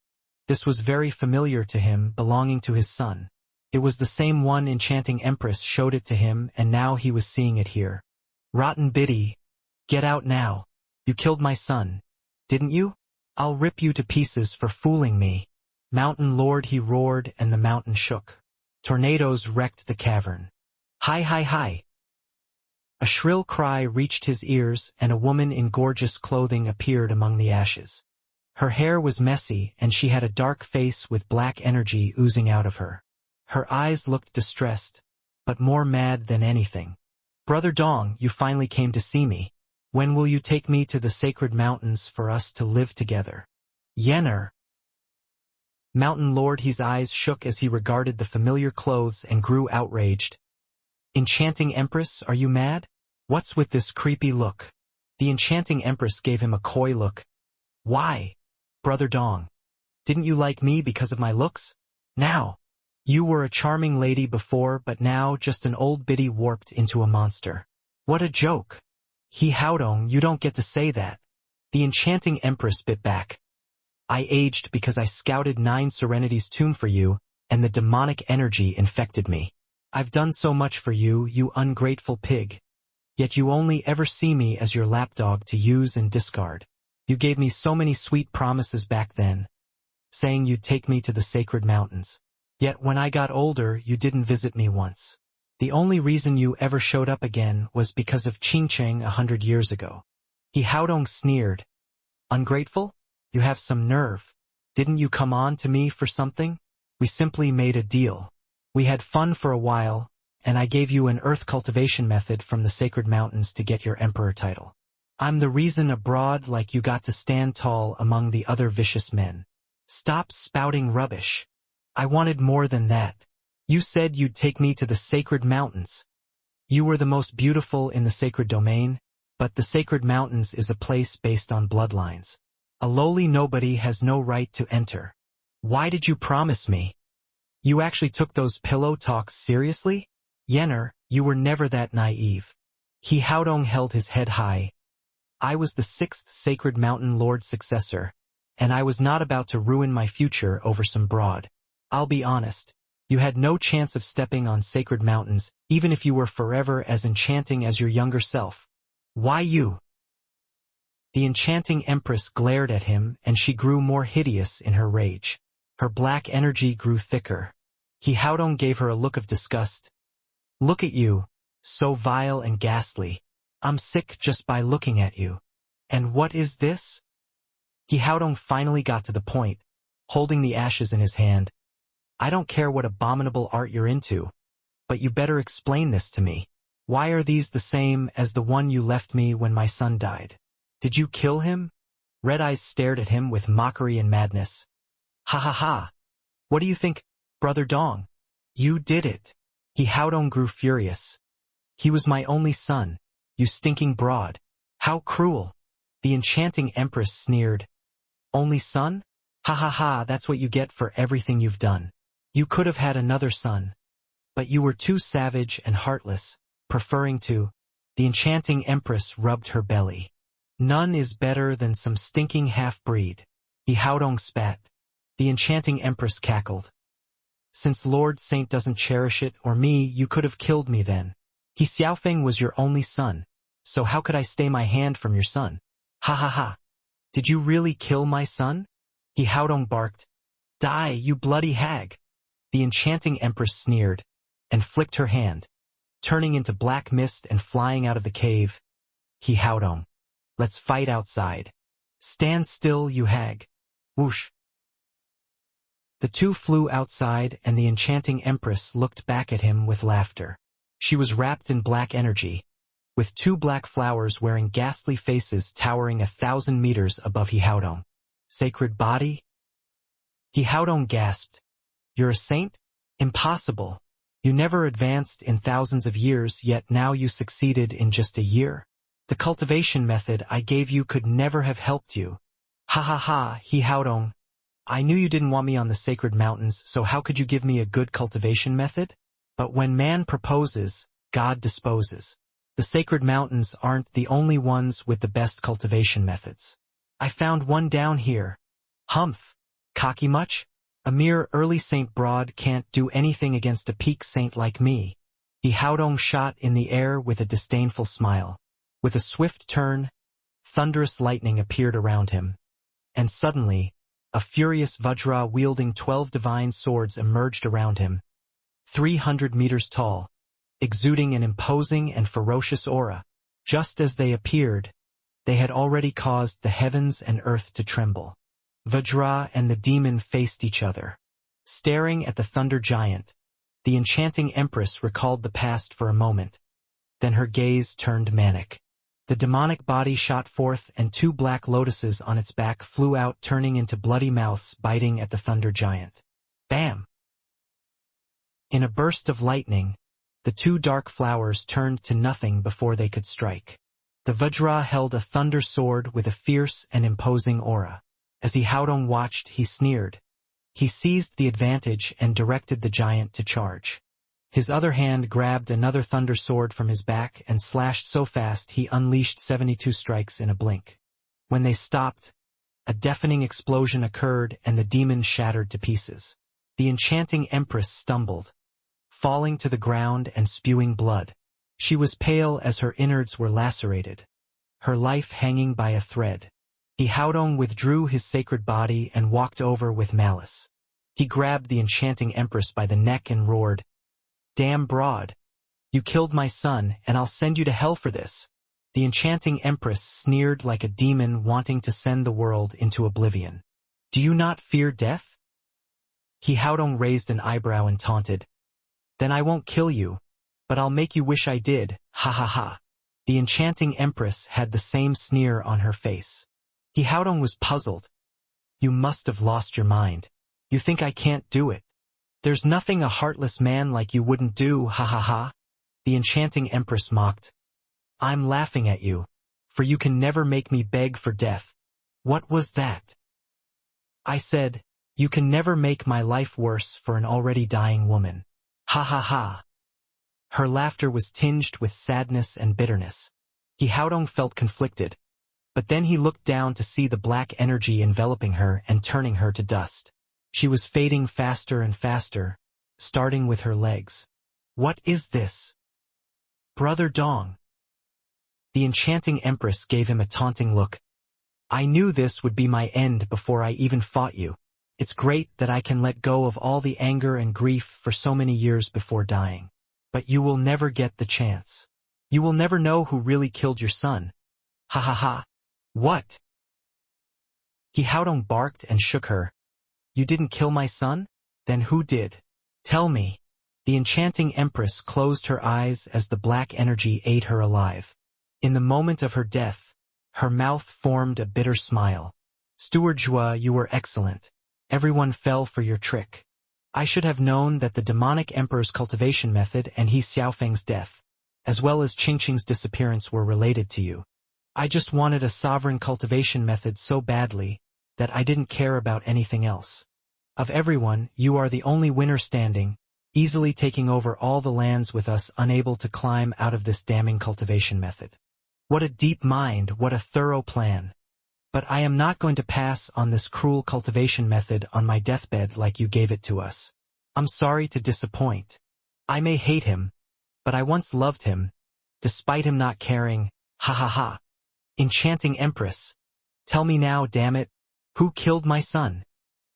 This was very familiar to him, belonging to his son. It was the same one Enchanting Empress showed it to him, and now he was seeing it here. Rotten biddy, get out now. You killed my son, didn't you? I'll rip you to pieces for fooling me. Mountain Lord, he roared, and the mountain shook. Tornadoes wrecked the cavern. Hi, hi, hi. A shrill cry reached his ears, and a woman in gorgeous clothing appeared among the ashes. Her hair was messy, and she had a dark face with black energy oozing out of her. Her eyes looked distressed, but more mad than anything. Brother Dong, you finally came to see me. When will you take me to the sacred mountains for us to live together? Yener. Mountain Lord, his eyes shook as he regarded the familiar clothes and grew outraged. Enchanting Empress, are you mad? What's with this creepy look? The Enchanting Empress gave him a coy look. Why? Brother Dong. Didn't you like me because of my looks? Now. You were a charming lady before, but now just an old biddy warped into a monster. What a joke. Haodong, you don't get to say that. The Enchanting Empress bit back. I aged because I scouted 9 Serenity's tomb for you, and the demonic energy infected me. I've done so much for you, you ungrateful pig. Yet you only ever see me as your lapdog to use and discard. You gave me so many sweet promises back then, saying you'd take me to the sacred mountains. Yet when I got older, you didn't visit me once. The only reason you ever showed up again was because of Xianxia 100 years ago. Haodong sneered. Ungrateful? You have some nerve. Didn't you come on to me for something? We simply made a deal. We had fun for a while, and I gave you an earth cultivation method from the sacred mountains to get your emperor title. I'm the reason abroad like you got to stand tall among the other vicious men. Stop spouting rubbish. I wanted more than that. You said you'd take me to the sacred mountains. You were the most beautiful in the sacred domain, but the sacred mountains is a place based on bloodlines. A lowly nobody has no right to enter. Why did you promise me? You actually took those pillow talks seriously? Yener, you were never that naive. Haodong held his head high. I was the 6th Sacred Mountain Lord's successor, and I was not about to ruin my future over some broad. I'll be honest. You had no chance of stepping on sacred mountains, even if you were forever as enchanting as your younger self. Why you? The Enchanting Empress glared at him, and she grew more hideous in her rage. Her black energy grew thicker. Haodong gave her a look of disgust. Look at you, so vile and ghastly. I'm sick just by looking at you. And what is this? Haodong finally got to the point, holding the ashes in his hand. I don't care what abominable art you're into, but you better explain this to me. Why are these the same as the one you left me when my son died? Did you kill him? Red Eyes stared at him with mockery and madness. Ha ha ha. What do you think, Brother Dong? You did it. Haodong grew furious. He was my only son, you stinking broad. How cruel. The Enchanting Empress sneered. Only son? Ha ha ha, that's what you get for everything you've done. You could have had another son, but you were too savage and heartless, preferring to. The Enchanting Empress rubbed her belly. None is better than some stinking half-breed. Haodong spat. The Enchanting Empress cackled. Since Lord Saint doesn't cherish it or me, you could have killed me then. Xiaofeng was your only son, so how could I stay my hand from your son? Ha ha ha. Did you really kill my son? Haodong barked. Die, you bloody hag. The Enchanting Empress sneered, and flicked her hand, turning into black mist and flying out of the cave. Haodong. Let's fight outside. Stand still, you hag. Whoosh. The two flew outside and the enchanting empress looked back at him with laughter. She was wrapped in black energy, with two black flowers wearing ghastly faces towering 1,000 meters above Hihaodong. Sacred body? Hihaodong gasped. You're a saint? Impossible. You never advanced in thousands of years, yet now you succeeded in just a year. The cultivation method I gave you could never have helped you. Ha ha ha, Hihaodong. I knew you didn't want me on the sacred mountains, so how could you give me a good cultivation method? But when man proposes, God disposes. The sacred mountains aren't the only ones with the best cultivation methods. I found one down here. Humph. Cocky much? A mere early Saint Broad can't do anything against a peak saint like me. Hihaodong shot in the air with a disdainful smile. With a swift turn, thunderous lightning appeared around him. And suddenly, a furious Vajra wielding 12 divine swords emerged around him. 300 meters tall, exuding an imposing and ferocious aura. Just as they appeared, they had already caused the heavens and earth to tremble. Vajra and the demon faced each other. Staring at the thunder giant, the enchanting empress recalled the past for a moment. Then her gaze turned manic. The demonic body shot forth and two black lotuses on its back flew out, turning into bloody mouths biting at the thunder giant. Bam! In a burst of lightning, the two dark flowers turned to nothing before they could strike. The Vajra held a thunder sword with a fierce and imposing aura. As Hihaodong watched, he sneered. He seized the advantage and directed the giant to charge. His other hand grabbed another thunder sword from his back and slashed so fast he unleashed 72 strikes in a blink. When they stopped, a deafening explosion occurred and the demon shattered to pieces. The enchanting empress stumbled, falling to the ground and spewing blood. She was pale as her innards were lacerated, her life hanging by a thread. Hihaodong withdrew his sacred body and walked over with malice. He grabbed the enchanting empress by the neck and roared, "Damn broad! You killed my son, and I'll send you to hell for this." The enchanting empress sneered like a demon wanting to send the world into oblivion. "Do you not fear death?" Hihaodong raised an eyebrow and taunted, "Then I won't kill you, but I'll make you wish I did, ha ha ha." The enchanting empress had the same sneer on her face. Hihaodong was puzzled. "You must have lost your mind. You think I can't do it. There's nothing a heartless man like you wouldn't do, ha ha ha." The enchanting empress mocked. "I'm laughing at you, for you can never make me beg for death." "What was that?" "I said, you can never make my life worse for an already dying woman. Ha ha ha." Her laughter was tinged with sadness and bitterness. Hihaodong felt conflicted, but then he looked down to see the black energy enveloping her and turning her to dust. She was fading faster and faster, starting with her legs. "What is this?" "Brother Dong." The enchanting empress gave him a taunting look. "I knew this would be my end before I even fought you. It's great that I can let go of all the anger and grief for so many years before dying. But you will never get the chance. You will never know who really killed your son. Ha ha ha." "What?" Hihaodong barked and shook her. "You didn't kill my son? Then who did? Tell me." The enchanting empress closed her eyes as the black energy ate her alive. In the moment of her death, her mouth formed a bitter smile. "Steward Zhua, you were excellent. Everyone fell for your trick. I should have known that the demonic emperor's cultivation method and He Xiaofeng's death, as well as Qingqing's disappearance, were related to you. I just wanted a sovereign cultivation method so badly that I didn't care about anything else. Of everyone, you are the only winner standing, easily taking over all the lands with us unable to climb out of this damning cultivation method. What a deep mind, what a thorough plan. But I am not going to pass on this cruel cultivation method on my deathbed like you gave it to us. I'm sorry to disappoint. I may hate him, but I once loved him, despite him not caring, ha ha ha. Enchanting Empress, tell me now, damn it, who killed my son?"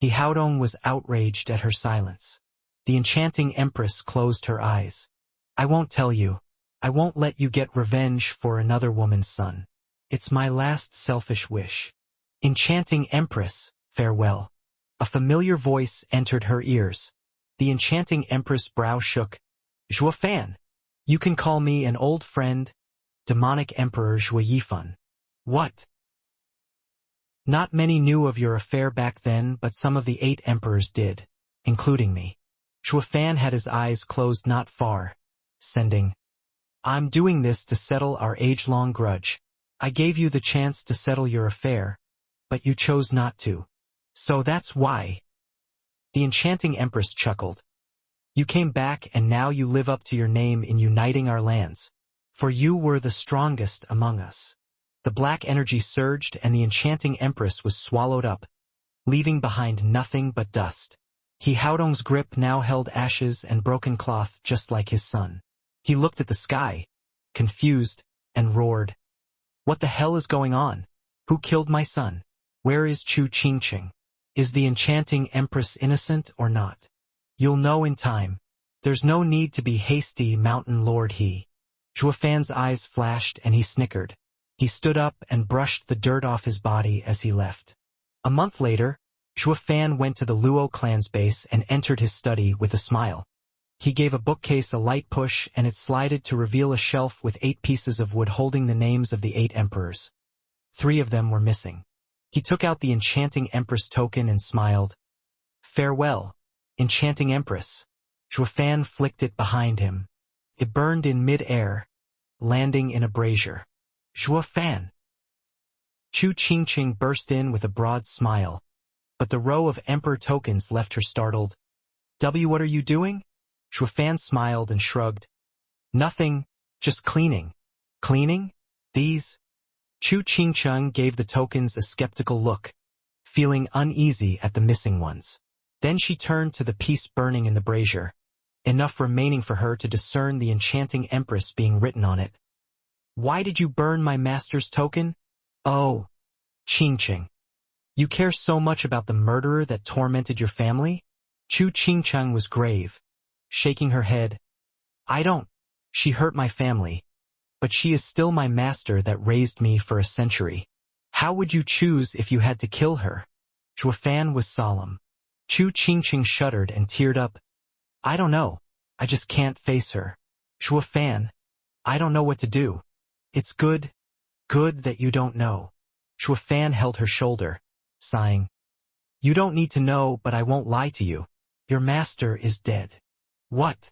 Hihaodong was outraged at her silence. The enchanting Empress closed her eyes. "I won't tell you. I won't let you get revenge for another woman's son. It's my last selfish wish. Enchanting Empress, farewell." A familiar voice entered her ears. The enchanting empress' brow shook. Zhuo Fan. You can call me an old friend, demonic emperor Zhuo Yifan. What? Not many knew of your affair back then, but some of the 8 emperors did, including me. Zhuo Fan had his eyes closed not far, sending, I'm doing this to settle our age-long grudge. I gave you the chance to settle your affair, but you chose not to. So that's why. The enchanting empress chuckled. You came back and now you live up to your name in uniting our lands. For you were the strongest among us. The black energy surged and the enchanting empress was swallowed up, leaving behind nothing but dust. He Haodong's grip now held ashes and broken cloth just like his son. He looked at the sky, confused, and roared. What the hell is going on? Who killed my son? Where is Chu Qingqing? Is the enchanting empress innocent or not? You'll know in time. There's no need to be hasty, mountain lord he. Zhuo Fan's eyes flashed and he snickered. He stood up and brushed the dirt off his body as he left. A month later, Zhuo Fan went to the Luo clan's base and entered his study with a smile. He gave a bookcase a light push and it slided to reveal a shelf with 8 pieces of wood holding the names of the 8 emperors. 3 of them were missing. He took out the enchanting empress token and smiled. Farewell, enchanting empress. Zhuo Fan flicked it behind him. It burned in mid-air, landing in a brazier. Zhuo Fan. Chu Qingqing burst in with a broad smile, but the row of emperor tokens left her startled. What are you doing? Zhuo Fan smiled and shrugged. Nothing, just cleaning. Cleaning? These? Chu Qingqing gave the tokens a skeptical look, feeling uneasy at the missing ones. Then she turned to the piece burning in the brazier, enough remaining for her to discern the enchanting empress being written on it. Why did you burn my master's token? Oh, Qingqing. You care so much about the murderer that tormented your family? Chu Qingqing was grave, shaking her head. I don't. She hurt my family, but she is still my master that raised me for a century. How would you choose if you had to kill her? Zhuo Fan was solemn. Chu Qingqing shuddered and teared up. I don't know. I just can't face her. Zhuo Fan, I don't know what to do. It's good that you don't know. Zhuo Fan held her shoulder, sighing. You don't need to know, but I won't lie to you. Your master is dead. What?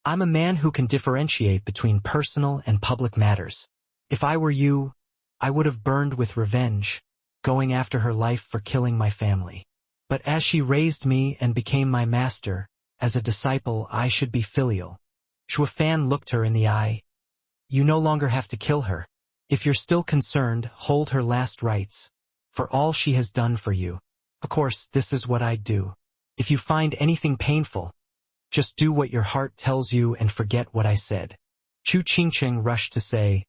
I'm a man who can differentiate between personal and public matters. If I were you, I would have burned with revenge, going after her life for killing my family. But as she raised me and became my master, as a disciple I should be filial. Zhuo Fan looked her in the eye. You no longer have to kill her. If you're still concerned, hold her last rites, for all she has done for you. Of course, this is what I'd do. If you find anything painful, just do what your heart tells you and forget what I said. Chu Qingqing rushed to say,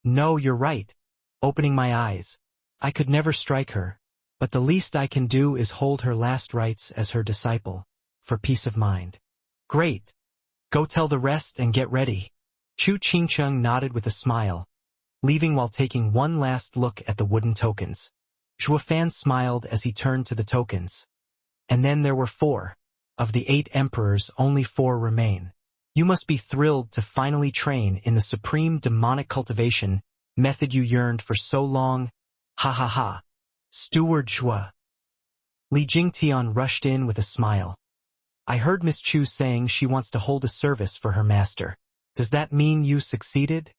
No, you're right. Opening my eyes. I could never strike her, but the least I can do is hold her last rites as her disciple, for peace of mind. Great. Go tell the rest and get ready. Chu Qingqing nodded with a smile, leaving while taking one last look at the wooden tokens. Zhuo Fan smiled as he turned to the tokens. And then there were 4. Of the 8 emperors, only 4 remain. You must be thrilled to finally train in the supreme demonic cultivation method you yearned for so long. Ha ha ha. Steward Zhuo. Li Jingtian rushed in with a smile. I heard Miss Chu saying she wants to hold a service for her master. Does that mean you succeeded?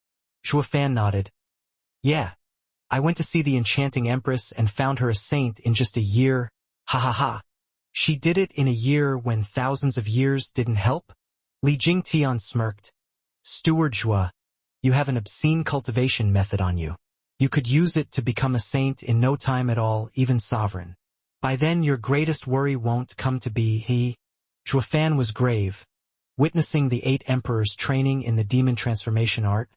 Zhuo Fan nodded. Yeah. I went to see the enchanting empress and found her a saint in just a year. Ha ha ha. She did it in a year when thousands of years didn't help? Li Jingtian smirked. Steward Zhuo, you have an obscene cultivation method on you. You could use it to become a saint in no time at all, even sovereign. By then your greatest worry won't come to be he. Zhuo Fan was grave. Witnessing the 8 emperors training in the demon transformation art,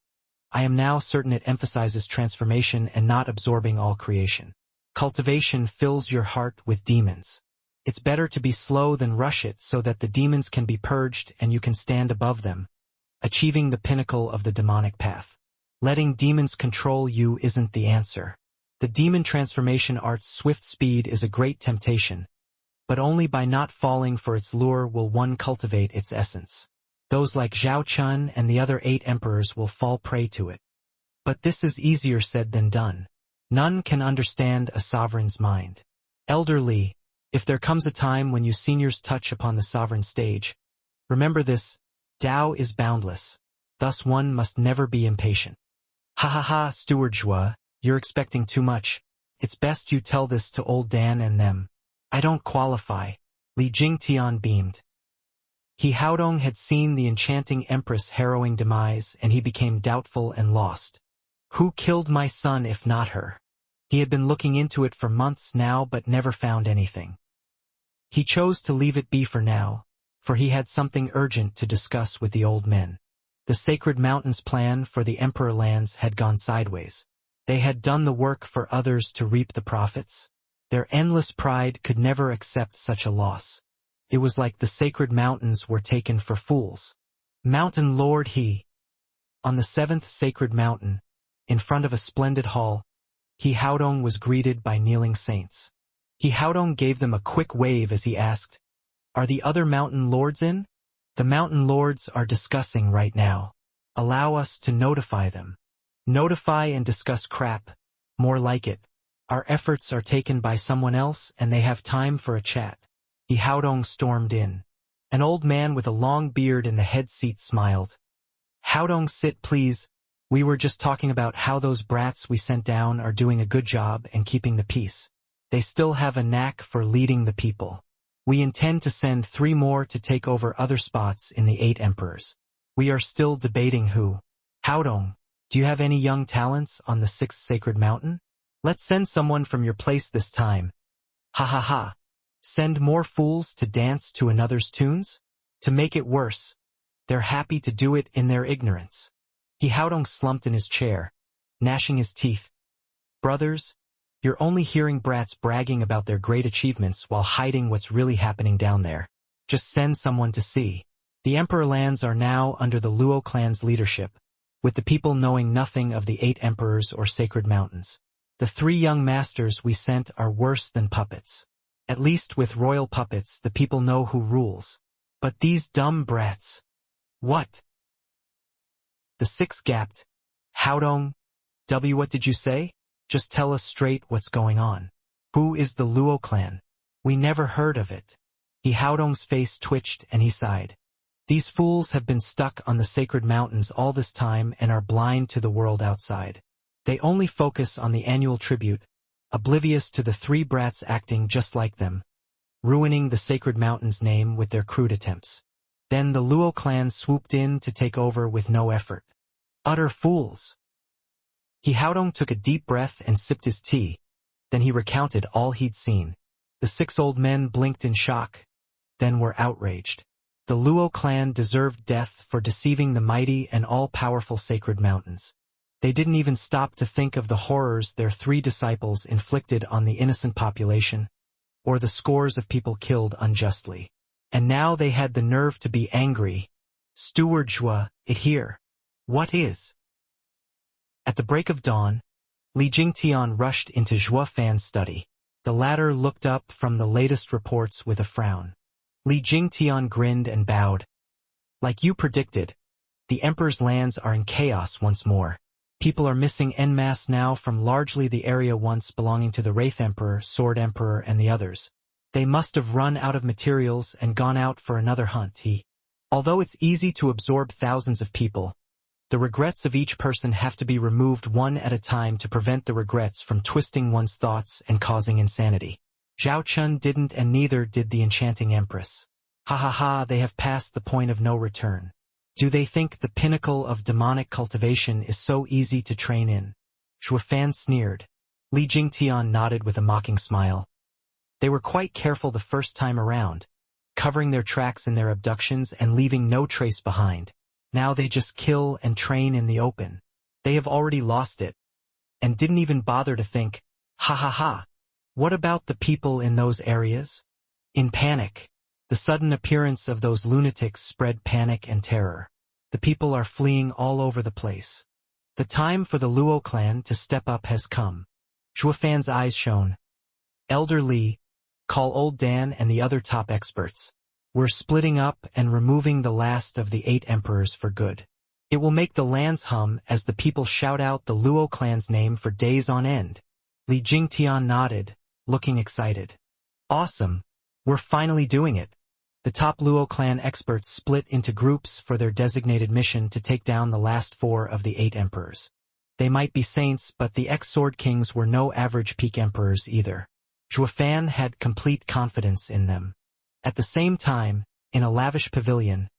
I am now certain it emphasizes transformation and not absorbing all creation. Cultivation fills your heart with demons. It's better to be slow than rush it so that the demons can be purged and you can stand above them, achieving the pinnacle of the demonic path. Letting demons control you isn't the answer. The demon transformation art's swift speed is a great temptation, but only by not falling for its lure will one cultivate its essence. Those like Zhao Chun and the other 8 emperors will fall prey to it. But this is easier said than done. None can understand a sovereign's mind. Elder Li, if there comes a time when you seniors touch upon the sovereign stage, remember this: Tao is boundless. Thus one must never be impatient. Ha ha ha, Steward Zhua, you're expecting too much. It's best you tell this to old Dan and them. I don't qualify. Li Jingtian beamed. He Haodong had seen the enchanting empress' harrowing demise, and he became doubtful and lost. Who killed my son if not her? He had been looking into it for months now but never found anything. He chose to leave it be for now, for he had something urgent to discuss with the old men. The Sacred Mountains plan for the Emperor lands had gone sideways. They had done the work for others to reap the profits. Their endless pride could never accept such a loss. It was like the Sacred Mountains were taken for fools. Mountain Lord he. On the 7th Sacred Mountain, in front of a splendid hall, He Haodong was greeted by kneeling saints. He Haodong gave them a quick wave as he asked, "Are the other mountain lords in?" "The mountain lords are discussing right now. Allow us to notify them." "Notify and discuss crap. More like it. Our efforts are taken by someone else and they have time for a chat." He Haodong stormed in. An old man with a long beard in the head seat smiled. "Haodong, sit please. We were just talking about how those brats we sent down are doing a good job and keeping the peace. They still have a knack for leading the people. We intend to send 3 more to take over other spots in the 8 emperors. We are still debating who. Haodong, do you have any young talents on the 6th Sacred Mountain? Let's send someone from your place this time." Ha ha ha. Send more fools to dance to another's tunes? To make it worse, they're happy to do it in their ignorance. He Haodong slumped in his chair, gnashing his teeth. "Brothers, you're only hearing brats bragging about their great achievements while hiding what's really happening down there. Just send someone to see." The Emperor lands are now under the Luo clan's leadership, with the people knowing nothing of the 8 emperors or sacred mountains. The 3 young masters we sent are worse than puppets. At least with royal puppets the people know who rules. But these dumb brats. What? The 6 gasped. "Haodong, what did you say? Just tell us straight what's going on. Who is the Luo clan? We never heard of it." He Haodong's face twitched and he sighed. "These fools have been stuck on the sacred mountains all this time and are blind to the world outside. They only focus on the annual tribute, oblivious to the 3 brats acting just like them, ruining the sacred mountain's name with their crude attempts. Then the Luo clan swooped in to take over with no effort. Utter fools." He Haodong took a deep breath and sipped his tea. Then he recounted all he'd seen. The 6 old men blinked in shock, then were outraged. The Luo clan deserved death for deceiving the mighty and all-powerful sacred mountains. They didn't even stop to think of the horrors their 3 disciples inflicted on the innocent population, or the scores of people killed unjustly. And now they had the nerve to be angry. "Steward Zhua, it here. What is?" At the break of dawn, Li Jingtian rushed into Zhua Fan's study. The latter looked up from the latest reports with a frown. Li Jingtian grinned and bowed. "Like you predicted, the Emperor's lands are in chaos once more. People are missing en masse now from largely the area once belonging to the Wraith Emperor, Sword Emperor, and the others. They must have run out of materials and gone out for another hunt." Although it's easy to absorb thousands of people, the regrets of each person have to be removed one at a time to prevent the regrets from twisting one's thoughts and causing insanity. Zhao Chun didn't, and neither did the enchanting empress. Ha ha ha, they have passed the point of no return. Do they think the pinnacle of demonic cultivation is so easy to train in? Zhua Fan sneered. Li Jingtian nodded with a mocking smile. They were quite careful the first time around, covering their tracks in their abductions and leaving no trace behind. Now they just kill and train in the open. They have already lost it, and didn't even bother to think. Ha ha ha. What about the people in those areas? In panic. The sudden appearance of those lunatics spread panic and terror. The people are fleeing all over the place. The time for the Luo clan to step up has come. Zhuofan's eyes shone. Elder Li, call old Dan and the other top experts. We're splitting up and removing the last of the 8 emperors for good. It will make the lands hum as the people shout out the Luo clan's name for days on end. Li Jingtian nodded, looking excited. Awesome. We're finally doing it. The top Luo clan experts split into groups for their designated mission to take down the last 4 of the 8 emperors. They might be saints, but the ex-sword kings were no average peak emperors either. Zhuofan had complete confidence in them. At the same time, in a lavish pavilion,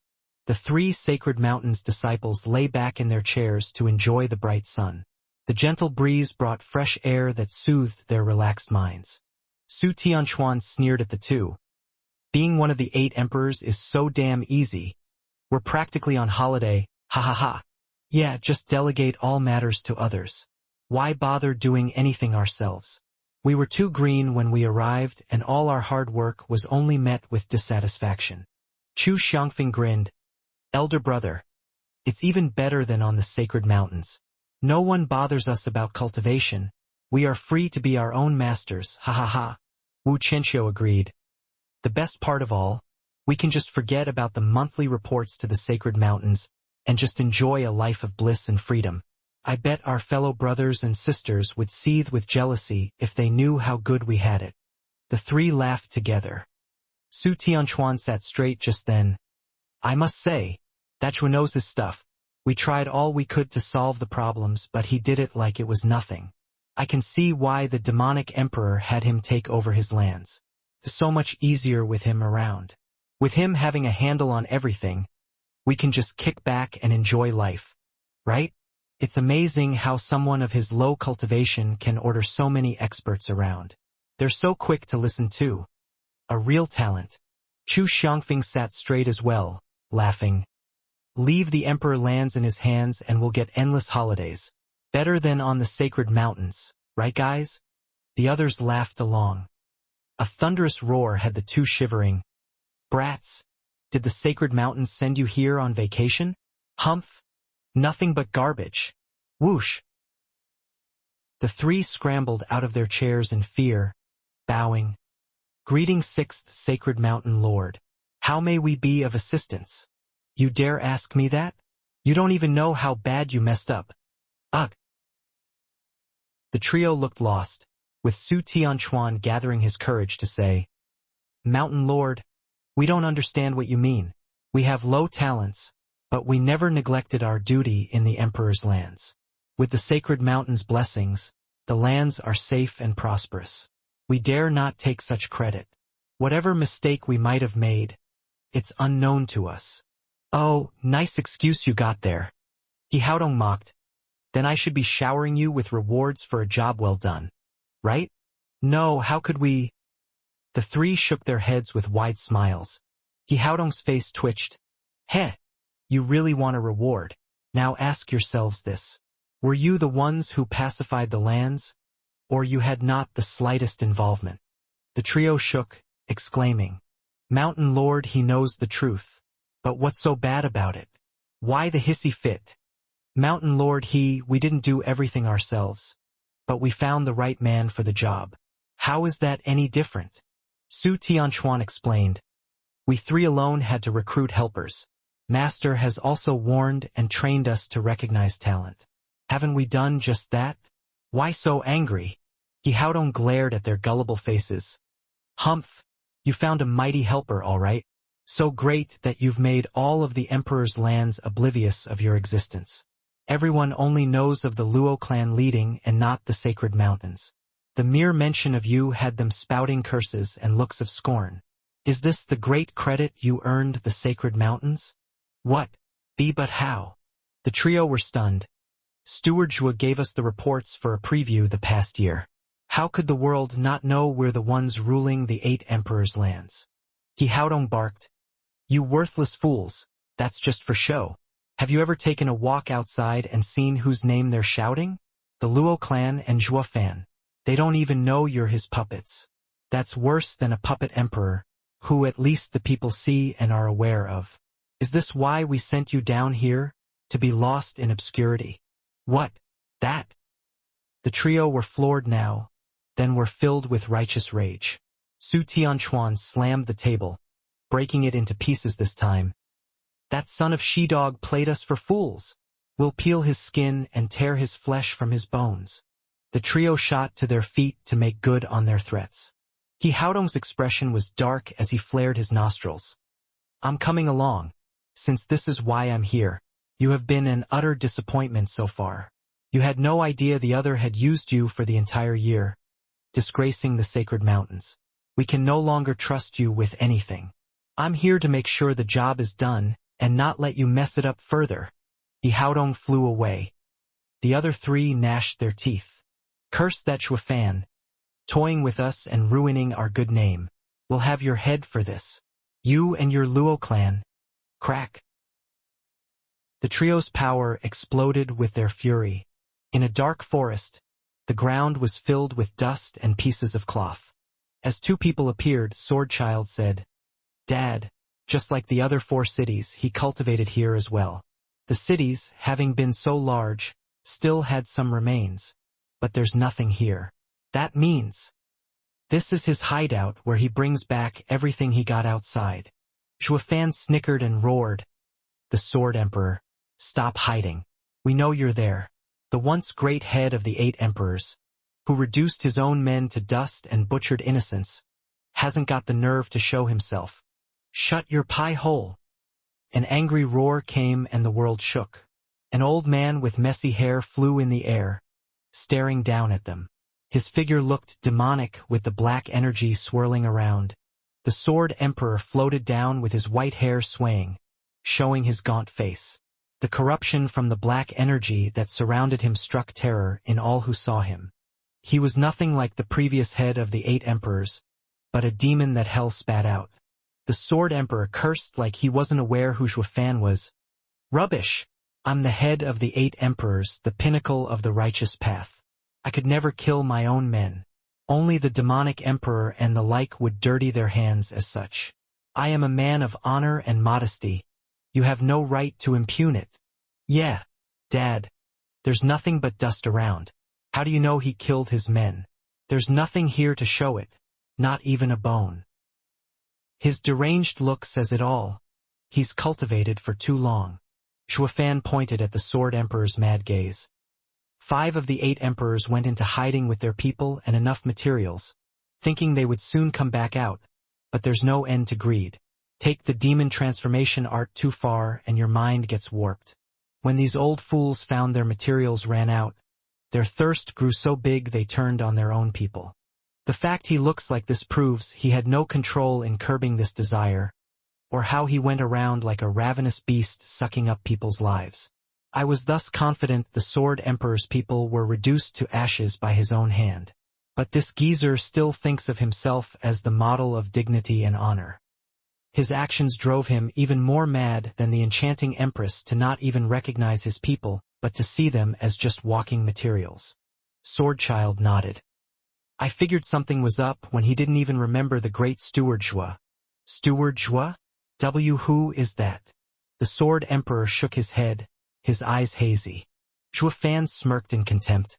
the 3 Sacred Mountains disciples lay back in their chairs to enjoy the bright sun. The gentle breeze brought fresh air that soothed their relaxed minds. Su Tianchuan sneered at the two. Being one of the 8 emperors is so damn easy. We're practically on holiday, ha ha ha. Yeah, just delegate all matters to others. Why bother doing anything ourselves? We were too green when we arrived, and all our hard work was only met with dissatisfaction. Chu Xiangfeng grinned. Elder brother. It's even better than on the Sacred Mountains. No one bothers us about cultivation. We are free to be our own masters, ha ha ha. Wu Qianxiu agreed. The best part of all, we can just forget about the monthly reports to the Sacred Mountains and just enjoy a life of bliss and freedom. I bet our fellow brothers and sisters would seethe with jealousy if they knew how good we had it. The 3 laughed together. Su Tianchuan sat straight just then. I must say, that Zhuo knows his stuff. We tried all we could to solve the problems, but he did it like it was nothing. I can see why the demonic emperor had him take over his lands. It's so much easier with him around. With him having a handle on everything, we can just kick back and enjoy life. Right? It's amazing how someone of his low cultivation can order so many experts around. They're so quick to listen to. A real talent. Chu Xiangfeng sat straight as well, laughing. Leave the emperor lands in his hands and we'll get endless holidays. Better than on the Sacred Mountains, right guys? The others laughed along. A thunderous roar had the 2 shivering. Brats, did the Sacred Mountains send you here on vacation? Humph. Nothing but garbage. Whoosh. The 3 scrambled out of their chairs in fear, bowing. Greeting 6th Sacred Mountain Lord. How may we be of assistance? You dare ask me that? You don't even know how bad you messed up. Ugh. The trio looked lost, with Su Tianchuan gathering his courage to say, Mountain Lord, we don't understand what you mean. We have low talents, but we never neglected our duty in the Emperor's lands. With the Sacred Mountain's blessings, the lands are safe and prosperous. We dare not take such credit. Whatever mistake we might have made, it's unknown to us. Oh, nice excuse you got there. He Haodong mocked. Then I should be showering you with rewards for a job well done. Right? No, how could we? The 3 shook their heads with wide smiles. He Haodong's face twitched. Heh, you really want a reward. Now ask yourselves this. Were you the ones who pacified the lands? Or you had not the slightest involvement? The trio shook, exclaiming. Mountain Lord, he knows the truth. But what's so bad about it? Why the hissy fit? Mountain Lord, we didn't do everything ourselves. But we found the right man for the job. How is that any different? Su Tianchuan explained. We 3 alone had to recruit helpers. Master has also warned and trained us to recognize talent. Haven't we done just that? Why so angry? He Haodong glared at their gullible faces. Humph, you found a mighty helper, all right. So great that you've made all of the Emperor's lands oblivious of your existence. Everyone only knows of the Luo clan leading and not the Sacred Mountains. The mere mention of you had them spouting curses and looks of scorn. Is this the great credit you earned the Sacred Mountains? What? But how? The trio were stunned. Steward Zhuo gave us the reports for a preview the past year. How could the world not know we're the ones ruling the 8 Emperor's lands? He Haodong barked. You worthless fools, that's just for show. Have you ever taken a walk outside and seen whose name they're shouting? The Luo clan and Zhuofan. They don't even know you're his puppets. That's worse than a puppet emperor, who at least the people see and are aware of. Is this why we sent you down here? To be lost in obscurity? What? That? The trio were floored now, then were filled with righteous rage. Su Tianchuan slammed the table, breaking it into pieces this time. That son of she-dog played us for fools. We'll peel his skin and tear his flesh from his bones. The trio shot to their feet to make good on their threats. He Haodong's expression was dark as he flared his nostrils. I'm coming along. Since this is why I'm here. You have been an utter disappointment so far. You had no idea the other had used you for the entire year, disgracing the sacred mountains. We can no longer trust you with anything. I'm here to make sure the job is done and not let you mess it up further. He Haodong flew away. The other three gnashed their teeth. Curse that Shuafan, toying with us and ruining our good name. We'll have your head for this. You and your Luo clan. Crack. The trio's power exploded with their fury. In a dark forest, the ground was filled with dust and pieces of cloth. As two people appeared, Swordchild said, Dad, just like the other 4 cities, he cultivated here as well. The cities, having been so large, still had some remains. But there's nothing here. That means this is his hideout where he brings back everything he got outside. Shuafan snickered and roared. The Sword Emperor, stop hiding. We know you're there. The once great head of the 8 emperors, who reduced his own men to dust and butchered innocents, hasn't got the nerve to show himself. Shut your pie hole. An angry roar came and the world shook. An old man with messy hair flew in the air, staring down at them. His figure looked demonic with the black energy swirling around. The Sword Emperor floated down with his white hair swaying, showing his gaunt face. The corruption from the black energy that surrounded him struck terror in all who saw him. He was nothing like the previous head of the 8 emperors, but a demon that hell spat out. The Sword Emperor cursed like he wasn't aware who Shuafan was. Rubbish! I'm the head of the 8 emperors, the pinnacle of the righteous path. I could never kill my own men. Only the demonic emperor and the like would dirty their hands as such. I am a man of honor and modesty. You have no right to impugn it. Yeah, Dad. There's nothing but dust around. How do you know he killed his men? There's nothing here to show it. Not even a bone. His deranged look says it all. He's cultivated for too long. Shuafan pointed at the Sword Emperor's mad gaze. 5 of the 8 emperors went into hiding with their people and enough materials, thinking they would soon come back out, but there's no end to greed. Take the demon transformation art too far and your mind gets warped. When these old fools found their materials ran out, their thirst grew so big they turned on their own people. The fact he looks like this proves he had no control in curbing this desire, or how he went around like a ravenous beast sucking up people's lives. I was thus confident the Sword Emperor's people were reduced to ashes by his own hand. But this geezer still thinks of himself as the model of dignity and honor. His actions drove him even more mad than the enchanting empress to not even recognize his people, but to see them as just walking materials. Swordchild nodded. I figured something was up when he didn't even remember the great Steward Zhua. Steward Zhua? Who is that? The Sword Emperor shook his head, his eyes hazy. Shuafan smirked in contempt.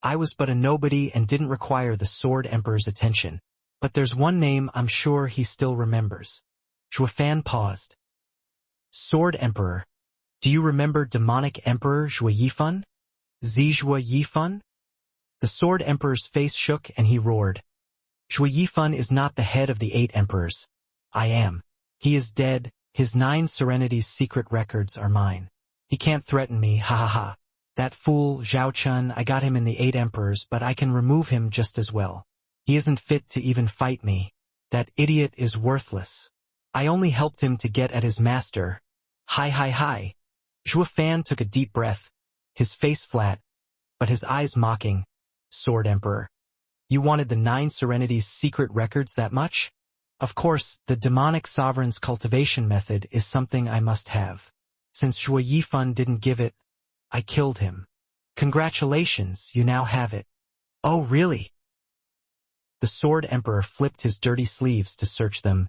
I was but a nobody and didn't require the Sword Emperor's attention. But there's one name I'm sure he still remembers. Shuafan paused. Sword Emperor. Do you remember demonic Emperor Zhua Yifan? Zhua Yifan? The Sword Emperor's face shook and he roared. Zhua Yifan is not the head of the 8 emperors. I am. He is dead. His 9 Serenities secret records are mine. He can't threaten me, ha ha ha. That fool, Zhao Chun, I got him in the 8 emperors, but I can remove him just as well. He isn't fit to even fight me. That idiot is worthless. I only helped him to get at his master. Hi. Shuafan took a deep breath, his face flat, but his eyes mocking. Sword Emperor. You wanted the 9 Serenities secret records that much? Of course, the demonic sovereign's cultivation method is something I must have. Since Zhua Yifan didn't give it, I killed him. Congratulations, you now have it. Oh, really? The Sword Emperor flipped his dirty sleeves to search them.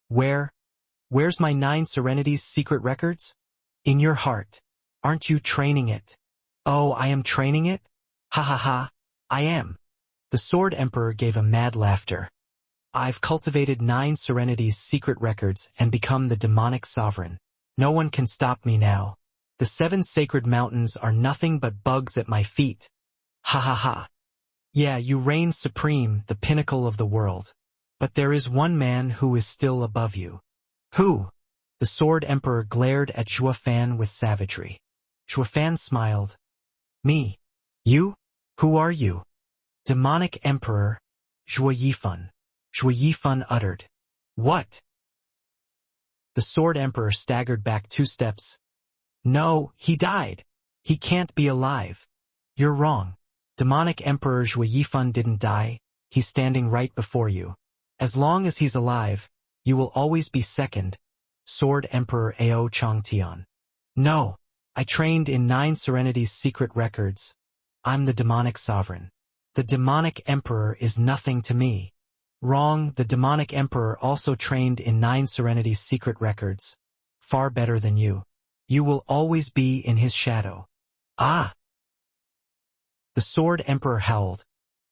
Where's my 9 Serenities secret records? In your heart. Aren't you training it? Oh, I am training it? Ha ha ha, I am. The Sword Emperor gave a mad laughter. I've cultivated 9 Serenity's secret records and become the demonic sovereign. No one can stop me now. The 7 sacred mountains are nothing but bugs at my feet. Ha ha ha. Yeah, you reign supreme, the pinnacle of the world. But there is one man who is still above you. Who? The Sword Emperor glared at Zhuofan with savagery. Zhuofan smiled. Me. You? Who are you? Demonic Emperor, Zhuo Yifan. Zhuo Yifan uttered. What? The Sword Emperor staggered back 2 steps. No, he died. He can't be alive. You're wrong. Demonic Emperor Zhuo Yifan didn't die. He's standing right before you. As long as he's alive, you will always be second. Sword Emperor Ao Changtian. No. I trained in 9 Serenity's secret records. I'm the demonic sovereign. The demonic emperor is nothing to me. Wrong, the demonic emperor also trained in 9 Serenity's secret records. Far better than you. You will always be in his shadow. Ah! The Sword Emperor howled,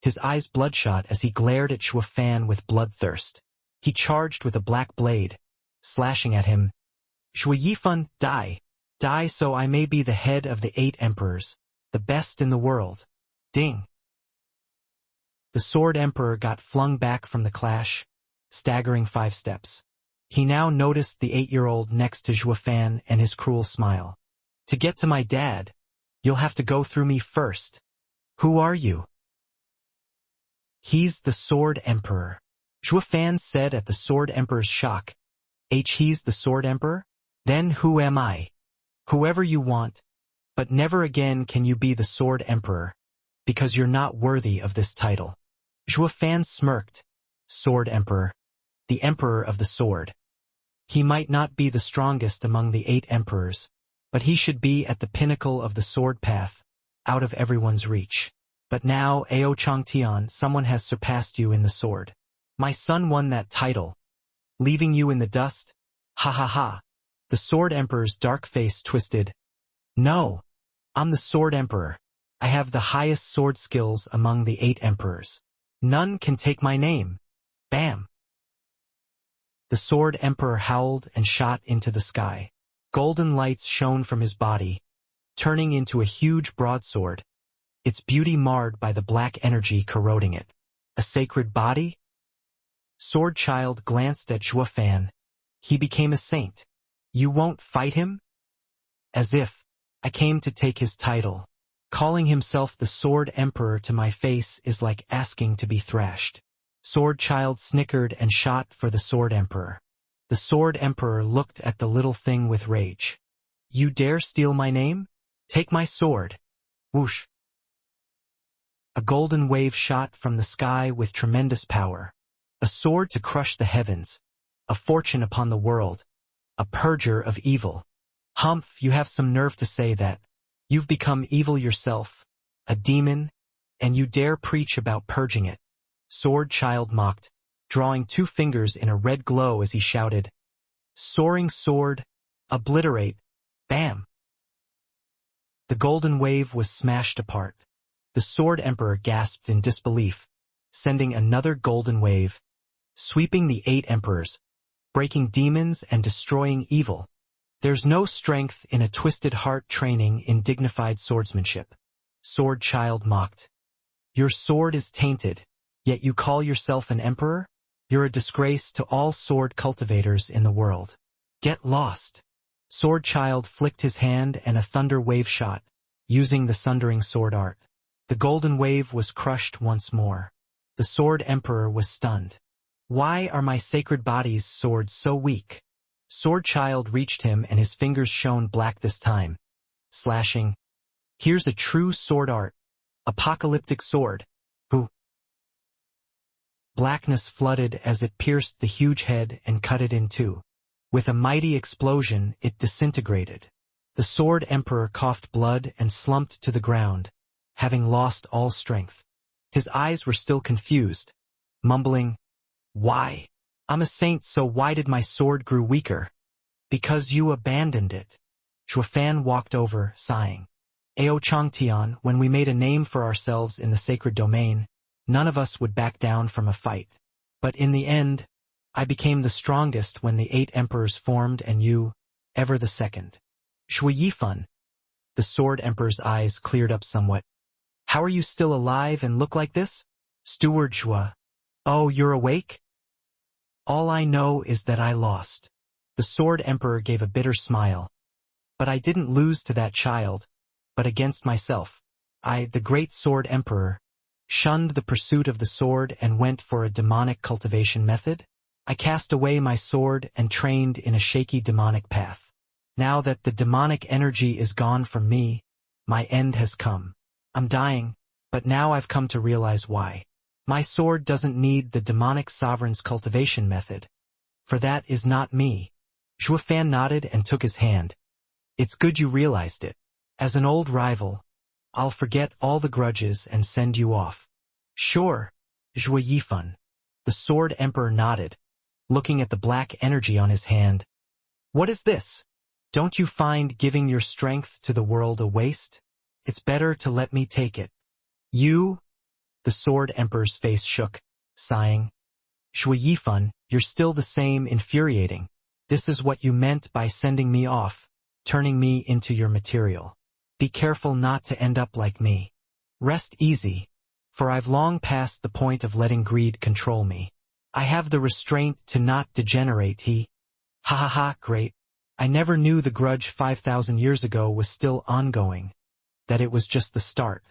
his eyes bloodshot as he glared at Zhuofan with bloodthirst. He charged with a black blade, slashing at him. Zhuo Yifan, die! Die so I may be the head of the 8 emperors, the best in the world. Ding! The Sword Emperor got flung back from the clash, staggering 5 steps. He now noticed the 8-year-old next to Zhuofan and his cruel smile. To get to my dad, you'll have to go through me first. Who are you? He's the Sword Emperor. Zhuofan said at the Sword Emperor's shock. He's the Sword Emperor? Then who am I? Whoever you want, but never again can you be the Sword Emperor, because you're not worthy of this title. Zhuofan smirked. Sword Emperor. The Emperor of the Sword. He might not be the strongest among the 8 emperors, but he should be at the pinnacle of the sword path, out of everyone's reach. But now, Ao Changtian, someone has surpassed you in the sword. My son won that title. Leaving you in the dust? Ha ha ha. The Sword Emperor's dark face twisted. No. I'm the Sword Emperor. I have the highest sword skills among the 8 emperors. None can take my name. Bam. The Sword Emperor howled and shot into the sky. Golden lights shone from his body, turning into a huge broadsword, its beauty marred by the black energy corroding it. A sacred body? Sword Child glanced at Zhuofan. He became a saint. You won't fight him? As if. I came to take his title. Calling himself the Sword Emperor to my face is like asking to be thrashed. Sword Child snickered and shot for the Sword Emperor. The Sword Emperor looked at the little thing with rage. You dare steal my name? Take my sword. Whoosh. A golden wave shot from the sky with tremendous power. A sword to crush the heavens. A fortune upon the world. A purger of evil. Humph, you have some nerve to say that. You've become evil yourself, a demon, and you dare preach about purging it. Sword Child mocked, drawing 2 fingers in a red glow as he shouted, Soaring sword, obliterate, bam! The golden wave was smashed apart. The Sword Emperor gasped in disbelief, sending another golden wave, sweeping the 8 emperors, breaking demons and destroying evil. There's no strength in a twisted heart training in dignified swordsmanship. Sword Child mocked. Your sword is tainted, yet you call yourself an emperor? You're a disgrace to all sword cultivators in the world. Get lost. Sword Child flicked his hand and a thunder wave shot, using the sundering sword art. The golden wave was crushed once more. The Sword Emperor was stunned. Why are my sacred body's swords so weak? Sword Child reached him and his fingers shone black this time, slashing. Here's a true sword art. Apocalyptic sword. Who? Blackness flooded as it pierced the huge head and cut it in 2. With a mighty explosion, it disintegrated. The Sword Emperor coughed blood and slumped to the ground, having lost all strength. His eyes were still confused, mumbling, Why? I'm a saint, so why did my sword grow weaker? Because you abandoned it. Zhuofan walked over, sighing. Ao Changtian, when we made a name for ourselves in the sacred domain, none of us would back down from a fight. But in the end, I became the strongest when the 8 emperors formed and you, ever the second. Shui Yifan. The Sword Emperor's eyes cleared up somewhat. How are you still alive and look like this? Steward Shua. Oh, you're awake? All I know is that I lost. The Sword Emperor gave a bitter smile. But I didn't lose to that child, but against myself. I, the great Sword Emperor, shunned the pursuit of the sword and went for a demonic cultivation method. I cast away my sword and trained in a shaky demonic path. Now that the demonic energy is gone from me, my end has come. I'm dying, but now I've come to realize why. My sword doesn't need the demonic sovereign's cultivation method. For that is not me. Zhuofan nodded and took his hand. It's good you realized it. As an old rival, I'll forget all the grudges and send you off. Sure, Zhuo Yifan. The Sword Emperor nodded, looking at the black energy on his hand. What is this? Don't you find giving your strength to the world a waste? It's better to let me take it. You? The Sword Emperor's face shook, sighing. Shui Yifan, you're still the same infuriating. This is what you meant by sending me off, turning me into your material. Be careful not to end up like me. Rest easy, for I've long passed the point of letting greed control me. I have the restraint to not degenerate. Ha ha ha, great. I never knew the grudge 5,000 years ago was still ongoing, that it was just the start.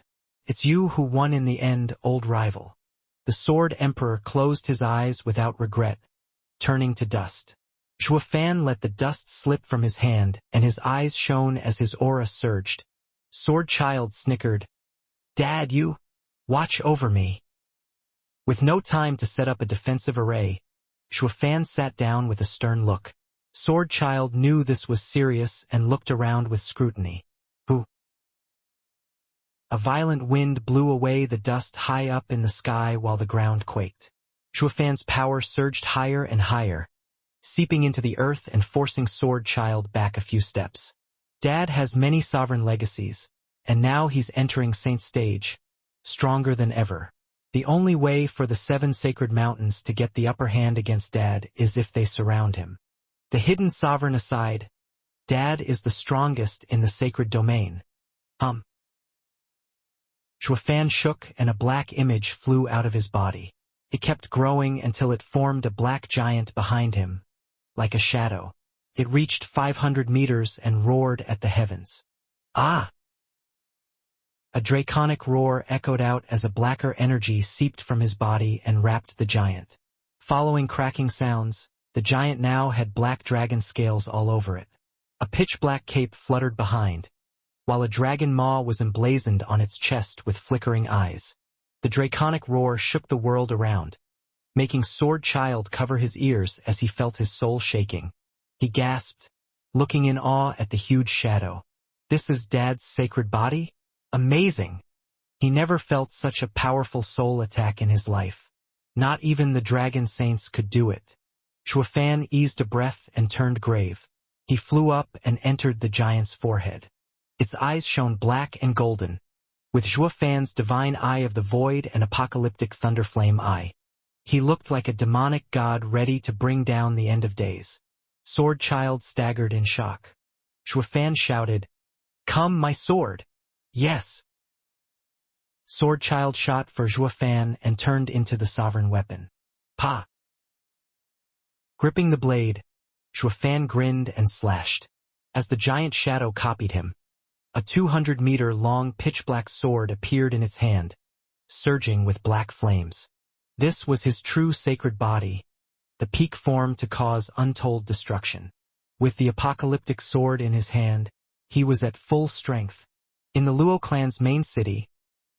It's you who won in the end, old rival. The Sword Emperor closed his eyes without regret, turning to dust. Zhuofan let the dust slip from his hand, and his eyes shone as his aura surged. Sword Child snickered. Dad, you? Watch over me. With no time to set up a defensive array, Zhuofan sat down with a stern look. Sword Child knew this was serious and looked around with scrutiny. Who? A violent wind blew away the dust high up in the sky while the ground quaked. Zhuofan's power surged higher and higher, seeping into the earth and forcing Sword Child back a few steps. Dad has many sovereign legacies, and now he's entering Saint stage, stronger than ever. The only way for the 7 sacred mountains to get the upper hand against Dad is if they surround him. The hidden sovereign aside, Dad is the strongest in the sacred domain. Zhuofan shook and a black image flew out of his body. It kept growing until it formed a black giant behind him, like a shadow. It reached 500 meters and roared at the heavens. Ah! A draconic roar echoed out as a blacker energy seeped from his body and wrapped the giant. Following cracking sounds, the giant now had black dragon scales all over it. A pitch-black cape fluttered behind, while a dragon maw was emblazoned on its chest with flickering eyes. The draconic roar shook the world around, making Sword Child cover his ears as he felt his soul shaking. He gasped, looking in awe at the huge shadow. This is Dad's sacred body? Amazing! He never felt such a powerful soul attack in his life. Not even the dragon saints could do it. Zhuofan eased a breath and turned grave. He flew up and entered the giant's forehead. Its eyes shone black and golden, with Zhuofan's divine eye of the void and apocalyptic thunderflame eye. He looked like a demonic god ready to bring down the end of days. Sword Child staggered in shock. Zhuofan shouted, "Come, my sword!" Yes. Sword Child shot for Zhuofan and turned into the sovereign weapon. Pa! Gripping the blade, Zhuofan grinned and slashed. As the giant shadow copied him, a 200-meter-long pitch-black sword appeared in its hand, surging with black flames. This was his true sacred body, the peak form to cause untold destruction. With the apocalyptic sword in his hand, he was at full strength. In the Luo clan's main city,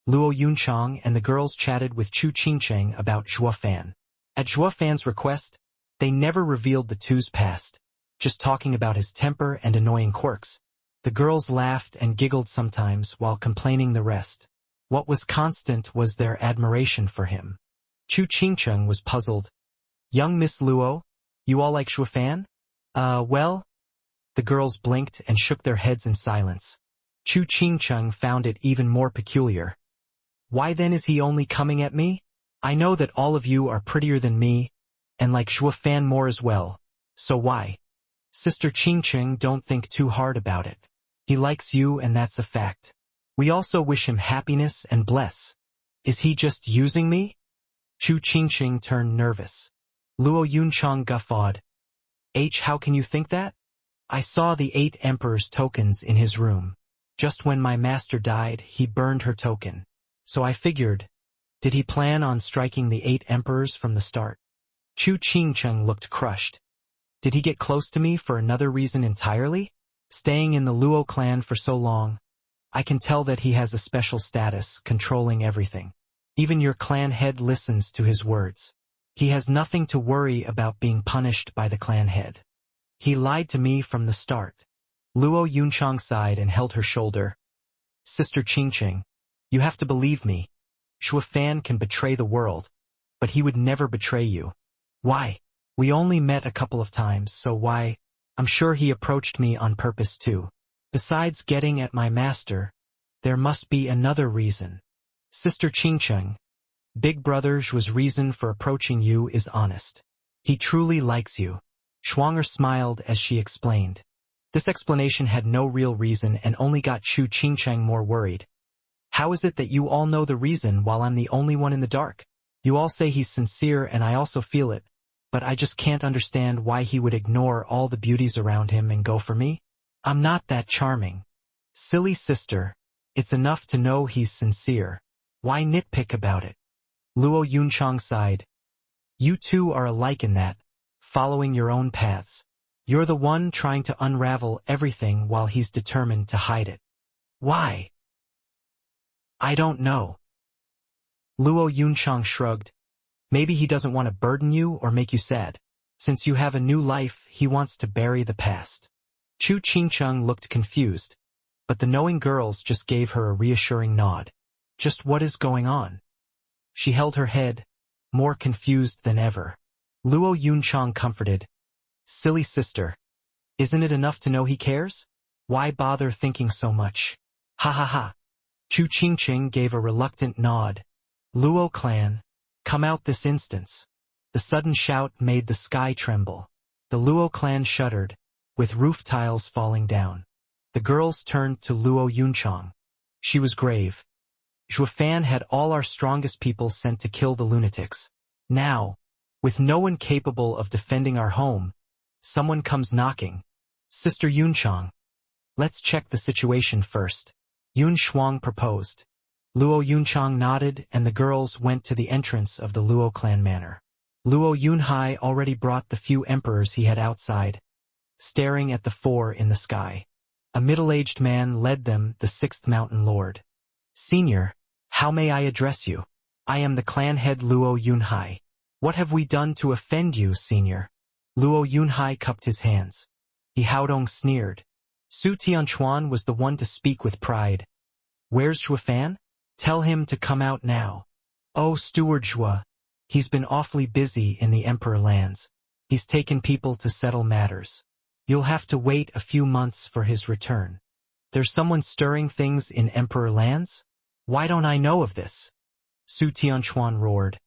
Luo Yunchang and the girls chatted with Chu Qingcheng about Zhuofan. At Zhuofan's request, they never revealed the two's past, just talking about his temper and annoying quirks. The girls laughed and giggled sometimes while complaining the rest. What was constant was their admiration for him. Chu Qingcheng was puzzled. Young Miss Luo, you all like Zhuofan? Well? The girls blinked and shook their heads in silence. Chu Qingcheng found it even more peculiar. Why then is he only coming at me? I know that all of you are prettier than me, and like Fan more as well, so why? Sister Qingcheng, don't think too hard about it. He likes you and that's a fact. We also wish him happiness and bless. Is he just using me? Chu Qingcheng turned nervous. Luo Yunchang guffawed. How can you think that? I saw the 8 emperors' tokens in his room. Just when my master died, he burned her token. So I figured, did he plan on striking the 8 emperors from the start? Chu Qingcheng looked crushed. Did he get close to me for another reason entirely? Staying in the Luo clan for so long, I can tell that he has a special status, controlling everything. Even your clan head listens to his words. He has nothing to worry about being punished by the clan head. He lied to me from the start. Luo Yunchang sighed and held her shoulder. Sister Qingcheng, you have to believe me. Fan can betray the world, but he would never betray you. Why? We only met a couple of times, so why? I'm sure he approached me on purpose too. Besides getting at my master, there must be another reason. Sister Qingcheng, Big Brother Zhu's reason for approaching you is honest. He truly likes you. Shuang'er smiled as she explained. This explanation had no real reason and only got Chu Qingcheng more worried. How is it that you all know the reason while I'm the only one in the dark? You all say he's sincere and I also feel it, but I just can't understand why he would ignore all the beauties around him and go for me. I'm not that charming. Silly sister, it's enough to know he's sincere. Why nitpick about it? Luo Yunchang sighed. You two are alike in that, following your own paths. You're the one trying to unravel everything while he's determined to hide it. Why? I don't know. Luo Yunchang shrugged. Maybe he doesn't want to burden you or make you sad. Since you have a new life, he wants to bury the past. Chu Qingcheng looked confused, but the knowing girls just gave her a reassuring nod. Just what is going on? She held her head, more confused than ever. Luo Yunchang comforted. Silly sister. Isn't it enough to know he cares? Why bother thinking so much? Ha ha ha. Chu Qingcheng gave a reluctant nod. Luo clan, come out this instance. The sudden shout made the sky tremble. The Luo clan shuddered, with roof tiles falling down. The girls turned to Luo Yunchang. She was grave. Fan had all our strongest people sent to kill the lunatics. Now, with no one capable of defending our home, someone comes knocking. Sister Yunchang. Let's check the situation first. Yun Shuang proposed. Luo Yunchang nodded and the girls went to the entrance of the Luo clan manor. Luo Yunhai already brought the few emperors he had outside, staring at the 4 in the sky. A middle-aged man led them, the 6th mountain lord. Senior, how may I address you? I am the clan head Luo Yunhai. What have we done to offend you, senior? Luo Yunhai cupped his hands. He Haodong sneered. Su Tianchuan was the one to speak with pride. Where's Fan? Tell him to come out now. Oh, Steward Zhua. He's been awfully busy in the Emperor lands. He's taken people to settle matters. You'll have to wait a few months for his return. There's someone stirring things in Emperor lands? Why don't I know of this? Su Tianchuan roared.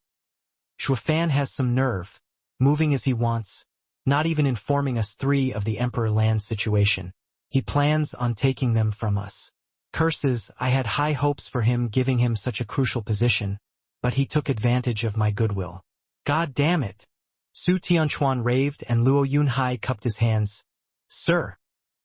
Fan has some nerve, moving as he wants, not even informing us 3 of the Emperor land's situation. He plans on taking them from us. Curses, I had high hopes for him giving him such a crucial position, but he took advantage of my goodwill. God damn it! Su Tianchuan raved and Luo Yunhai cupped his hands. Sir,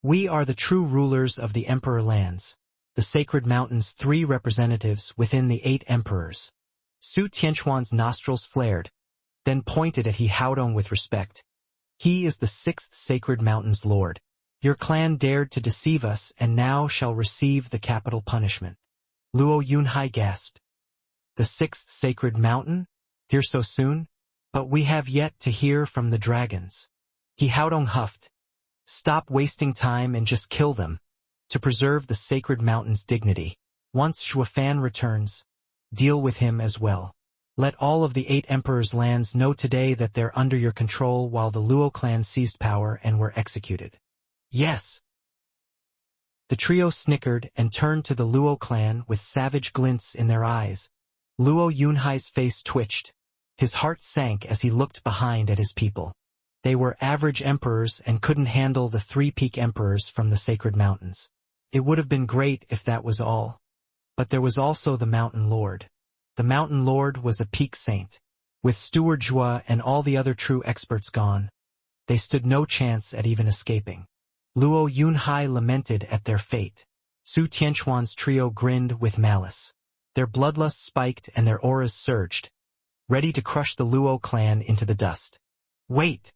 we are the true rulers of the Emperor lands, the sacred mountain's 3 representatives within the 8 emperors. Su Tianchuan's nostrils flared, then pointed at He Haodong with respect. He is the 6th sacred mountain's lord. Your clan dared to deceive us and now shall receive the capital punishment. Luo Yunhai gasped. The 6th sacred mountain? Here so soon? But we have yet to hear from the dragons. He Haodong huffed. Stop wasting time and just kill them, to preserve the sacred mountain's dignity. Once Fan returns, deal with him as well. Let all of the 8 emperors' lands know today that they're under your control while the Luo clan seized power and were executed. Yes. The trio snickered and turned to the Luo clan with savage glints in their eyes. Luo Yunhai's face twitched. His heart sank as he looked behind at his people. They were average emperors and couldn't handle the three-peak emperors from the sacred mountains. It would have been great if that was all. But there was also the Mountain Lord. The Mountain Lord was a peak saint. With Steward Zhua and all the other true experts gone, they stood no chance at even escaping. Luo Yunhai lamented at their fate. Su Tianquan's trio grinned with malice. Their bloodlust spiked and their auras surged, ready to crush the Luo clan into the dust. Wait!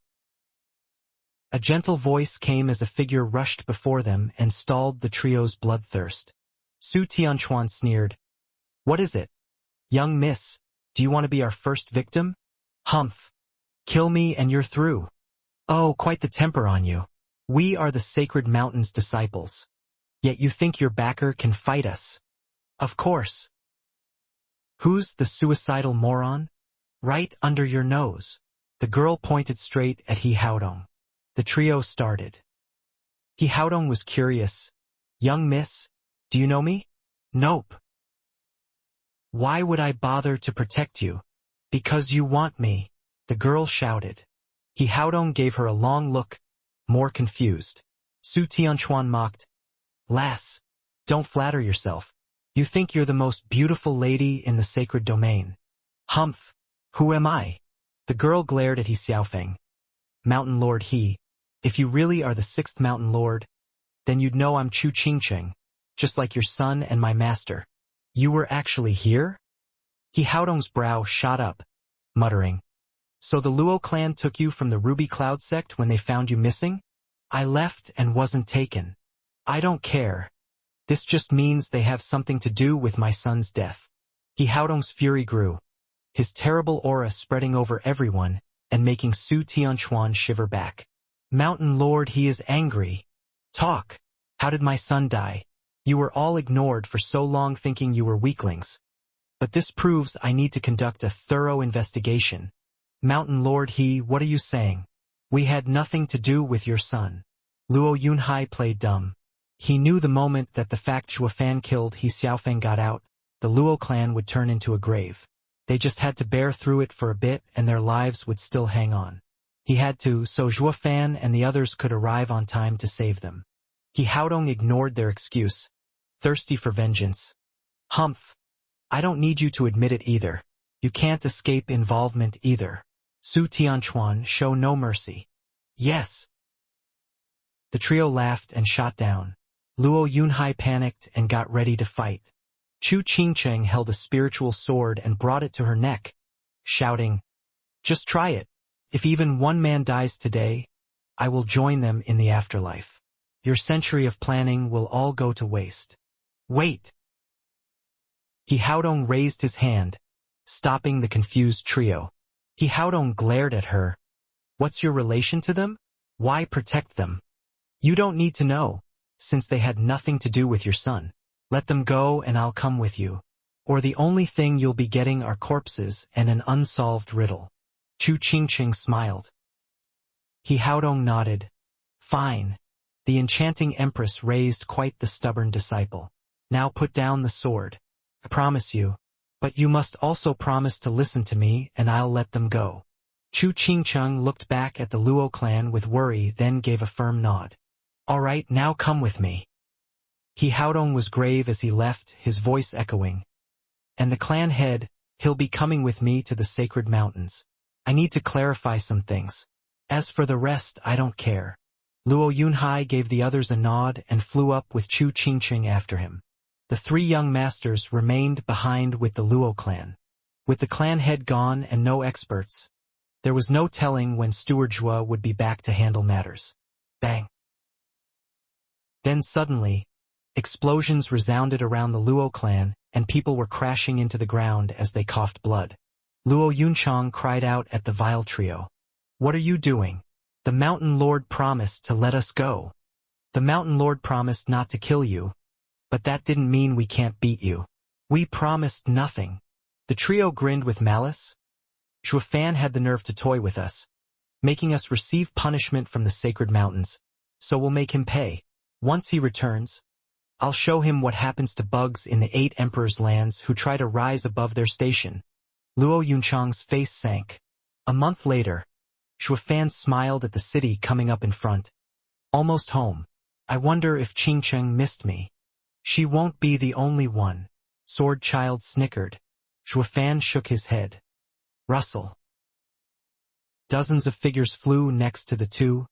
A gentle voice came as a figure rushed before them and stalled the trio's bloodthirst. Su Tianquan sneered. What is it? Young miss, do you want to be our first victim? Humph. Kill me and you're through. Oh, quite the temper on you. We are the Sacred Mountain's disciples. Yet you think your backer can fight us? Of course. Who's the suicidal moron? Right under your nose. The girl pointed straight at He Haodong. The trio started. He Haodong was curious. Young miss, do you know me? Nope. Why would I bother to protect you? Because you want me, the girl shouted. He Haodong gave her a long look, more confused. Su Tianquan mocked. Lass, don't flatter yourself. You think you're the most beautiful lady in the sacred domain. Humph, who am I? The girl glared at He Xiaofeng. Mountain Lord He, if you really are the sixth Mountain Lord, then you'd know I'm Chu Qingcheng, just like your son and my master. You were actually here? He Haodong's brow shot up, muttering. So the Luo clan took you from the Ruby Cloud sect when they found you missing? I left and wasn't taken. I don't care. This just means they have something to do with my son's death. He Haodong's fury grew, his terrible aura spreading over everyone and making Su Tianquan shiver back. Mountain Lord, he is angry. Talk. How did my son die? You were all ignored for so long thinking you were weaklings. But this proves I need to conduct a thorough investigation. Mountain Lord He, what are you saying? We had nothing to do with your son. Luo Yunhai played dumb. He knew the moment that the fact Zhuofan killed He Xiaofeng got out, the Luo clan would turn into a grave. They just had to bear through it for a bit and their lives would still hang on. He had to, so Zhuofan and the others could arrive on time to save them. He Haodong ignored their excuse, thirsty for vengeance. Humph. I don't need you to admit it either. You can't escape involvement either. Su Tianquan, show no mercy. Yes. The trio laughed and shot down. Luo Yunhai panicked and got ready to fight. Chu Qingcheng held a spiritual sword and brought it to her neck, shouting, just try it. If even one man dies today, I will join them in the afterlife. Your century of planning will all go to waste. Wait! He Haodong raised his hand, stopping the confused trio. He Haodong glared at her. What's your relation to them? Why protect them? You don't need to know, since they had nothing to do with your son. Let them go and I'll come with you. Or the only thing you'll be getting are corpses and an unsolved riddle. Chu Qingcheng smiled. He Haodong nodded. Fine. The enchanting empress raised quite the stubborn disciple. Now put down the sword. I promise you. But you must also promise to listen to me and I'll let them go. Chu Qingcheng looked back at the Luo clan with worry, then gave a firm nod. All right, now come with me. He Haodong was grave as he left, his voice echoing. And the clan head, he'll be coming with me to the sacred mountains. I need to clarify some things. As for the rest, I don't care. Luo Yunhai gave the others a nod and flew up with Chu Qingcheng after him. The three young masters remained behind with the Luo clan. With the clan head gone and no experts, there was no telling when Steward Zhua would be back to handle matters. Bang! Then suddenly, explosions resounded around the Luo clan, and people were crashing into the ground as they coughed blood. Luo Yunchang cried out at the vile trio. What are you doing? The Mountain Lord promised to let us go. The Mountain Lord promised not to kill you. But that didn't mean we can't beat you. We promised nothing. The trio grinned with malice. Zhuofan had the nerve to toy with us, making us receive punishment from the sacred mountains, so we'll make him pay. Once he returns, I'll show him what happens to bugs in the 8 Emperors' lands who try to rise above their station. Luo Yunchang's face sank. A month later, Shuofan smiled at the city coming up in front. Almost home. I wonder if Qingcheng missed me. She won't be the only one. Sword Child snickered. Shuofan shook his head. Rustle. Dozens of figures flew next to the two,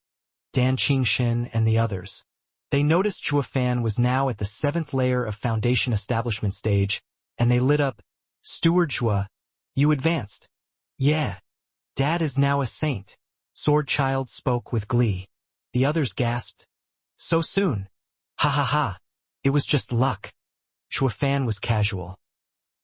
Dan Qingxin and the others. They noticed Shuofan was now at the 7th layer of Foundation Establishment stage, and they lit up. Steward Shua, you advanced. Yeah. Dad is now a saint. Sword Child spoke with glee. The others gasped. So soon. Ha ha ha. It was just luck. Shuofan was casual.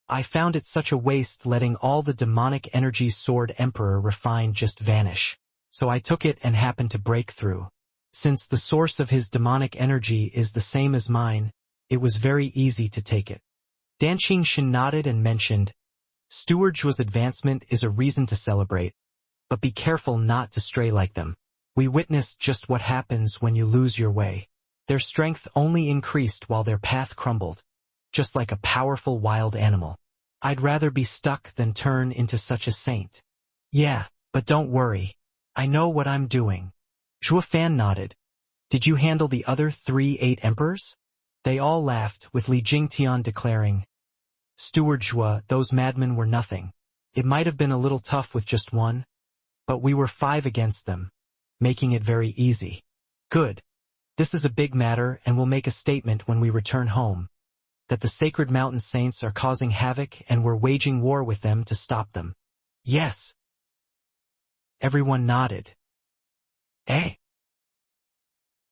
I found it such a waste letting all the demonic energy Sword Emperor refined just vanish. So I took it and happened to break through. Since the source of his demonic energy is the same as mine, it was very easy to take it. Dan Qingxin nodded and mentioned, Steward Zhuo's advancement is a reason to celebrate, but be careful not to stray like them. We witnessed just what happens when you lose your way. Their strength only increased while their path crumbled, just like a powerful wild animal. I'd rather be stuck than turn into such a saint. Yeah, but don't worry. I know what I'm doing. Shuofan nodded. Did you handle the other 3 8 emperors? They all laughed, with Li Jingtian declaring, Steward Zhuo, those madmen were nothing. It might have been a little tough with just one, but we were 5 against them, making it very easy. Good. This is a big matter and we'll make a statement when we return home, that the Sacred Mountain Saints are causing havoc and we're waging war with them to stop them. Yes. Everyone nodded. Eh?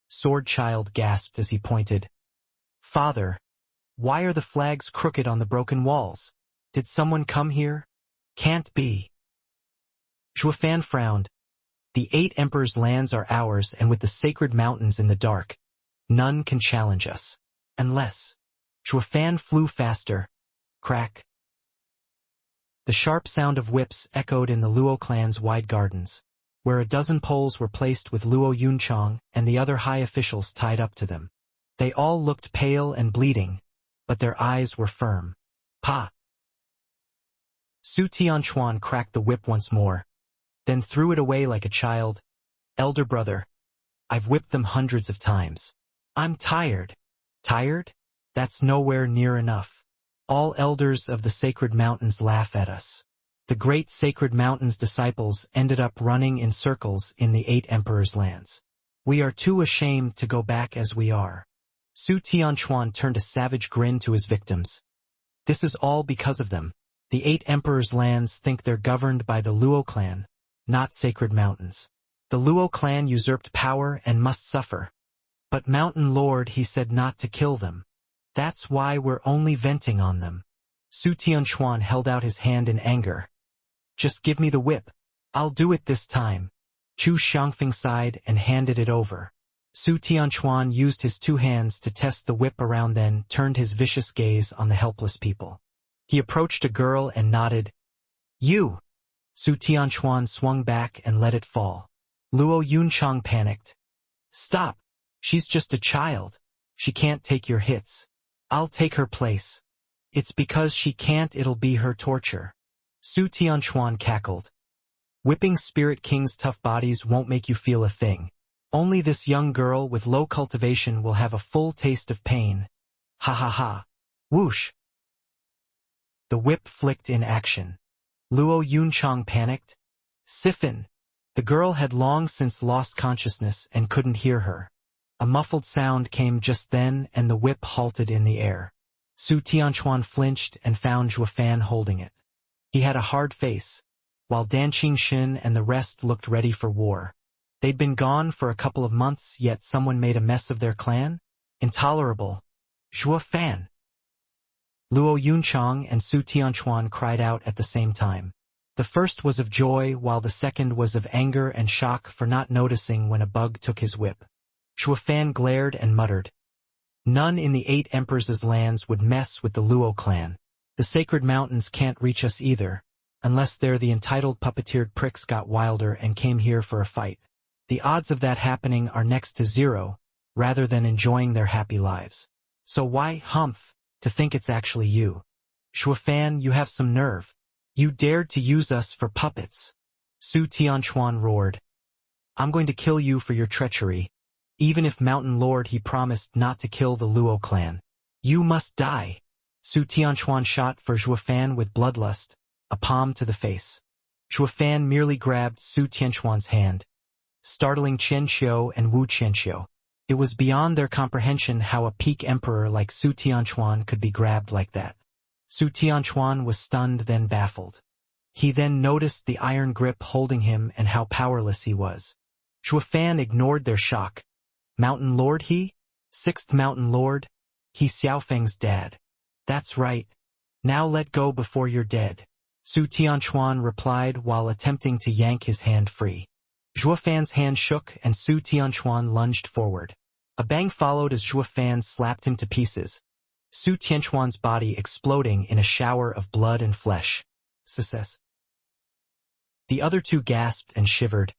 Sword Child gasped as he pointed. Father, why are the flags crooked on the broken walls? Did someone come here? Can't be. Shuofan frowned. The 8 Emperors' lands are ours, and with the sacred mountains in the dark, none can challenge us. Unless. Shuofan flew faster. Crack. The sharp sound of whips echoed in the Luo clan's wide gardens, where a dozen poles were placed with Luo Yunchang and the other high officials tied up to them. They all looked pale and bleeding, but their eyes were firm. Pa! Su Tianchuan cracked the whip once more, then threw it away like a child. Elder brother, I've whipped them hundreds of times. I'm tired. Tired? That's nowhere near enough. All elders of the Sacred Mountains laugh at us. The great Sacred Mountains disciples ended up running in circles in the 8 Emperors' lands. We are too ashamed to go back as we are. Su Tianchuan turned a savage grin to his victims. This is all because of them. The 8 Emperors' lands think they're governed by the Luo clan, not Sacred Mountains. The Luo clan usurped power and must suffer. But Mountain Lord, he said not to kill them. That's why we're only venting on them. Su Tianchuan held out his hand in anger. Just give me the whip. I'll do it this time. Chu Xiangfeng sighed and handed it over. Su Tianchuan used his 2 hands to test the whip around, then turned his vicious gaze on the helpless people. He approached a girl and nodded. You! Su Tianchuan swung back and let it fall. Luo Yunchang panicked. Stop! She's just a child. She can't take your hits. I'll take her place. It's because she can't, it'll be her torture. Su Tianchuan cackled. Whipping Spirit King's tough bodies won't make you feel a thing. Only this young girl with low cultivation will have a full taste of pain. Ha ha ha. Whoosh. The whip flicked in action. Luo Yunchang panicked. Siphon. The girl had long since lost consciousness and couldn't hear her. A muffled sound came just then and the whip halted in the air. Su Tianchuan flinched and found Shuofan holding it. He had a hard face, while Dan Qingxin and the rest looked ready for war. They'd been gone for a couple of months, yet someone made a mess of their clan? Intolerable. Shuofan! Luo Yunchang and Su Tianchuan cried out at the same time. The first was of joy, while the second was of anger and shock for not noticing when a bug took his whip. Shuofan glared and muttered. None in the 8 Emperors' lands would mess with the Luo clan. The Sacred Mountains can't reach us either, unless they're the entitled puppeteered pricks got wilder and came here for a fight. The odds of that happening are next to 0, rather than enjoying their happy lives. So why, humph, to think it's actually you? Shuafan, you have some nerve. You dared to use us for puppets. Su Tianchuan roared. I'm going to kill you for your treachery. Even if Mountain Lord he promised not to kill the Luo clan. You must die. Su Tianchuan shot for Shuafan with bloodlust, a palm to the face. Shuafan merely grabbed Su Tianchuan's hand, startling Xianxia and Xianxia. It was beyond their comprehension how a peak emperor like Su Tianchuan could be grabbed like that. Su Tianchuan was stunned then baffled. He then noticed the iron grip holding him and how powerless he was. Shuafan ignored their shock. Mountain Lord he? Sixth Mountain Lord? He's Xiaofeng's dad. That's right. Now let go before you're dead. Su Tianchuan replied while attempting to yank his hand free. Shuafan's hand shook and Su Tianchuan lunged forward. A bang followed as Shuafan slapped him to pieces, Su Tianchuan's body exploding in a shower of blood and flesh. Success. The other two gasped and shivered.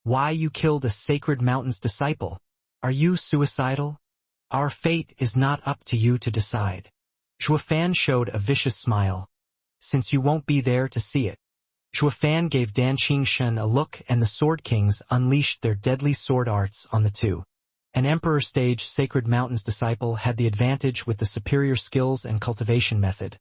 Why you killed a sacred mountain's disciple? Are you suicidal? Our fate is not up to you to decide. Shuafan showed a vicious smile. Since you won't be there to see it. Shuafan gave Dan Xingshen a look and the Sword Kings unleashed their deadly sword arts on the two. An Emperor Stage Sacred Mountain's disciple had the advantage with the superior skills and cultivation method.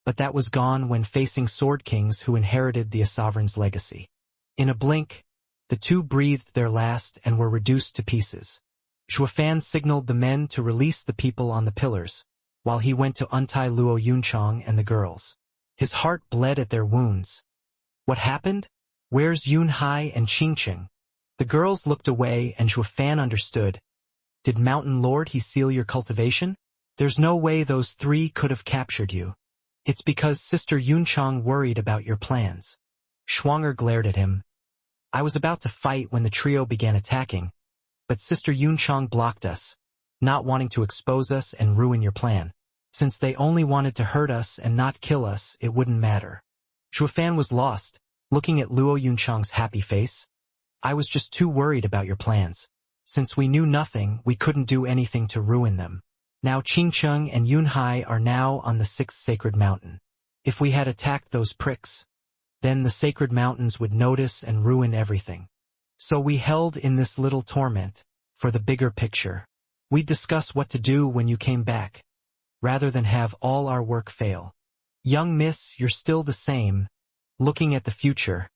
But that was gone when facing Sword Kings who inherited the Sovereign's legacy. In a blink, the two breathed their last and were reduced to pieces. Shuafan signaled the men to release the people on the pillars, while he went to untie Luo Yunchang and the girls. His heart bled at their wounds. What happened? Where's Yunhai and Qingqing? The girls looked away and Shuafan understood. Did Mountain Lord he seal your cultivation? There's no way those three could have captured you. It's because Sister Yunchang worried about your plans. Schwanger glared at him. I was about to fight when the trio began attacking, but Sister Yunchang blocked us, not wanting to expose us and ruin your plan. Since they only wanted to hurt us and not kill us, it wouldn't matter. Shuafan was lost, looking at Luo Yunchang's happy face. I was just too worried about your plans. Since we knew nothing, we couldn't do anything to ruin them. Now Qingqing and Yunhai are now on the sixth sacred mountain. If we had attacked those pricks, then the sacred mountains would notice and ruin everything. So we held in this little torment, for the bigger picture. We'd discuss what to do when you came back, rather than have all our work fail. Young miss, you're still the same, looking at the future,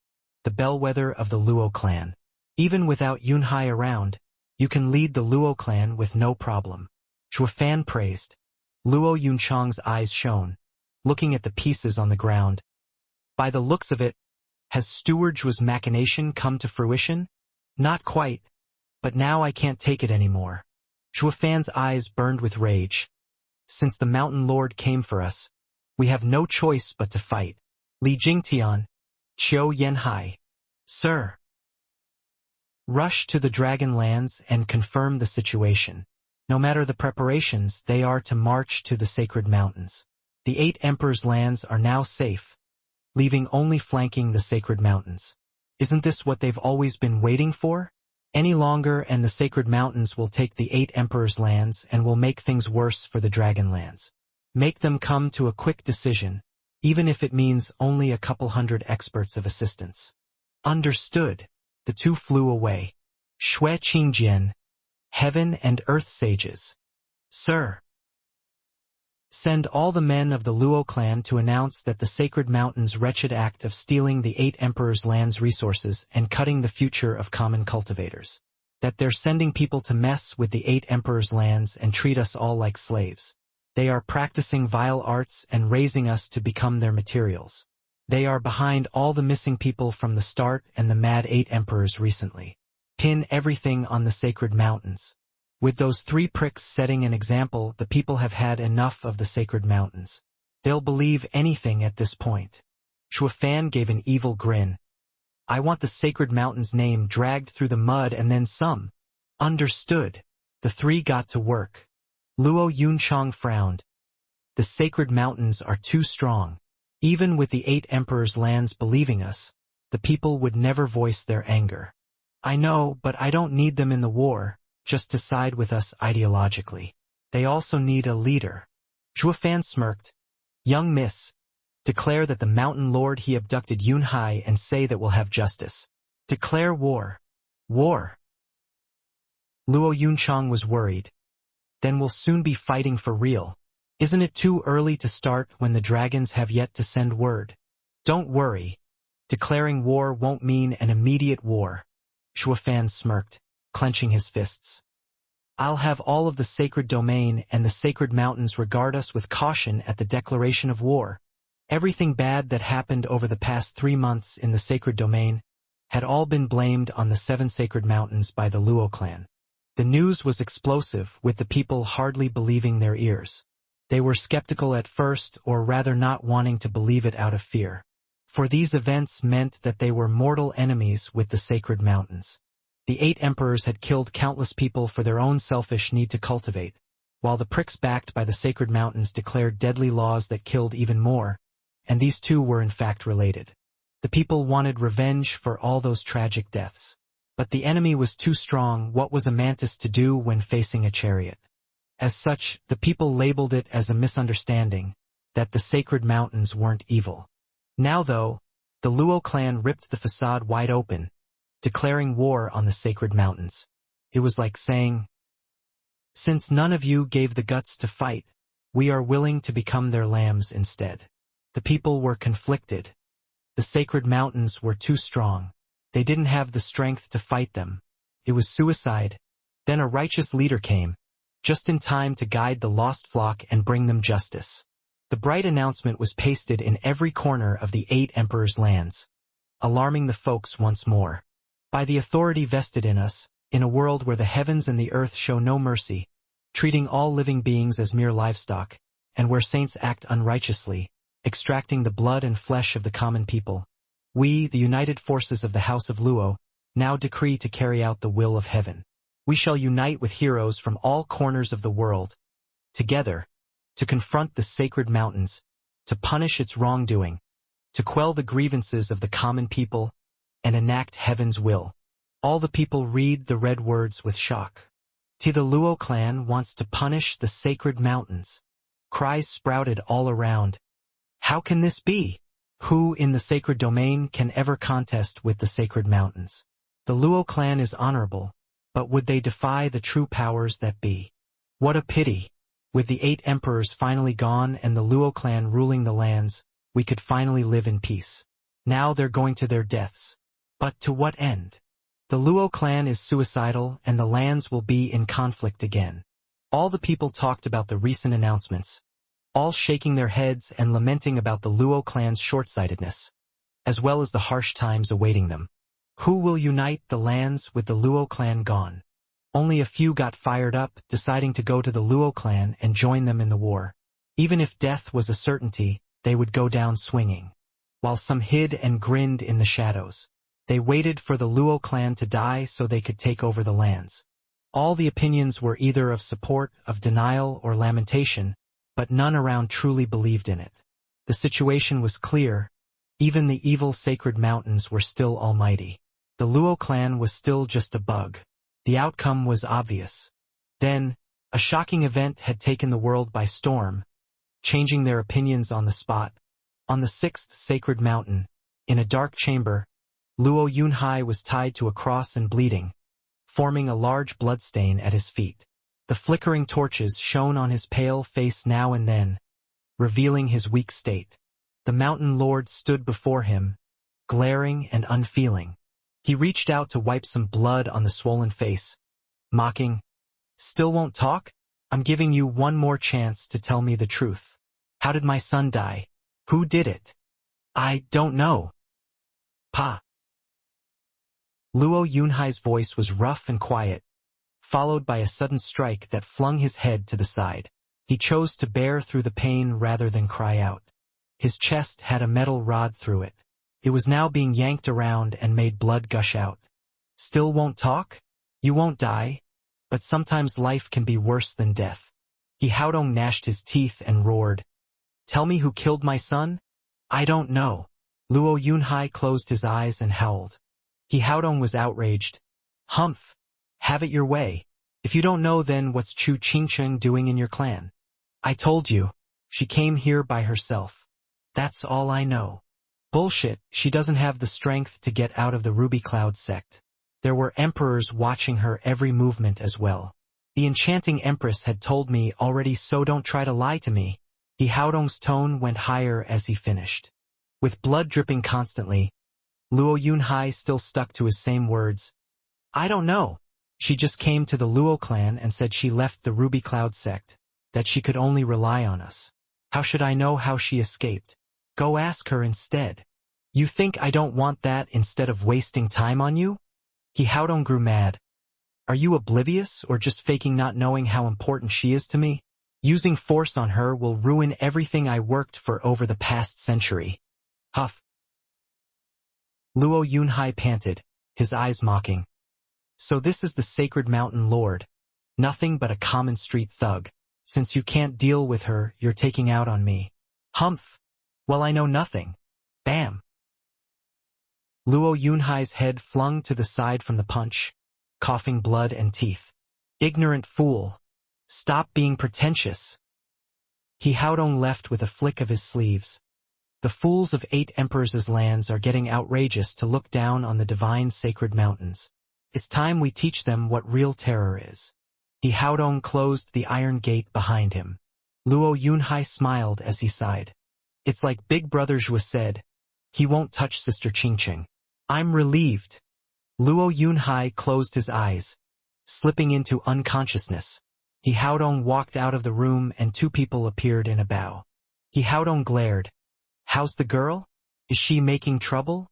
the bellwether of the Luo clan. Even without Yunhai around, you can lead the Luo clan with no problem. Shuafan praised. Luo Yunchang's eyes shone, looking at the pieces on the ground. By the looks of it, has Stewardju's machination come to fruition? Not quite, but now I can't take it anymore. Shuafan's eyes burned with rage. Since the Mountain Lord came for us, we have no choice but to fight. Li Jingtian, Qiu Yanhai. Sir. Rush to the Dragon Lands and confirm the situation. No matter the preparations, they are to march to the sacred mountains. The 8 Emperors' lands are now safe, leaving only flanking the sacred mountains. Isn't this what they've always been waiting for? Any longer and the sacred mountains will take the 8 Emperors' lands and will make things worse for the Dragon Lands. Make them come to a quick decision, even if it means only a couple hundred experts of assistance. Understood. The two flew away. Shui Qingjian, Heaven and Earth Sages. Sir. Send all the men of the Luo clan to announce that the Sacred Mountain's wretched act of stealing the 8 Emperors' lands resources and cutting the future of common cultivators. That they're sending people to mess with the 8 Emperors' lands and treat us all like slaves. They are practicing vile arts and raising us to become their materials. They are behind all the missing people from the start and the mad 8 Emperors recently. Pin everything on the sacred mountains. With those 3 pricks setting an example, the people have had enough of the sacred mountains. They'll believe anything at this point. Shuafan gave an evil grin. I want the sacred mountain's name dragged through the mud and then some. Understood. The 3 got to work. Luo Yunchang frowned. The sacred mountains are too strong. Even with the 8 Emperors' lands believing us, the people would never voice their anger. I know, but I don't need them in the war, just to side with us ideologically. They also need a leader. Zhuofan smirked. Young miss, declare that the mountain lord he abducted Yunhai and say that we'll have justice. Declare war. War. Luo Yunchang was worried. Then we'll soon be fighting for real. Isn't it too early to start when the dragons have yet to send word? Don't worry. Declaring war won't mean an immediate war. Zhuofan smirked, clenching his fists. I'll have all of the sacred domain and the sacred mountains regard us with caution at the declaration of war. Everything bad that happened over the past 3 months in the sacred domain had all been blamed on the 7 sacred mountains by the Luo clan. The news was explosive, with the people hardly believing their ears. They were skeptical at first, or rather not wanting to believe it out of fear. For these events meant that they were mortal enemies with the sacred mountains. The 8 emperors had killed countless people for their own selfish need to cultivate, while the pricks backed by the sacred mountains declared deadly laws that killed even more, and these two were in fact related. The people wanted revenge for all those tragic deaths. But the enemy was too strong. What was a mantis to do when facing a chariot? As such, the people labeled it as a misunderstanding, that the sacred mountains weren't evil. Now though, the Luo clan ripped the facade wide open, declaring war on the sacred mountains. It was like saying, since none of you gave the guts to fight, we are willing to become their lambs instead. The people were conflicted. The sacred mountains were too strong. They didn't have the strength to fight them. It was suicide. Then a righteous leader came, just in time to guide the lost flock and bring them justice. The bright announcement was pasted in every corner of the 8 emperors' lands, alarming the folks once more. By the authority vested in us, in a world where the heavens and the earth show no mercy, treating all living beings as mere livestock, and where saints act unrighteously, extracting the blood and flesh of the common people, we, the united forces of the House of Luo, now decree to carry out the will of heaven. We shall unite with heroes from all corners of the world, together, to confront the sacred mountains, to punish its wrongdoing, to quell the grievances of the common people, and enact heaven's will. All the people read the red words with shock. The Luo clan wants to punish the sacred mountains. Cries sprouted all around. How can this be? Who in the sacred domain can ever contest with the sacred mountains? The Luo clan is honorable, but would they defy the true powers that be? What a pity! With the 8 emperors finally gone and the Luo clan ruling the lands, we could finally live in peace. Now they're going to their deaths. But to what end? The Luo clan is suicidal and the lands will be in conflict again. All the people talked about the recent announcements, all shaking their heads and lamenting about the Luo clan's short-sightedness, as well as the harsh times awaiting them. Who will unite the lands with the Luo clan gone? Only a few got fired up, deciding to go to the Luo clan and join them in the war. Even if death was a certainty, they would go down swinging. While some hid and grinned in the shadows, they waited for the Luo clan to die so they could take over the lands. All the opinions were either of support, of denial, or lamentation, but none around truly believed in it. The situation was clear. Even the evil sacred mountains were still almighty. The Luo clan was still just a bug. The outcome was obvious. Then, a shocking event had taken the world by storm, changing their opinions on the spot. On the 6th sacred mountain, in a dark chamber, Luo Yunhai was tied to a cross and bleeding, forming a large bloodstain at his feet. The flickering torches shone on his pale face now and then, revealing his weak state. The mountain lord stood before him, glaring and unfeeling. He reached out to wipe some blood on the swollen face, mocking, "Still won't talk? I'm giving you one more chance to tell me the truth. How did my son die? Who did it?" "I don't know." "Pa." Luo Yunhai's voice was rough and quiet, followed by a sudden strike that flung his head to the side. He chose to bear through the pain rather than cry out. His chest had a metal rod through it. It was now being yanked around and made blood gush out. "Still won't talk? You won't die, but sometimes life can be worse than death." Haodong gnashed his teeth and roared, "Tell me who killed my son?" "I don't know." Luo Yunhai closed his eyes and howled. Haodong was outraged. "Humph! Have it your way. If you don't know, then what's Chu Qingcheng doing in your clan? I told you. She came here by herself. That's all I know. Bullshit, she doesn't have the strength to get out of the Ruby Cloud sect. There were emperors watching her every movement as well. The enchanting empress had told me already, so don't try to lie to me. He Haodong's tone went higher as he finished. With blood dripping constantly, Luo Yunhai still stuck to his same words. I don't know. She just came to the Luo clan and said she left the Ruby Cloud sect, that she could only rely on us. How should I know how she escaped? Go ask her instead. You think I don't want that instead of wasting time on you? He Haodong grew mad. Are you oblivious or just faking not knowing how important she is to me? Using force on her will ruin everything I worked for over the past century. Huff. Luo Yunhai panted, his eyes mocking. So this is the Sacred Mountain Lord. Nothing but a common street thug. Since you can't deal with her, you're taking out on me. Humph. Well, I know nothing. Bam. Luo Yunhai's head flung to the side from the punch, coughing blood and teeth. Ignorant fool. Stop being pretentious. He Haodong left with a flick of his sleeves. The fools of 8 emperors' lands are getting outrageous to look down on the divine sacred mountains. It's time we teach them what real terror is. He Haodong closed the iron gate behind him. Luo Yunhai smiled as he sighed. It's like Big Brother Zhua said. He won't touch Sister Qingqing. I'm relieved. Luo Yunhai closed his eyes, slipping into unconsciousness. He Haodong walked out of the room and 2 people appeared in a bow. He Haodong glared. How's the girl? Is she making trouble?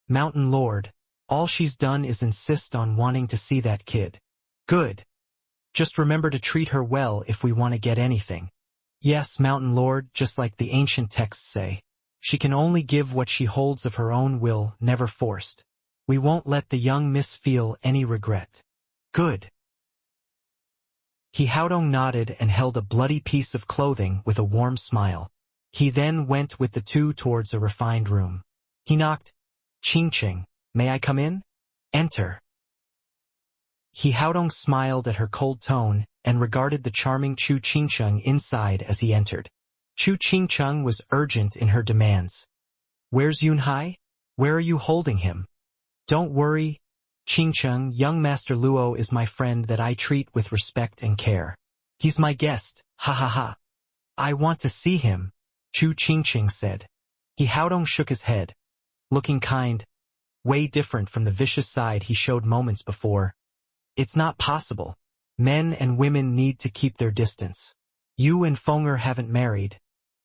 Mountain Lord, all she's done is insist on wanting to see that kid. Good. Just remember to treat her well if we want to get anything. Yes, Mountain Lord, just like the ancient texts say. She can only give what she holds of her own will, never forced. We won't let the young miss feel any regret. Good. He Haodong nodded and held a bloody piece of clothing with a warm smile. He then went with the 2 towards a refined room. He knocked. Qingqing, may I come in? Enter. He Haodong smiled at her cold tone and regarded the charming Chu Qingcheng inside as he entered. Chu Qingcheng was urgent in her demands. Where's Yunhai? Where are you holding him? Don't worry, Qingcheng, young Master Luo is my friend that I treat with respect and care. He's my guest, ha ha ha. I want to see him, Chu Qingcheng said. He Haodong shook his head, looking kind, way different from the vicious side he showed moments before. It's not possible. Men and women need to keep their distance. You and Fenger haven't married,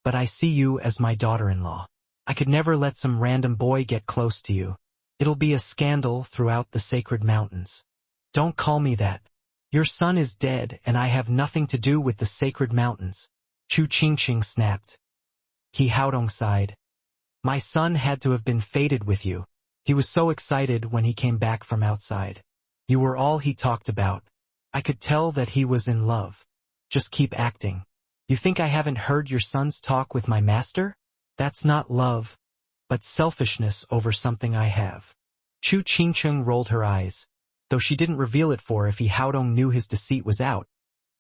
but I see you as my daughter-in-law. I could never let some random boy get close to you. It'll be a scandal throughout the sacred mountains. Don't call me that. Your son is dead and I have nothing to do with the sacred mountains. Chu Qingqing snapped. He Haodong sighed. My son had to have been fated with you. He was so excited when he came back from outside. You were all he talked about. I could tell that he was in love. Just keep acting. You think I haven't heard your son's talk with my master? That's not love, but selfishness over something I have. Chu Qingcheng rolled her eyes, though she didn't reveal it, for if He Haodong knew his deceit was out,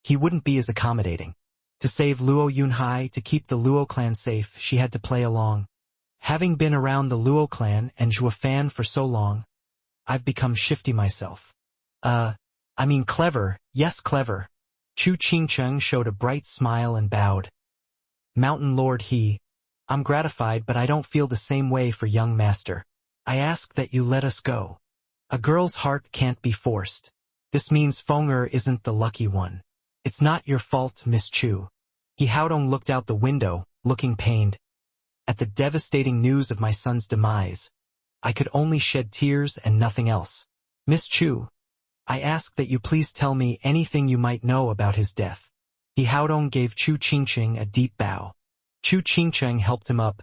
he wouldn't be as accommodating. To save Luo Yunhai, to keep the Luo clan safe, she had to play along. Having been around the Luo clan and Zhua fan for so long, I've become shifty myself. Clever, yes clever. Chu Qingcheng showed a bright smile and bowed. Mountain Lord I'm gratified, but I don't feel the same way for young master. I ask that you let us go. A girl's heart can't be forced. This means Fenger isn't the lucky one. It's not your fault, Miss Chu. He Haodong looked out the window, looking pained. At the devastating news of my son's demise, I could only shed tears and nothing else. Miss Chu, I ask that you please tell me anything you might know about his death. He Haodong gave Chu Qingcheng a deep bow. Chu Qingcheng helped him up.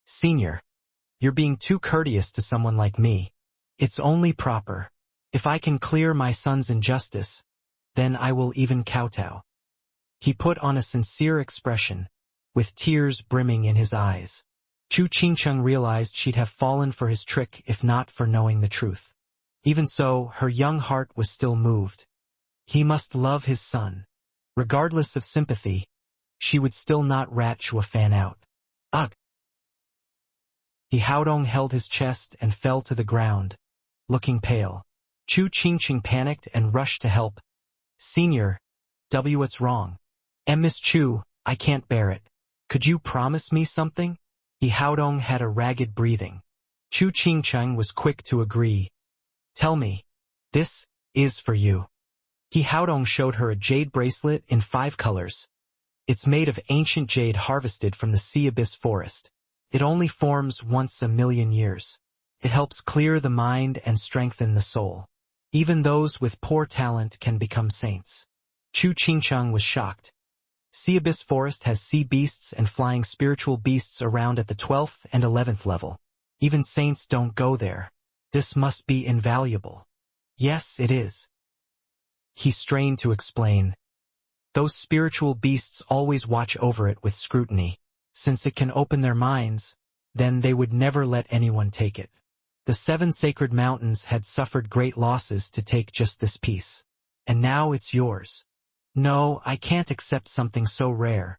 Senior, you're being too courteous to someone like me. It's only proper. If I can clear my son's injustice, then I will even kowtow. He put on a sincere expression, with tears brimming in his eyes. Chu Qingcheng realized she'd have fallen for his trick if not for knowing the truth. Even so, her young heart was still moved. He must love his son. Regardless of sympathy, she would still not rat Shuafan out. Ugh! He Haodong held his chest and fell to the ground, looking pale. Chu Qingqing panicked and rushed to help. Senior, what's wrong? Miss Chu, I can't bear it. Could you promise me something? He Haodong had a ragged breathing. Chu Qingqing was quick to agree. Tell me. This is for you. He Haodong showed her a jade bracelet in 5 colors. It's made of ancient jade harvested from the sea abyss forest. It only forms once a million years. It helps clear the mind and strengthen the soul. Even those with poor talent can become saints. Chu Qingqing was shocked. Sea abyss forest has sea beasts and flying spiritual beasts around at the 12th and 11th level. Even saints don't go there. This must be invaluable. Yes, it is. He strained to explain. Those spiritual beasts always watch over it with scrutiny. Since it can open their minds, then they would never let anyone take it. The 7 sacred mountains had suffered great losses to take just this piece. And now it's yours. No, I can't accept something so rare.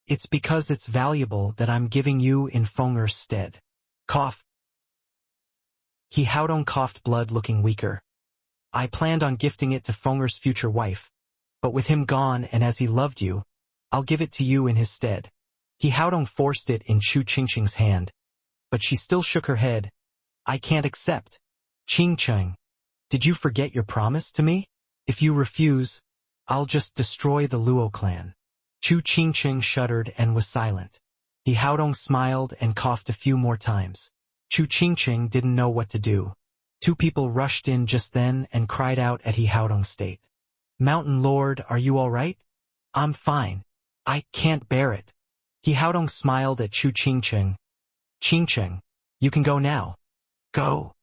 It's because it's valuable that I'm giving you in Feng'er's stead. Cough. He Haodong coughed, blood looking weaker. I planned on gifting it to Feng'er's future wife. But with him gone and as he loved you, I'll give it to you in his stead. He Haodong forced it in Chu Qingqing's hand. But she still shook her head. I can't accept. Qingqing, did you forget your promise to me? If you refuse, I'll just destroy the Luo clan. Chu Qingqing shuddered and was silent. He Haodong smiled and coughed a few more times. Chu Qingqing didn't know what to do. 2 people rushed in just then and cried out at He Haodong's state. Mountain Lord, are you all right? I'm fine. I can't bear it. He Haodong smiled at Chu Qingqing. Qingqing, you can go now. Go.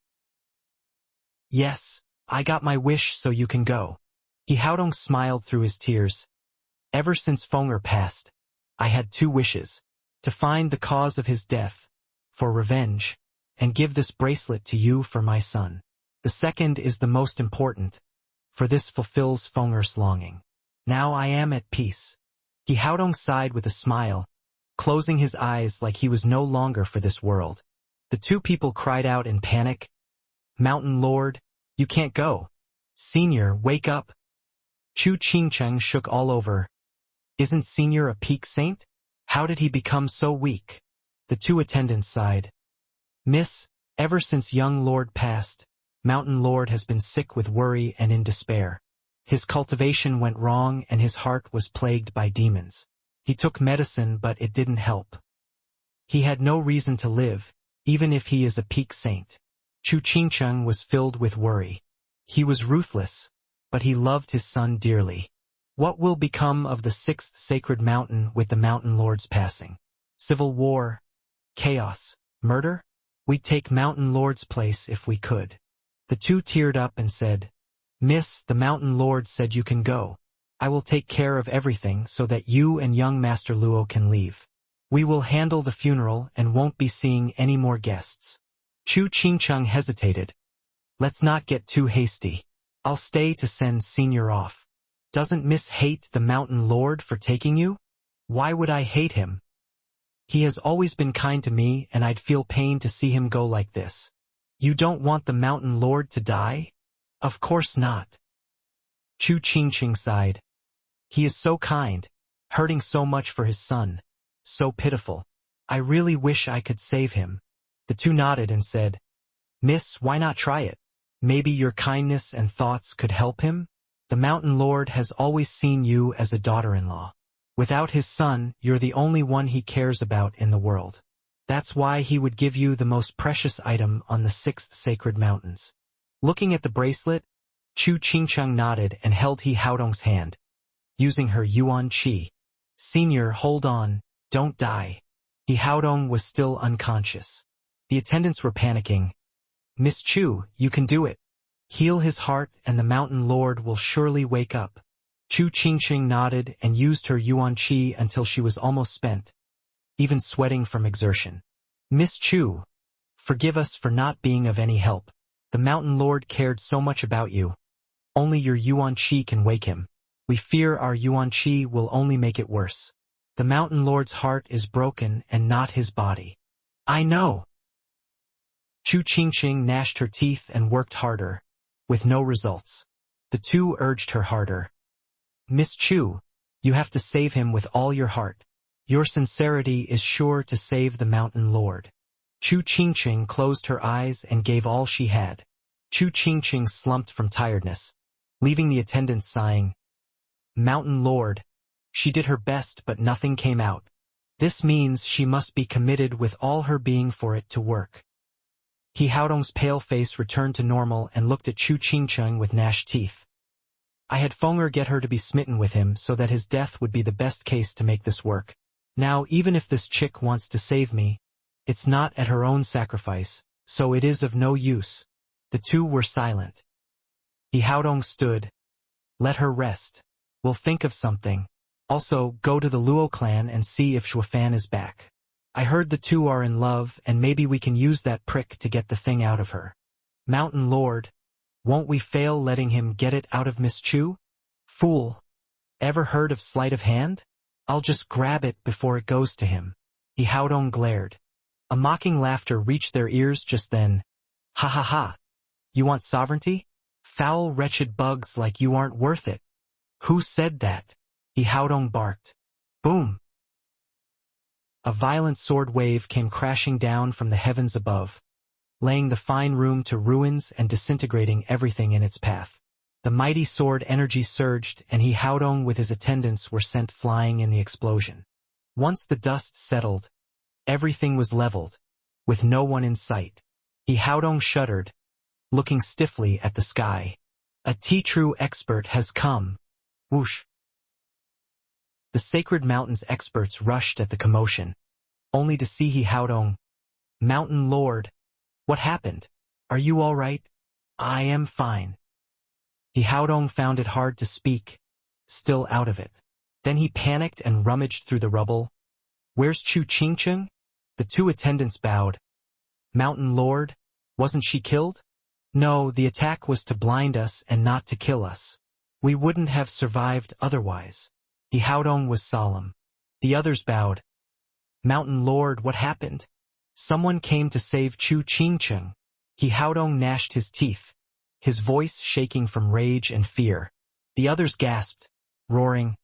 Yes, I got my wish so you can go. He Haodong smiled through his tears. Ever since Feng'er passed, I had 2 wishes. To find the cause of his death, for revenge, and give this bracelet to you for my son. The second is the most important, for this fulfills Feng'er's longing. Now I am at peace. He Haodong sighed with a smile, closing his eyes like he was no longer for this world. The 2 people cried out in panic. Mountain Lord, you can't go. Senior, wake up. Chu Qingqing shook all over. Isn't Senior a peak saint? How did he become so weak? The 2 attendants sighed. Miss, ever since young Lord passed, Mountain Lord has been sick with worry and in despair. His cultivation went wrong and his heart was plagued by demons. He took medicine but it didn't help. He had no reason to live, even if he is a peak saint. Chu Qingqing was filled with worry. He was ruthless, but he loved his son dearly. What will become of the 6th sacred mountain with the Mountain Lord's passing? Civil war? Chaos? Murder? We'd take Mountain Lord's place if we could. The 2 teared up and said, Miss, the Mountain Lord said you can go. I will take care of everything so that you and young Master Luo can leave. We will handle the funeral and won't be seeing any more guests. Chu Qingqing hesitated. Let's not get too hasty. I'll stay to send Senior off. Doesn't Miss hate the Mountain Lord for taking you? Why would I hate him? He has always been kind to me and I'd feel pain to see him go like this. You don't want the Mountain Lord to die? Of course not. Chu Qingqing sighed. He is so kind, hurting so much for his son. So pitiful. I really wish I could save him. The 2 nodded and said, Miss, why not try it? Maybe your kindness and thoughts could help him? The Mountain Lord has always seen you as a daughter-in-law. Without his son, you're the only one he cares about in the world. That's why he would give you the most precious item on the 6th sacred mountains. Looking at the bracelet, Chu Qingqing nodded and held He Haodong's hand, using her Yuan Qi. Senior, hold on, don't die. He Haodong was still unconscious. The attendants were panicking. Miss Chu, you can do it. Heal his heart and the Mountain Lord will surely wake up. Chu Qingqing nodded and used her Yuan Qi until she was almost spent, even sweating from exertion. Miss Chu, forgive us for not being of any help. The Mountain Lord cared so much about you. Only your Yuan Qi can wake him. We fear our Yuan Qi will only make it worse. The Mountain Lord's heart is broken and not his body. I know. Chu Qingqing gnashed her teeth and worked harder, with no results. The two urged her harder. Miss Chu, you have to save him with all your heart. Your sincerity is sure to save the Mountain Lord. Chu Qingqing closed her eyes and gave all she had. Chu Qingqing slumped from tiredness, leaving the attendants sighing. Mountain Lord. She did her best but nothing came out. This means she must be committed with all her being for it to work. He Haodong's pale face returned to normal and looked at Chu Qingqing with gnashed teeth. I had Fenger get her to be smitten with him so that his death would be the best case to make this work. Now even if this chick wants to save me, it's not at her own sacrifice, so it is of no use. The two were silent. He Haodong stood. Let her rest. We'll think of something. Also, go to the Luo clan and see if Shuofan is back. I heard the two are in love and maybe we can use that prick to get the thing out of her. Mountain Lord, won't we fail letting him get it out of Miss Chu? Fool. Ever heard of sleight of hand? I'll just grab it before it goes to him. He Haodong glared. A mocking laughter reached their ears just then. Ha ha ha. You want sovereignty? Foul wretched bugs like you aren't worth it. Who said that? He Haodong barked. Boom. A violent sword wave came crashing down from the heavens above, laying the fine room to ruins and disintegrating everything in its path. The mighty sword energy surged and He Haodong with his attendants were sent flying in the explosion. Once the dust settled, everything was leveled, with no one in sight. He Haodong shuddered, looking stiffly at the sky. A true expert has come. Whoosh. The Sacred Mountains experts rushed at the commotion, only to see He Haodong. Mountain Lord, what happened? Are you all right? I am fine. He Haodong found it hard to speak, still out of it. Then he panicked and rummaged through the rubble. Where's Chu Qingqing? The two attendants bowed. Mountain Lord, wasn't she killed? No, the attack was to blind us and not to kill us. We wouldn't have survived otherwise. He Haodong was solemn. The others bowed. Mountain Lord, what happened? Someone came to save Chu Qingqing. He Haodong gnashed his teeth, his voice shaking from rage and fear. The others gasped, roaring,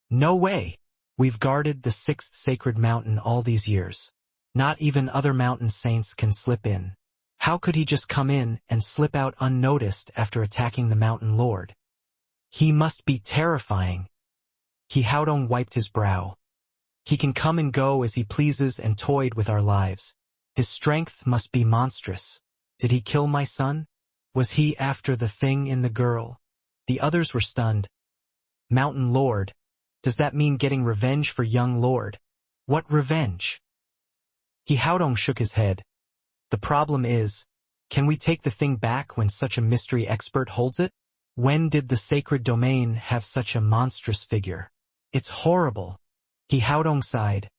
No way! We've guarded the 6th sacred mountain all these years. Not even other mountain saints can slip in. How could he just come in and slip out unnoticed after attacking the Mountain Lord? He must be terrifying. He Haodong wiped his brow. He can come and go as he pleases and toyed with our lives. His strength must be monstrous. Did he kill my son? Was he after the thing in the girl? The others were stunned. Mountain Lord, does that mean getting revenge for young Lord? What revenge? He Haodong shook his head. The problem is, can we take the thing back when such a mystery expert holds it? When did the sacred domain have such a monstrous figure? It's horrible. He Haodong sighed,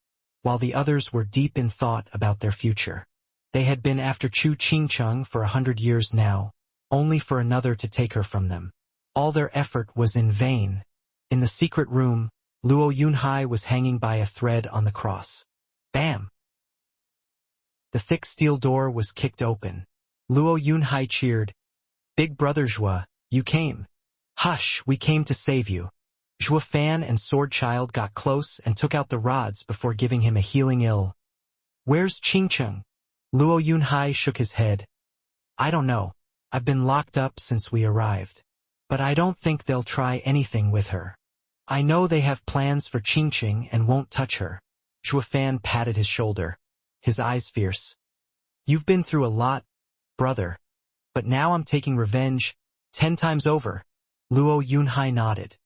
while the others were deep in thought about their future. They had been after Chu Qingqing for 100 years now, only for another to take her from them. All their effort was in vain. In the secret room, Luo Yunhai was hanging by a thread on the cross. Bam! The thick steel door was kicked open. Luo Yunhai cheered. Big brother Zhua, you came. Hush, we came to save you. Zhua Fan and Sword Child got close and took out the rods before giving him a healing ill. Where's Qingqing? Luo Yunhai shook his head. I don't know. I've been locked up since we arrived. But I don't think they'll try anything with her. I know they have plans for Qingqing and won't touch her. Zhua Fan patted his shoulder, his eyes fierce. You've been through a lot, brother. But now I'm taking revenge 10 times over. Luo Yunhai nodded.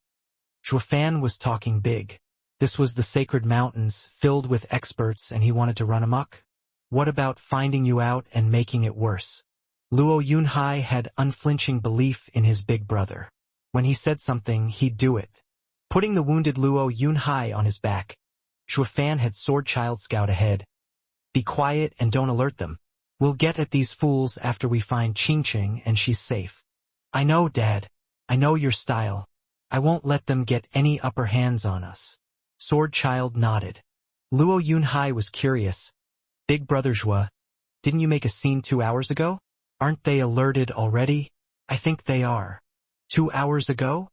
Zhua Fan was talking big. This was the sacred mountains, filled with experts, and he wanted to run amok? What about finding you out and making it worse? Luo Yunhai had unflinching belief in his big brother. When he said something, he'd do it. Putting the wounded Luo Yunhai on his back, Zhua Fan had Sword Child scout ahead. Be quiet and don't alert them. We'll get at these fools after we find Qingqing and she's safe. I know, Dad. I know your style. I won't let them get any upper hands on us. Sword Child nodded. Luo Yunhai was curious. Big Brother Zhua, didn't you make a scene 2 hours ago? Aren't they alerted already? I think they are. 2 hours ago?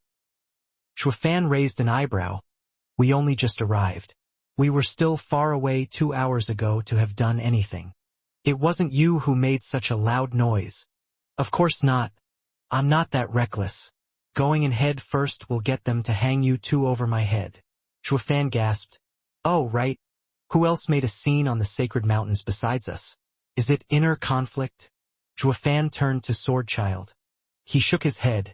Shuafan raised an eyebrow. We only just arrived. We were still far away 2 hours ago to have done anything. It wasn't you who made such a loud noise. Of course not. I'm not that reckless. Going in head first will get them to hang you two over my head. Shuafan gasped. Oh, right. Who else made a scene on the sacred mountains besides us? Is it inner conflict? Shuafan turned to Sword Child. He shook his head.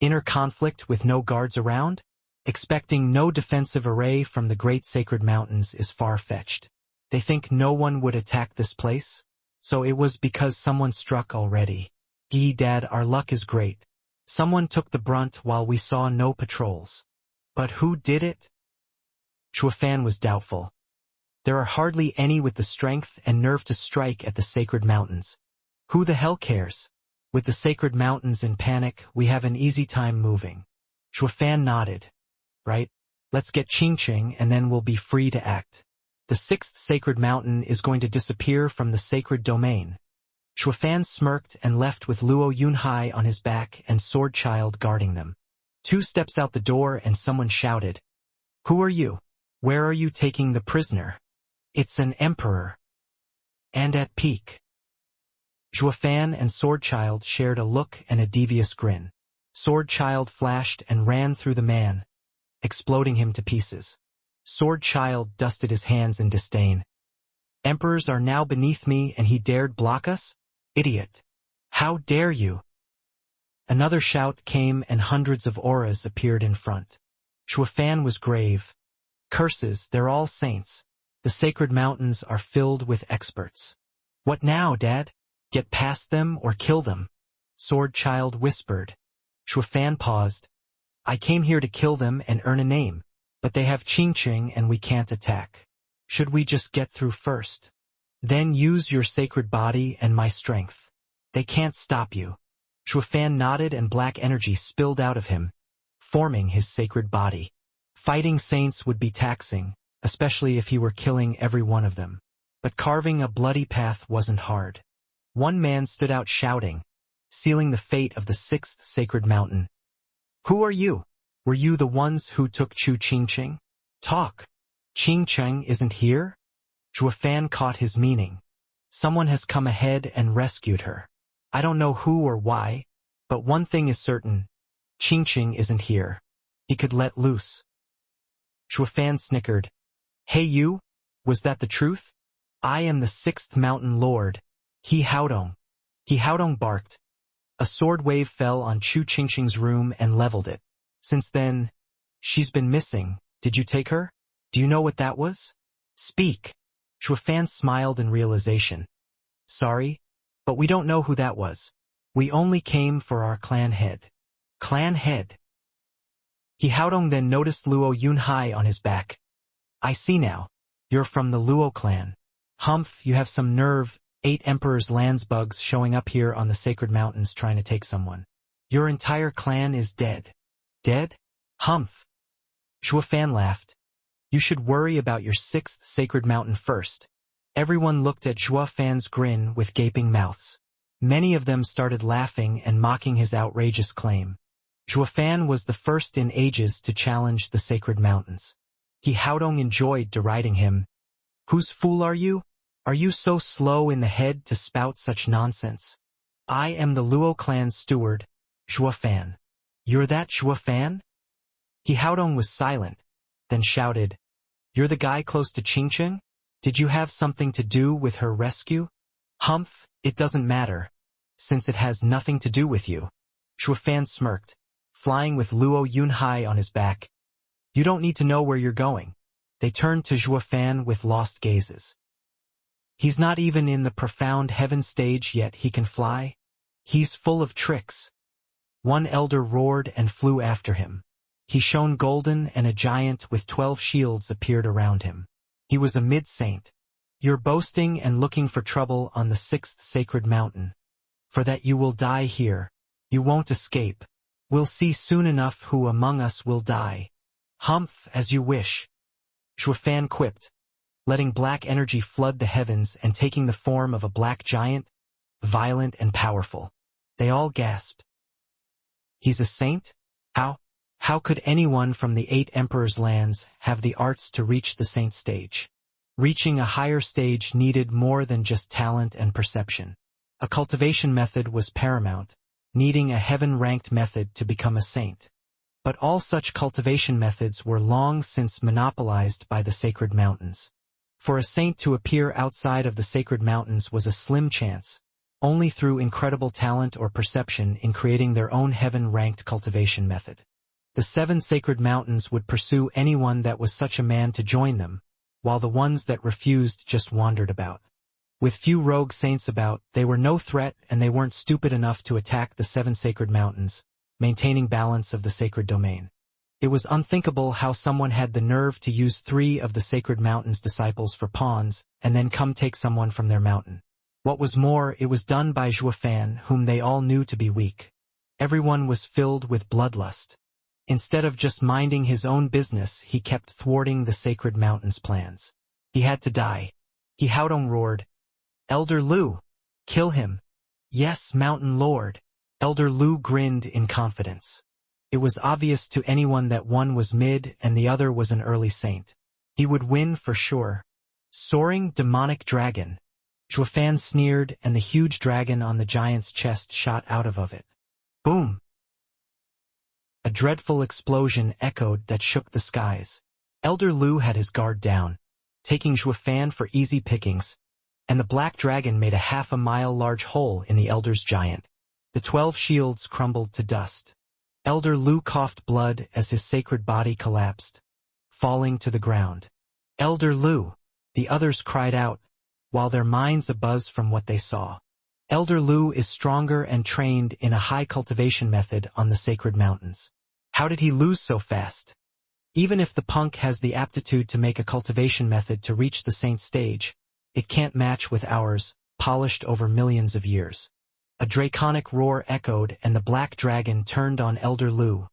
Inner conflict with no guards around? Expecting no defensive array from the great sacred mountains is far-fetched. They think no one would attack this place? So it was because someone struck already. Dad, our luck is great. Someone took the brunt while we saw no patrols. But who did it? Shuafan was doubtful. There are hardly any with the strength and nerve to strike at the sacred mountains. Who the hell cares? With the sacred mountains in panic, we have an easy time moving. Shuafan nodded. Right? Let's get Xianxia and then we'll be free to act. The sixth sacred mountain is going to disappear from the sacred domain. Shuafan smirked and left with Luo Yunhai on his back and Sword Child guarding them. 2 steps out the door and someone shouted. Who are you? Where are you taking the prisoner? It's an emperor. And at peak. Shuafan and Sword Child shared a look and a devious grin. Sword Child flashed and ran through the man, exploding him to pieces. Sword Child dusted his hands in disdain. Emperors are now beneath me and he dared block us? Idiot. How dare you? Another shout came and hundreds of auras appeared in front. Shuafan was grave. Curses, they're all saints. The sacred mountains are filled with experts. What now, Dad? Get past them or kill them? Sword Child whispered. Shuafan paused. I came here to kill them and earn a name, but they have Xianxia and we can't attack. Should we just get through first? Then use your sacred body and my strength. They can't stop you. Shuafan nodded and black energy spilled out of him, forming his sacred body. Fighting saints would be taxing, especially if he were killing every one of them. But carving a bloody path wasn't hard. One man stood out shouting, sealing the fate of the sixth sacred mountain. Who are you? Were you the ones who took Chu Xianxia? Talk. Xianxia isn't here? Shuafan caught his meaning. Someone has come ahead and rescued her. I don't know who or why, but one thing is certain. Xianxia isn't here. He could let loose. Shuafan snickered. Hey you, was that the truth? I am the sixth mountain lord. He Haodong. He Haodong barked. A sword wave fell on Chu Xianxia's room and leveled it. Since then, she's been missing. Did you take her? Do you know what that was? Speak. Shuafan smiled in realization. Sorry, but we don't know who that was. We only came for our clan head. Clan head. He Haodong then noticed Luo Yunhai on his back. I see now. You're from the Luo clan. Humph, you have some nerve. 8 Emperor's lands bugs showing up here on the sacred mountains trying to take someone. Your entire clan is dead. Dead? Humph. Shuafan laughed. You should worry about your 6th sacred mountain first. Everyone looked at Shuafan's grin with gaping mouths. Many of them started laughing and mocking his outrageous claim. Shuafan was the first in ages to challenge the sacred mountains. He Haodong enjoyed deriding him. Whose fool are you? Are you so slow in the head to spout such nonsense? I am the Luo clan's steward, Shuafan. You're that Shuafan? He Haodong was silent, then shouted, You're the guy close to Xianxia? Did you have something to do with her rescue? Humph, it doesn't matter, since it has nothing to do with you. Shuafan smirked, flying with Luo Yunhai on his back. You don't need to know where you're going. They turned to Shuafan with lost gazes. He's not even in the profound heaven stage yet he can fly. He's full of tricks. One elder roared and flew after him. He shone golden and a giant with 12 shields appeared around him. He was a mid-saint. You're boasting and looking for trouble on the 6th sacred mountain. For that you will die here. You won't escape. We'll see soon enough who among us will die. Humph, as you wish. Zhuofan quipped, letting black energy flood the heavens and taking the form of a black giant, violent and powerful. They all gasped. He's a saint? How? How could anyone from the 8 emperors' lands have the arts to reach the saint stage? Reaching a higher stage needed more than just talent and perception. A cultivation method was paramount, needing a heaven-ranked method to become a saint. But all such cultivation methods were long since monopolized by the sacred mountains. For a saint to appear outside of the sacred mountains was a slim chance, only through incredible talent or perception in creating their own heaven-ranked cultivation method. The 7 sacred mountains would pursue anyone that was such a man to join them, while the ones that refused just wandered about. With few rogue saints about, they were no threat and they weren't stupid enough to attack the 7 sacred mountains, maintaining balance of the sacred domain. It was unthinkable how someone had the nerve to use 3 of the sacred mountain's disciples for pawns and then come take someone from their mountain. What was more, it was done by Zhuofan, whom they all knew to be weak. Everyone was filled with bloodlust. Instead of just minding his own business, he kept thwarting the sacred mountain's plans. He had to die. He Haodong roared, "Elder Lu! Kill him!" "Yes, Mountain Lord." Elder Lu grinned in confidence. It was obvious to anyone that one was mid and the other was an early saint. He would win for sure. Soaring demonic dragon. Zhuofan sneered and the huge dragon on the giant's chest shot out of it. Boom! A dreadful explosion echoed that shook the skies. Elder Lu had his guard down, taking Zhuofan for easy pickings, and the black dragon made a half-a-mile-large hole in the elder's giant. The 12 shields crumbled to dust. Elder Lu coughed blood as his sacred body collapsed, falling to the ground. "Elder Lu!" The others cried out, while their minds abuzz from what they saw. Elder Lu is stronger and trained in a high cultivation method on the sacred mountains. How did he lose so fast? Even if the punk has the aptitude to make a cultivation method to reach the saint stage, it can't match with ours, polished over millions of years. A draconic roar echoed and the black dragon turned on Elder Lu,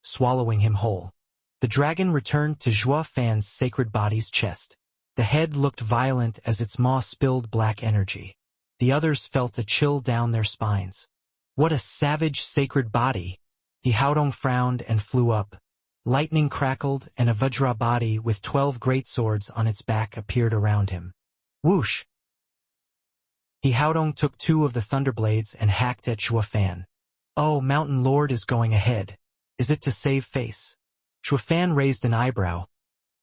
swallowing him whole. The dragon returned to Zhuofan's sacred body's chest. The head looked violent as its maw spilled black energy. The others felt a chill down their spines. What a savage sacred body! The Haodong frowned and flew up. Lightning crackled and a Vajra body with 12 great swords on its back appeared around him. Whoosh! The Haodong took 2 of the thunderblades and hacked at Zhuofan. "Oh, Mountain Lord is going ahead. Is it to save face?" Zhuofan raised an eyebrow.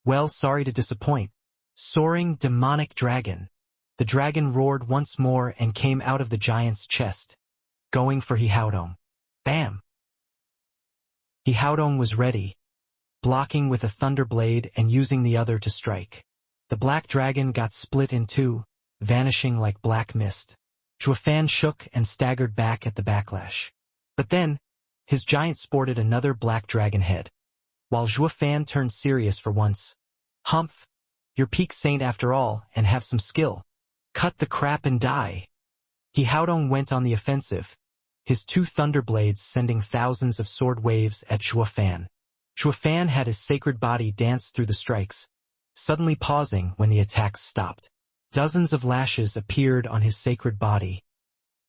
"Well, sorry to disappoint. Soaring demonic dragon." The dragon roared once more and came out of the giant's chest, going for He Haodong. Bam! He Haodong was ready, blocking with a thunderblade and using the other to strike. The black dragon got split in 2, vanishing like black mist. Zhuofan shook and staggered back at the backlash. But then, his giant sported another black dragon head. While Zhuofan turned serious for once. "Humph! You're peak saint after all, and have some skill. Cut the crap and die." He Haodong went on the offensive, his 2 thunderblades sending thousands of sword waves at Zhuofan. Zhuofan had his sacred body dance through the strikes, suddenly pausing when the attacks stopped. Dozens of lashes appeared on his sacred body.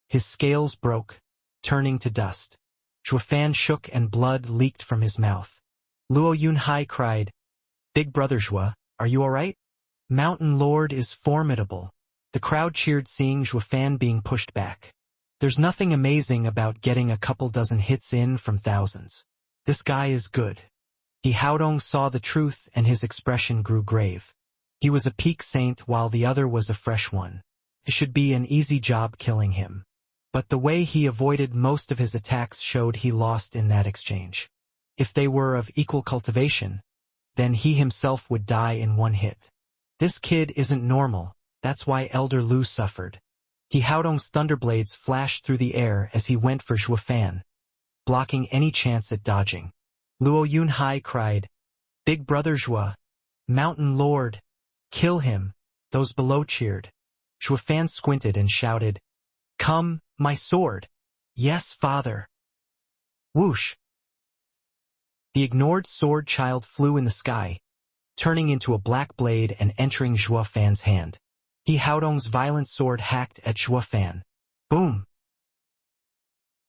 His scales broke, turning to dust. Zhuofan shook and blood leaked from his mouth. Luo Yunhai cried, "Big brother Zhuo, are you alright? Mountain Lord is formidable." The crowd cheered seeing Zhuofan being pushed back. There's nothing amazing about getting a couple dozen hits in from thousands. This guy is good. He Haodong saw the truth and his expression grew grave. He was a peak saint while the other was a fresh one. It should be an easy job killing him. But the way he avoided most of his attacks showed he lost in that exchange. If they were of equal cultivation, then he himself would die in 1 hit. This kid isn't normal, that's why Elder Lu suffered. He Haodong's thunderblades flashed through the air as he went for Zhuofan, blocking any chance at dodging. Luo Yunhai cried, "Big brother Zhuo, Mountain Lord, kill him." Those below cheered. Zhuofan squinted and shouted, "Come, my sword." "Yes, father." Whoosh! The ignored sword child flew in the sky, turning into a black blade and entering Zhuo Fan's hand. He Haodong's violent sword hacked at Zhuo Fan. Boom!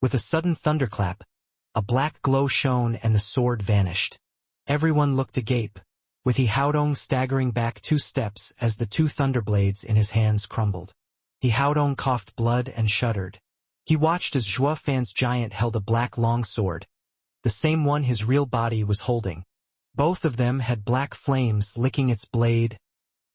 With a sudden thunderclap, a black glow shone and the sword vanished. Everyone looked agape, with He Haodong staggering back 2 steps as the 2 thunderblades in his hands crumbled. He Haodong coughed blood and shuddered. He watched as Zhuo Fan's giant held a black long sword, the same one his real body was holding. Both of them had black flames licking its blade,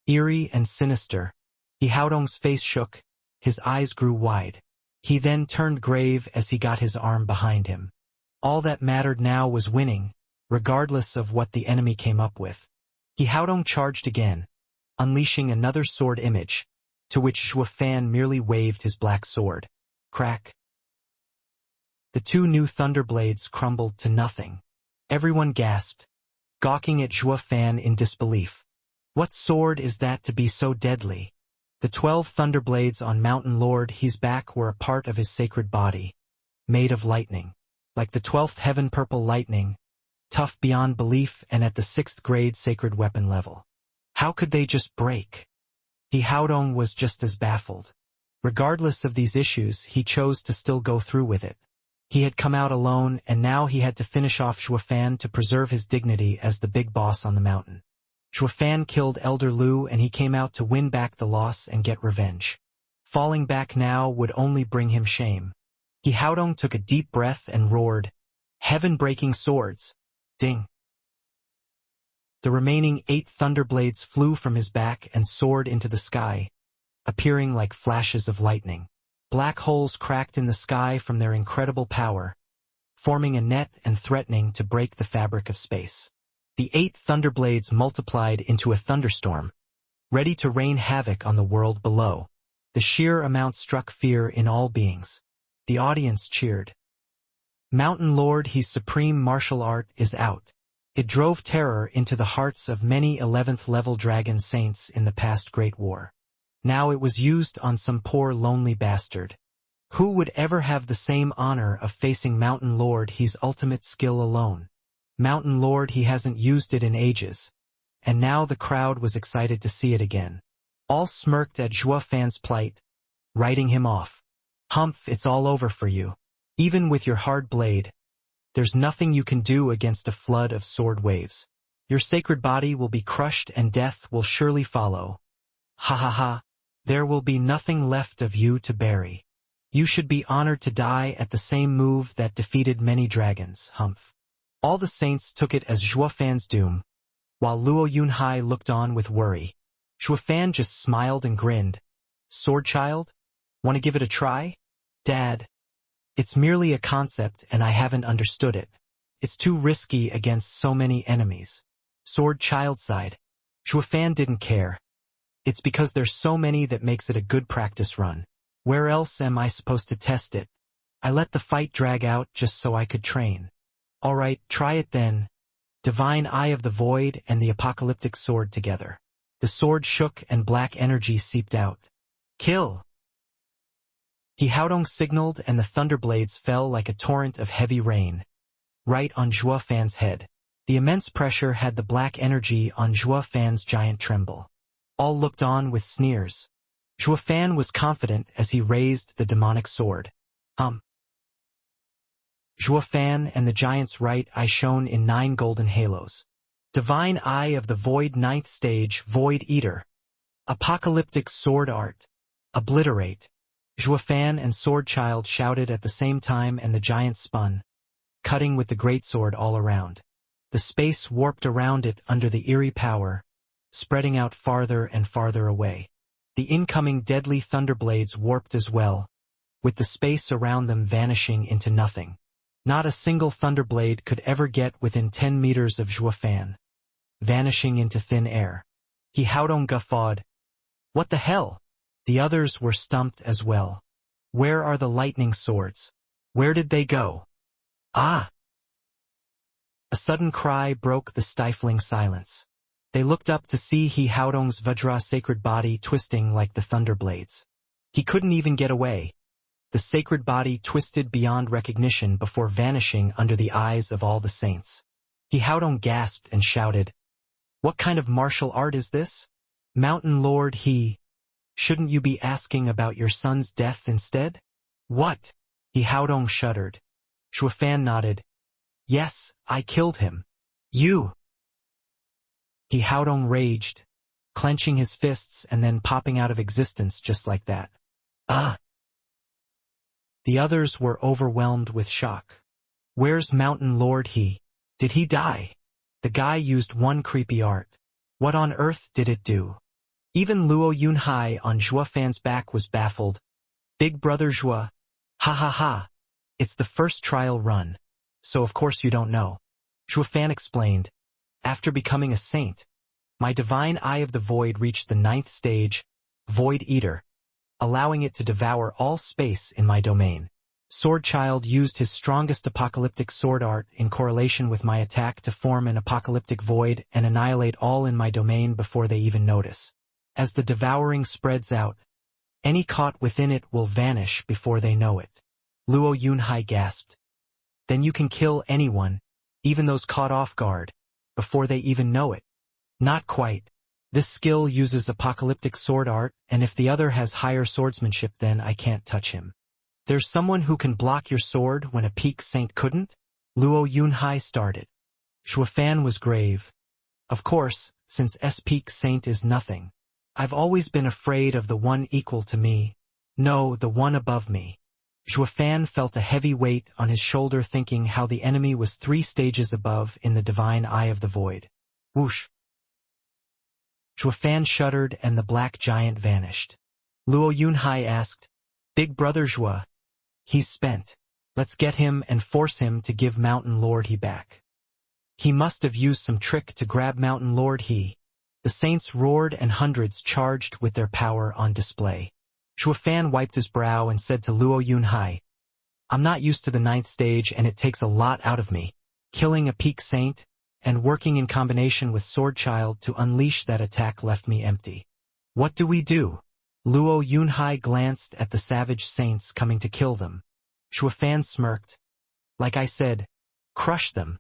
eerie and sinister. He Haodong's face shook, his eyes grew wide. He then turned grave as he got his arm behind him. All that mattered now was winning, regardless of what the enemy came up with. He Haodong charged again, unleashing another sword image, to which Zhuo Fan merely waved his black sword. Crack! The 2 new thunderblades crumbled to nothing. Everyone gasped, gawking at Zhuo Fan in disbelief. What sword is that to be so deadly? The 12 thunderblades on Mountain Lord He's back were a part of his sacred body, made of lightning. Like the 12th heaven purple lightning, tough beyond belief and at the 6th grade sacred weapon level. How could they just break? He Haodong was just as baffled. Regardless of these issues, he chose to still go through with it. He had come out alone, and now he had to finish off Zhuo Fan to preserve his dignity as the big boss on the mountain. Zhuo Fan killed Elder Lu and he came out to win back the loss and get revenge. Falling back now would only bring him shame. He Haodong took a deep breath and roared, "Heaven-breaking swords!" Ding! The remaining 8 thunderblades flew from his back and soared into the sky, appearing like flashes of lightning. Black holes cracked in the sky from their incredible power, forming a net and threatening to break the fabric of space. The 8 thunderblades multiplied into a thunderstorm, ready to rain havoc on the world below. The sheer amount struck fear in all beings. The audience cheered. Mountain Lord He's supreme martial art is out. It drove terror into the hearts of many 11th level dragon saints in the past Great War. Now it was used on some poor lonely bastard. Who would ever have the same honor of facing Mountain Lord He's ultimate skill alone? Mountain Lord He hasn't used it in ages. And now the crowd was excited to see it again. All smirked at Zhuo Fan's plight, writing him off. Humph, it's all over for you. Even with your hard blade, there's nothing you can do against a flood of sword waves. Your sacred body will be crushed and death will surely follow. Ha ha ha, there will be nothing left of you to bury. You should be honored to die at the same move that defeated many dragons, humph. All the saints took it as Zhuo Fan's doom, while Luo Yunhai looked on with worry. Zhuo Fan just smiled and grinned. Sword child? Want to give it a try? Dad. It's merely a concept and I haven't understood it. It's too risky against so many enemies. Sword child sighed. Zhuo Fan didn't care. It's because there's so many that makes it a good practice run. Where else am I supposed to test it? I let the fight drag out just so I could train. Alright, try it then. Divine Eye of the Void and the apocalyptic sword together. The sword shook and black energy seeped out. Kill! He Haodong signaled and the thunderblades fell like a torrent of heavy rain, right on Zhuo Fan's head. The immense pressure had the black energy on Zhuo Fan's giant tremble. All looked on with sneers. Zhuo Fan was confident as he raised the demonic sword. Zhuo Fan and the giant's right eye shone in 9 golden halos. Divine Eye of the Void 9th stage, Void Eater. Apocalyptic sword art. Obliterate. Zhuo Fan and Sword Child shouted at the same time and the giant spun, cutting with the greatsword all around. The space warped around it under the eerie power, spreading out farther and farther away. The incoming deadly thunderblades warped as well, with the space around them vanishing into nothing. Not a single thunderblade could ever get within 10 meters of Zhuo Fan, vanishing into thin air. He Haodong guffawed. What the hell? The others were stumped as well. Where are the lightning swords? Where did they go? Ah! A sudden cry broke the stifling silence. They looked up to see He Haodong's Vajra sacred body twisting like the thunderblades. He couldn't even get away. The sacred body twisted beyond recognition before vanishing under the eyes of all the saints. He Haodong gasped and shouted, "What kind of martial art is this? Mountain Lord shouldn't you be asking about your son's death instead?" "What?" He Haodong shuddered. Shuofan nodded. "Yes, I killed him." "You!" He Haodong raged, clenching his fists and then popping out of existence just like that. "Ah!" The others were overwhelmed with shock. "Where's Mountain Lord Did he die?" The guy used one creepy art. What on earth did it do? Even Luo Yunhai on Zhuofan's back was baffled. "Big brother Zhuo. Ha ha ha. It's the first trial run. So of course you don't know." Zhuofan explained. "After becoming a saint, my divine eye of the void reached the 9th stage, Void Eater, allowing it to devour all space in my domain. Swordchild used his strongest apocalyptic sword art in correlation with my attack to form an apocalyptic void and annihilate all in my domain before they even notice. As the devouring spreads out, any caught within it will vanish before they know it." Luo Yunhai gasped. "Then you can kill anyone, even those caught off guard, before they even know it." "Not quite. This skill uses apocalyptic sword art, and if the other has higher swordsmanship, then I can't touch him." "There's someone who can block your sword when a peak saint couldn't?" Luo Yunhai started. Shuofan was grave. "Of course, since S-peak saint is nothing. I've always been afraid of the one equal to me. No, the one above me." Zhuofan felt a heavy weight on his shoulder, thinking how the enemy was 3 stages above in the divine eye of the void. Whoosh! Zhuofan shuddered and the black giant vanished. Luo Yunhai asked, "Big brother Zhuo, he's spent. Let's get him and force him to give Mountain Lord He back." "He must have used some trick to grab Mountain Lord He." The saints roared and hundreds charged with their power on display. Zhuofan wiped his brow and said to Luo Yunhai, "I'm not used to the 9th stage and it takes a lot out of me. Killing a peak saint and working in combination with Swordchild to unleash that attack left me empty. What do we do?" Luo Yunhai glanced at the savage saints coming to kill them. Zhuofan smirked. "Like I said, crush them.